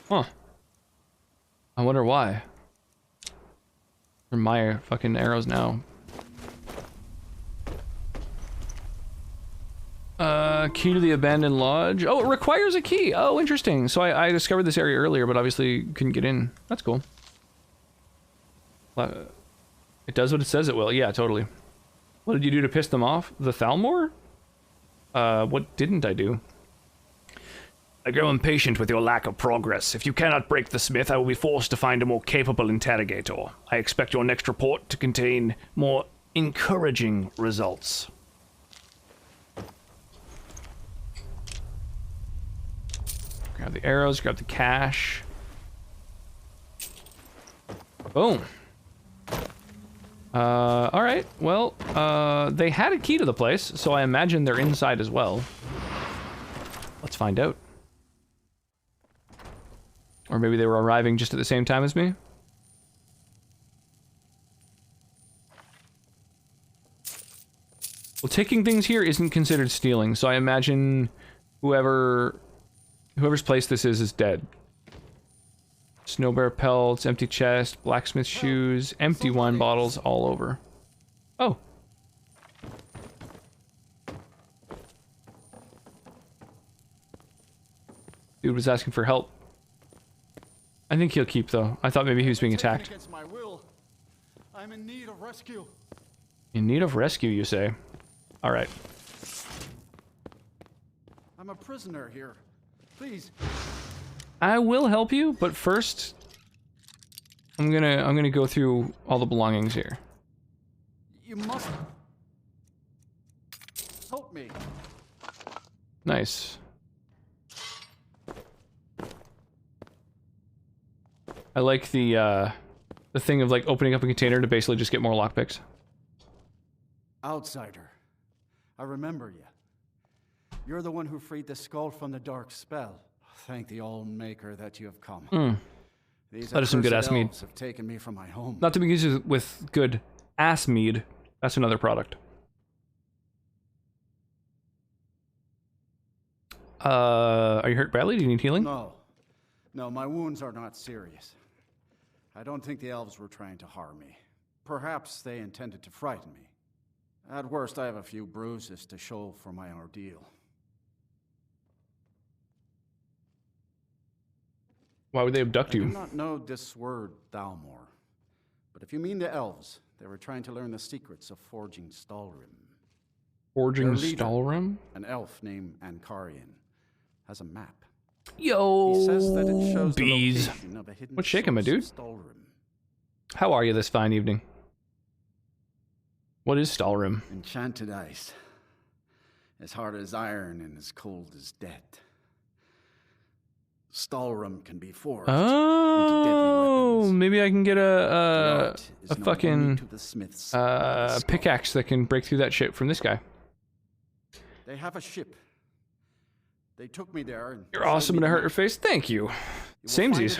Huh. I wonder why. Or my fucking arrows now. Key to the abandoned lodge. Oh, it requires a key. Oh, interesting. So I discovered this area earlier, but obviously couldn't get in. That's cool. It does what it says it will. Yeah, totally. What did you do to piss them off? The Thalmor? What didn't I do? I grow impatient with your lack of progress. If you cannot break the smith, I will be forced to find a more capable interrogator. I expect your next report to contain more encouraging results. Grab the arrows, grab the cash. Boom. Alright, well, they had a key to the place, so I imagine they're inside as well. Let's find out. Or maybe they were arriving just at the same time as me? Well, taking things here isn't considered stealing, so I imagine whoever's place this is dead. Snow bear pelts, empty chest, blacksmith shoes, empty wine bottles all over. Oh. Dude was asking for help. I think he'll keep though. I thought maybe he was being attacked. Against my will. I'm in need of rescue. In need of rescue, you say? All right. I'm a prisoner here. Please. I will help you, but first I'm gonna go through all the belongings here. You must help me. Nice. I like the thing of like opening up a container to basically just get more lockpicks. Outsider. I remember you. You're the one who freed the skull from the dark spell. Thank the All-Maker that you have come. These That is some good ass mead. elves have taken me from my home. Not to be used with good ass mead. That's another product. Are you hurt badly? Do you need healing? No. No, my wounds are not serious. I don't think the elves were trying to harm me. Perhaps they intended to frighten me. At worst, I have a few bruises to show for my ordeal. Why would they abduct you? I do not know this word, Thalmor. But if you mean the elves, they were trying to learn the secrets of forging Stalrim. Forging Their leader, Stalrim? an elf named Ankarian, has a map. Yo, he says that it shows bees. the location of a hidden What's shaking, my dude? source of Stalrim. How are you this fine evening? What is Stalrim? Enchanted ice. As hard as iron and as cold as death. Stalrim can be forged into deadly weapons. Maybe I can get a known fucking only to the smiths of the skull. pickaxe that can break through that shit from this guy. They have a ship. They took me there. And You're awesome and I hurt your face. Thank you. Samesies.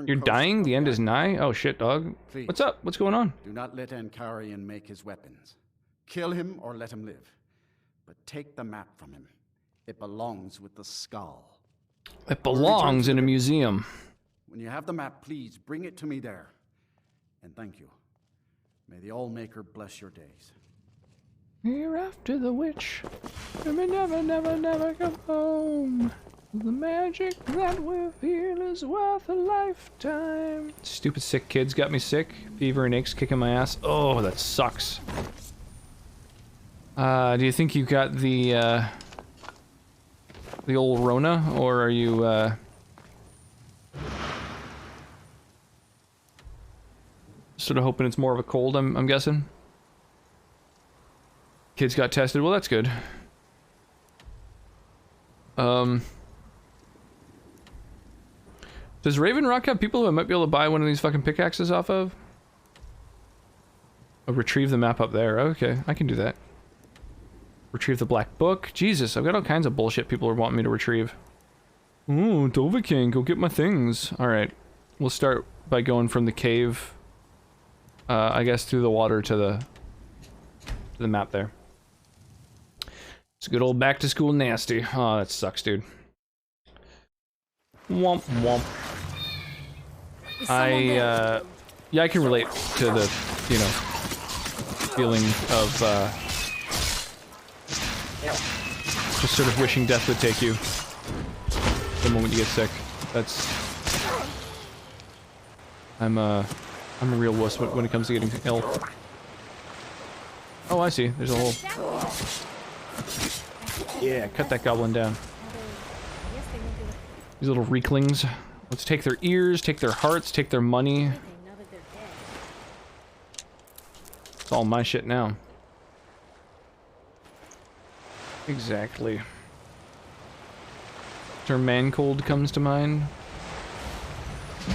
You're dying. The end is nigh. Oh shit, dog. Please, what's up? What's going on? Do not let Ankarian make his weapons. Kill him or let him live. But take the map from him. It belongs with the skull. It belongs in a museum. When you have the map, please bring it to me there. And thank you. May the All-Maker bless your days. Here after the witch, and we never, never, never come home. The magic that we feel is worth a lifetime. Stupid sick kids got me sick. Fever and aches kicking my ass. Oh, that sucks. Do you think you got the old Rona, or are you, Sort of hoping it's more of a cold, I'm guessing. Kids got tested. Well, that's good. Does Raven Rock have people who I might be able to buy one of these fucking pickaxes off of? Oh, retrieve the map up there. Okay, I can do that. Retrieve the black book. Jesus, I've got all kinds of bullshit people are wanting me to retrieve. Ooh, Dovahkiin, go get my things. Alright, we'll start by going from the cave, I guess through the water to the map there. It's a good old back to school nasty. Oh, that sucks, dude. Womp womp. Yeah, I can relate to the, you know, feeling of, just sort of wishing death would take you the moment you get sick. That's... I'm a real wuss when it comes to getting ill. Oh, I see. There's a hole. Yeah, cut that goblin down. These little reeklings. Let's take their ears, take their hearts, take their money. It's all my shit now. Exactly. Term man-cold comes to mind.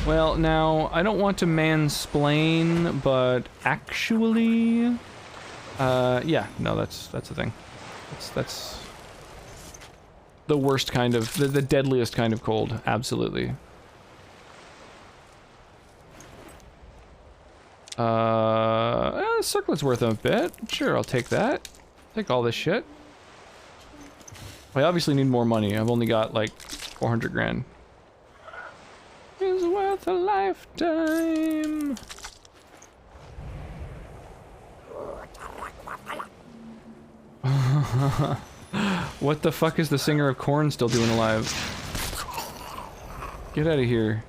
Well, now, I don't want to mansplain, but actually... yeah, no, that's the thing. That's the worst kind of, the deadliest kind of cold, absolutely. Circlet's worth a bit. Sure, I'll take that. Take all this shit. I obviously need more money. I've only got like 400 grand. Is worth a lifetime. What the fuck is the singer of Korn still doing alive? Get out of here.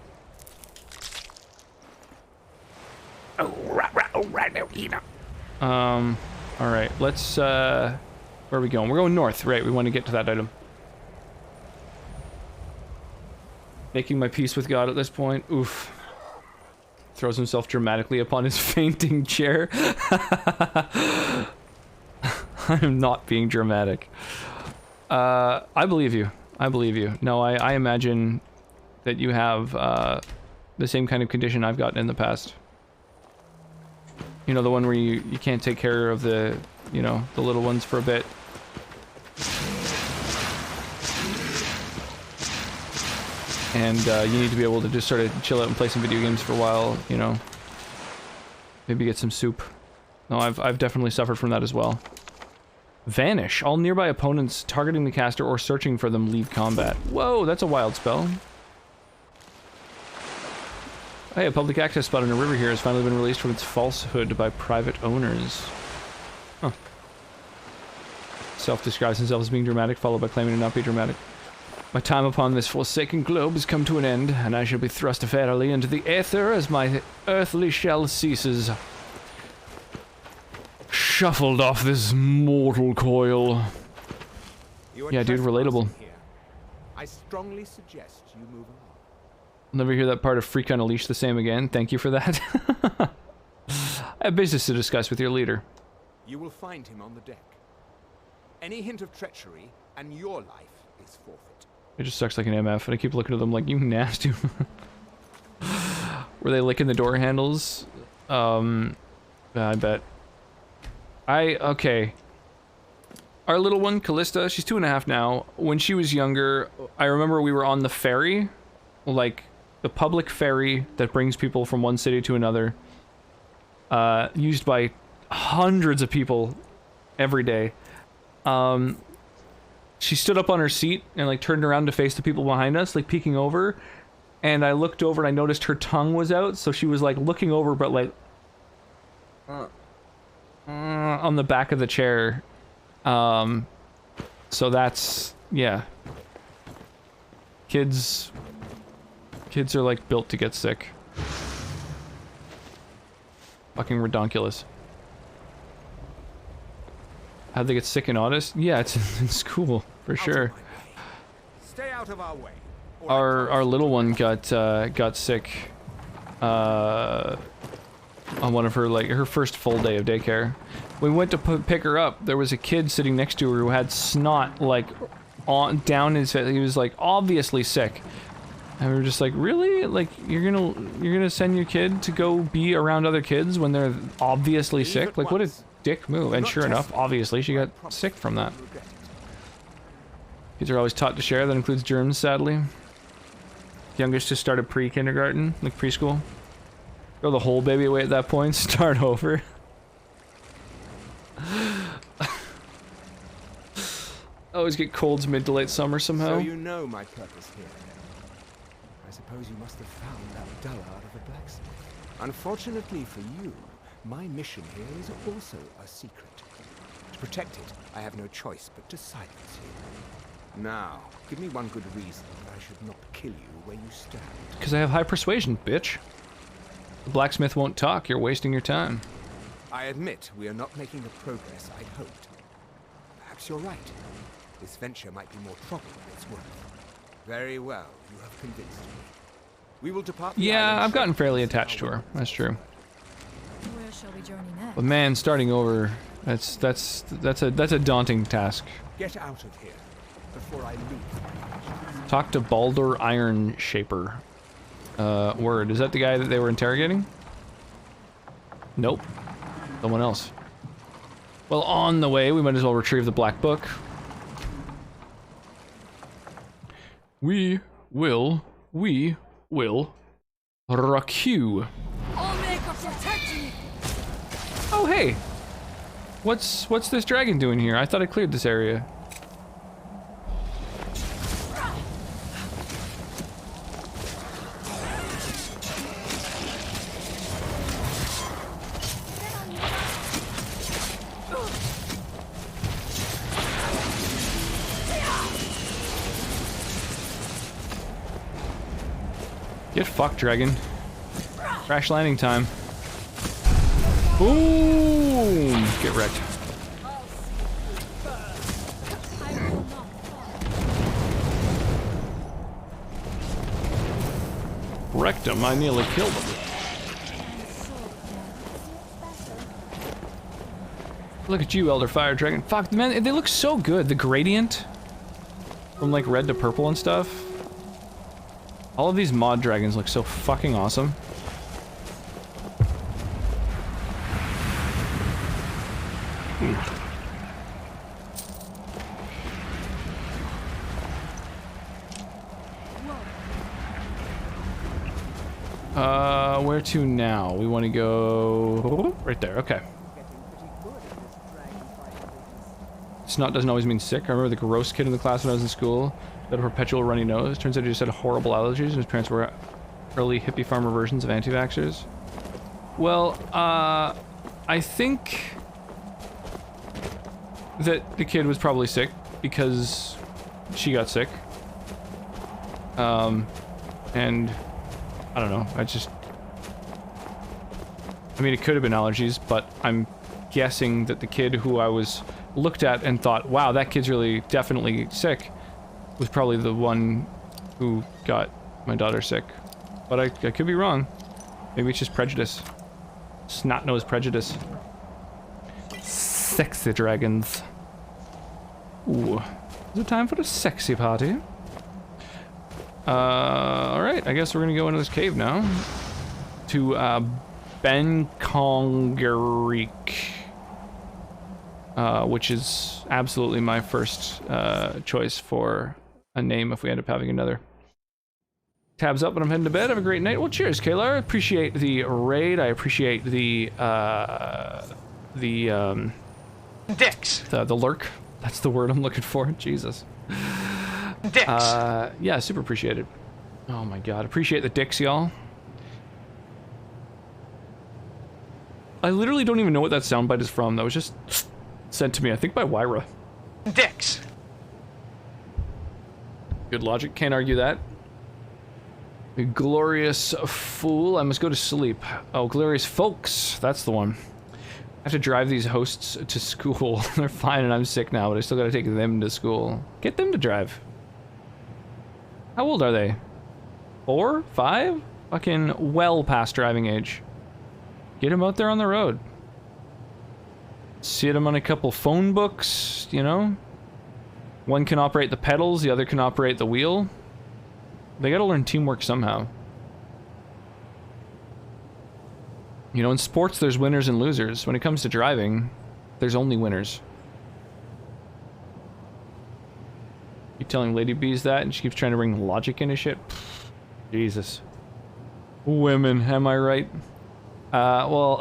Alright, let's, where are we going? We're going north, right, we want to get to that item. Making my peace with God at this point, oof. Throws himself dramatically upon his fainting chair. I'm not being dramatic. I believe you. I believe you. No, I imagine that you have, the same kind of condition I've gotten in the past. You know, the one where you can't take care of the, you know, the little ones for a bit. And, you need to be able to just sort of chill out and play some video games for a while, you know. Maybe get some soup. No, I've definitely suffered from that as well. Vanish. All nearby opponents targeting the caster or searching for them leave combat. Whoa, that's a wild spell. Hey, a public access spot in a river here has finally been released from its falsehood by private owners. Huh. Self-describes himself as being dramatic, followed by claiming to not be dramatic. My time upon this forsaken globe has come to an end, and I shall be thrust verily into the aether as my earthly shell ceases. Shuffled off this mortal coil. Yeah, dude, relatable. I strongly suggest you move on. I'll never hear that part of Freak Unleashed the same again. Thank you for that. I have business to discuss with your leader. You will find him on the deck. Any hint of treachery, and your life is forfeit. It just sucks like an MF, and I keep looking at them like, you nasty. Were they licking the door handles? I bet. Okay. Our little one, Callista, she's 2.5 now. When she was younger, I remember we were on the ferry. Like, the public ferry that brings people from one city to another. Used by hundreds of people every day. She stood up on her seat and, like, turned around to face the people behind us, like, peeking over. And I looked over and I noticed her tongue was out, so she was, like, looking over, but, like... on the back of the chair. So that's, yeah. Kids are like built to get sick. Fucking redonkulous. How'd they get sick in August? Yeah, it's in school, for sure. Stay out of our way. Our little one got sick, on one of her, like, her first full day of daycare. We went to pick her up. There was a kid sitting next to her who had snot, like, down his face. He was, like, obviously sick. And we were just like, really? Like, you're gonna send your kid to go be around other kids when they're obviously sick? Like, what a dick move. And sure enough, obviously, she got sick from that. Kids are always taught to share. That includes germs, sadly. Youngest just started pre-kindergarten, like preschool. Throw the whole baby away at that point, start over. Always get colds mid to late summer somehow. So you know my purpose here. I suppose you must have found that dullard of a blacksmith. Unfortunately for you, my mission here is also a secret. To protect it, I have no choice but to silence you. Now, give me one good reason that I should not kill you where you stand. Because I have high persuasion, bitch. The blacksmith won't talk, you're wasting your time. I admit we are not making the progress I'd hoped. Perhaps you're right. This venture might be more trouble than it's worth. Very well, you have convinced me. We will depart. Yeah, I've gotten fairly attached to her. That's true. Where shall we journey next? But man, starting over, that's a daunting task. Get out of here before I leave. Talk to Baldur Iron Shaper. Word. Is that the guy that they were interrogating? Nope. Someone else. Well, on the way, we might as well retrieve the Black Book. We will rock you. I'll make a protection. Oh, hey! What's this dragon doing here? I thought I cleared this area. Get fucked, dragon. Crash landing time. Boom! Get wrecked. Wrecked him. I nearly killed him. Look at you, Elder Fire Dragon. Fuck, man, they look so good. The gradient from like red to purple and stuff. All of these mod dragons look so fucking awesome. Where to now? We want to go right there. Okay. Snot doesn't always mean sick. I remember the gross kid in the class when I was in school. Had a perpetual runny nose. Turns out he just had horrible allergies, and his parents were early hippie farmer versions of anti-vaxxers. Well, I think that the kid was probably sick because she got sick. And I don't know. I mean, it could have been allergies, but I'm guessing that the kid who I was looked at and thought, wow, that kid's really definitely sick, was probably the one who got my daughter sick. But I could be wrong. Maybe it's just prejudice. Snot-nosed prejudice. Sexy dragons. Ooh. Is it time for the sexy party? Alright, I guess we're gonna go into this cave now. To, Benkongerik. Which is absolutely my first, choice for a name if we end up having another. Tabs up and I'm heading to bed. Have a great night. Well, cheers, Kalar. I appreciate the raid. I appreciate the Dicks. The lurk. That's the word I'm looking for. Jesus. Dicks. Yeah, super appreciated. Oh my god. Appreciate the dicks, y'all. I literally don't even know what that soundbite is from. That was just sent to me, I think by Wyra. Dicks. Good logic, can't argue that. A glorious fool, I must go to sleep. Oh, glorious folks, that's the one. I have to drive these hosts to school. They're fine and I'm sick now, but I still gotta take them to school. Get them to drive. How old are they? 4? 5? Fucking well past driving age. Get him out there on the road. Sit him on a couple phone books, you know? One can operate the pedals, the other can operate the wheel. They gotta learn teamwork somehow. You know, in sports, there's winners and losers. When it comes to driving, there's only winners. You telling Lady Bees that, and she keeps trying to bring logic into shit? Pfft, Jesus. Women, am I right? Well,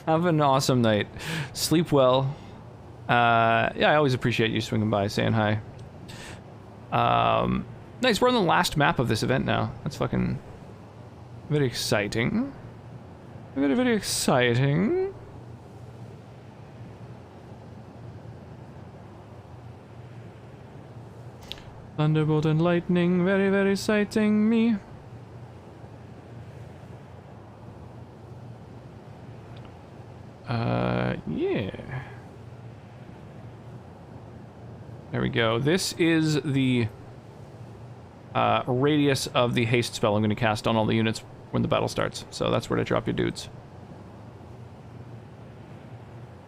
have an awesome night. Sleep well. Yeah, I always appreciate you swinging by, saying hi. Nice, we're on the last map of this event now. That's fucking very exciting. Very, very exciting. Thunderbolt and lightning, very, very exciting me. Yeah. There we go. This is the radius of the haste spell I'm going to cast on all the units when the battle starts. So that's where to drop your dudes.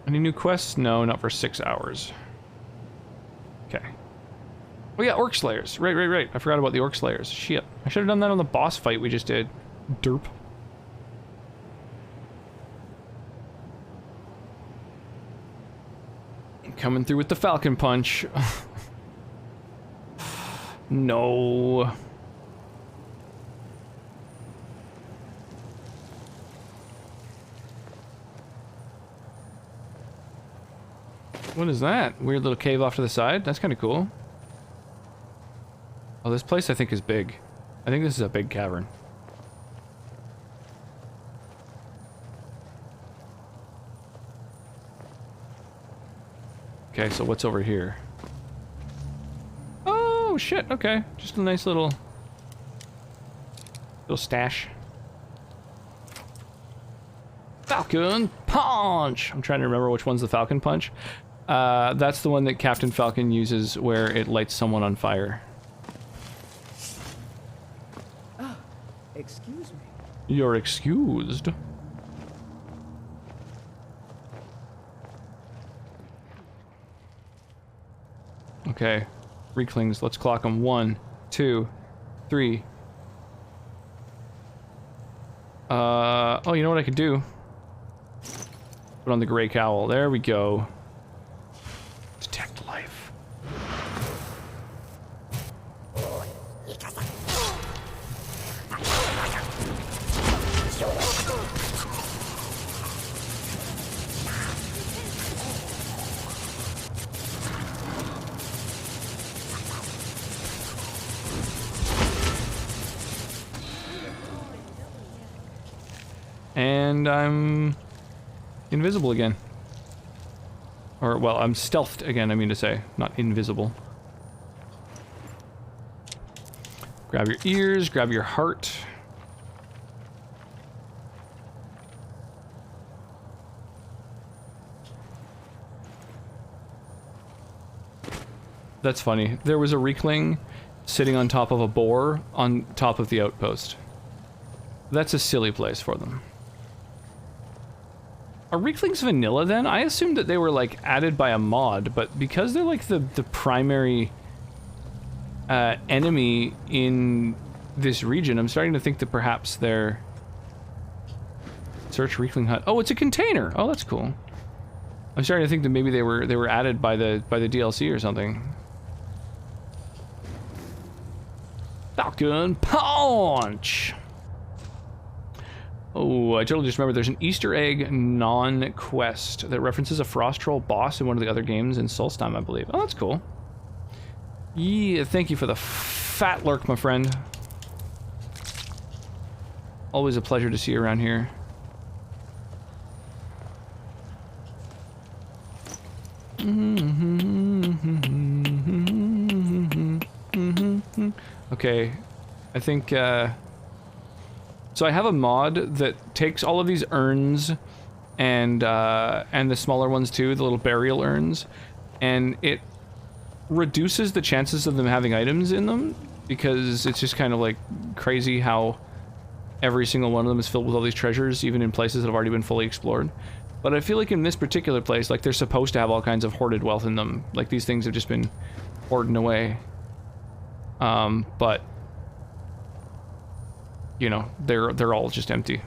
Any new quests? No, not for 6 hours. Okay. Oh yeah, Orc Slayers. Right. I forgot about the Orc Slayers. Shit. I should have done that on the boss fight we just did. Derp. Coming through with the Falcon Punch. No. What is that? Weird little cave off to the side? That's kind of cool. Oh, this place I think is big. I think this is a big cavern. Okay, so what's over here? Oh, shit, okay. Just a nice little stash. Falcon Punch! I'm trying to remember which one's the Falcon Punch. That's the one that Captain Falcon uses where it lights someone on fire. Excuse me. You're excused. Okay, Reeklings, let's clock them. 1, 2, 3. Oh, you know what I could do? Put on the Grey Cowl. There we go. Detect life. And I'm invisible again. Or, well, I'm stealthed again, I mean to say, not invisible. Grab your ears, grab your heart. That's funny. There was a Reekling sitting on top of a boar on top of the outpost. That's a silly place for them. Are Reeklings vanilla then? I assumed that they were like added by a mod, but because they're like the primary enemy in this region, I'm starting to think that perhaps they're... Search Reekling Hut. Oh, it's a container! Oh, that's cool. I'm starting to think that maybe they were added by the DLC or something. Falcon Punch! Oh, I totally just remembered there's an Easter egg non-quest that references a Frost Troll boss in one of the other games in Solstheim, I believe. Oh, that's cool. Yeah, thank you for the fat lurk, my friend. Always a pleasure to see you around here. Okay, I think, so I have a mod that takes all of these urns and the smaller ones too, the little burial urns, and it reduces the chances of them having items in them, because it's just kind of like crazy how every single one of them is filled with all these treasures, even in places that have already been fully explored. But I feel like in this particular place, like, they're supposed to have all kinds of hoarded wealth in them. Like, these things have just been hoarded away. But, you know, they're all just empty.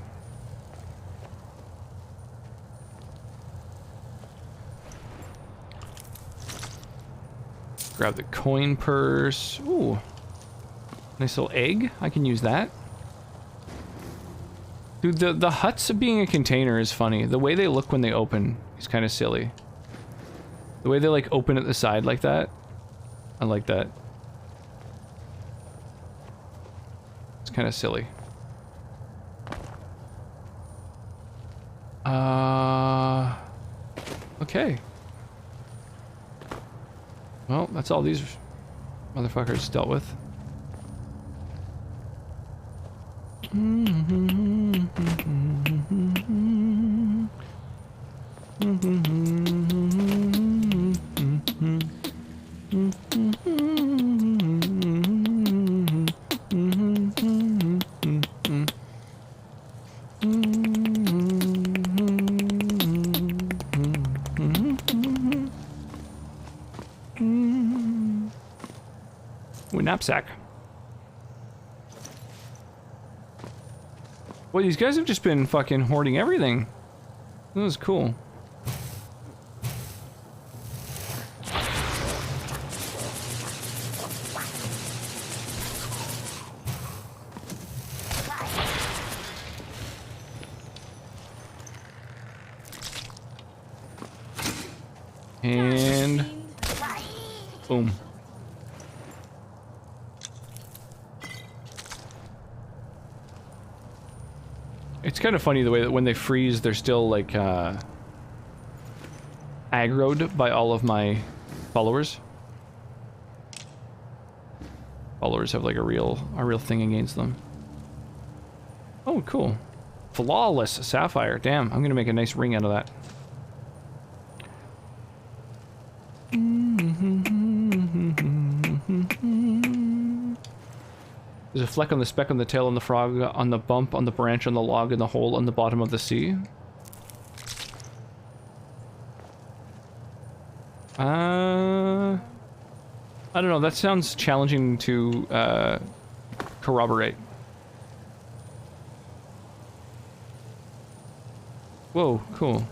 Grab the coin purse. Ooh. Nice little egg. I can use that. Dude, the huts being a container is funny. The way they look when they open is kind of silly. The way they, like, open at the side like that. I like that. It's kind of silly. Okay. Well, that's all these motherfuckers dealt with. Ooh, knapsack. Well, these guys have just been fucking hoarding everything. That was cool. And boom. It's kind of funny the way that when they freeze, they're still like aggroed by all of my followers. Followers have like a real thing against them. Oh, cool. Flawless sapphire. Damn, I'm gonna make a nice ring out of that. There's a fleck on the speck on the tail on the frog, on the bump, on the branch, on the log, and the hole on the bottom of the sea. I don't know, that sounds challenging to corroborate. Whoa, cool.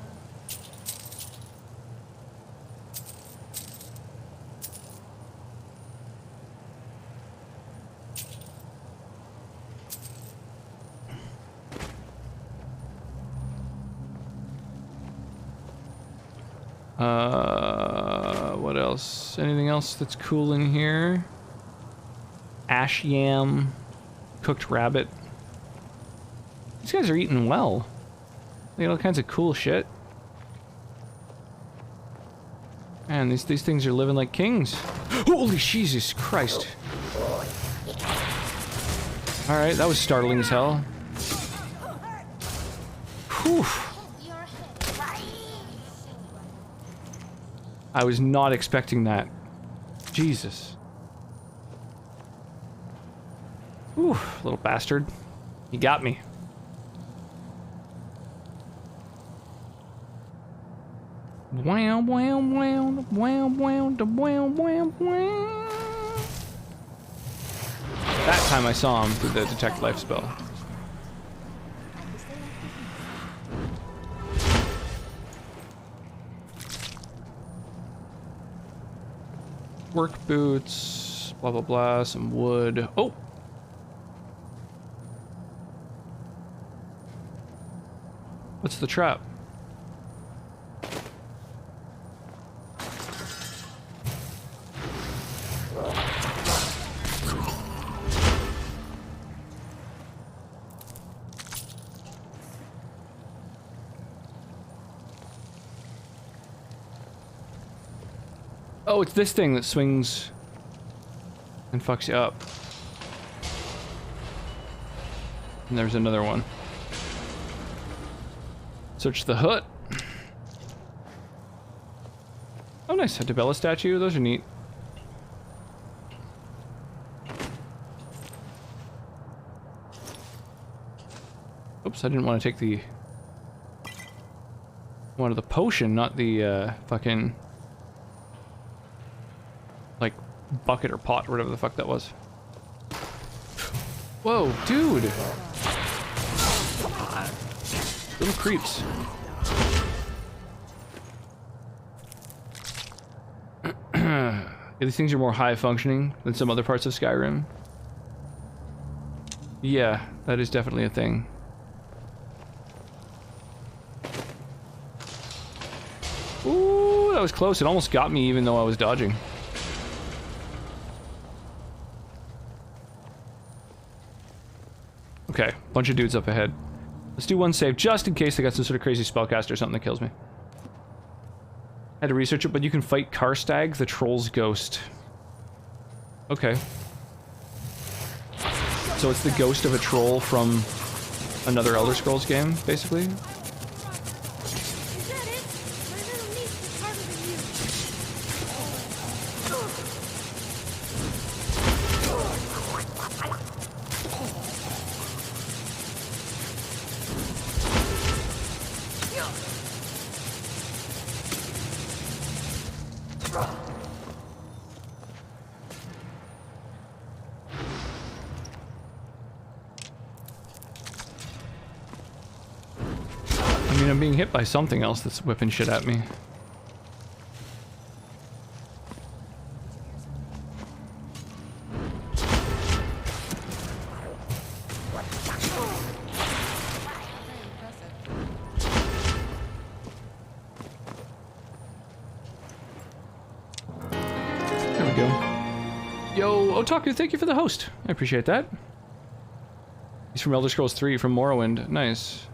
What else? Anything else that's cool in here? Ash yam, cooked rabbit. These guys are eating well. They got all kinds of cool shit. Man, these things are living like kings. Holy Jesus Christ. Alright, that was startling as hell. Whew. I was not expecting that. Jesus. Ooh, little bastard. You got me. Wow, wow, wow, wow, wow, wow, wow, wow. That time I saw him through the detect life spell. Work boots, blah blah blah, some wood. Oh! What's the trap? Oh, it's this thing that swings and fucks you up. And there's another one. Search the hut. Oh, nice. A Debella statue. Those are neat. Oops, I didn't want to take the... I wanted the potion, not the, fucking... like, bucket or pot or whatever the fuck that was. Whoa, dude! Little creeps. Yeah, these things are more high functioning than some other parts of Skyrim. Yeah, that is definitely a thing. Ooh, that was close. It almost got me even though I was dodging. Okay, bunch of dudes up ahead. Let's do one save just in case they got some sort of crazy spellcaster or something that kills me. Had to research it, but you can fight Karstag, the troll's ghost. Okay. So it's the ghost of a troll from another Elder Scrolls game, basically? I mean, I'm being hit by something else that's whipping shit at me. There we go. Yo, Otaku, thank you for the host. I appreciate that. He's from Elder Scrolls 3, from Morrowind. Nice.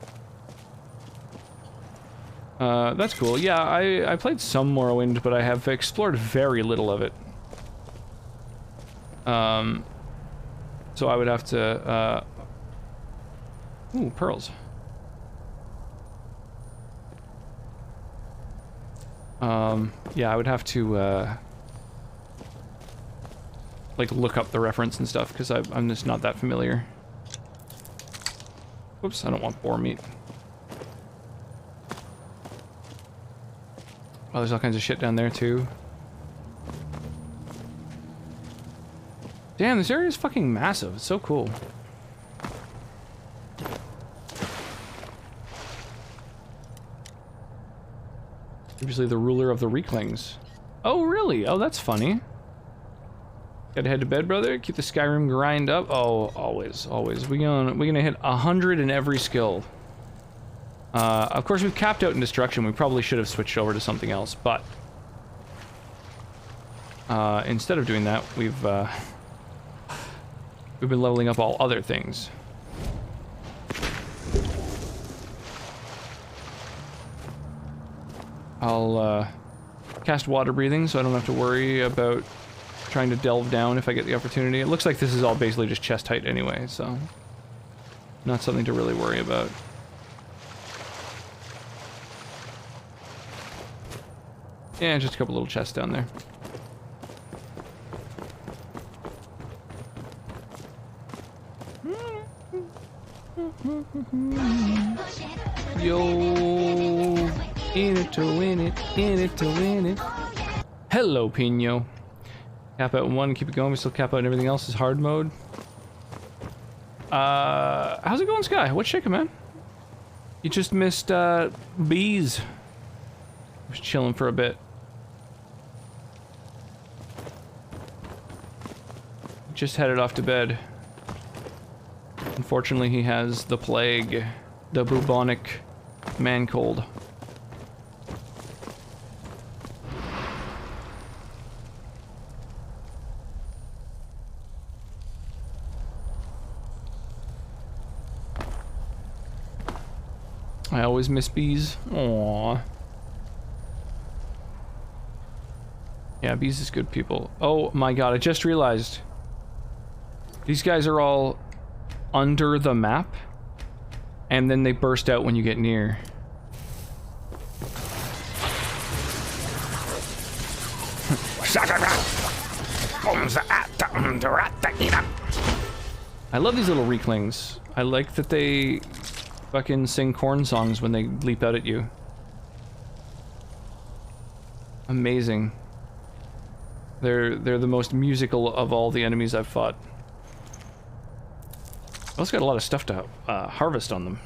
That's cool. Yeah, I played some Morrowind, but I have explored very little of it. So I would have to, ooh, pearls. Yeah, I would have to, like, look up the reference and stuff, because I'm just not that familiar. Whoops, I don't want boar meat. Oh, there's all kinds of shit down there, too. Damn, this area is fucking massive. It's so cool. Previously the ruler of the Reeklings. Oh, really? Oh, that's funny. Gotta head to bed, brother. Keep the Skyrim grind up. Oh, always, always. We're gonna hit 100 in every skill. Of course, we've capped out in destruction. We probably should have switched over to something else, but instead of doing that, we've been leveling up all other things. I'll cast water breathing, so I don't have to worry about trying to delve down if I get the opportunity. It looks like this is all basically just chest height anyway, so not something to really worry about. Yeah, just a couple little chests down there. Yo, in it to win it, in it to win it. Hello, Pino. Cap out in one, keep it going. We still cap out and everything else is hard mode. How's it going, Sky? What's shaking, man? You just missed bees. I was chilling for a bit. Just headed off to bed. Unfortunately, he has the plague, the bubonic man cold. I always miss bees. Aww. Yeah, bees is good, people. Oh my god, I just realized. These guys are all under the map, and then they burst out when you get near. I love these little Reeklings. I like that they fucking sing corn songs when they leap out at you. Amazing. They're the most musical of all the enemies I've fought. Also got a lot of stuff to harvest on them.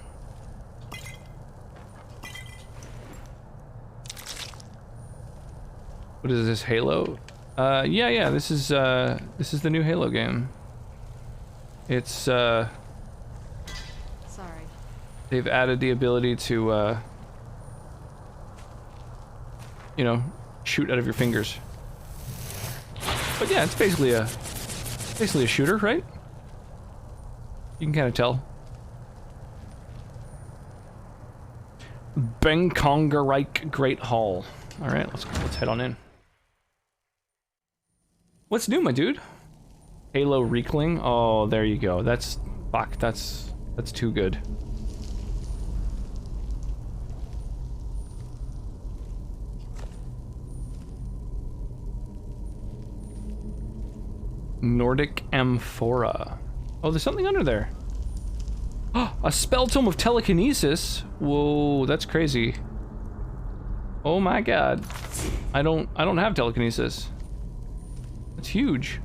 What is this, Halo? Yeah, this is the new Halo game. It's Sorry. they've added the ability to you know, shoot out of your fingers. But yeah, it's basically a shooter, right? You can kind of tell. Bengkongerike Great Hall. All right, let's head on in. What's new, my dude? Halo Reekling. Oh, there you go. That's fuck. That's too good. Nordic Amphora. Oh, there's something under there. Oh, a spell tome of telekinesis. Whoa, that's crazy. Oh my god. I don't have telekinesis. That's huge.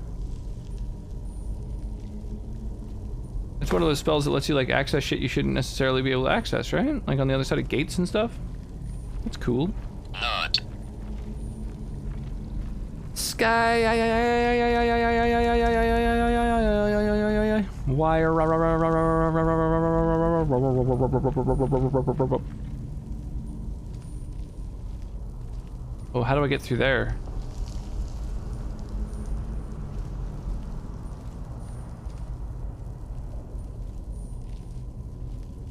It's one of those spells that lets you like access shit you shouldn't necessarily be able to access, right? Like on the other side of gates and stuff. That's cool. Not. Sky. Wire. Oh, how do I get through there?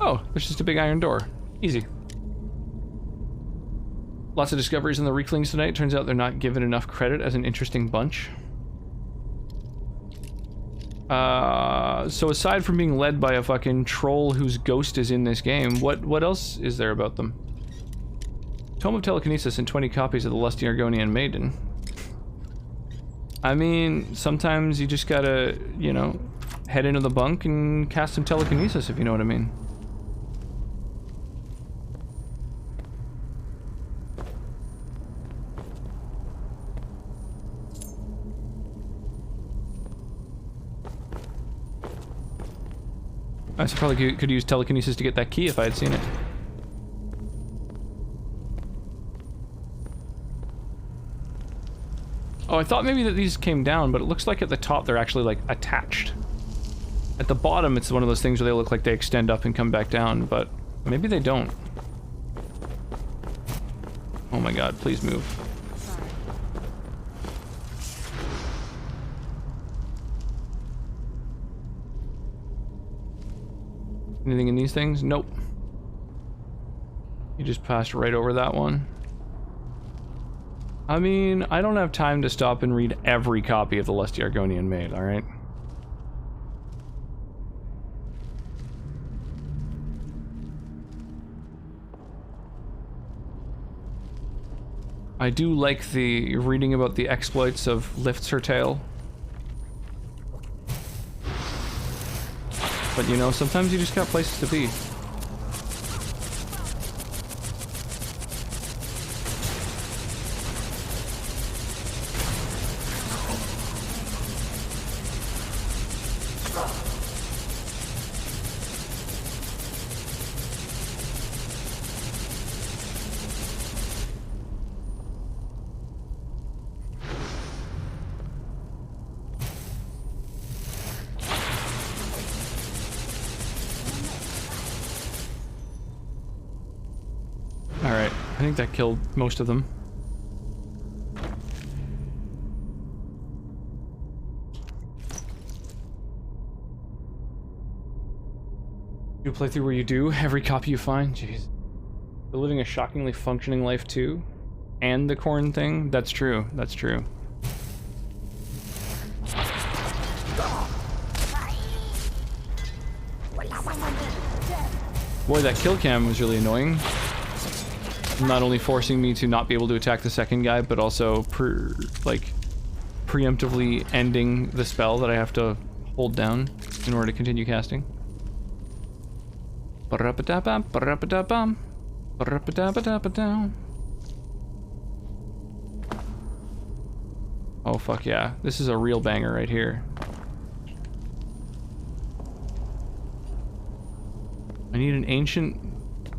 Oh, there's just a big iron door. Easy. Lots of discoveries in the Reeklings tonight. Turns out they're not given enough credit as an interesting bunch. So aside from being led by a fucking troll whose ghost is in this game, what else is there about them? Tome of Telekinesis and 20 copies of the Lusty Argonian Maiden. I mean, sometimes you just gotta, you know, head into the bunk and cast some telekinesis, if you know what I mean. I probably could use telekinesis to get that key if I had seen it. Oh, I thought maybe that these came down, but it looks like at the top they're actually like attached. At the bottom it's one of those things where they look like they extend up and come back down, but maybe they don't. Oh my god, please move. Anything in these things? Nope. You just passed right over that one. I mean, I don't have time to stop and read every copy of the Lusty Argonian Maid, alright? I do like the reading about the exploits of Liftsertail. But you know, sometimes you just got places to be. I think that killed most of them. You play through where you do every copy you find? Jeez. They're living a shockingly functioning life too. And the corn thing? That's true. That's true. Boy, that kill cam was really annoying. Not only forcing me to not be able to attack the second guy, but also preemptively ending the spell that I have to hold down in order to continue casting. Ba-ra-ba-da-bum, ba-ra-ba-da-bum, ba-ra-ba-da-ba-da-ba-down. Oh fuck yeah, this is a real banger right here. I need an ancient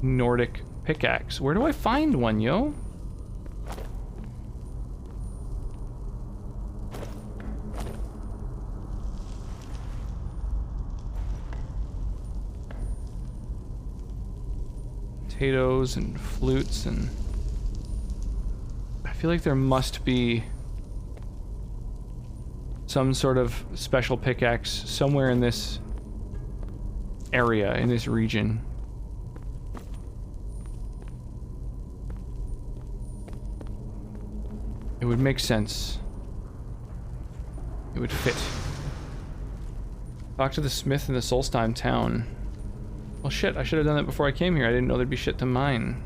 Nordic pickaxe. Where do I find one, yo? Potatoes and flutes, and I feel like there must be some sort of special pickaxe somewhere in this area, in this region. It would make sense. It would fit. Talk to the smith in the Solstheim town. Well shit, I should have done that before I came here. I didn't know there'd be shit to mine.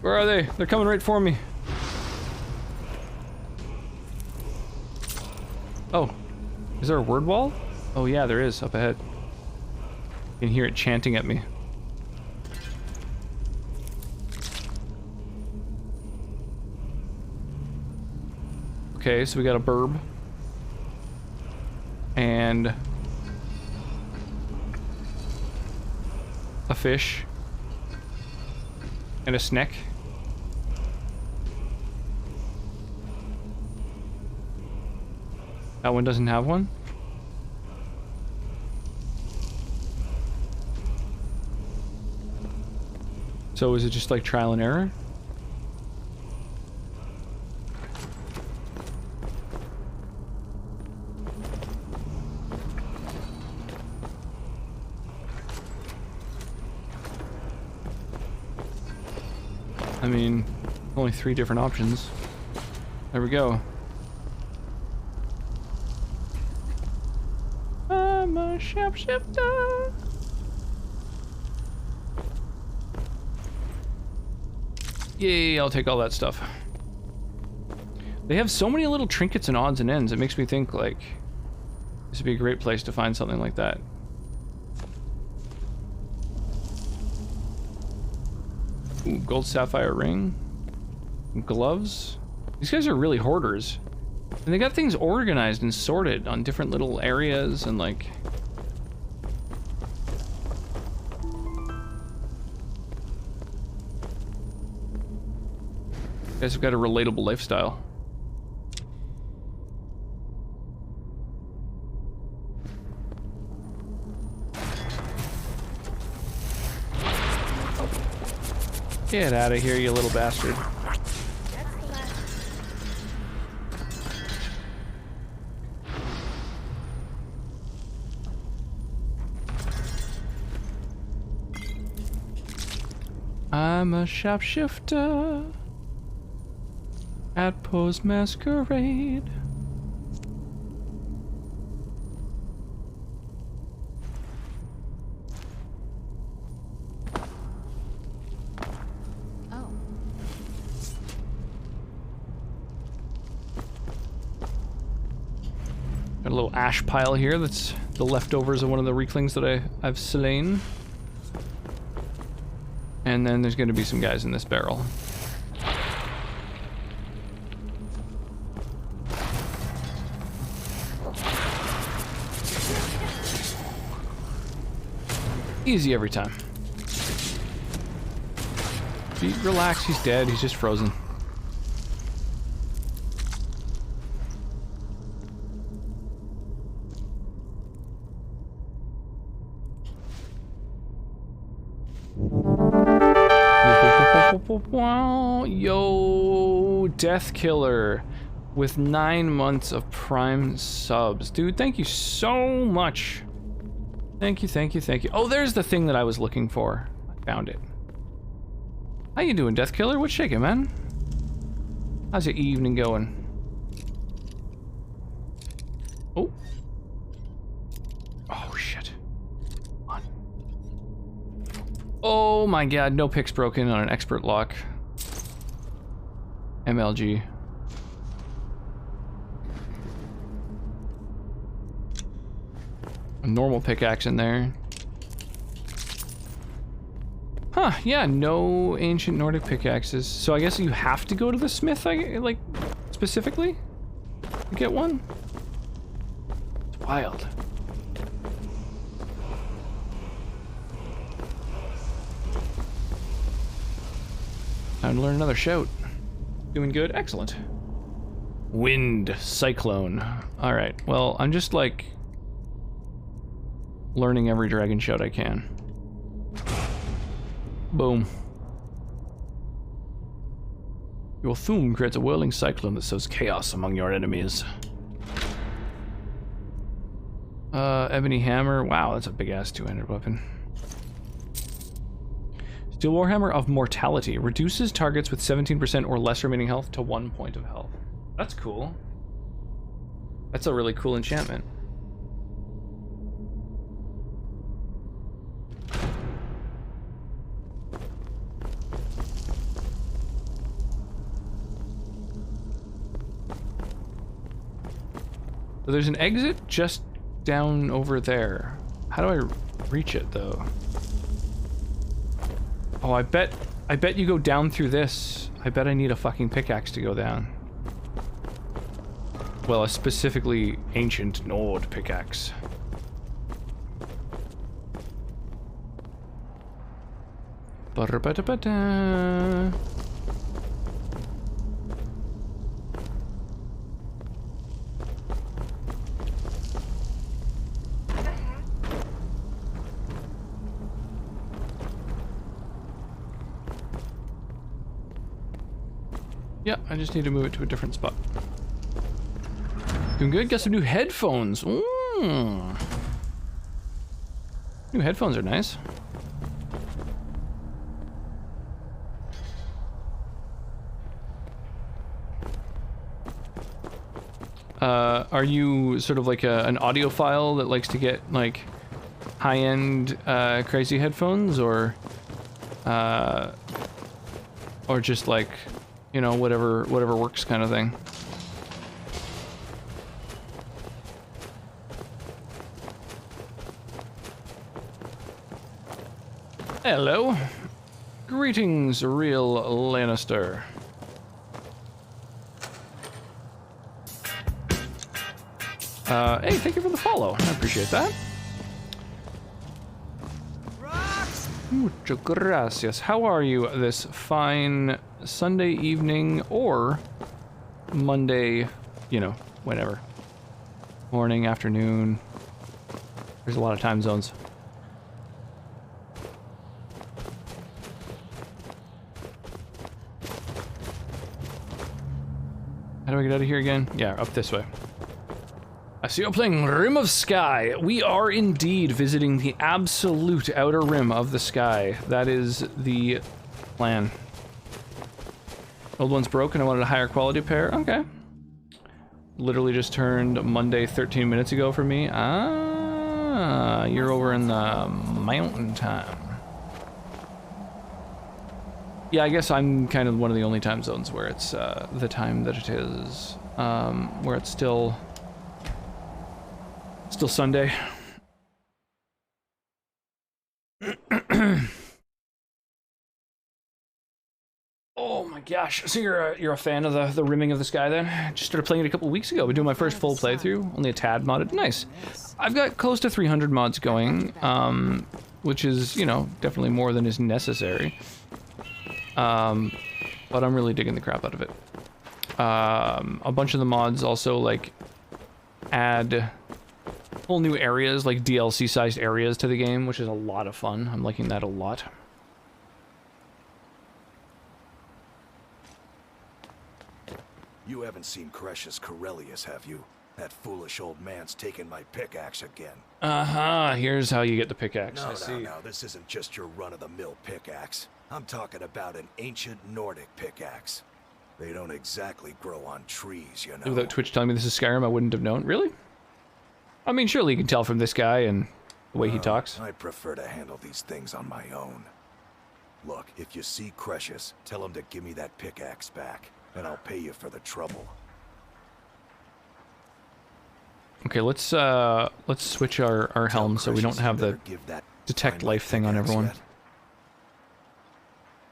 Where are they? They're coming right for me. Oh, is there a word wall? Oh yeah, there is up ahead. You can hear it chanting at me. Okay, so we got a burb. And a fish. And a snack. That one doesn't have one? So is it just like trial and error? I mean, only 3 different options. There we go. I'm a shapeshifter. Yay, I'll take all that stuff. They have so many little trinkets and odds and ends, it makes me think, like, this would be a great place to find something like that. Ooh, gold sapphire ring. Gloves. These guys are really hoarders. And they got things organized and sorted on different little areas and like... You guys have got a relatable lifestyle. Get out of here, you little bastard. I'm a shapeshifter at Poe's Masquerade. Got a little ash pile here that's the leftovers of one of the reclings that I've slain. And then there's going to be some guys in this barrel. Easy every time. Relax, he's dead, he's just frozen. Yo, Death Killer with 9 months of Prime subs. Dude, thank you so much. Thank you, thank you, thank you. Oh, there's the thing that I was looking for. I found it. How you doing, Death Killer? What's shaking, man? How's your evening going? Oh. Oh, shit. Come on. Oh my god, no picks broken on an expert lock. MLG. A normal pickaxe in there. Huh, yeah, no ancient Nordic pickaxes. So I guess you have to go to the smith, like, specifically? To get one? It's wild. Time to learn another shout. Doing good? Excellent. Wind Cyclone. Alright, well, I'm just, like, learning every dragon shout I can. Boom. Your Thum creates a whirling cyclone that sows chaos among your enemies. Ebony Hammer. Wow, that's a big-ass two-handed weapon. Steel Warhammer of Mortality. Reduces targets with 17% or less remaining health to 1 point of health. That's cool. That's a really cool enchantment. So there's an exit just down over there. How do I reach it though? Oh, I bet you go down through this. I bet I need a fucking pickaxe to go down. Well, a specifically ancient Nord pickaxe. Ba-da-ba-da-ba-da. Yeah, I just need to move it to a different spot. Doing good? Got some new headphones. New headphones are nice. Are you sort of like an audiophile that likes to get like high-end crazy headphones, or just like, you know, whatever works kind of thing? Hello. Greetings, real Lannister. Hey, thank you for the follow. I appreciate that. Muchas gracias. How are you this fine Sunday evening or Monday, you know, whenever. Morning, afternoon. There's a lot of time zones. How do I get out of here again? Yeah, up this way. I see you're playing Rim of Sky. We are indeed visiting the absolute outer rim of the sky. That is the plan. Old one's broken. I wanted a higher quality pair. Okay. Literally just turned Monday 13 minutes ago for me. Ah, you're over in the mountain time. Yeah, I guess I'm kind of one of the only time zones where it's the time that it is, where it's still Sunday. Oh my gosh! So you're a fan of the rimming of the sky then? Just started playing it a couple weeks ago. Been doing my first full playthrough, only a tad modded. Nice. I've got close to 300 mods going, which is, you know, definitely more than is necessary. But I'm really digging the crap out of it. A bunch of the mods also like add whole new areas, like DLC-sized areas to the game, which is a lot of fun. I'm liking that a lot. You haven't seen Cresius Corellius, have you? That foolish old man's taken my pickaxe again. Uh-huh, here's how you get the pickaxe. No, this isn't just your run-of-the-mill pickaxe. I'm talking about an ancient Nordic pickaxe. They don't exactly grow on trees, you know. Without Twitch telling me this is Skyrim, I wouldn't have known. Really? I mean, surely you can tell from this guy and the way he talks. I prefer to handle these things on my own. Look, if you see Cretius, tell him to give me that pickaxe back, and I'll pay you for the trouble. Okay, let's switch our helm so we don't have the detect life thing on everyone.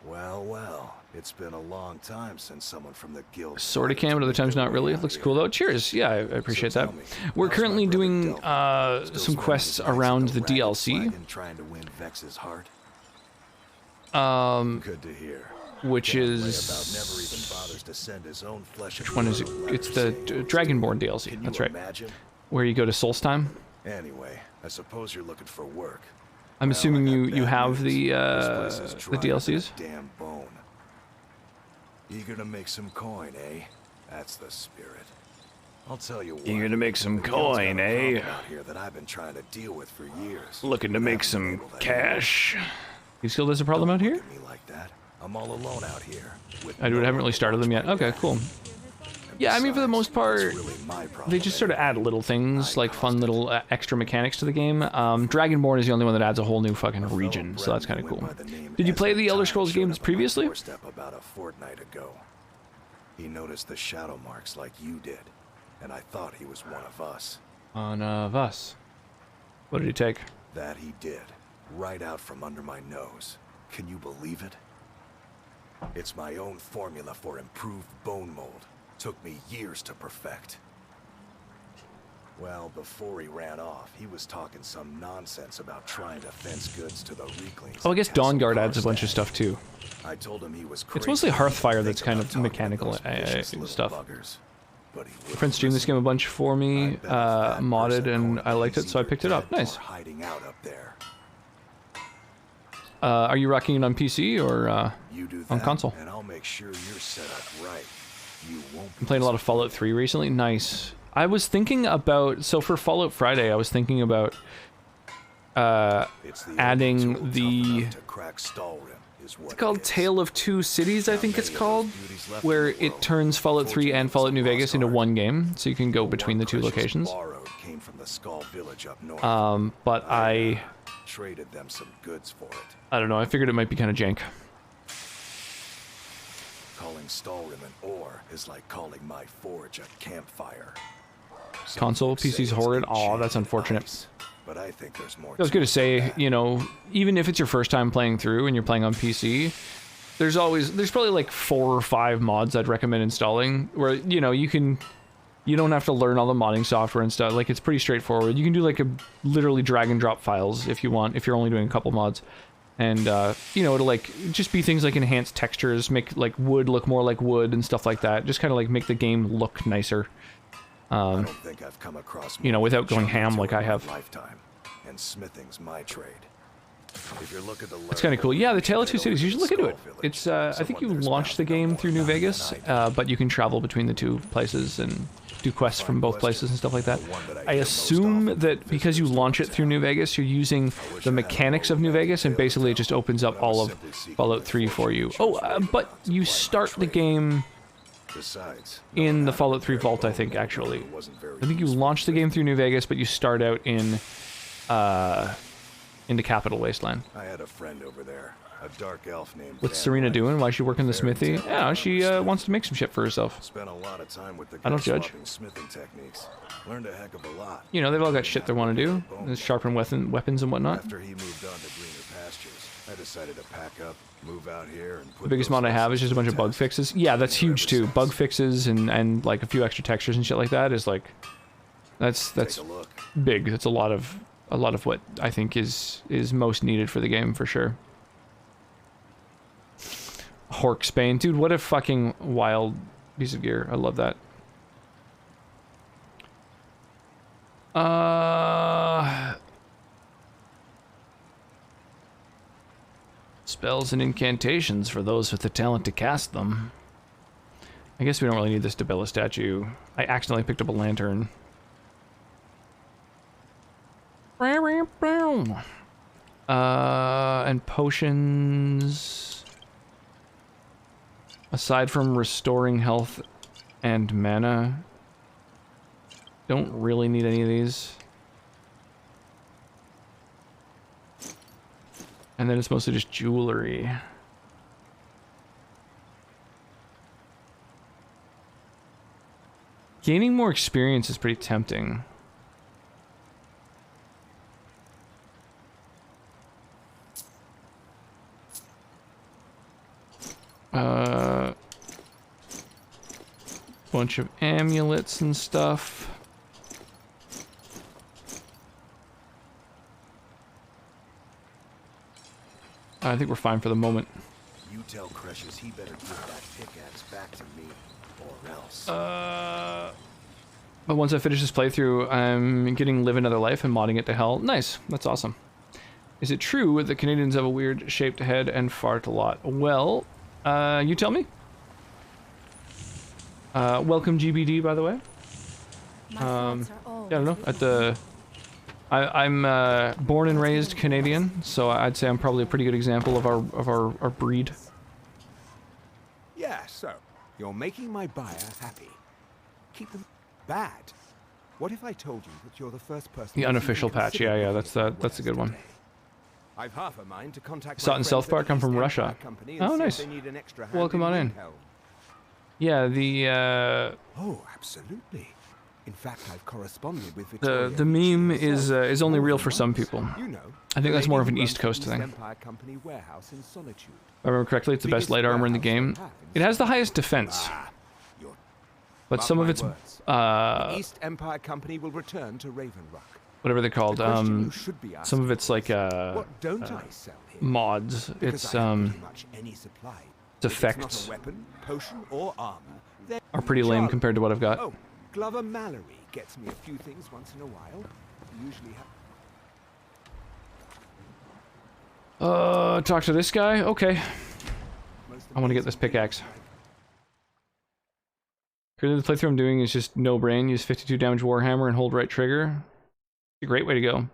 Well, it's been a long time since someone from the guild. Sorta can, but other times not really. It looks cool though. Cheers. Yeah, I appreciate that. We're currently doing some quests around the DLC. Trying to win Vex's heart. Good to hear. Which is which one is it? It's the Dragonborn DLC. That's right. Where you go to Solstheim. Anyway, I suppose you're looking for work. I'm assuming you have the DLCs. Damn bone. Eager to make some coin, eh? That's the spirit. I'll tell you what. Eager to make some coin, eh? Out here that I've been trying to deal with for years. Looking to make some cash. You still there's a problem out here? Like that. I'm all alone out here. I haven't really started them yet. Okay, cool. Yeah, I mean, for the most part, they just sort of add little things, like fun little extra mechanics to the game. Dragonborn is the only one that adds a whole new fucking region, so that's kind of cool. Did you play the Elder Scrolls games previously? About a fortnight ago. He noticed the shadow marks like you did, and I thought he was one of us. One of us. What did he take? That he did, right out from under my nose. Can you believe it? It's my own formula for improved bone mold. Took me years to perfect. Well, before he ran off, he was talking some nonsense about trying to fence goods to the Reeklings. Oh, I guess Dawnguard adds a bunch of stuff too. I told him he was crazy. It's mostly Hearthfire that's kind of mechanical stuff. My friend streamed this game a bunch for me, modded, and I liked it, so I picked it up. Nice. Hiding out up there. Are you rocking it on PC or on console? And I'll make sure you're set up right. I'm playing a lot of Fallout 3 recently. Nice. I was thinking about, so for Fallout Friday, I was thinking about adding the, it's called Tale of Two Cities, I think it's called, where it turns Fallout 3 and Fallout New Vegas into one game, so you can go between the two locations. But I traded them some goods for it. I don't know, I figured it might be kind of jank. Calling Stalrim an ore is like calling my forge a campfire. Console, PC's horrid. Aw, that's unfortunate. But I think there's more. I was gonna say, you know, even if it's your first time playing through and you're playing on PC, there's probably like 4 or 5 mods I'd recommend installing where, you know, you don't have to learn all the modding software and stuff. Like, it's pretty straightforward. You can do like literally drag and drop files if you want, if you're only doing a couple mods. And, you know, it'll, like, just be things like enhance textures, make, like, wood look more like wood and stuff like that. Just kind of, like, make the game look nicer. I don't think I've come across you know, without going ham like I have. Lifetime, and smithing's my trade. If you're looking to learn, it's kind of cool. Yeah, the Tale of Two Cities, you should look into it. It's, I think you launch the game through New Vegas, but you can travel between the two places and do quests from both places and stuff like that. I assume that because you launch it through New Vegas, you're using the mechanics of New Vegas, and basically it just opens up all of Fallout 3 for you. Oh, but you start the game in the Fallout 3 vault, I think, actually. I think you launch the game through New Vegas, but you start out in, into Capital Wasteland. I had a friend over there. A dark elf named What's Serena doing? Why is she working the smithy? Yeah, she wants to make some shit for herself. Spent a lot of time with the I don't judge. smithing techniques. Learned a heck of a lot. You know, they've all got shit they want to do. Sharpen weapons and whatnot. After he moved on to greener pastures, I decided to pack up, move out here, and put the biggest mod I have is just a bunch of bug fixes. Yeah, that's huge too. Bug fixes and like a few extra textures and shit like that is like that's big. That's a lot of what I think is most needed for the game for sure. Horksbane. Dude, what a fucking wild piece of gear. I love that. Spells and incantations for those with the talent to cast them. I guess we don't really need this Debella statue. I accidentally picked up a lantern. And potions. Aside from restoring health and mana, don't really need any of these. And then it's mostly just jewelry. Gaining more experience is pretty tempting. Bunch of amulets and stuff. I think we're fine for the moment. You tell Crushes he better give that pickaxe back to me, or else. But once I finish this playthrough, I'm getting Live Another Life and modding it to hell. Nice, that's awesome. Is it true that Canadians have a weird shaped head and fart a lot? Well, you tell me. Welcome GBD, by the way. Yeah, I don't know. At the, I'm born and raised Canadian, so I'd say I'm probably a pretty good example of our breed. Yeah, so you're making my buyer happy. Keep them bad. What if I told you that you're the first person? The unofficial patch, yeah, that's a good one. I've half a mind to contact Saw it in South Park. I'm from Russia. Oh, nice. Welcome on in. Yeah, the Oh, absolutely. In fact, I've corresponded with Victoria. the meme is only real for some people. You know, I think that's more of an East Coast thing. Empire Company warehouse in Solitude. If I remember correctly, it's the best light armor in the game. It has the highest defense, but some of its the East Empire Company will return to Raven Rock. Whatever they're called, some of it's like what don't I sell here? Mods. Because It's I have pretty much any supply. defects It's not a weapon, potion, or armor. are pretty lame compared to what I've got. Oh, Glover Mallory gets me a few things once in a while. Usually Talk to this guy? Okay. I want to get this pickaxe. Currently the playthrough I'm doing is just no brain. Use 52 damage Warhammer and hold right trigger. It's a great way to go.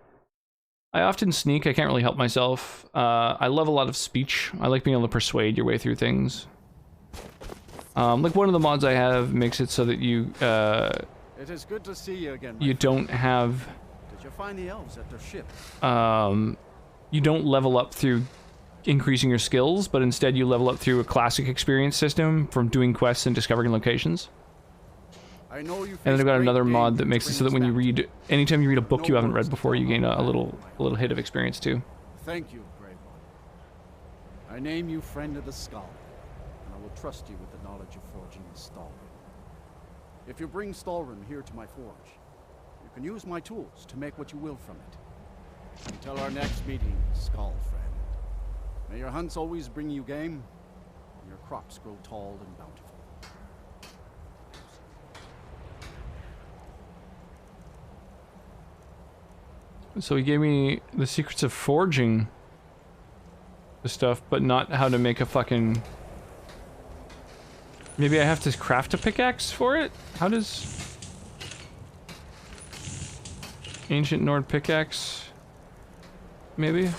I often sneak. I can't really help myself. I love a lot of speech. I like being able to persuade your way through things. Like one of the mods I have makes it so that you, It is good to see you again. you don't have, Did you find the elves at their ship? you don't level up through increasing your skills, but instead you level up through a classic experience system from doing quests and discovering locations. I know you. And then I've got another mod that makes it so that when you read, anytime you read a book you haven't read before, you gain a little hit of experience too. Thank you, brave one. I name you friend of the Skull, and I will trust you with the knowledge of forging the Stalrim. If you bring Stalrim here to my forge, you can use my tools to make what you will from it. Until our next meeting, Skull friend. May your hunts always bring you game, and your crops grow tall and bountiful. So he gave me the secrets of forging the stuff, but not how to make a fucking... Maybe I have to craft a pickaxe for it? How does... Ancient Nord pickaxe? Maybe?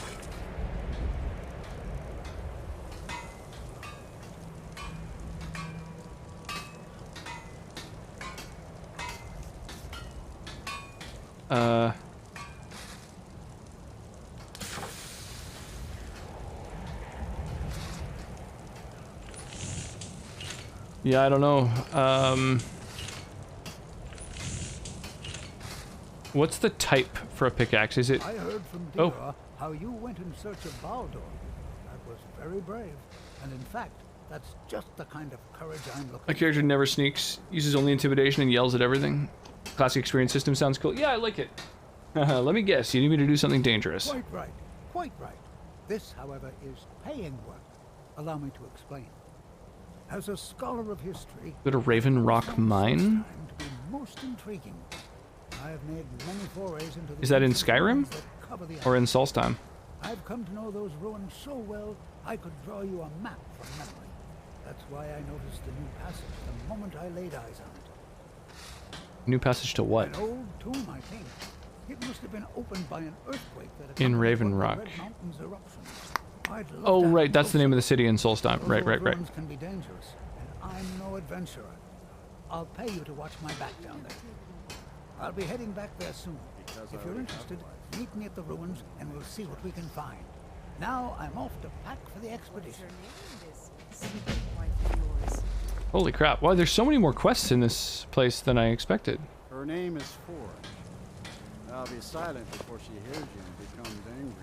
Yeah, I don't know. What's the type for a pickaxe? Is it... I heard from Dira how you went in search of Baldur. That was very brave. And in fact, that's just the kind of courage I'm looking for. My character never sneaks, uses only intimidation, and yells at everything. Classic experience system sounds cool. Yeah, I like it. Let me guess, you need me to do something dangerous. Quite right. Quite right. This, however, is paying work. Allow me to explain. As a scholar of history, Go to Raven Rock Mine? to be most intriguing. I have made many forays into the Is that in ancient Skyrim? ruins that cover the Or in island. Solstheim? I've come to know those ruins so well, I could draw you a map from memory. That's why I noticed the new passage the moment I laid eyes on it. New passage to what? An old tomb, I think. It must have been opened by an earthquake that In accompanied Raven one of the Rock. Red Mountain's eruptions. I'd love Oh, to have right, that's the closer name of the city in Solstheim. Those Right, old right, right. ruins can be dangerous, I'm no adventurer. I'll pay you to watch my back down there. I'll be heading back there soon. If you're interested, meet me at the ruins and we'll see what we can find. Now I'm off to pack for the expedition. Holy crap. Wow, there's so many more quests in this place than I expected. Her name is Ford. I'll be silent before she hears you and becomes angry.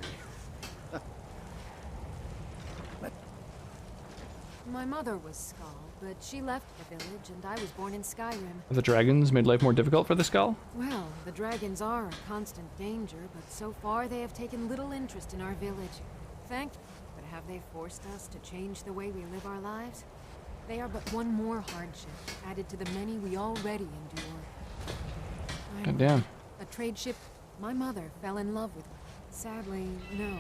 My mother was Skull, but she left the village and I was born in Skyrim. Have the dragons made life more difficult for the Skull? Well, the dragons are a constant danger, but so far they have taken little interest in our village. Thankfully, but have they forced us to change the way we live our lives? They are but one more hardship, added to the many we already endure. God damn. A trade ship my mother fell in love with. Sadly, no.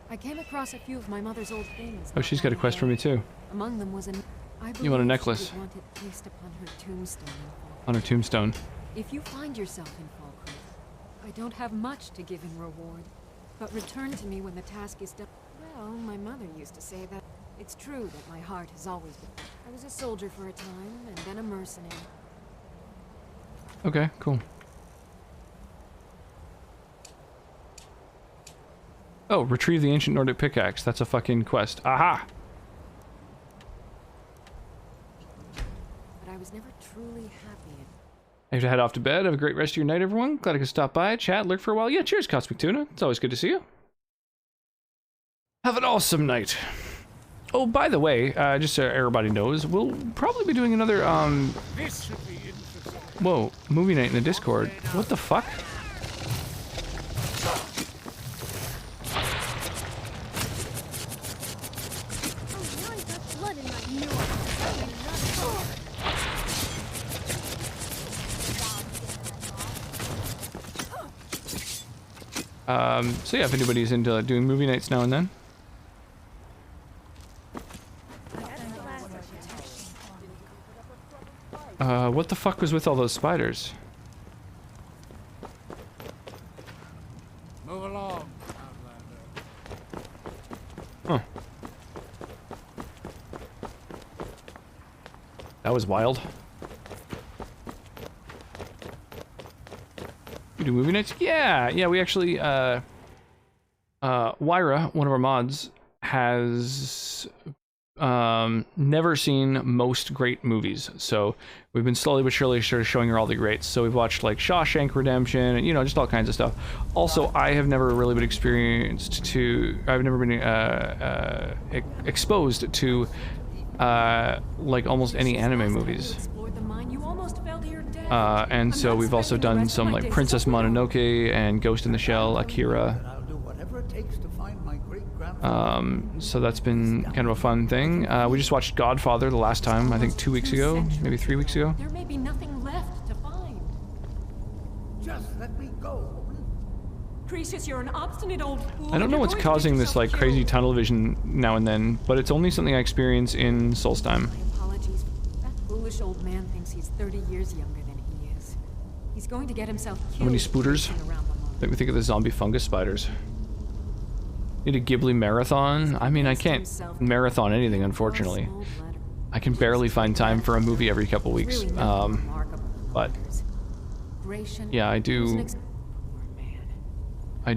I came across a few of my mother's old things. Oh, she's got a quest for me too. Among them was You want a necklace? She would want it placed upon her tombstone. On her tombstone. If you find yourself in Falkreath, I don't have much to give in reward, but return to me when the task is done. Well, my mother used to say that. It's true that my heart has always been. I was a soldier for a time, and then a mercenary. Okay, cool. Oh, retrieve the ancient Nordic pickaxe. That's a fucking quest. Aha! But I was never truly happy. I have to head off to bed. Have a great rest of your night, everyone. Glad I could stop by, chat, lurk for a while. Yeah, cheers, Cosmic Tuna. It's always good to see you. Have an awesome night. Oh, by the way, just so everybody knows, we'll probably be doing another, This should be interesting. whoa, movie night in the Discord. What the fuck? So yeah, if anybody's into doing movie nights now and then. What the fuck was with all those spiders? Move along. Huh. That was wild. You do movie nights? Yeah, we actually, Wyra, one of our mods, has never seen most great movies, so we've been slowly but surely sort of showing her all the greats. So we've watched like Shawshank Redemption and, you know, just all kinds of stuff. Also, I have never really been exposed to like almost any anime movies. And so we've also done some like Princess Mononoke and Ghost in the Shell, Akira. So that's been kind of a fun thing. We just watched Godfather the last time, I think 2 weeks ago, maybe 3 weeks ago. There may be nothing left to find. Just let me go. Cretius, you're an obstinate old fool. I don't know what's causing this like crazy tunnel vision now and then, but it's only something I experience in Solstheim. Apologies. That foolish old man thinks he's 30 years younger than he is. He's going to get himself killed. How many spooters? Make me think of the zombie fungus spiders. Need a Ghibli marathon? I mean, I can't marathon anything, unfortunately. I can barely find time for a movie every couple weeks. But yeah, I do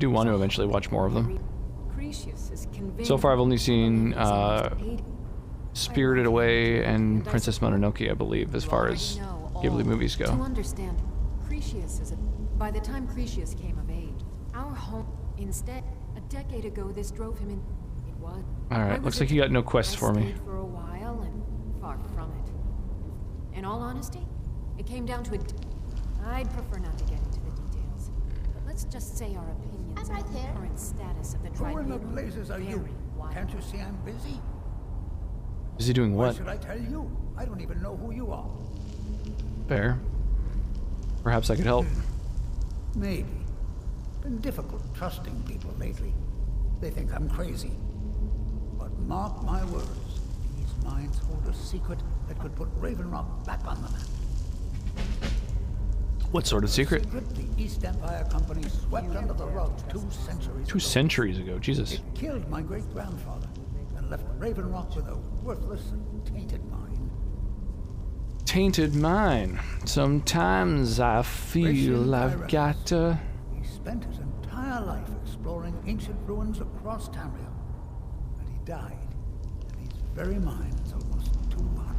want to eventually watch more of them. So far, I've only seen Spirited Away and Princess Mononoke, I believe, as far as Ghibli movies go. To understand, Cretius is by the time Cretius came of age, our home instead. A decade ago, this drove him in. It was. All right, looks like you got no quests for me. For a while and far from it. In all honesty, it came down to a. I'd prefer not to get into the details, but let's just say our opinions on the current status of the Who in the tribunal. blazes are you? Can't you see I'm busy? Is he doing Why what? should I tell you? I don't even know who you are. Fair. Perhaps I could help. Maybe. Been difficult trusting people lately. They think I'm crazy. But mark my words, these mines hold a secret that could put Raven Rock back on the map. What sort of secret? The East Empire Company swept under the rug 2 centuries 2 centuries ago, Jesus. It killed my great-grandfather and left Raven Rock with a worthless and tainted mine. tainted mind. Sometimes I feel I've got to... He spent his entire life exploring ancient ruins across Tamriel. And he died in these very mines almost 200.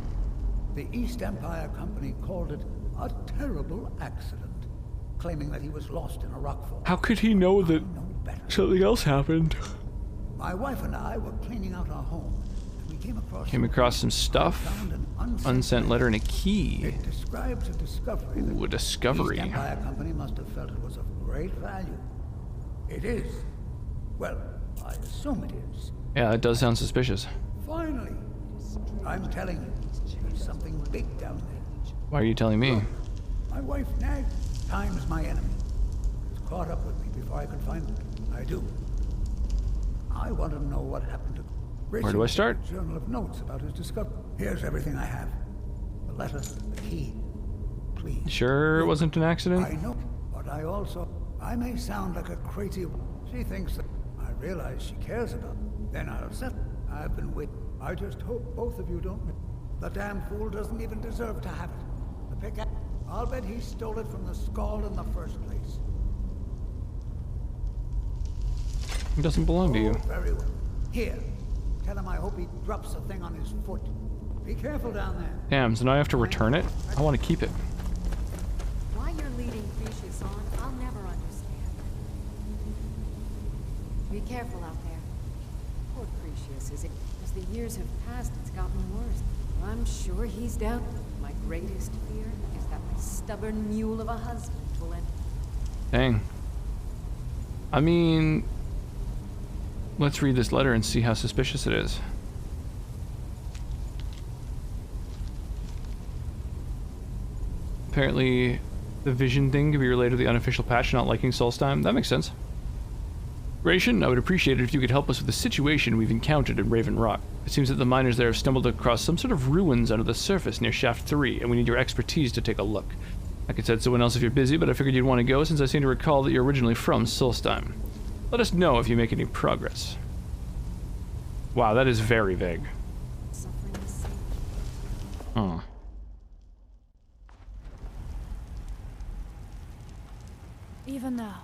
The East Empire Company called it a terrible accident, claiming that he was lost in a rockfall. How could he know that something else happened? My wife and I were cleaning out our home, and we Came across some stuff. Unsent letter and a key. It describes a discovery. Ooh, a discovery. The East Empire Company must have felt it was of great value. It is. Well, I assume it is. Yeah, it does sound suspicious. Finally, I'm telling you, there's something big down there. Why are you telling me? My wife nagged. Time is my enemy. It's caught up with me before I could find it. I do. I want to know what happened to... Where do I start? Journal of notes about his discovery. Here's everything I have. The letter, the key. Please. Sure it wasn't an accident? I know, but I may sound like a crazy... She thinks that I realize she cares about me. Then I'll settle. I've been waiting. I just hope both of you don't... The damn fool doesn't even deserve to have it. The pickaxe... I'll bet he stole it from the Skald in the first place. It doesn't belong to you. Very well. Here. Tell him I hope he drops the thing on his foot. Be careful down there. Damn, so now I have to return it? I want to keep it. Why you're leading Precious on, I'll never understand. Be careful out there. Poor Precious, as the years have passed, it's gotten worse. I'm sure he's down. My greatest fear is that my stubborn mule of a husband will end. Dang. I mean... Let's read this letter and see how suspicious it is. Apparently, the vision thing could be related to the unofficial patch not liking Solstheim. That makes sense. Ration, I would appreciate it if you could help us with the situation we've encountered in Raven Rock. It seems that the miners there have stumbled across some sort of ruins under the surface near Shaft 3, and we need your expertise to take a look. I could send someone else if you're busy, but I figured you'd want to go since I seem to recall that you're originally from Solstheim. Let us know if you make any progress. Wow, that is very vague. Huh. Even now,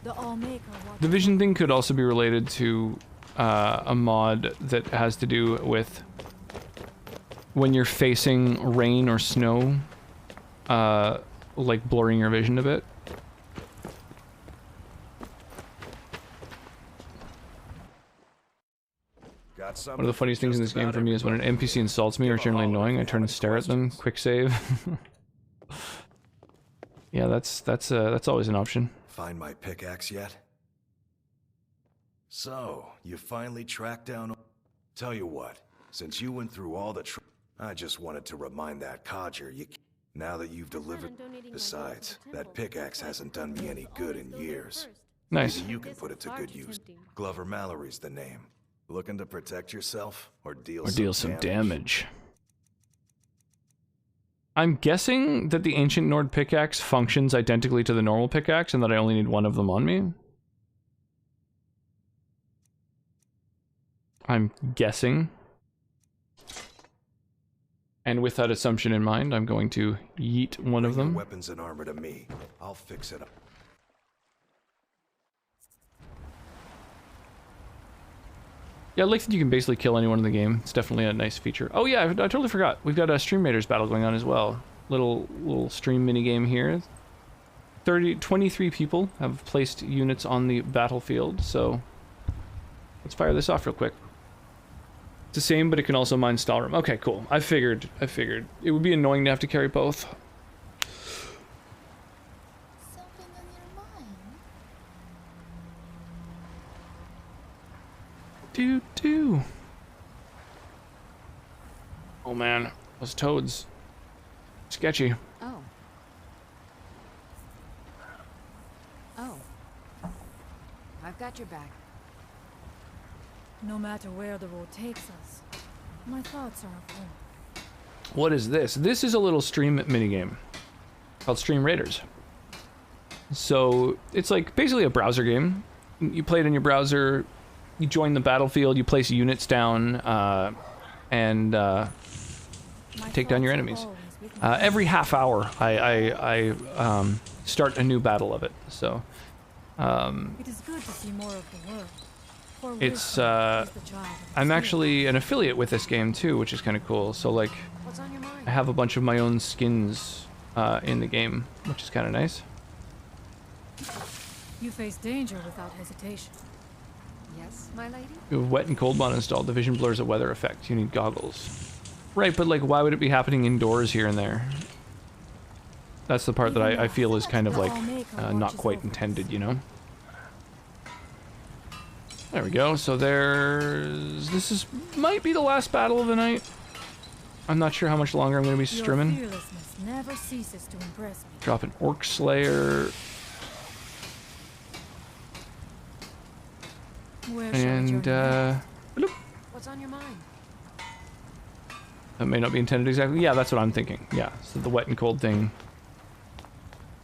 the Allmaker. The vision thing could also be related to a mod that has to do with when you're facing rain or snow, like blurring your vision a bit. One of the funniest things in this game for me is when an NPC insults me or is generally annoying, I turn and stare at them. Quick save. Yeah, that's always an option. Find my pickaxe yet? So, you finally tracked down... Tell you what, since you went through all the I just wanted to remind that codger you... Now that you've delivered... Besides, that pickaxe hasn't done me any good in years. Nice. Maybe you can put it to good use. Glover Mallory's the name. Looking to protect yourself or deal some damage? I'm guessing that the Ancient Nord pickaxe functions identically to the normal pickaxe and that I only need one of them on me. I'm guessing. And with that assumption in mind, I'm going to yeet one of them. Weapons and armor to me. I'll fix it up. Yeah, I like that you can basically kill anyone in the game. It's definitely a nice feature. Oh yeah, I totally forgot. We've got a Stream Raiders battle going on as well. Little stream minigame here. 23 people have placed units on the battlefield, so let's fire this off real quick. It's the same, but it can also mine Stalrim. Okay, cool. I figured. It would be annoying to have to carry both. Do. Oh man, those toads. Sketchy. Oh. I've got your back. No matter where the road takes us, my thoughts are of home. What is this? This is a little stream minigame called Stream Raiders. So it's like basically a browser game. You play it in your browser. You join the battlefield, you place units down, and take down your enemies. Every half hour, I start a new battle of it. So it is good to see more of the world. For it's wisdom is the child of I'm the actually an affiliate with this game too, which is kind of cool. So like, What's on your mind? I have a bunch of my own skins in the game, which is kind of nice. You face danger without hesitation. Yes, my lady? You have wet and cold mod installed. The vision blurs a weather effect. You need goggles. Right, but like, why would it be happening indoors here and there? That's the part that I feel is kind of like not quite intended, you know? There we go. So this might be the last battle of the night. I'm not sure how much longer I'm going to be streaming. Your fearlessness never ceases to impress me. Drop an Orc Slayer. Where And bloop. What's on your mind? That may not be intended exactly. Yeah, that's what I'm thinking. Yeah, so the wet and cold thing.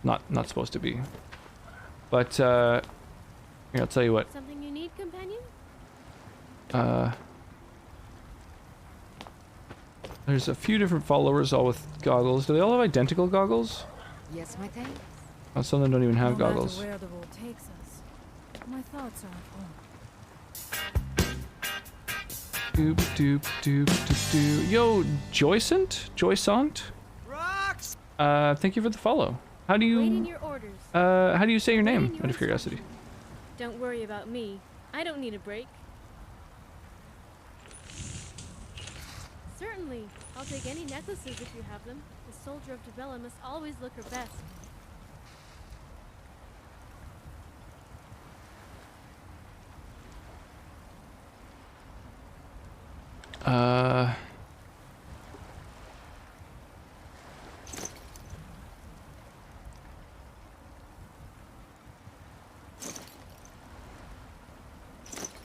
Not supposed to be. But here, I'll tell you what. Something you need, companion? There's a few different followers, all with goggles. Do they all have identical goggles? Yes, my thanks. Oh, some of them don't even have No goggles. matter where the road takes us, my thoughts are at home. Doop doop doop doop doop. Yo, Joysant? Rocks! Thank you for the follow. How do Waiting you your orders. how do you say your name? Waiting Out of curiosity. Don't worry about me. I don't need a break. Certainly. I'll take any necklaces if you have them. The soldier of Tabella must always look her best.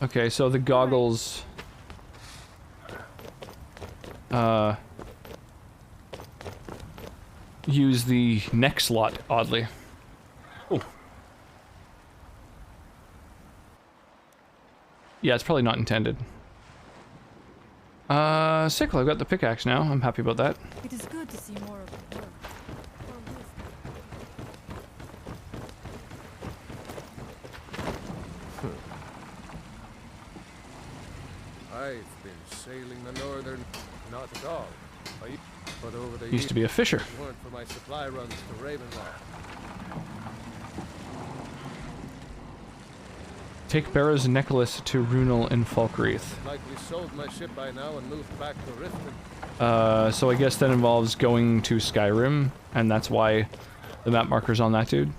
Okay, so the goggles use the neck slot, oddly. Oh. Yeah, it's probably not intended. Sickle, I've got the pickaxe now. I'm happy about that. It is good to see more of the world. I've been sailing the northern, not at all. But over the Used to be a fisher. if it weren't for my supply runs to Ravenloft. Take Barrow's necklace to Runel in Falkreath. Likely sold my ship by now and moved back to Riften. So I guess that involves going to Skyrim, and that's why the map marker's on that dude.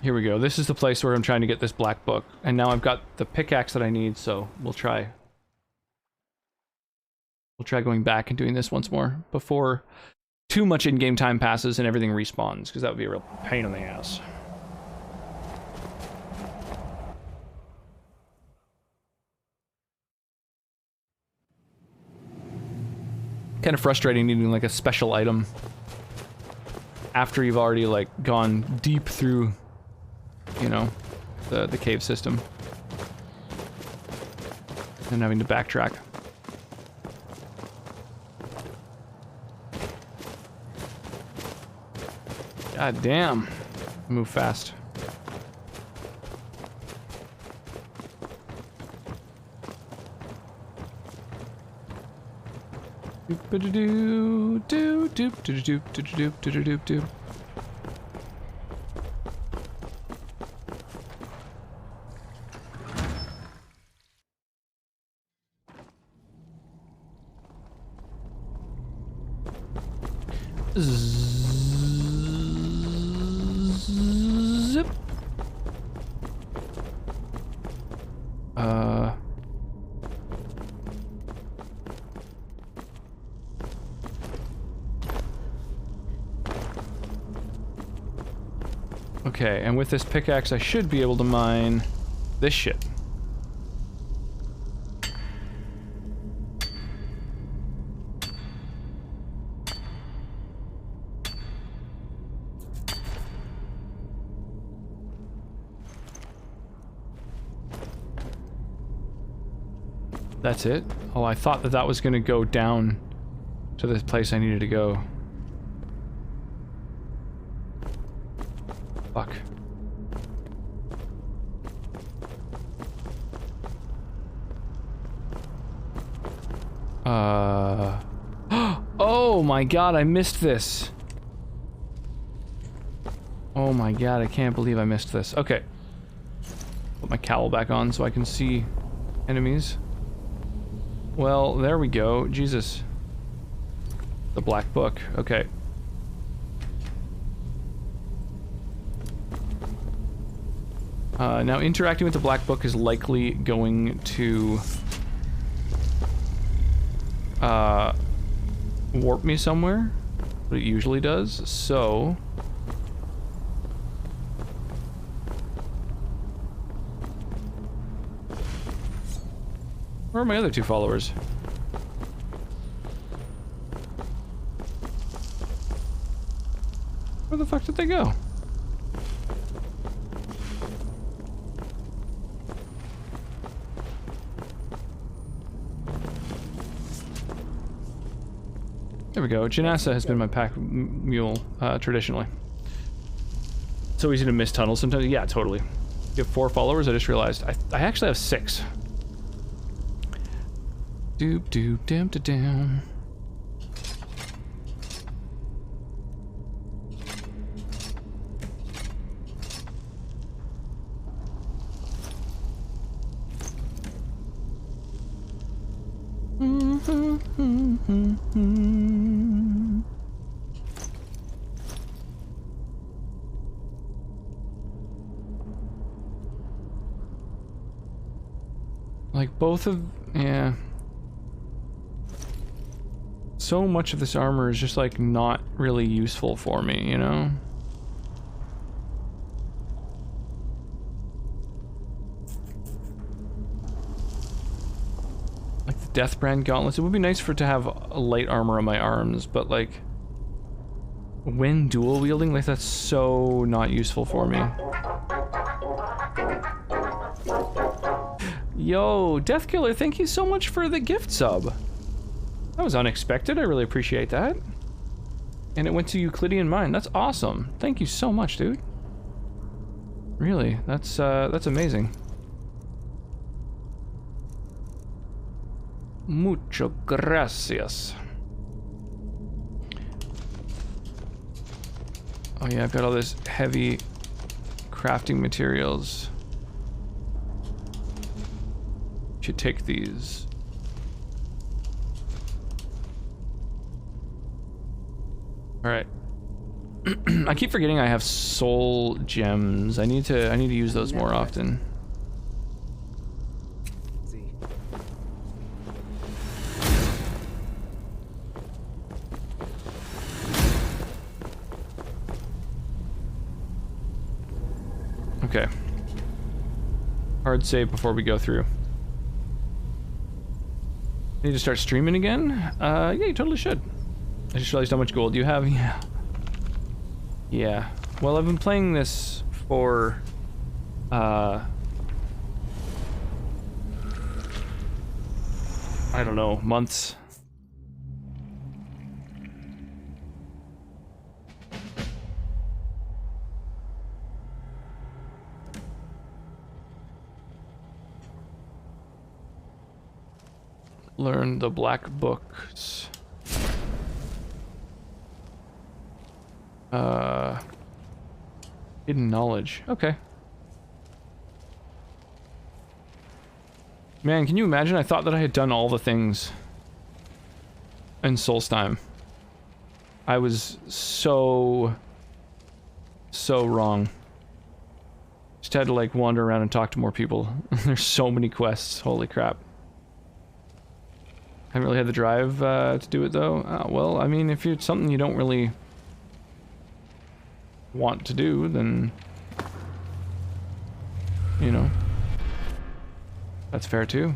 Here we go. This is the place where I'm trying to get this black book. And now I've got the pickaxe that I need, so we'll try. We'll try going back and doing this once more before too much in-game time passes and everything respawns, because that would be a real pain in the ass. Kind of frustrating needing like a special item after you've already like gone deep through, you know, the cave system and having to backtrack. God damn. Move fast. Doop-a-doo, doop, doop, doop, doop, doop, doop, doop, doop. Zip. Okay, and with this pickaxe I should be able to mine this shit. That's it? Oh, I thought that that was gonna go down to the place I needed to go. Fuck. Oh my god, I missed this. Oh my god, I can't believe I missed this. Okay. Put my cowl back on so I can see enemies. Well, there we go. Jesus. The black book. Okay. Now interacting with the black book is likely going to warp me somewhere, but it usually does, so where are my other two followers? Where the fuck did they go? There we go. Janassa has been my pack mule, traditionally. So easy to miss tunnels sometimes. Yeah, totally. You have 4 followers, I just realized. I actually have 6. Doop doop dam da down. Like both of, yeah. So much of this armor is just like not really useful for me, you know? Like the Deathbrand gauntlets, it would be nice for it to have a light armor on my arms, but like when dual wielding, like that's so not useful for me. Yo, Deathkiller, thank you so much for the gift sub. That was unexpected. I really appreciate that. And it went to Euclidean Mind. That's awesome. Thank you so much, dude. Really, that's amazing. Mucho gracias. Oh yeah, I've got all this heavy crafting materials. Should take these. All right. I keep forgetting I have soul gems. I need to use those more often. Okay. Hard save before we go through. Need to start streaming again? Yeah, you totally should. I just realized how much gold you have. Yeah. Yeah. Well, I've been playing this for, I don't know, months. Learn the black books. Hidden knowledge. Okay. Man, can you imagine? I thought that I had done all the things in Solstheim. I was so wrong. Just had to like wander around and talk to more people. There's so many quests. Holy crap. Haven't really had the drive to do it though. Well, I mean, if it's something you don't really want to do, then you know, that's fair too.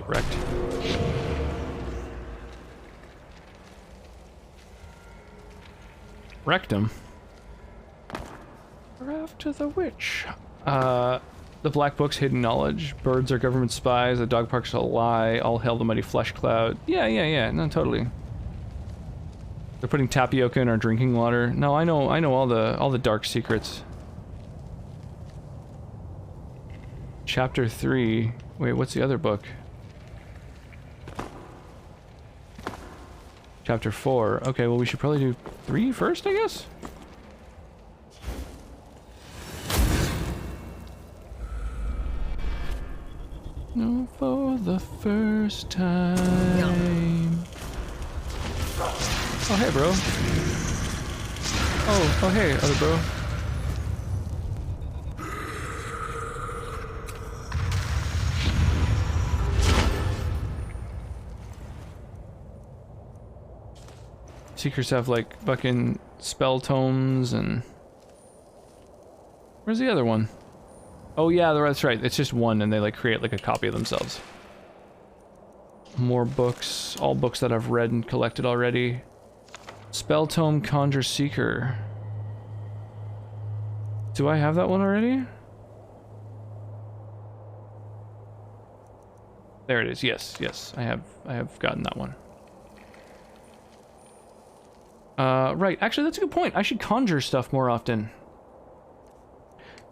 wrecked. Wrecked him. We're after the witch. The Black Book's hidden knowledge. Birds are government spies. The dog park's a lie. All hail the mighty flesh cloud. Yeah. No, totally. They're putting tapioca in our drinking water. No, I know all the dark secrets. Chapter 3. Wait, what's the other book? Chapter 4. Okay, well we should probably do 3 first, I guess? No, for the first time. Oh, hey, bro. Oh, hey, other bro. Seekers have, like, fucking spell tomes and... Where's the other one? Oh yeah, that's right. It's just one and they like create like a copy of themselves. More books. All books that I've read and collected already. Spell Tome Conjure Seeker. Do I have that one already? There it is. Yes. I have gotten that one. Right. Actually, that's a good point. I should conjure stuff more often.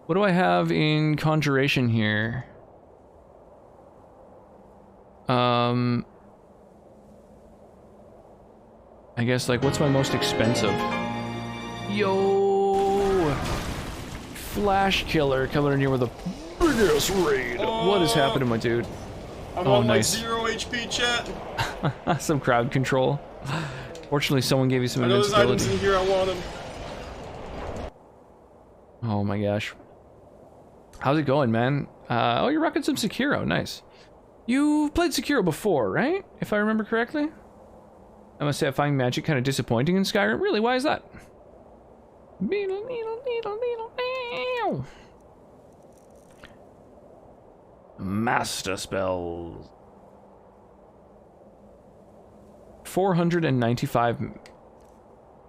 What do I have in conjuration here? I guess, like, what's my most expensive? Yo! Flash Killer coming in here with a big-ass raid. What is happening, my dude? I'm on nice. Like 0 HP, chat. Some crowd control. Fortunately, someone gave you some invincibility. I know there's items in here, I want them. Oh my gosh. How's it going, man? Oh, you're rocking some Sekiro. Nice. You've played Sekiro before, right? If I remember correctly? I must say I find magic kind of disappointing in Skyrim. Really? Why is that? Master spells. 495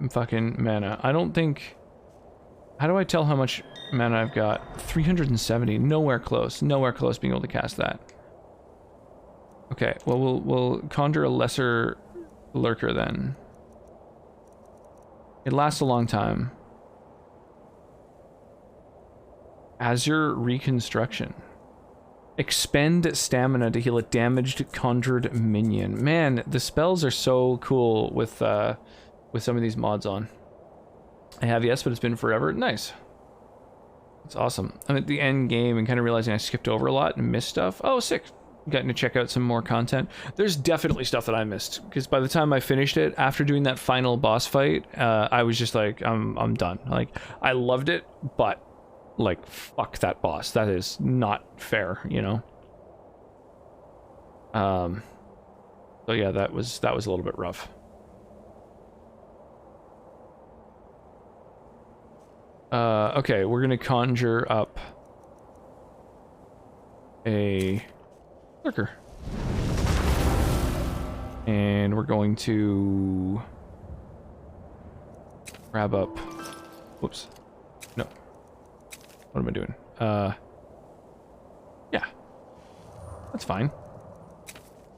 fucking mana. I don't think... How do I tell how much mana I've got? 370. Nowhere close. Nowhere close being able to cast that. Okay, well, we'll conjure a lesser lurker then. It lasts a long time. Azure Reconstruction. Expend stamina to heal a damaged conjured minion. Man, the spells are so cool with some of these mods on. I have, yes, but it's been forever. Nice. It's awesome. I'm at the end game and kind of realizing I skipped over a lot and missed stuff. Oh, sick. Getting to check out some more content. There's definitely stuff that I missed, because by the time I finished it, after doing that final boss fight, I was just like, I'm done. Like, I loved it, but like, fuck that boss. That is not fair, you know? So yeah, that was a little bit rough. Okay, we're gonna conjure up a lurker. And we're going to grab up... Whoops. No. What am I doing? Yeah. That's fine.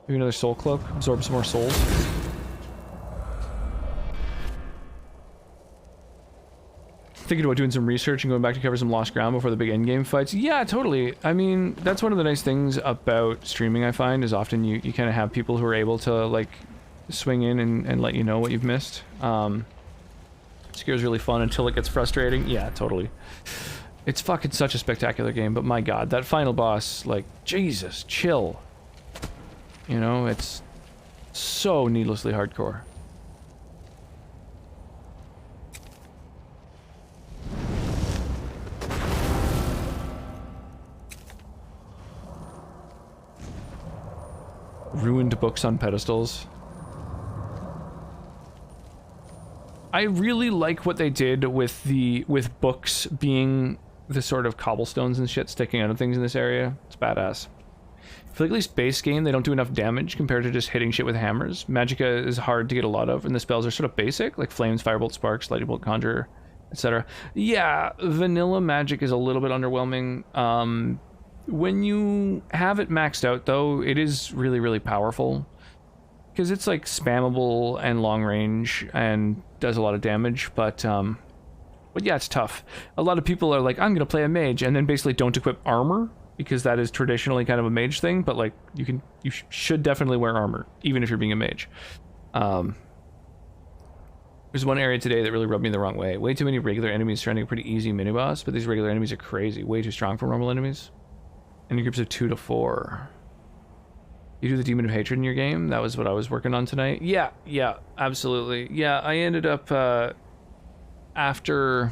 Maybe another soul cloak. Absorb some more souls. Thinking about doing some research and going back to cover some lost ground before the big endgame fights. Yeah, totally. I mean, that's one of the nice things about streaming, I find, is often you kind of have people who are able to, like, swing in and let you know what you've missed. Sekiro's really fun until it gets frustrating. Yeah, totally. It's fucking such a spectacular game, but my god, that final boss, like, Jesus, chill. You know, it's so needlessly hardcore. Ruined books on pedestals. I really like what they did with books being the sort of cobblestones and shit sticking out of things in this area. It's badass. I feel like at least base game, they don't do enough damage compared to just hitting shit with hammers. Magicka is hard to get a lot of, and the spells are sort of basic, like Flames, Firebolt, Sparks, Lightning Bolt, Conjure, etc. Yeah, vanilla magic is a little bit underwhelming. When you have it maxed out, though, it is really, really powerful. Because it's, like, spammable and long range and does a lot of damage, but yeah, it's tough. A lot of people are like, I'm going to play a mage, and then basically don't equip armor, because that is traditionally kind of a mage thing, but, like, you should definitely wear armor, even if you're being a mage. There's one area today that really rubbed me the wrong way. Way too many regular enemies surrounding a pretty easy mini-boss, but these regular enemies are crazy. Way too strong for normal enemies. And in groups of 2 to 4. You do the Demon of Hatred in your game? That was what I was working on tonight. Yeah, absolutely. Yeah, I ended up, after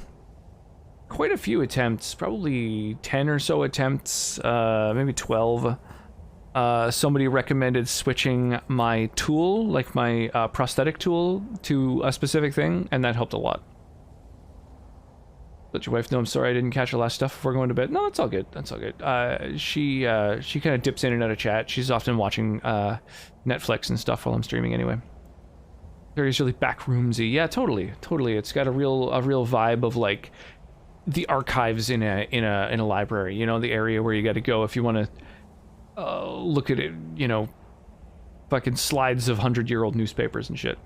quite a few attempts, probably 10 or so attempts, maybe 12, somebody recommended switching my tool, like my prosthetic tool, to a specific thing, and that helped a lot. Let your wife know I'm sorry I didn't catch her last stuff before going to bed. No, that's all good. That's all good. She kind of dips in and out of chat. She's often watching Netflix and stuff while I'm streaming anyway. Very really backroomsy. Yeah, totally. It's got a real vibe of like the archives in a library. You know, the area where you got to go if you want to look at it. You know, fucking slides of 100-year-old newspapers and shit.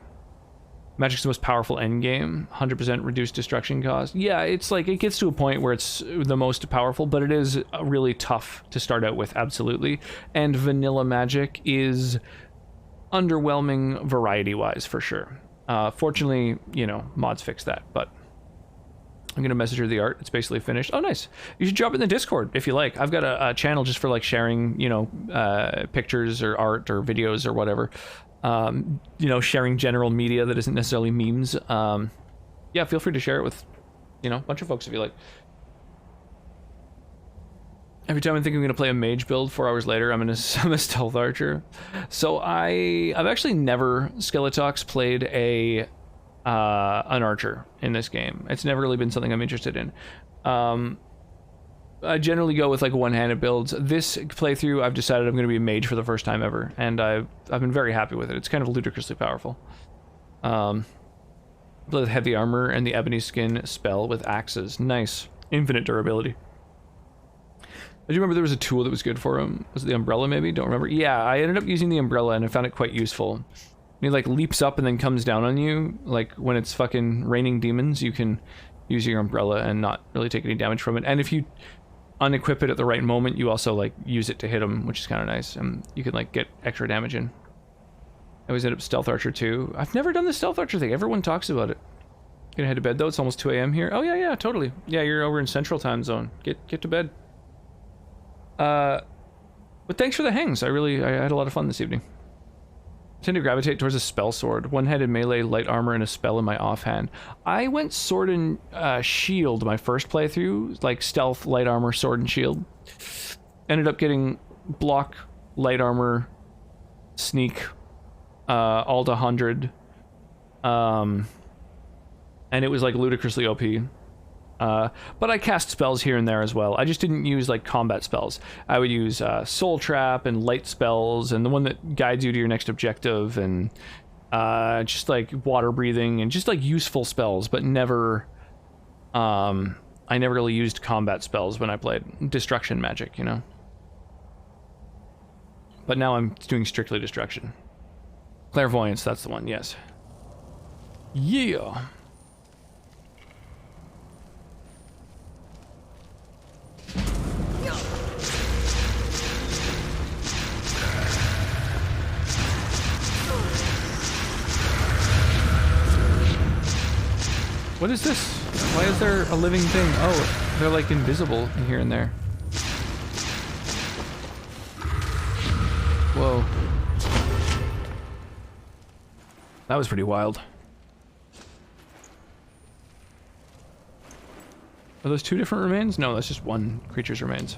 Magic's the most powerful endgame, 100% reduced destruction cost. Yeah, it's like, it gets to a point where it's the most powerful, but it is really tough to start out with, absolutely. And vanilla magic is underwhelming variety-wise, for sure. Fortunately, you know, mods fix that, but I'm gonna message her the art. It's basically finished. Oh, nice. You should drop it in the Discord if you like. I've got a channel just for like sharing, you know, pictures or art or videos or whatever. You know, sharing general media that isn't necessarily memes. Yeah, feel free to share it with, you know, a bunch of folks if you like. Every time I think I'm gonna play a mage build, 4 hours later, I'm a stealth archer. So I've actually never Skeletox played an archer in this game. It's never really been something I'm interested in. I generally go with like one-handed builds. This playthrough, I've decided I'm going to be a mage for the first time ever, and I've been very happy with it. It's kind of ludicrously powerful. The heavy armor and the ebony skin spell with axes. Nice. Infinite durability. I do remember there was a tool that was good for him. Was it the umbrella maybe? Don't remember. Yeah, I ended up using the umbrella and I found it quite useful. He like leaps up and then comes down on you. Like when it's fucking raining demons, you can use your umbrella and not really take any damage from it. And if you unequip it at the right moment, you also like use it to hit them, which is kind of nice, and you can like get extra damage in. I always end up stealth archer too. I've never done the stealth archer thing. Everyone talks about it. Gonna head to bed though. It's almost 2 a.m. here. Oh yeah, totally. Yeah, you're over in Central Time Zone. Get to bed. But thanks for the hangs. I had a lot of fun this evening. I tend to gravitate towards a spell sword. One-handed melee, light armor, and a spell in my offhand. I went sword and shield my first playthrough, like stealth, light armor, sword and shield. Ended up getting block, light armor, sneak, all to 100. And it was like ludicrously OP. But I cast spells here and there as well. I just didn't use like combat spells. I would use soul trap and light spells and the one that guides you to your next objective and just like water breathing and just like useful spells, but never I never really used combat spells when I played destruction magic, you know. But now I'm doing strictly destruction. Clairvoyance, that's the one, yes. Yeah. What is this? Why is there a living thing? Oh, they're like invisible here and there. Whoa. That was pretty wild. Are those 2 different remains? No, that's just one creature's remains.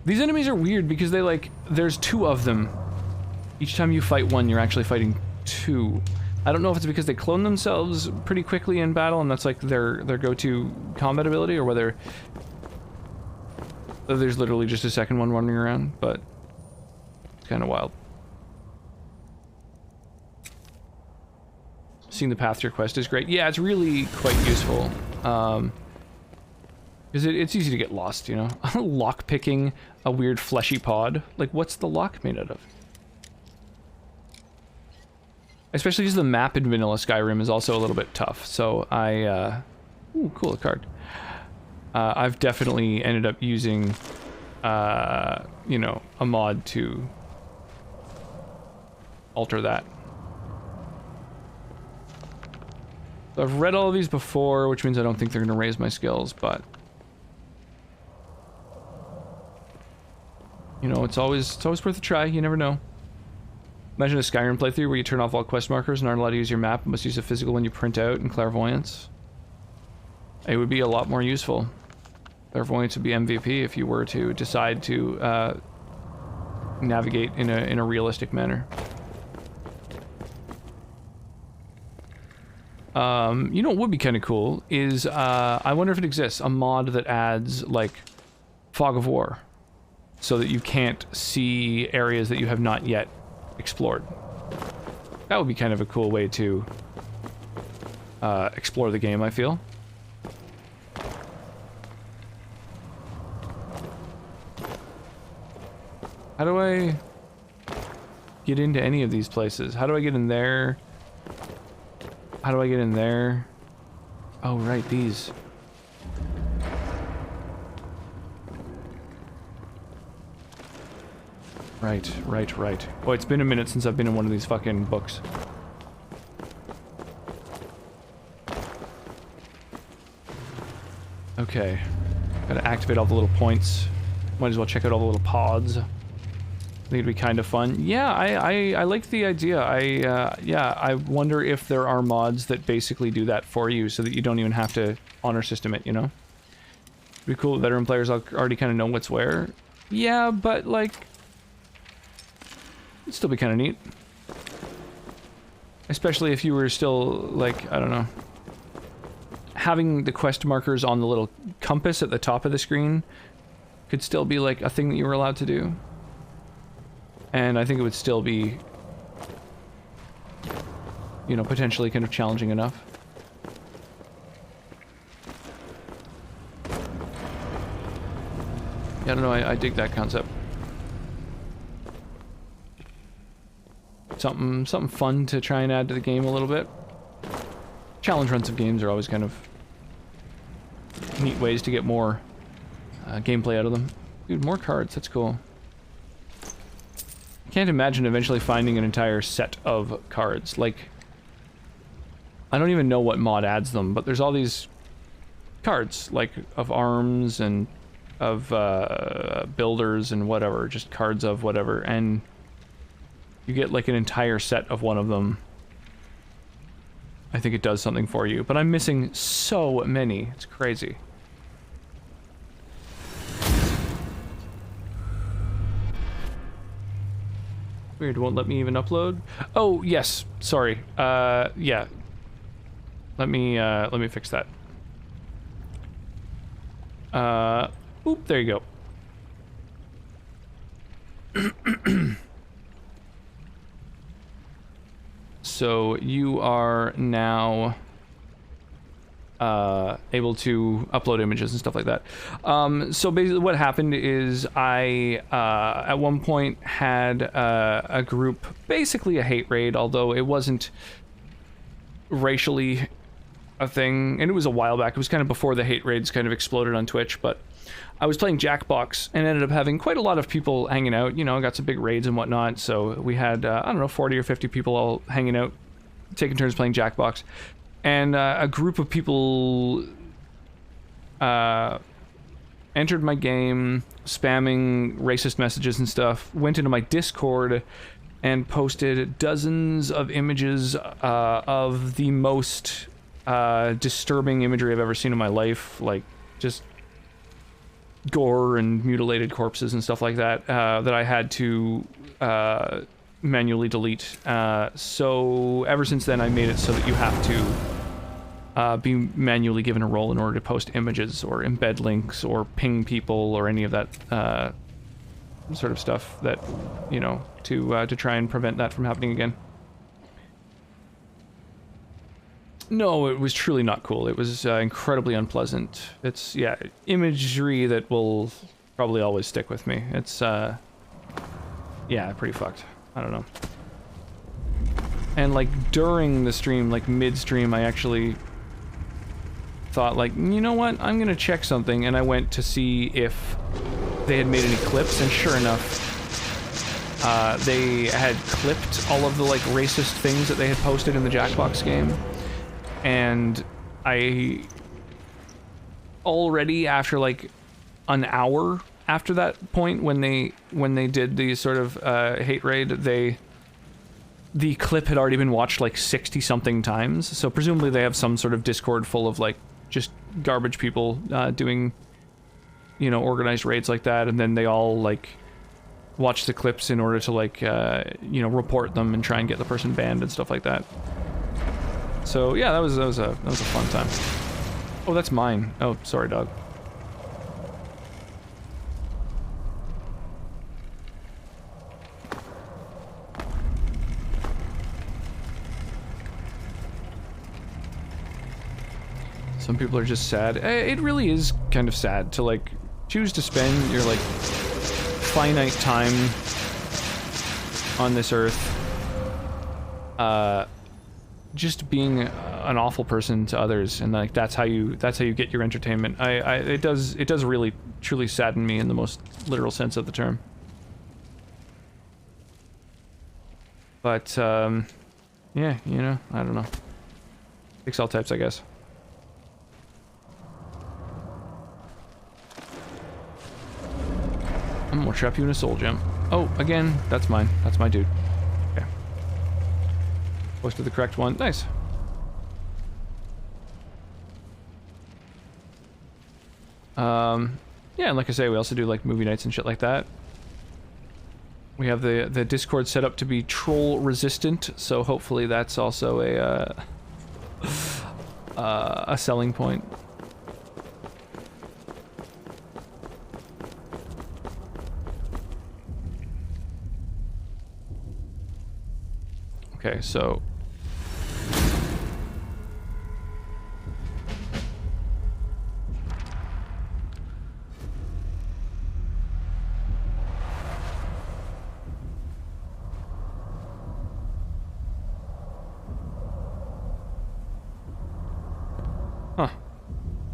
These enemies are weird because they like, there's 2 of them. Each time you fight one, you're actually fighting 2. I don't know if it's because they clone themselves pretty quickly in battle and that's like their go-to combat ability, or whether there's literally just a second one wandering around, but It's kind of wild. Seeing the path to your quest is great. Yeah, it's really quite useful. Because it's easy to get lost, you know? Lock picking a weird fleshy pod. Like, what's the lock made out of? Especially because the map in vanilla Skyrim is also a little bit tough. So ooh, cool, a card. I've definitely ended up using, you know, a mod to alter that. So I've read all of these before, which means I don't think they're going to raise my skills, but... You know, it's always worth a try, you never know. Imagine a Skyrim playthrough where you turn off all quest markers and aren't allowed to use your map, and must use a physical one you print out in clairvoyance. It would be a lot more useful. Clairvoyance would be MVP if you were to decide to navigate in a realistic manner. You know what would be kind of cool is, I wonder if it exists, a mod that adds, like, Fog of War, so that you can't see areas that you have not yet explored. That would be kind of a cool way to explore the game, I feel. How do I get into any of these places? How do I get in there? How do I get in there? Oh, right, these. Right. Oh, it's been a minute since I've been in one of these fucking books. Okay. Gotta activate all the little points. Might as well check out all the little pods. I think it'd be kind of fun. Yeah, I like the idea. Yeah, I wonder if there are mods that basically do that for you so that you don't even have to honor system it, you know? It'd be cool if veteran players already kind of know what's where. Yeah, but, like... It'd still be kind of neat. Especially if you were still, like, I don't know. Having the quest markers on the little compass at the top of the screen could still be, like, a thing that you were allowed to do. And I think it would still be, you know, potentially kind of challenging enough. Yeah, I don't know, I dig that concept. Something fun to try and add to the game a little bit. Challenge runs of games are always kind of neat ways to get more gameplay out of them. Dude, more cards, that's cool. Can't imagine eventually finding an entire set of cards. Like, I don't even know what mod adds them, but there's all these cards, like, of arms and of builders and whatever, just cards of whatever, and you get like an entire set of one of them. I think it does something for you, but I'm missing so many. It's crazy. Weird, won't let me even upload. Oh, yes, sorry. Yeah. Let me fix that. Oop, there you go. So you are now able to upload images and stuff like that. So basically what happened is I at one point had a group, basically a hate raid, although it wasn't racially a thing, and it was a while back. It was kind of before the hate raids kind of exploded on Twitch, but I was playing Jackbox and ended up having quite a lot of people hanging out. You know, got some big raids and whatnot, so we had, I don't know, 40 or 50 people all hanging out, taking turns playing Jackbox. And a group of people entered my game, spamming racist messages and stuff, went into my Discord and posted dozens of images of the most disturbing imagery I've ever seen in my life, like just gore and mutilated corpses and stuff like that, that I had to manually delete. So ever since then I made it so that you have to be manually given a role in order to post images or embed links or ping people or any of that sort of stuff that, you know, to try and prevent that from happening again. No, it was truly not cool. It was incredibly unpleasant. It's, yeah, imagery that will probably always stick with me. It's, yeah, pretty fucked. I don't know. And, like, during the stream, like, mid-stream, I actually thought, like, you know what? I'm gonna check something, and I went to see if they had made any clips, and sure enough, they had clipped all of the, like, racist things that they had posted in the Jackbox game. And I already, after like an hour after that point, when they did the sort of hate raid, the clip had already been watched like 60 something times. So presumably they have some sort of Discord full of like just garbage people doing, you know, organized raids like that, and then they all like watch the clips in order to like you know, report them and try and get the person banned and stuff like that. So yeah, that was a fun time. Oh, that's mine. Oh, sorry, dog. Some people are just sad. It really is kind of sad to like choose to spend your like finite time on this earth just being an awful person to others, and like that's how you get your entertainment. It does really truly sadden me in the most literal sense of the term. But yeah, you know, I don't know. Takes all types, I guess. I'm gonna trap you in a soul gem. Oh, again, that's mine. That's my dude. Okay. Posted the correct one. Nice. Yeah, and like I say, we also do like movie nights and shit like that. We have the Discord set up to be troll resistant, so hopefully that's also a selling point. Okay, so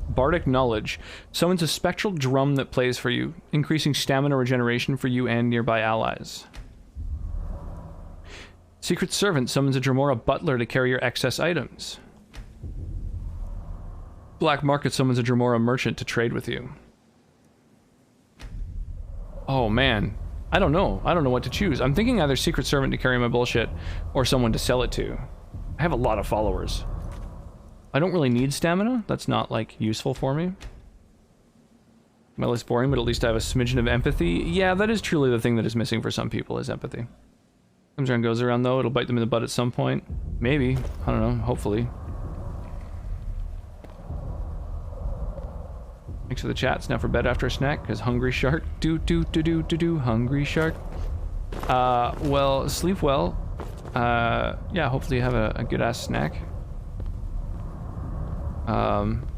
Bardic Knowledge summons a spectral drum that plays for you, increasing stamina regeneration for you and nearby allies. Secret Servant summons a Dremora Butler to carry your excess items. Black Market summons a Dremora Merchant to trade with you. Oh man, I don't know. I don't know what to choose. I'm thinking either Secret Servant to carry my bullshit or someone to sell it to. I have a lot of followers. I don't really need stamina. That's not, like, useful for me. Well, it's boring, but at least I have a smidgen of empathy. Yeah, that is truly the thing that is missing for some people, is empathy. Comes around, goes around, though. It'll bite them in the butt at some point. Maybe. I don't know. Hopefully. Thanks for the chat. It's now for bed after a snack, because hungry shark. Hungry shark. Well, sleep well. Yeah, hopefully you have a good-ass snack.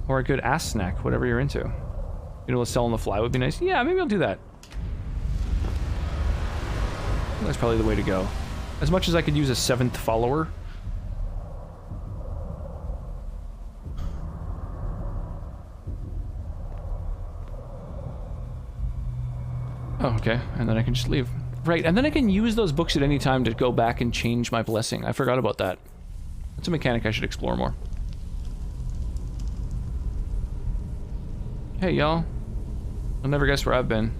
Or a good ass snack, whatever you're into. You know, sell on the fly would be nice. Yeah, maybe I'll do that. That's probably the way to go. As much as I could use a 7th follower. Oh, okay. And then I can just leave. Right, and then I can use those books at any time to go back and change my blessing. I forgot about that. That's a mechanic I should explore more. Hey, y'all. I'll never guess where I've been.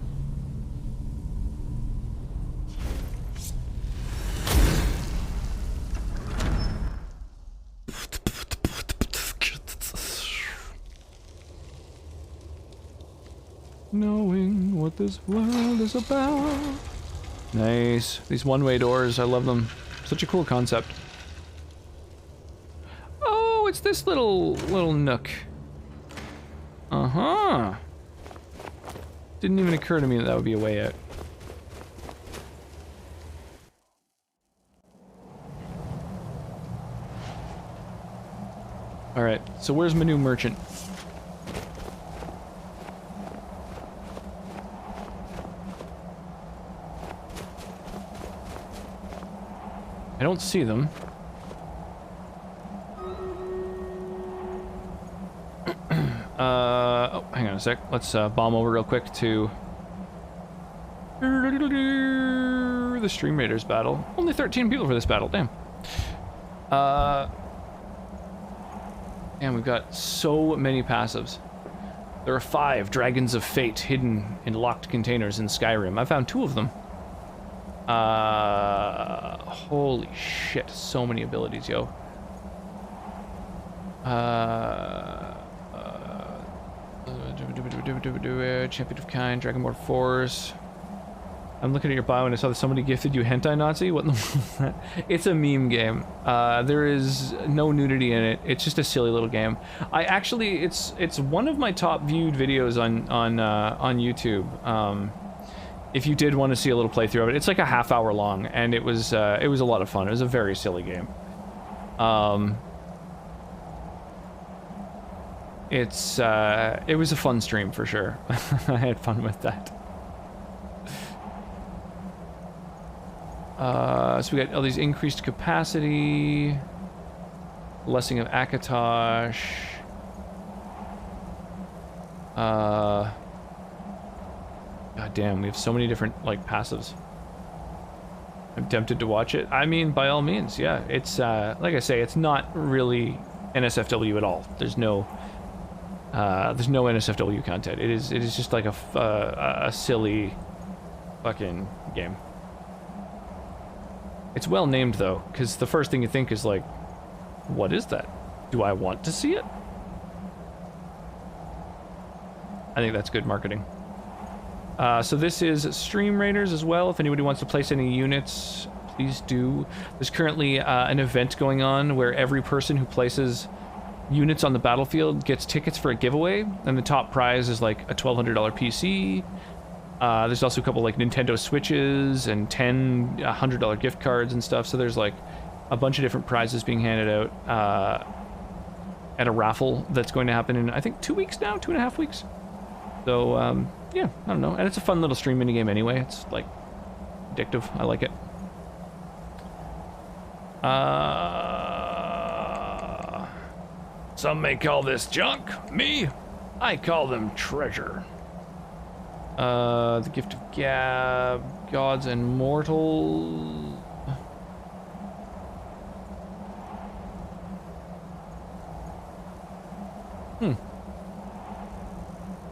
Knowing what this world is about. Nice. These one-way doors, I love them. Such a cool concept. Oh, it's this little nook. Uh-huh. Didn't even occur to me that that would be a way out. Alright, so where's my new merchant? I don't see them. Oh, hang on a sec. Let's bomb over real quick to the Stream Raiders battle. Only 13 people for this battle, damn. And we've got so many passives. There are 5 Dragons of Fate hidden in locked containers in Skyrim. I found 2 of them. Holy shit, so many abilities, yo. Champion of Kind, Dragonborn Force. I'm looking at your bio and I saw that somebody gifted you Hentai Nazi. What in the world is that? It's a meme game. There is no nudity in it. It's just a silly little game. I actually, it's one of my top viewed videos on YouTube. If you did want to see a little playthrough of it, it's like a half-hour long, and it was a lot of fun. It was a very silly game. It was a fun stream for sure. I had fun with that. So we got all these increased capacity, blessing of Akatosh. God damn, we have so many different like passives. I'm tempted to watch it. I mean, by all means, yeah. It's like I say, it's not really NSFW at all. There's no NSFW content. It is just like a silly fucking game. It's well named though, because the first thing you think is like, what is that? Do I want to see it? I think that's good marketing. So this is Stream Raiders as well. If anybody wants to place any units, please do. There's currently an event going on where every person who places units on the battlefield gets tickets for a giveaway, and the top prize is like a $1,200 PC. There's also a couple like Nintendo Switches and 10 $100 gift cards and stuff. So there's like a bunch of different prizes being handed out at a raffle that's going to happen in, I think, 2 weeks now, 2.5 weeks. So yeah, I don't know. And it's a fun little stream minigame anyway. It's like addictive. I like it. Some may call this junk. Me, I call them treasure. The Gift of Gab, Gods and Mortals.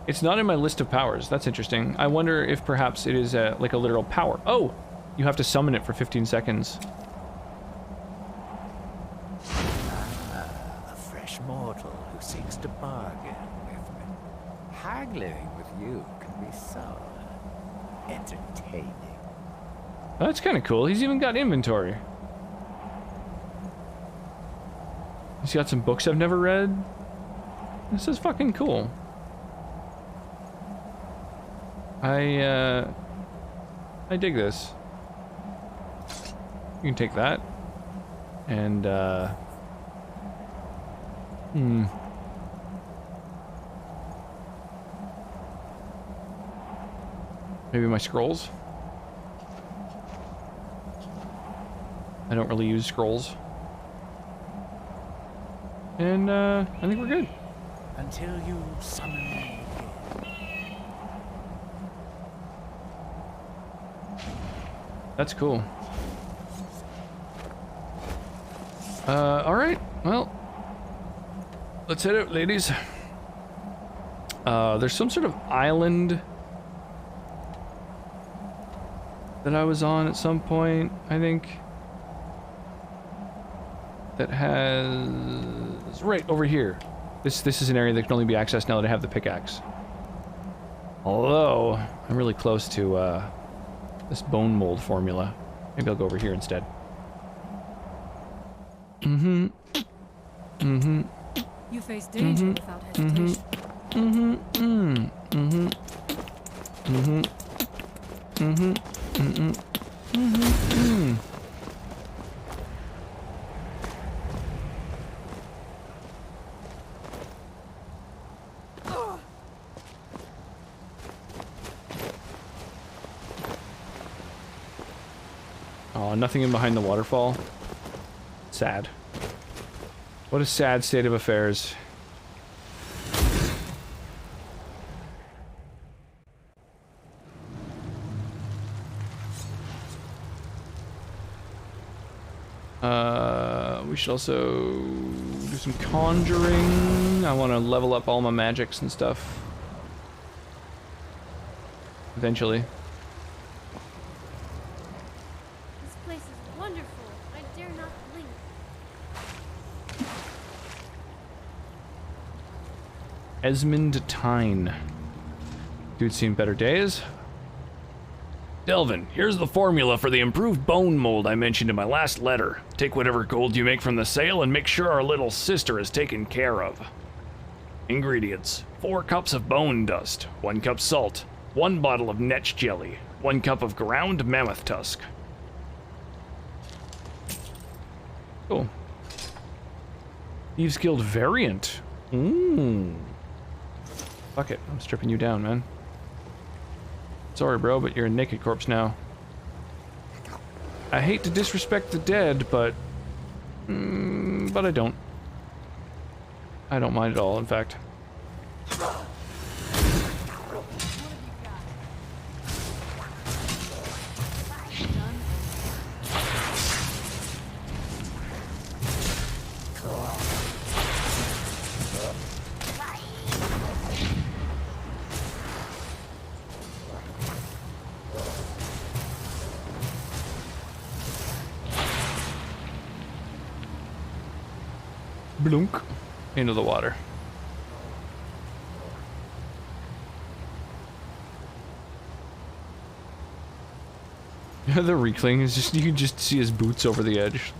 It's not in my list of powers. That's interesting. I wonder if perhaps it is like a literal power. Oh, you have to summon it for 15 seconds. A fresh mortal who seeks to bargain with me. Haggling with you can be so entertaining. That's kind of cool. He's even got inventory. He's got some books I've never read. This is fucking cool. I dig this. You can take that. And, maybe my scrolls? I don't really use scrolls. And, I think we're good. Until you summon me. That's cool. Alright, well, let's head out, ladies. There's some sort of island that I was on at some point, I think, that has right over here. This is an area that can only be accessed now that I have the pickaxe. Although I'm really close to this bone mold formula. Maybe I'll go over here instead. You face danger without hesitation. Oh, nothing in behind the waterfall. Sad. What a sad state of affairs. We should also do some conjuring. I want to level up all my magics and stuff. Eventually. This place is wonderful. I dare not blink. Esmond Tyne. Dude's seen better days. Delvin, here's the formula for the improved bone mold I mentioned in my last letter. Take whatever gold you make from the sale and make sure our little sister is taken care of. Ingredients: 4 cups of bone dust, 1 cup salt, 1 bottle of netch jelly, 1 cup of ground mammoth tusk. Cool. Thieves Guild variant. Fuck it, I'm stripping you down, man. Sorry, bro, but you're a naked corpse now. I hate to disrespect the dead, but I don't. I don't mind at all, in fact. Blunk into the water. The Reekling is just, you can just see his boots over the edge.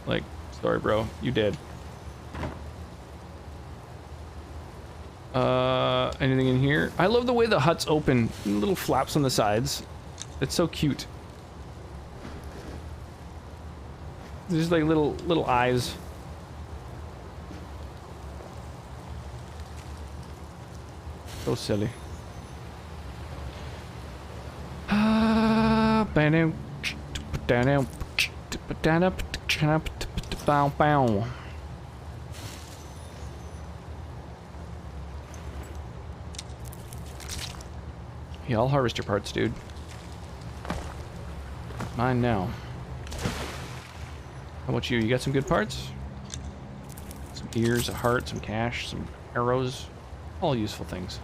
Like, sorry bro, you dead. Anything in here? I love the way the huts open, little flaps on the sides. It's so cute. There's like little eyes. So silly. Yeah, I'll harvest your parts, dude. Mine now. How about you? You got some good parts? Some ears, a heart, some cash, some arrows. All useful things.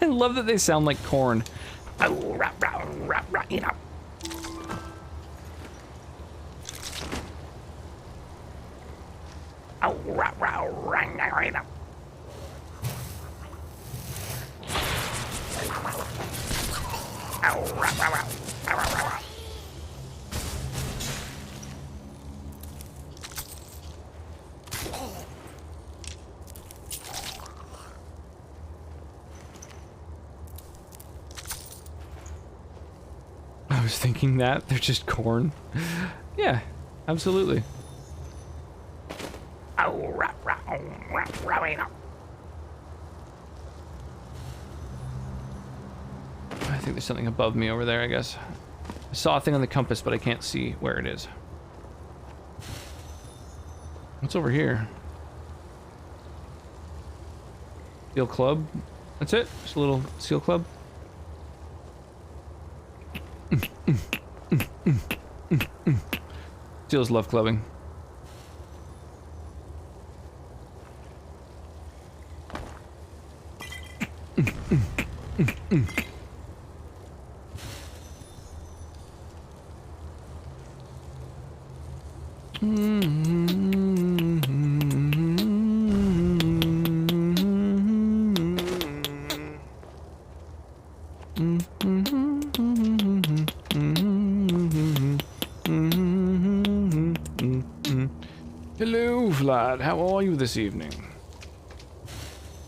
I love that they sound like corn. I was thinking that they're just corn. Yeah, absolutely. I think there's something above me over there, I guess. I saw a thing on the compass, but I can't see where it is. What's over here? Steel club? That's it? Just a little steel club? Steels love clubbing. Hello, Vlad. How are you this evening?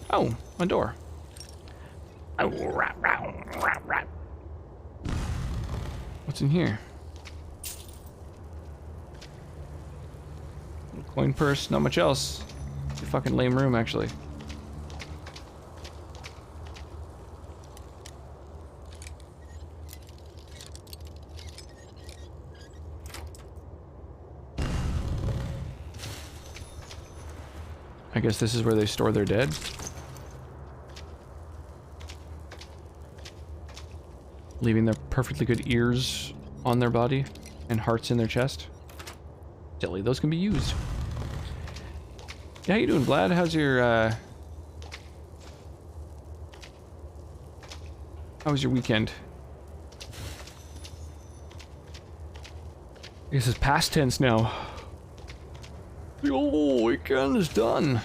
Oh, my door. What's in here? Coin purse, not much else. It's a fucking lame room, actually. I guess this is where they store their dead. Leaving their perfectly good ears on their body and hearts in their chest. Silly, those can be used. Yeah, how you doing, Vlad? How's your, how was your weekend? I guess it's past tense now. The whole weekend is done.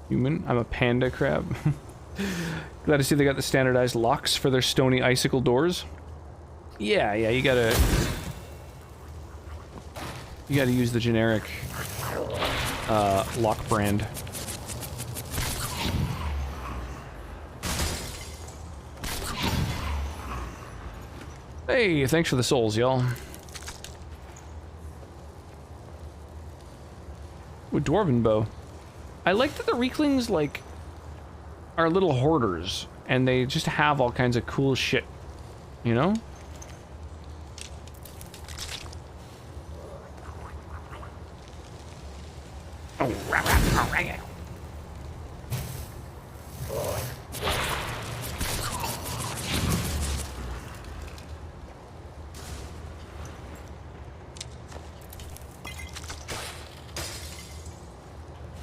Human, I'm a panda crab. Glad to see they got the standardized locks for their stony icicle doors. Yeah, you gotta use the generic lock brand. Hey, thanks for the souls, y'all. With dwarven bow. I like that the Reeklings, like, are little hoarders, and they just have all kinds of cool shit, you know?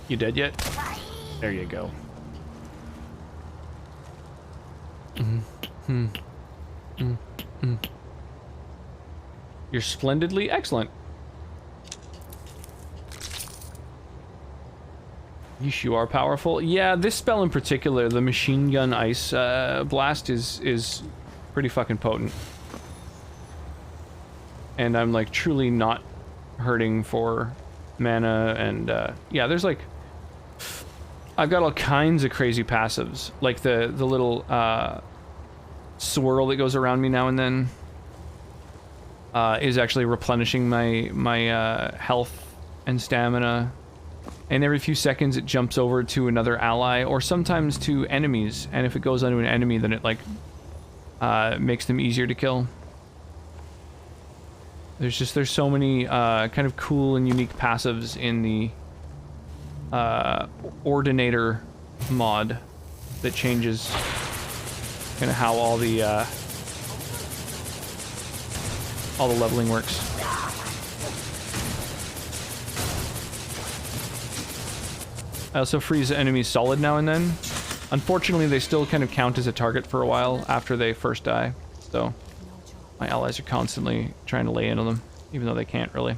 You dead yet? There you go. You're splendidly excellent. Yeesh, you are powerful. Yeah, this spell in particular, the machine gun ice blast is pretty fucking potent. And I'm like truly not hurting for mana, and yeah, there's like, I've got all kinds of crazy passives, like the little swirl that goes around me now and then is actually replenishing my health and stamina, and every few seconds it jumps over to another ally or sometimes to enemies, and if it goes onto an enemy then it like makes them easier to kill. There's so many kind of cool and unique passives in the Ordinator mod that changes kind of how all the leveling works. I also freeze enemies solid now and then. Unfortunately, they still kind of count as a target for a while after they first die, so my allies are constantly trying to lay into them, even though they can't really.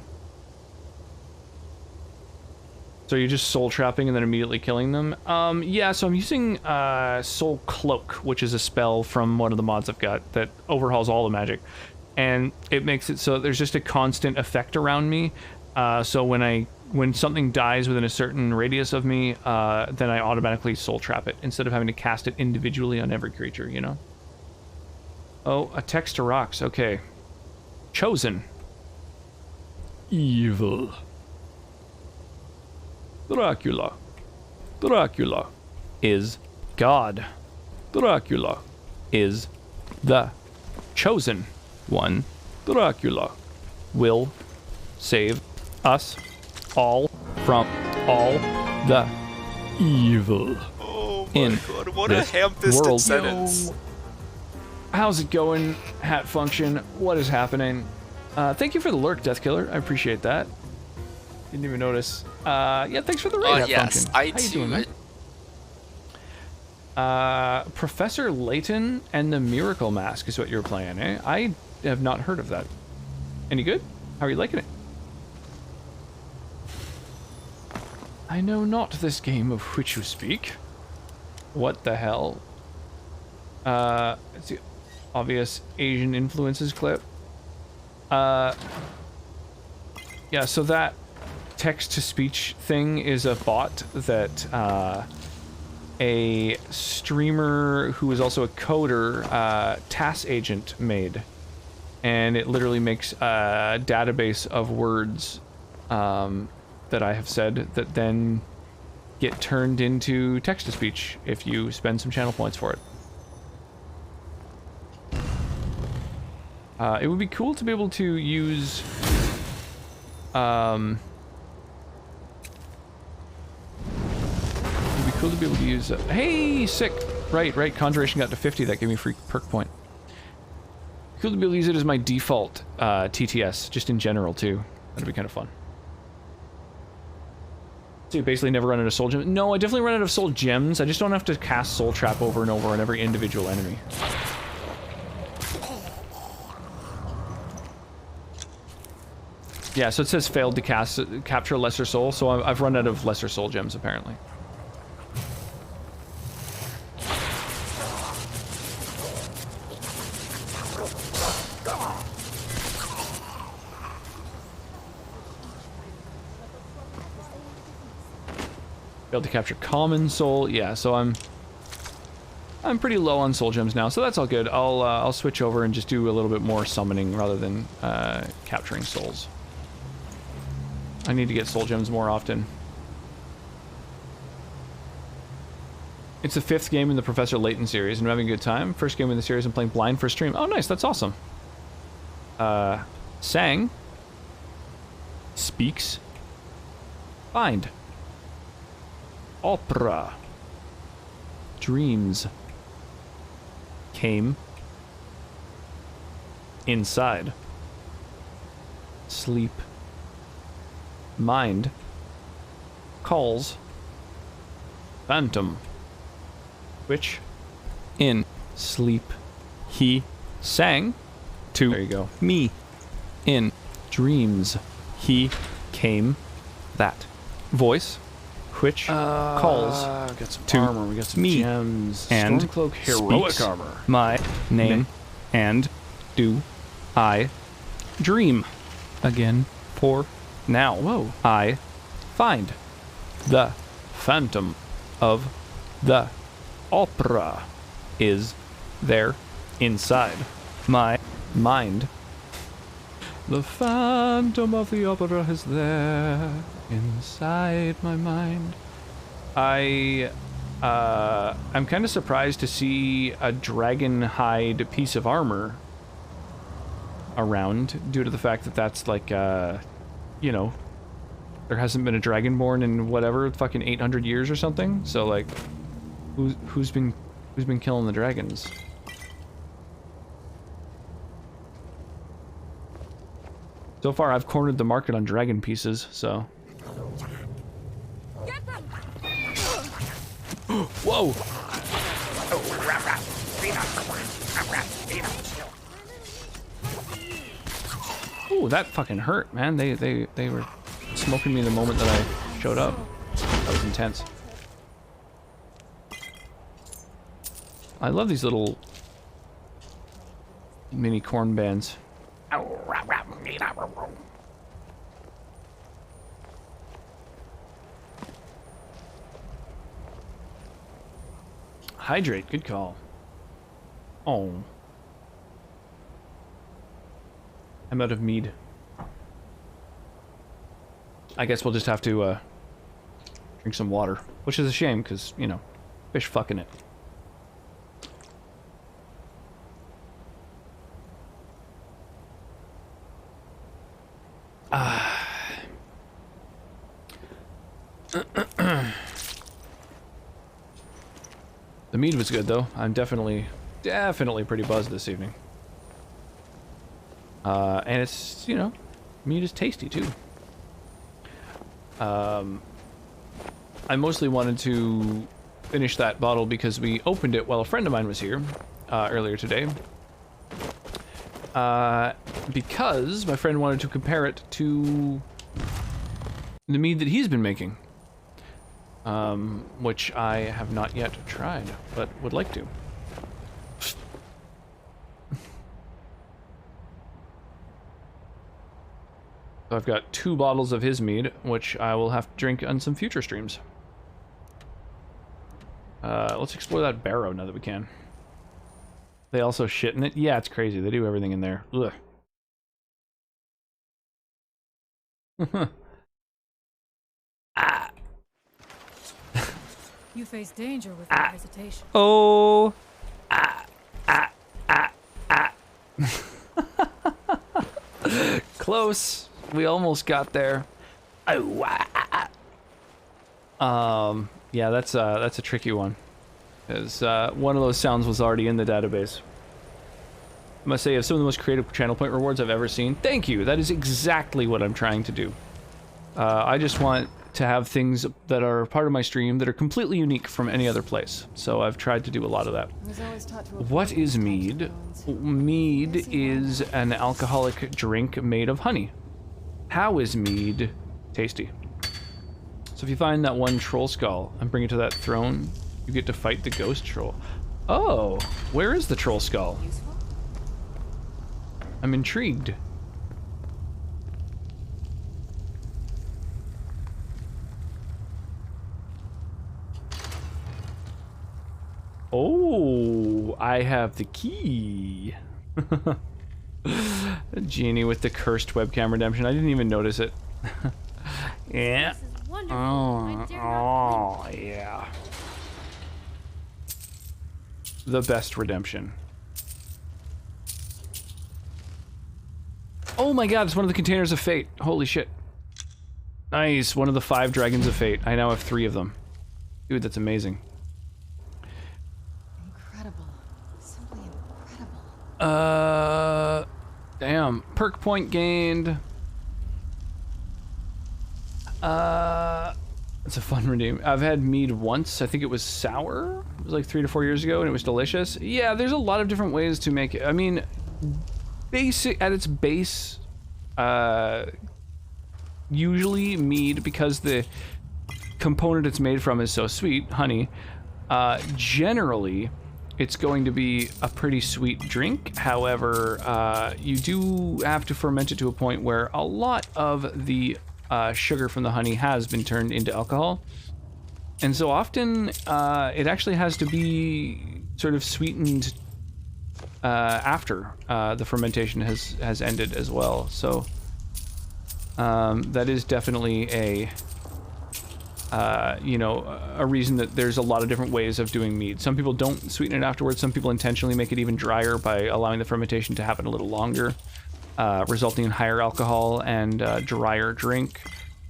So you're just soul trapping and then immediately killing them? Yeah, so I'm using Soul Cloak, which is a spell from one of the mods I've got that overhauls all the magic. And it makes it so there's just a constant effect around me. So when something dies within a certain radius of me, then I automatically soul trap it, instead of having to cast it individually on every creature, you know? Oh, a text to rocks, okay. Chosen. Evil. Dracula. Dracula is God. Dracula is the chosen one. Dracula will save us all from all the evil in God, what this a ham-fisted world. sentence. How's it going, Hat Function? What is happening? Thank you for the lurk, Death Killer. I appreciate that. Didn't even notice. Yeah, thanks for the raid, Hat yes, Function. I How you too. doing, man? Professor Layton and the Miracle Mask is what you're playing, eh? I have not heard of that. Any good? How are you liking it? I know not this game of which you speak. What the hell? It's the obvious Asian influences clip. Yeah, so that text-to-speech thing is a bot that a streamer who is also a coder, TAS Agent, made. and it literally makes a database of words that I have said that then get turned into text-to-speech if you spend some channel points for it. It would be cool to be able to use it'd be cool to be able to use hey, sick. Right, Conjuration got to 50, that gave me a free perk point. Cool to be able to use it as my default TTS, just in general too. That'd be kind of fun. So you basically never run out of soul gems? No, I definitely run out of soul gems. I just don't have to cast Soul Trap over and over on every individual enemy. Yeah, so it says failed to capture lesser soul, so I've run out of lesser soul gems apparently. Failed to capture common soul. Yeah, so I'm pretty low on soul gems now, so that's all good. I'll switch over and just do a little bit more summoning rather than capturing souls. I need to get soul gems more often. It's the 5th game in the Professor Layton series, and I'm having a good time. First game in the series, I'm playing blind for stream. Oh, nice, that's awesome. Sang. Speaks. Find. Opera. Dreams. Came. Inside. Sleep. Mind. Calls. Phantom. Which. In. Sleep. He. Sang. To. There you go. Me. In. Dreams. He. Came. That. Voice. Which calls got some to armor, we got some me gems, and Stormcloak heroic speaks armor. My name and do I dream again for now. Whoa. I find the phantom of the opera is there inside my mind. The phantom of the opera is there inside my mind. I'm kind of surprised to see a dragon hide piece of armor around, due to the fact that that's like, you know, there hasn't been a dragonborn in whatever fucking 800 years or something. So like, who's been killing the dragons? So far, I've cornered the market on dragon pieces, so. Whoa! Ooh, that fucking hurt, man. They were smoking me the moment that I showed up. That was intense. I love these little mini corn bands. Hydrate, good call. Oh. I'm out of mead. I guess we'll just have to drink some water, which is a shame because, you know, fish fucking it. The mead was good though. I'm definitely pretty buzzed this evening. And it's, you know, mead is tasty too. I mostly wanted to finish that bottle because we opened it while a friend of mine was here earlier today. Because my friend wanted to compare it to the mead that he's been making. Which I have not yet tried, but would like to. So I've got 2 bottles of his mead, which I will have to drink on some future streams. Let's explore that barrow now that we can. They also shit in it? Yeah, it's crazy. They do everything in there. Ugh. You face danger without hesitation. Oh. Close. We almost got there. Yeah, that's a tricky one. Because one of those sounds was already in the database. I must say, you have some of the most creative channel point rewards I've ever seen. Thank you. That is exactly what I'm trying to do. I just want to have things that are part of my stream that are completely unique from any other place. So I've tried to do a lot of that. What is mead? Mead is an alcoholic drink made of honey. How is mead tasty? So if you find that one troll skull and bring it to that throne, you get to fight the ghost troll. Oh, where is the troll skull? I'm intrigued. Oh, I have the key. Genie with the cursed webcam redemption. I didn't even notice it. Yeah. Oh, yeah. The best redemption. Oh my god, it's one of the containers of fate. Holy shit. Nice, one of the 5 dragons of fate. I now have 3 of them. Dude, that's amazing. Incredible. Simply incredible. Damn. Perk point gained. It's a fun redeem. I've had mead once. I think it was sour. It was like 3 to 4 years ago, and it was delicious. Yeah, there's a lot of different ways to make it. I mean, basic at its base, usually mead, because the component it's made from is so sweet, honey, generally it's going to be a pretty sweet drink. However, you do have to ferment it to a point where a lot of the sugar from the honey has been turned into alcohol, and so often it actually has to be sort of sweetened after the fermentation has ended as well. So that is definitely a you know, a reason that there's a lot of different ways of doing mead. Some people don't sweeten it afterwards. Some people intentionally make it even drier by allowing the fermentation to happen a little longer, resulting in higher alcohol and drier drink.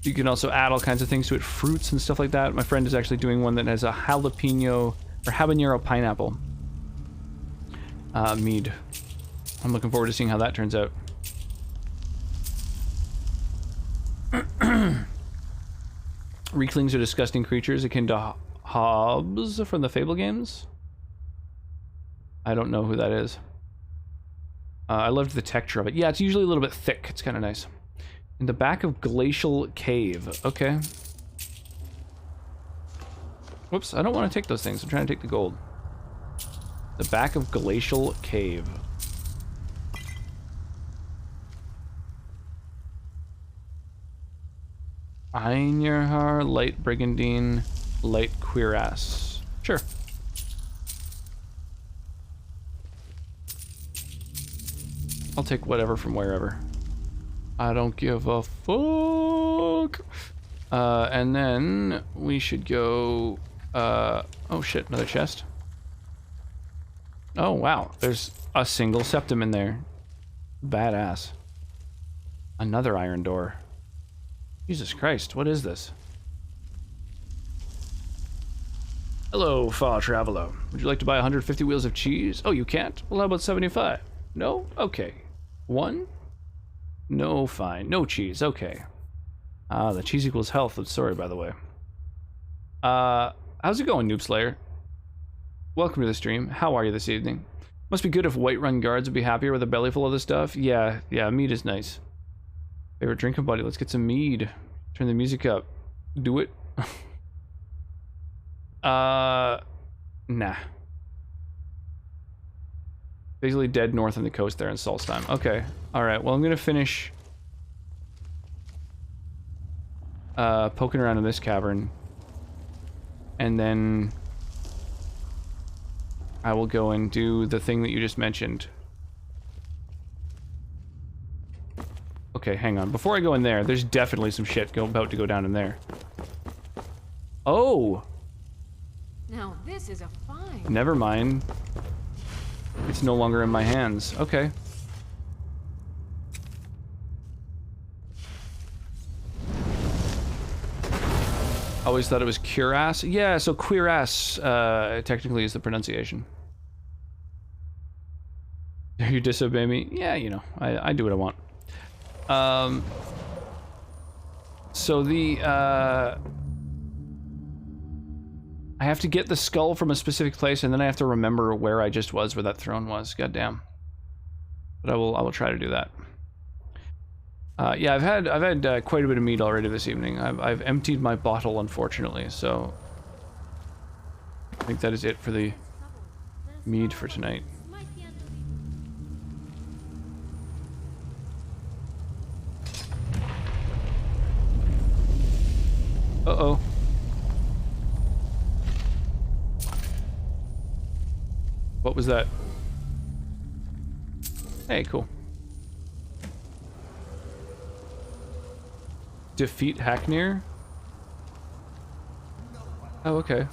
You can also add all kinds of things to it, fruits and stuff like that. My friend is actually doing one that has a jalapeno or habanero pineapple mead. I'm looking forward to seeing how that turns out. Reeklings are disgusting creatures akin to Hobbs from the Fable games. I don't know who that is. I loved the texture of it. Yeah, it's usually a little bit thick. It's kind of nice. In the back of Glacial Cave. Okay. Whoops, I don't want to take those things. I'm trying to take the gold. The back of Glacial Cave. Einjarhar, Light Brigandine, Light Cuirass. Sure. I'll take whatever from wherever. I don't give a fuck. And then we should go... oh shit, another chest. Oh wow, there's a single septum in there. Badass. Another iron door. Jesus Christ, what is this? Hello, far traveler. Would you like to buy 150 wheels of cheese? Oh, you can't? Well, how about 75? No? Okay. 1? No, fine. No cheese. Okay. The cheese equals health. I'm sorry, by the way. How's it going, Noob Slayer? Welcome to the stream. How are you this evening? Must be good if Whiterun guards would be happier with a belly full of this stuff. Yeah, mead is nice. Favorite drinking buddy? Let's get some mead. Turn the music up. Do it. Nah. Basically dead north on the coast there in Solstheim. Okay. Alright, well I'm gonna finish poking around in this cavern. And then I will go and do the thing that you just mentioned. okay, hang on. Before I go in there, there's definitely some shit about to go down in there. Oh! Now this is a find. Never mind. It's no longer in my hands. Okay. Always thought it was cuirass. Yeah, so cuirass technically is the pronunciation. You disobey me? Yeah, you know, I do what I want. So the I have to get the skull from a specific place, and then I have to remember where I just was, where that throne was. Goddamn. But I will try to do that. Yeah, I've had quite a bit of meat already this evening. I've emptied my bottle, unfortunately, so I think that is it for the mead for tonight. Uh-oh. What was that? Hey, cool. Defeat Hacknir? Oh, okay.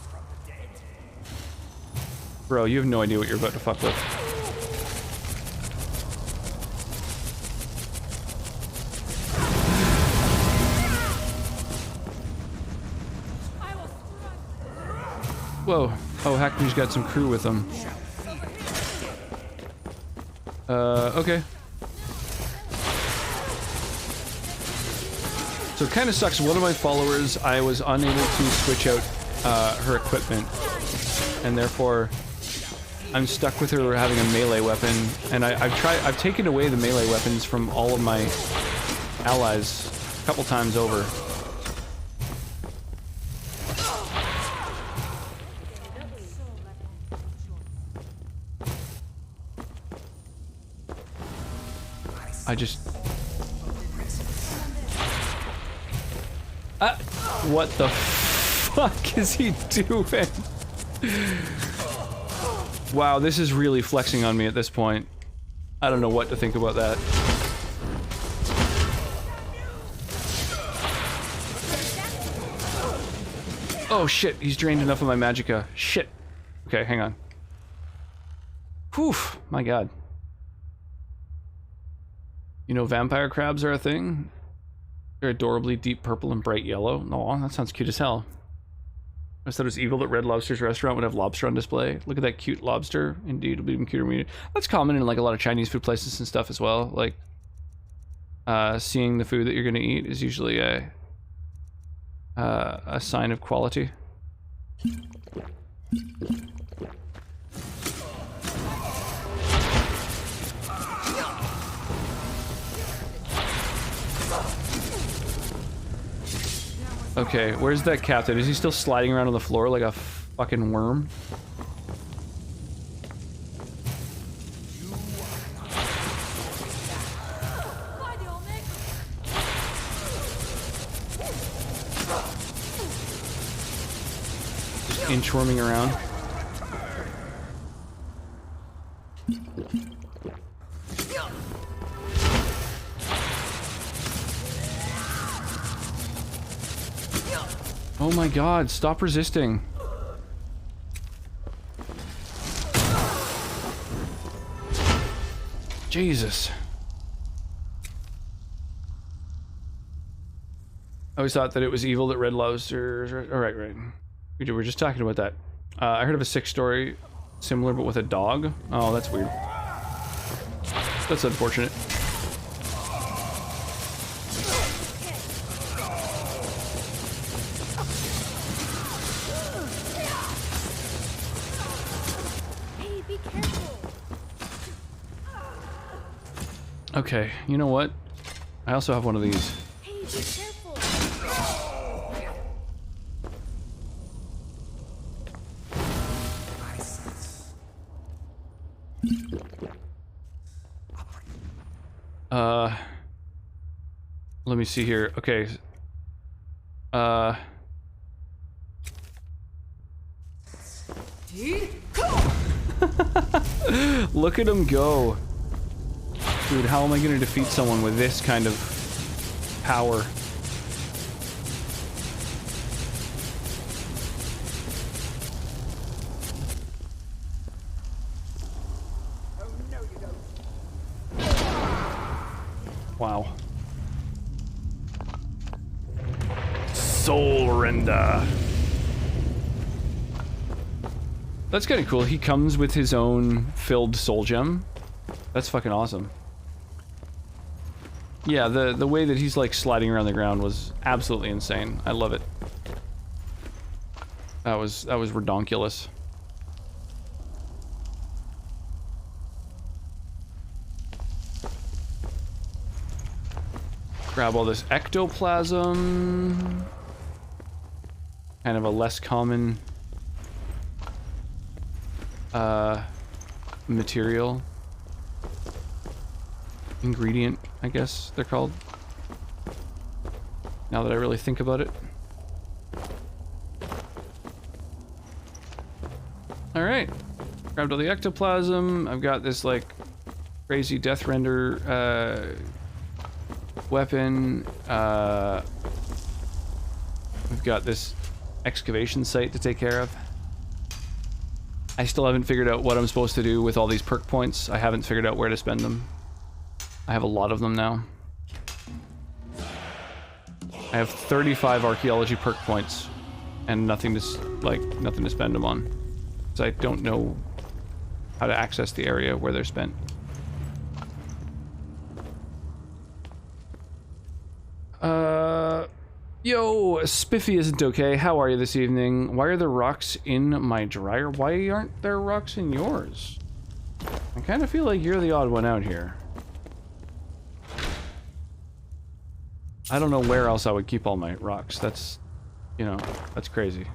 Bro, you have no idea what you're about to fuck with. Whoa. Oh, Hacknir's got some crew with him. Okay. So it kind of sucks. One of my followers, I was unable to switch out her equipment, and therefore I'm stuck with her having a melee weapon. And I've taken away the melee weapons from all of my allies a couple times over. I just... what the fuck is he doing? Wow, this is really flexing on me at this point. I don't know what to think about that. Oh shit, he's drained enough of my magicka. Shit. Okay, hang on. Whew, my god. You know vampire crabs are a thing? They're adorably deep purple and bright yellow. Aw, that sounds cute as hell. I thought it was evil that Red Lobster's restaurant would have lobster on display. Look at that cute lobster. Indeed, it'll be even cuter when you... That's common in like a lot of Chinese food places and stuff as well. Like, seeing the food that you're gonna eat is usually a sign of quality. Okay, where's that captain? Is he still sliding around on the floor like a fucking worm? Just inchworming around. Oh my god, stop resisting. Jesus. I always thought that it was evil that Red Lobster... Alright, right. We were just talking about that. I heard of a sick story similar but with a dog. Oh, that's weird. That's unfortunate. Okay, you know what? I also have one of these. Hey, be careful. Let me see here. Okay. Look at him go. Dude, how am I gonna defeat someone with this kind of power. Wow. Soul render. That's kind of cool. He comes with his own filled soul gem. That's fucking awesome. Yeah, the way that he's like sliding around the ground was absolutely insane. I love it. That was redonkulous. Grab all this ectoplasm. Kind of a less common material. Ingredient, I guess they're called. Now that I really think about it. Alright. Grabbed all the ectoplasm. I've got this like crazy death render weapon. We've got this excavation site to take care of. I still haven't figured out what I'm supposed to do with all these perk points. I haven't figured out where to spend them. I have a lot of them now. I have 35 archaeology perk points and nothing to spend them on. Because I don't know how to access the area where they're spent. Yo, Spiffy isn't okay. How are you this evening? Why are there rocks in my dryer? Why aren't there rocks in yours? I kind of feel like you're the odd one out here. I don't know where else I would keep all my rocks. That's, you know, that's crazy.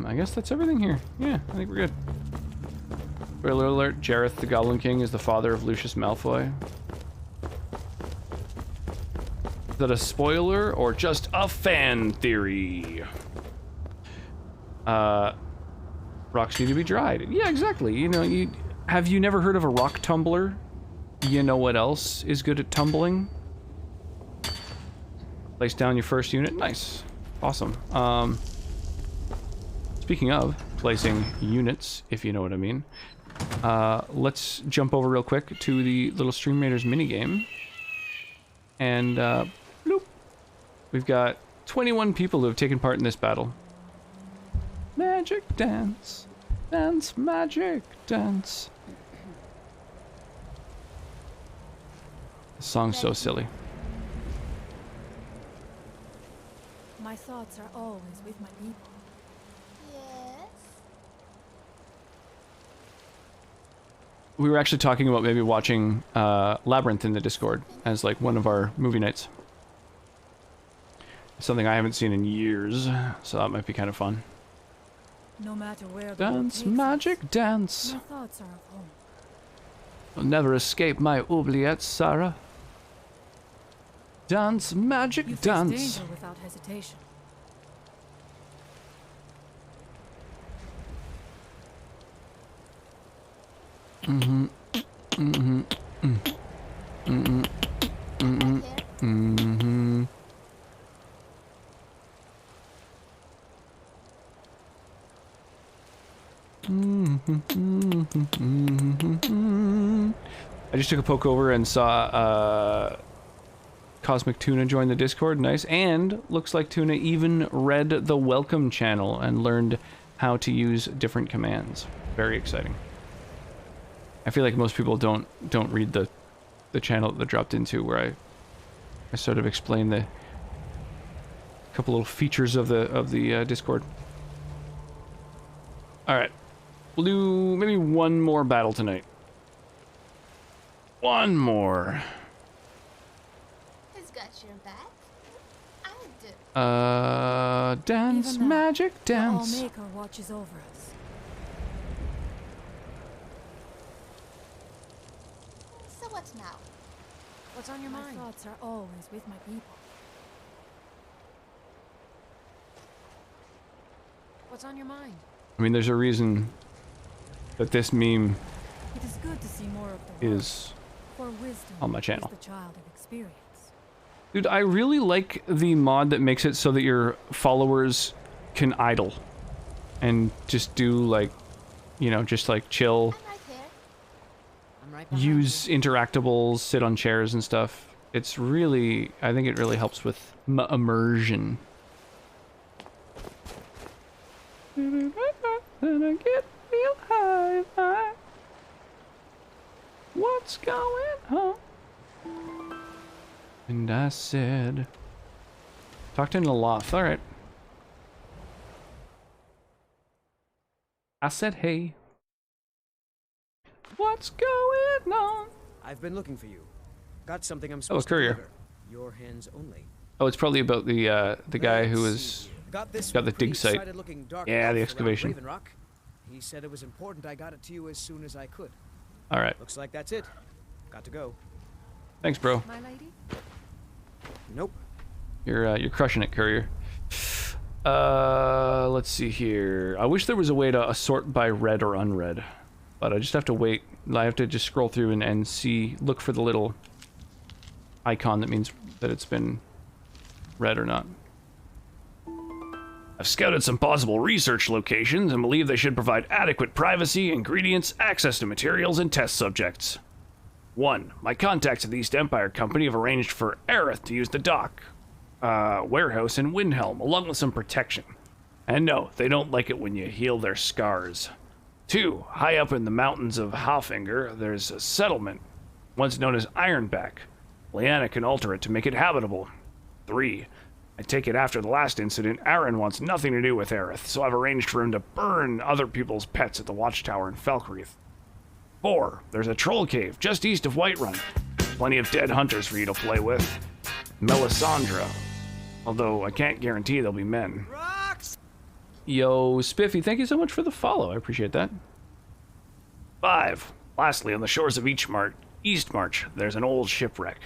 I guess that's everything here. Yeah, I think we're good. Spoiler alert, Jareth the Goblin King is the father of Lucius Malfoy. Is that a spoiler or just a fan theory? Rocks need to be dried. Yeah, exactly. You know, have you never heard of a rock tumbler? You know what else is good at tumbling? Place down your first unit. Nice. Awesome. Speaking of placing units, if you know what I mean, let's jump over real quick to the little Stream Raiders minigame. And, bloop. We've got 21 people who have taken part in this battle. Magic dance. Dance, magic dance. The song's so silly. My thoughts are always with my people. We were actually talking about maybe watching Labyrinth in the Discord as like one of our movie nights. Something I haven't seen in years, so that might be kind of fun. No matter where Dance, magic dance. My thoughts are of home. You'll never escape my oubliettes, Sarah. Dance, magic You face dance. danger without hesitation. Mm-hmm. Mm-hmm. Mm-hmm. Mm-hmm. Mm-hmm. I just took a poke over and saw Cosmic Tuna join the Discord. Nice. And looks like Tuna even read the welcome channel and learned how to use different commands. Very exciting. I feel like most people don't read the channel that they're dropped into, where I sort of explain the couple little features of the Discord. All right, we'll do maybe one more battle tonight. One more. Who's got your back? I do. Dance, Even now, magic dance. The All-Maker watches over us. So what now? What's on your mind? My thoughts are always with my people. What's on your mind? I mean, there's a reason that this meme It is good to see more of the is for wisdom on my channel. is the child of experience. Dude, I really like the mod that makes it so that your followers can idle and just do like, you know, just like chill, use interactables, sit on chairs and stuff. It's really, I think it really helps with immersion. Gonna get real high. What's going on? And I said, talked in the loft. All right. I said, hey. What's going on? I've been looking for you. Got something I'm Oh, a supposed to courier. deliver. Your hands only. Oh, it's probably about the guy who was got the dig site. Yeah, the excavation. Raven Rock. He said it was important I got it to you as soon as I could. All right. Looks like that's it. Got to go. Thanks, bro. My lady? Nope. You're crushing it, courier. Let's see here. I wish there was a way to sort by read or unread, but I just have to wait. I have to just scroll through and see, look for the little icon that means that it's been read or not. I've scouted some possible research locations and believe they should provide adequate privacy, ingredients, access to materials, and test subjects. 1. My contacts at the East Empire Company have arranged for Aerith to use the dock, warehouse in Windhelm, along with some protection. And no, they don't like it when you heal their scars. 2. High up in the mountains of Halfinger, there's a settlement, once known as Ironback. Lyanna can alter it to make it habitable. 3. I take it after the last incident, Aaron wants nothing to do with Aerith, so I've arranged for him to burn other people's pets at the Watchtower in Falkreath. 4. There's a troll cave just east of Whiterun. Plenty of dead hunters for you to play with. Melisandre. Although I can't guarantee they'll be men. Yo, Spiffy, thank you so much for the follow. I appreciate that. 5. Lastly, on the shores of Eastmarch, there's an old shipwreck.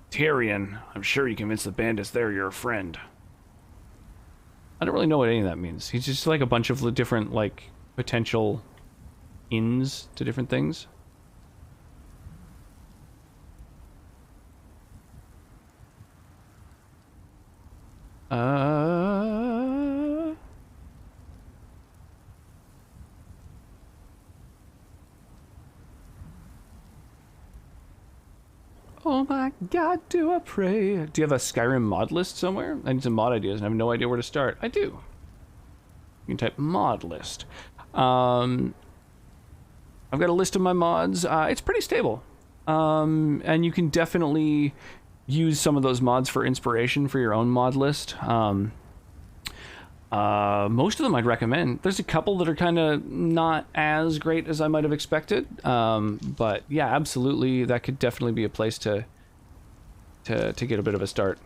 Tyrion, I'm sure you convinced the bandits there you're a friend. I don't really know what any of that means. He's just like a bunch of different, like, potential inns to different things. Oh my god, do I pray. Do you have a Skyrim mod list somewhere? I need some mod ideas and I have no idea where to start. I do. You can type mod list. I've got a list of my mods. It's pretty stable. And you can definitely use some of those mods for inspiration for your own mod list. Most of them I'd recommend. There's a couple that are kind of not as great as I might have expected. But yeah, absolutely, that could definitely be a place to get a bit of a start.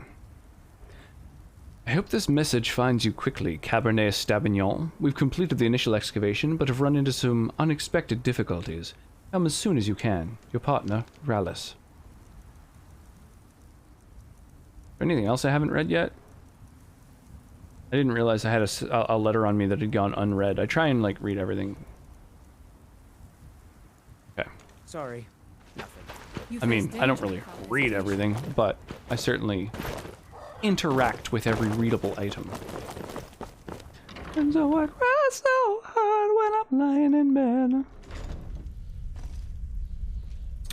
I hope this message finds you quickly, Cabernet Sauvignon. We've completed the initial excavation, but have run into some unexpected difficulties. Come as soon as you can. Your partner, Rallis. Anything else I haven't read yet? I didn't realize I had a letter on me that had gone unread. I try and, like, read everything. Okay. Sorry. Nothing. I mean, I don't really read everything, but I certainly interact with every readable item. And so I cry so hard when I'm lying in bed.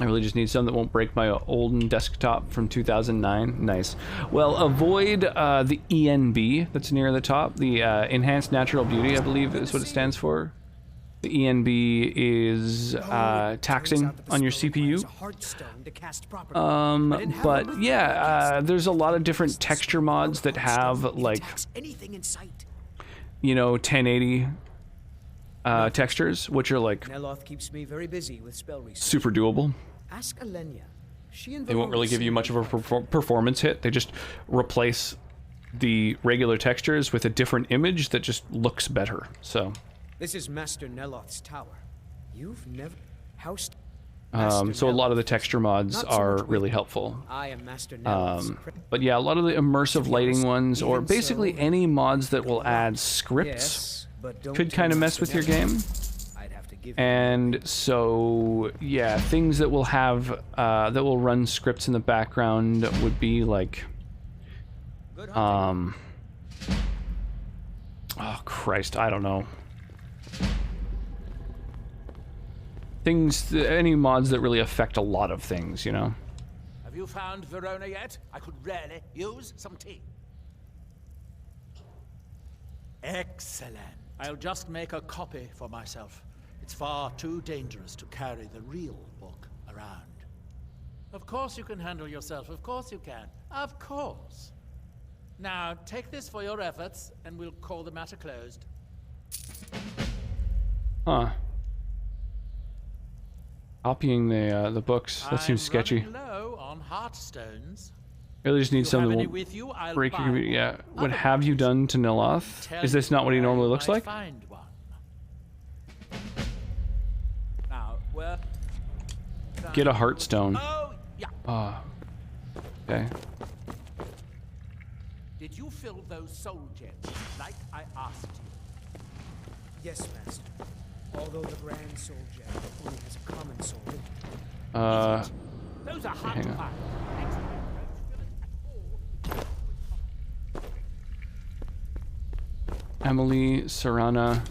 I really just need some that won't break my olden desktop from 2009. Nice. Well, avoid the ENB that's near the top. The Enhanced Natural Beauty, I believe, is what it stands for. The ENB is taxing on your CPU. But yeah, there's a lot of different texture mods that have, like, you know, 1080 textures, which are like keeps me very busy with spell research. super doable. Ask Alenia. They won't really give you much of a performance hit. They just replace the regular textures with a different image that just looks better. So this is Master Neloth's tower. You've never housed. So a lot of the texture mods are really helpful. I am Master Neloth's but yeah, a lot of the immersive lighting ones, or basically any mods that will add scripts could kind of mess with your game. And so, yeah, things that will have, that will run scripts in the background would be like, oh Christ, I don't know. Any mods that really affect a lot of things, you know? Have you found Verona yet? I could really use some tea. Excellent. I'll just make a copy for myself. It's far too dangerous to carry the real book around. Of course you can handle yourself. Of course you can. Of course. Now, take this for your efforts, and we'll call the matter closed. Huh. Copying the books. That seems sketchy. I'm running low on heartstones. Really just need something any that with you, I'll won't break buy your... Yeah. What have you done to Niloth? Is this not what he normally looks like? Find one. Now, where... Get a heartstone. Oh, yeah. Oh. Okay. Did you fill those soul gems like I asked you? Yes, Master. Although the Grand Soul Gem only has a common soul. Those are hard hang to on. find. Emily, Serana.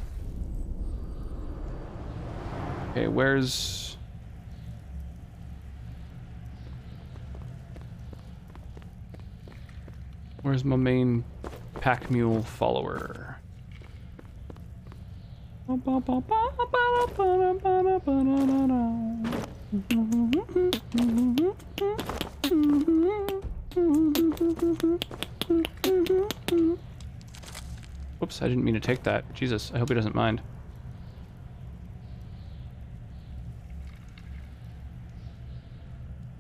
Okay, where's... Where's my main pack mule follower? Whoops, I didn't mean to take that. Jesus, I hope he doesn't mind.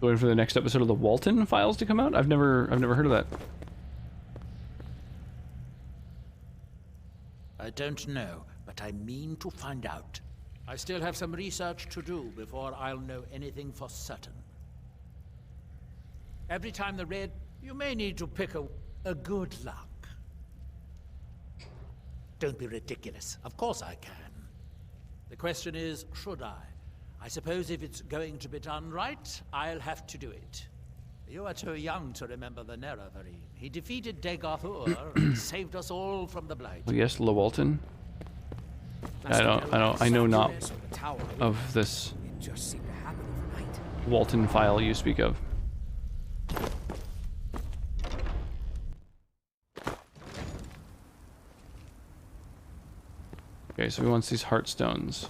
Waiting for the next episode of the Walton Files to come out? I've never heard of that. I don't know, but I mean to find out. I still have some research to do before I'll know anything for certain. Every time the red, you may need to pick a good luck. Don't be ridiculous. Of course I can. The question is, should I? I suppose if it's going to be done right, I'll have to do it. You are too young to remember the Nerevarine. He defeated Dagoth and saved us all from the Blight. Well, yes, Lawalton. I know not of this Walton file you speak of. Okay, so he wants these heartstones.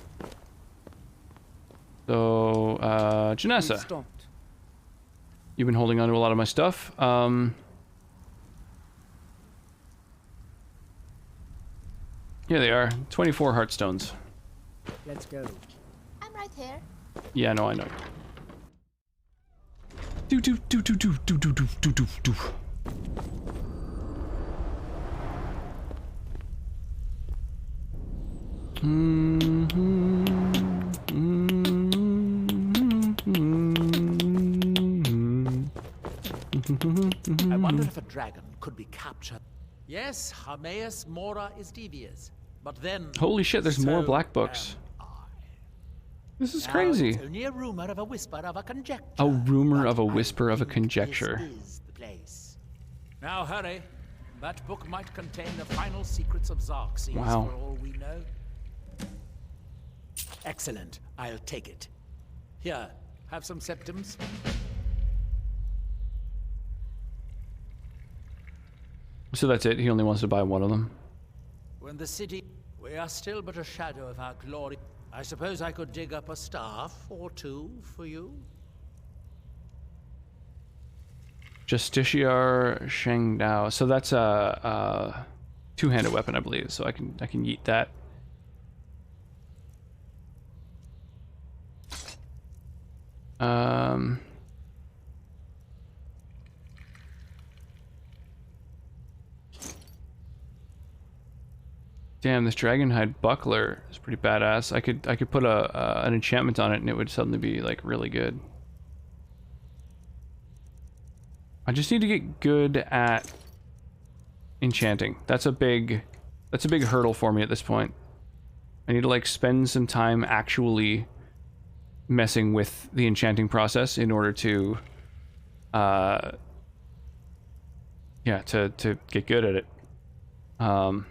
So, Janessa. You've been holding on to a lot of my stuff. Here they are. 24 heartstones. Let's go. I'm right here. Yeah, no, I know. Do do do do do do do do do do do. I wonder if a dragon could be captured. Yes, Hermaeus Mora is devious, but then... Holy shit, there's more black books. This is crazy. It's only a rumor of a whisper of a conjecture. A rumor of a whisper of a conjecture. This is the place. Now hurry. That book might contain the final secrets of Xerxes, Wow. for all we know. Excellent. I'll take it. Here, have some septums. So that's it. He only wants to buy one of them. When the city... We are still but a shadow of our glory. I suppose I could dig up a staff or two for you? Justiciar Shangdao. So that's a two-handed weapon, I believe. So I can yeet that. Damn, this Dragonhide buckler is pretty badass. I could put an enchantment on it and it would suddenly be like really good. I just need to get good at enchanting. That's a big That's a big hurdle for me at this point. I need to like spend some time actually messing with the enchanting process in order to yeah, to get good at it. And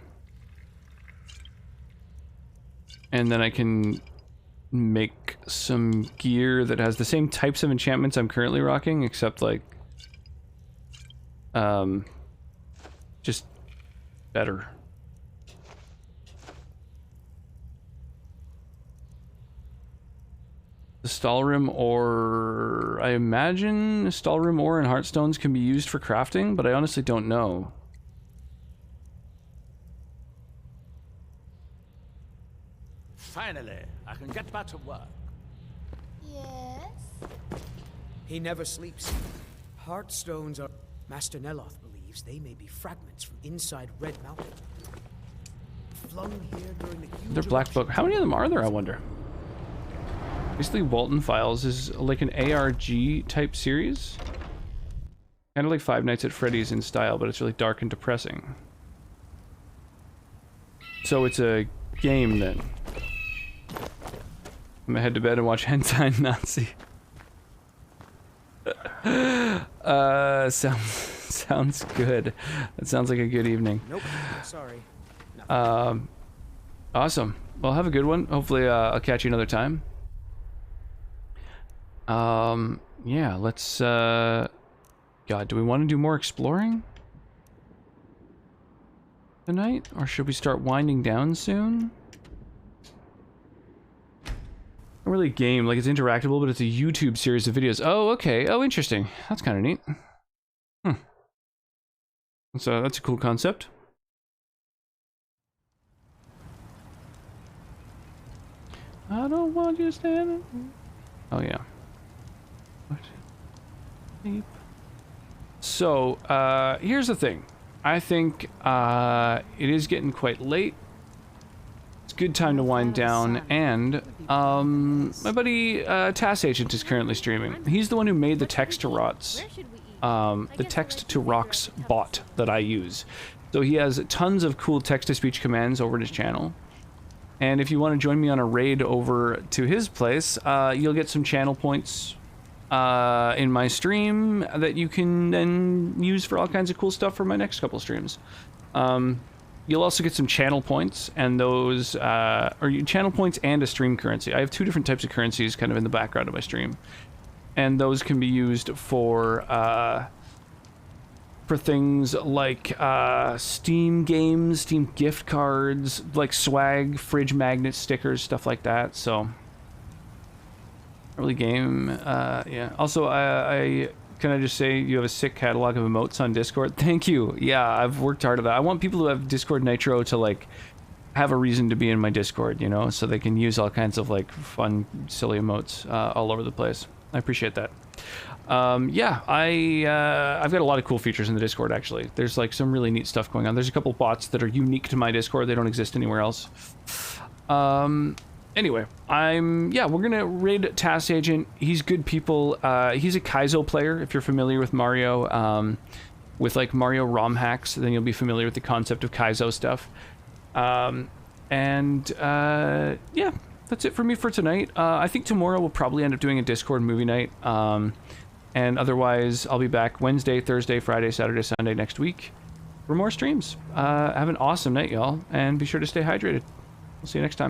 then I can make some gear that has the same types of enchantments I'm currently rocking, except like just better. The Stalrim ore, I imagine Stalrim ore and Heartstones can be used for crafting, but I honestly don't know. Finally, I can get back to work. Yes? He never sleeps. Heartstones are... Master Neloth believes they may be fragments from inside Red Mountain. Flung here during the huge... They're Black Book. How many of them are there, I wonder? Basically, Walton Files is like an ARG type series. Kind of like Five Nights at Freddy's in style, but it's really dark and depressing. So it's a game then. I'm gonna head to bed and watch Hentai Nazi. Sounds good. That sounds like a good evening. Nope, sorry. Awesome. Well, have a good one. Hopefully, I'll catch you another time. Yeah, let's, God, do we want to do more exploring tonight? Or should we start winding down soon? Not really a game, like it's interactable, but it's a YouTube series of videos. Oh, okay. Oh, interesting. That's kind of neat. So that's a cool concept. I don't want you standing. Oh, yeah. So, here's the thing. I think it is getting quite late. It's a good time to wind down, and my buddy Task Agent is currently streaming. He's the one who made the Text to Rocks, the Text to Rocks bot that I use. So he has tons of cool text-to-speech commands over at his channel. And if you want to join me on a raid over to his place, you'll get some channel points in my stream that you can then use for all kinds of cool stuff for my next couple streams. You'll also get some channel points, and those, channel points and a stream currency. I have two different types of currencies kind of in the background of my stream. And those can be used for things like Steam games, Steam gift cards, like swag, fridge magnet stickers, stuff like that, so... Early game, yeah. Also, can I just say you have a sick catalog of emotes on Discord? Thank you. Yeah, I've worked hard at that. I want people who have Discord Nitro to, like, have a reason to be in my Discord, you know? So they can use all kinds of, like, fun, silly emotes all over the place. I appreciate that. Yeah, I've got a lot of cool features in the Discord, actually. There's, like, some really neat stuff going on. There's a couple bots that are unique to my Discord. They don't exist anywhere else. Anyway, yeah, we're gonna raid Task Agent. He's good people. He's a Kaizo player, if you're familiar with Mario, with like Mario ROM hacks, then you'll be familiar with the concept of Kaizo stuff. Yeah, that's it for me for tonight. I think tomorrow we'll probably end up doing a Discord movie night. And otherwise, I'll be back Wednesday, Thursday, Friday, Saturday, Sunday next week for more streams. Have an awesome night, y'all, and be sure to stay hydrated. We'll see you next time.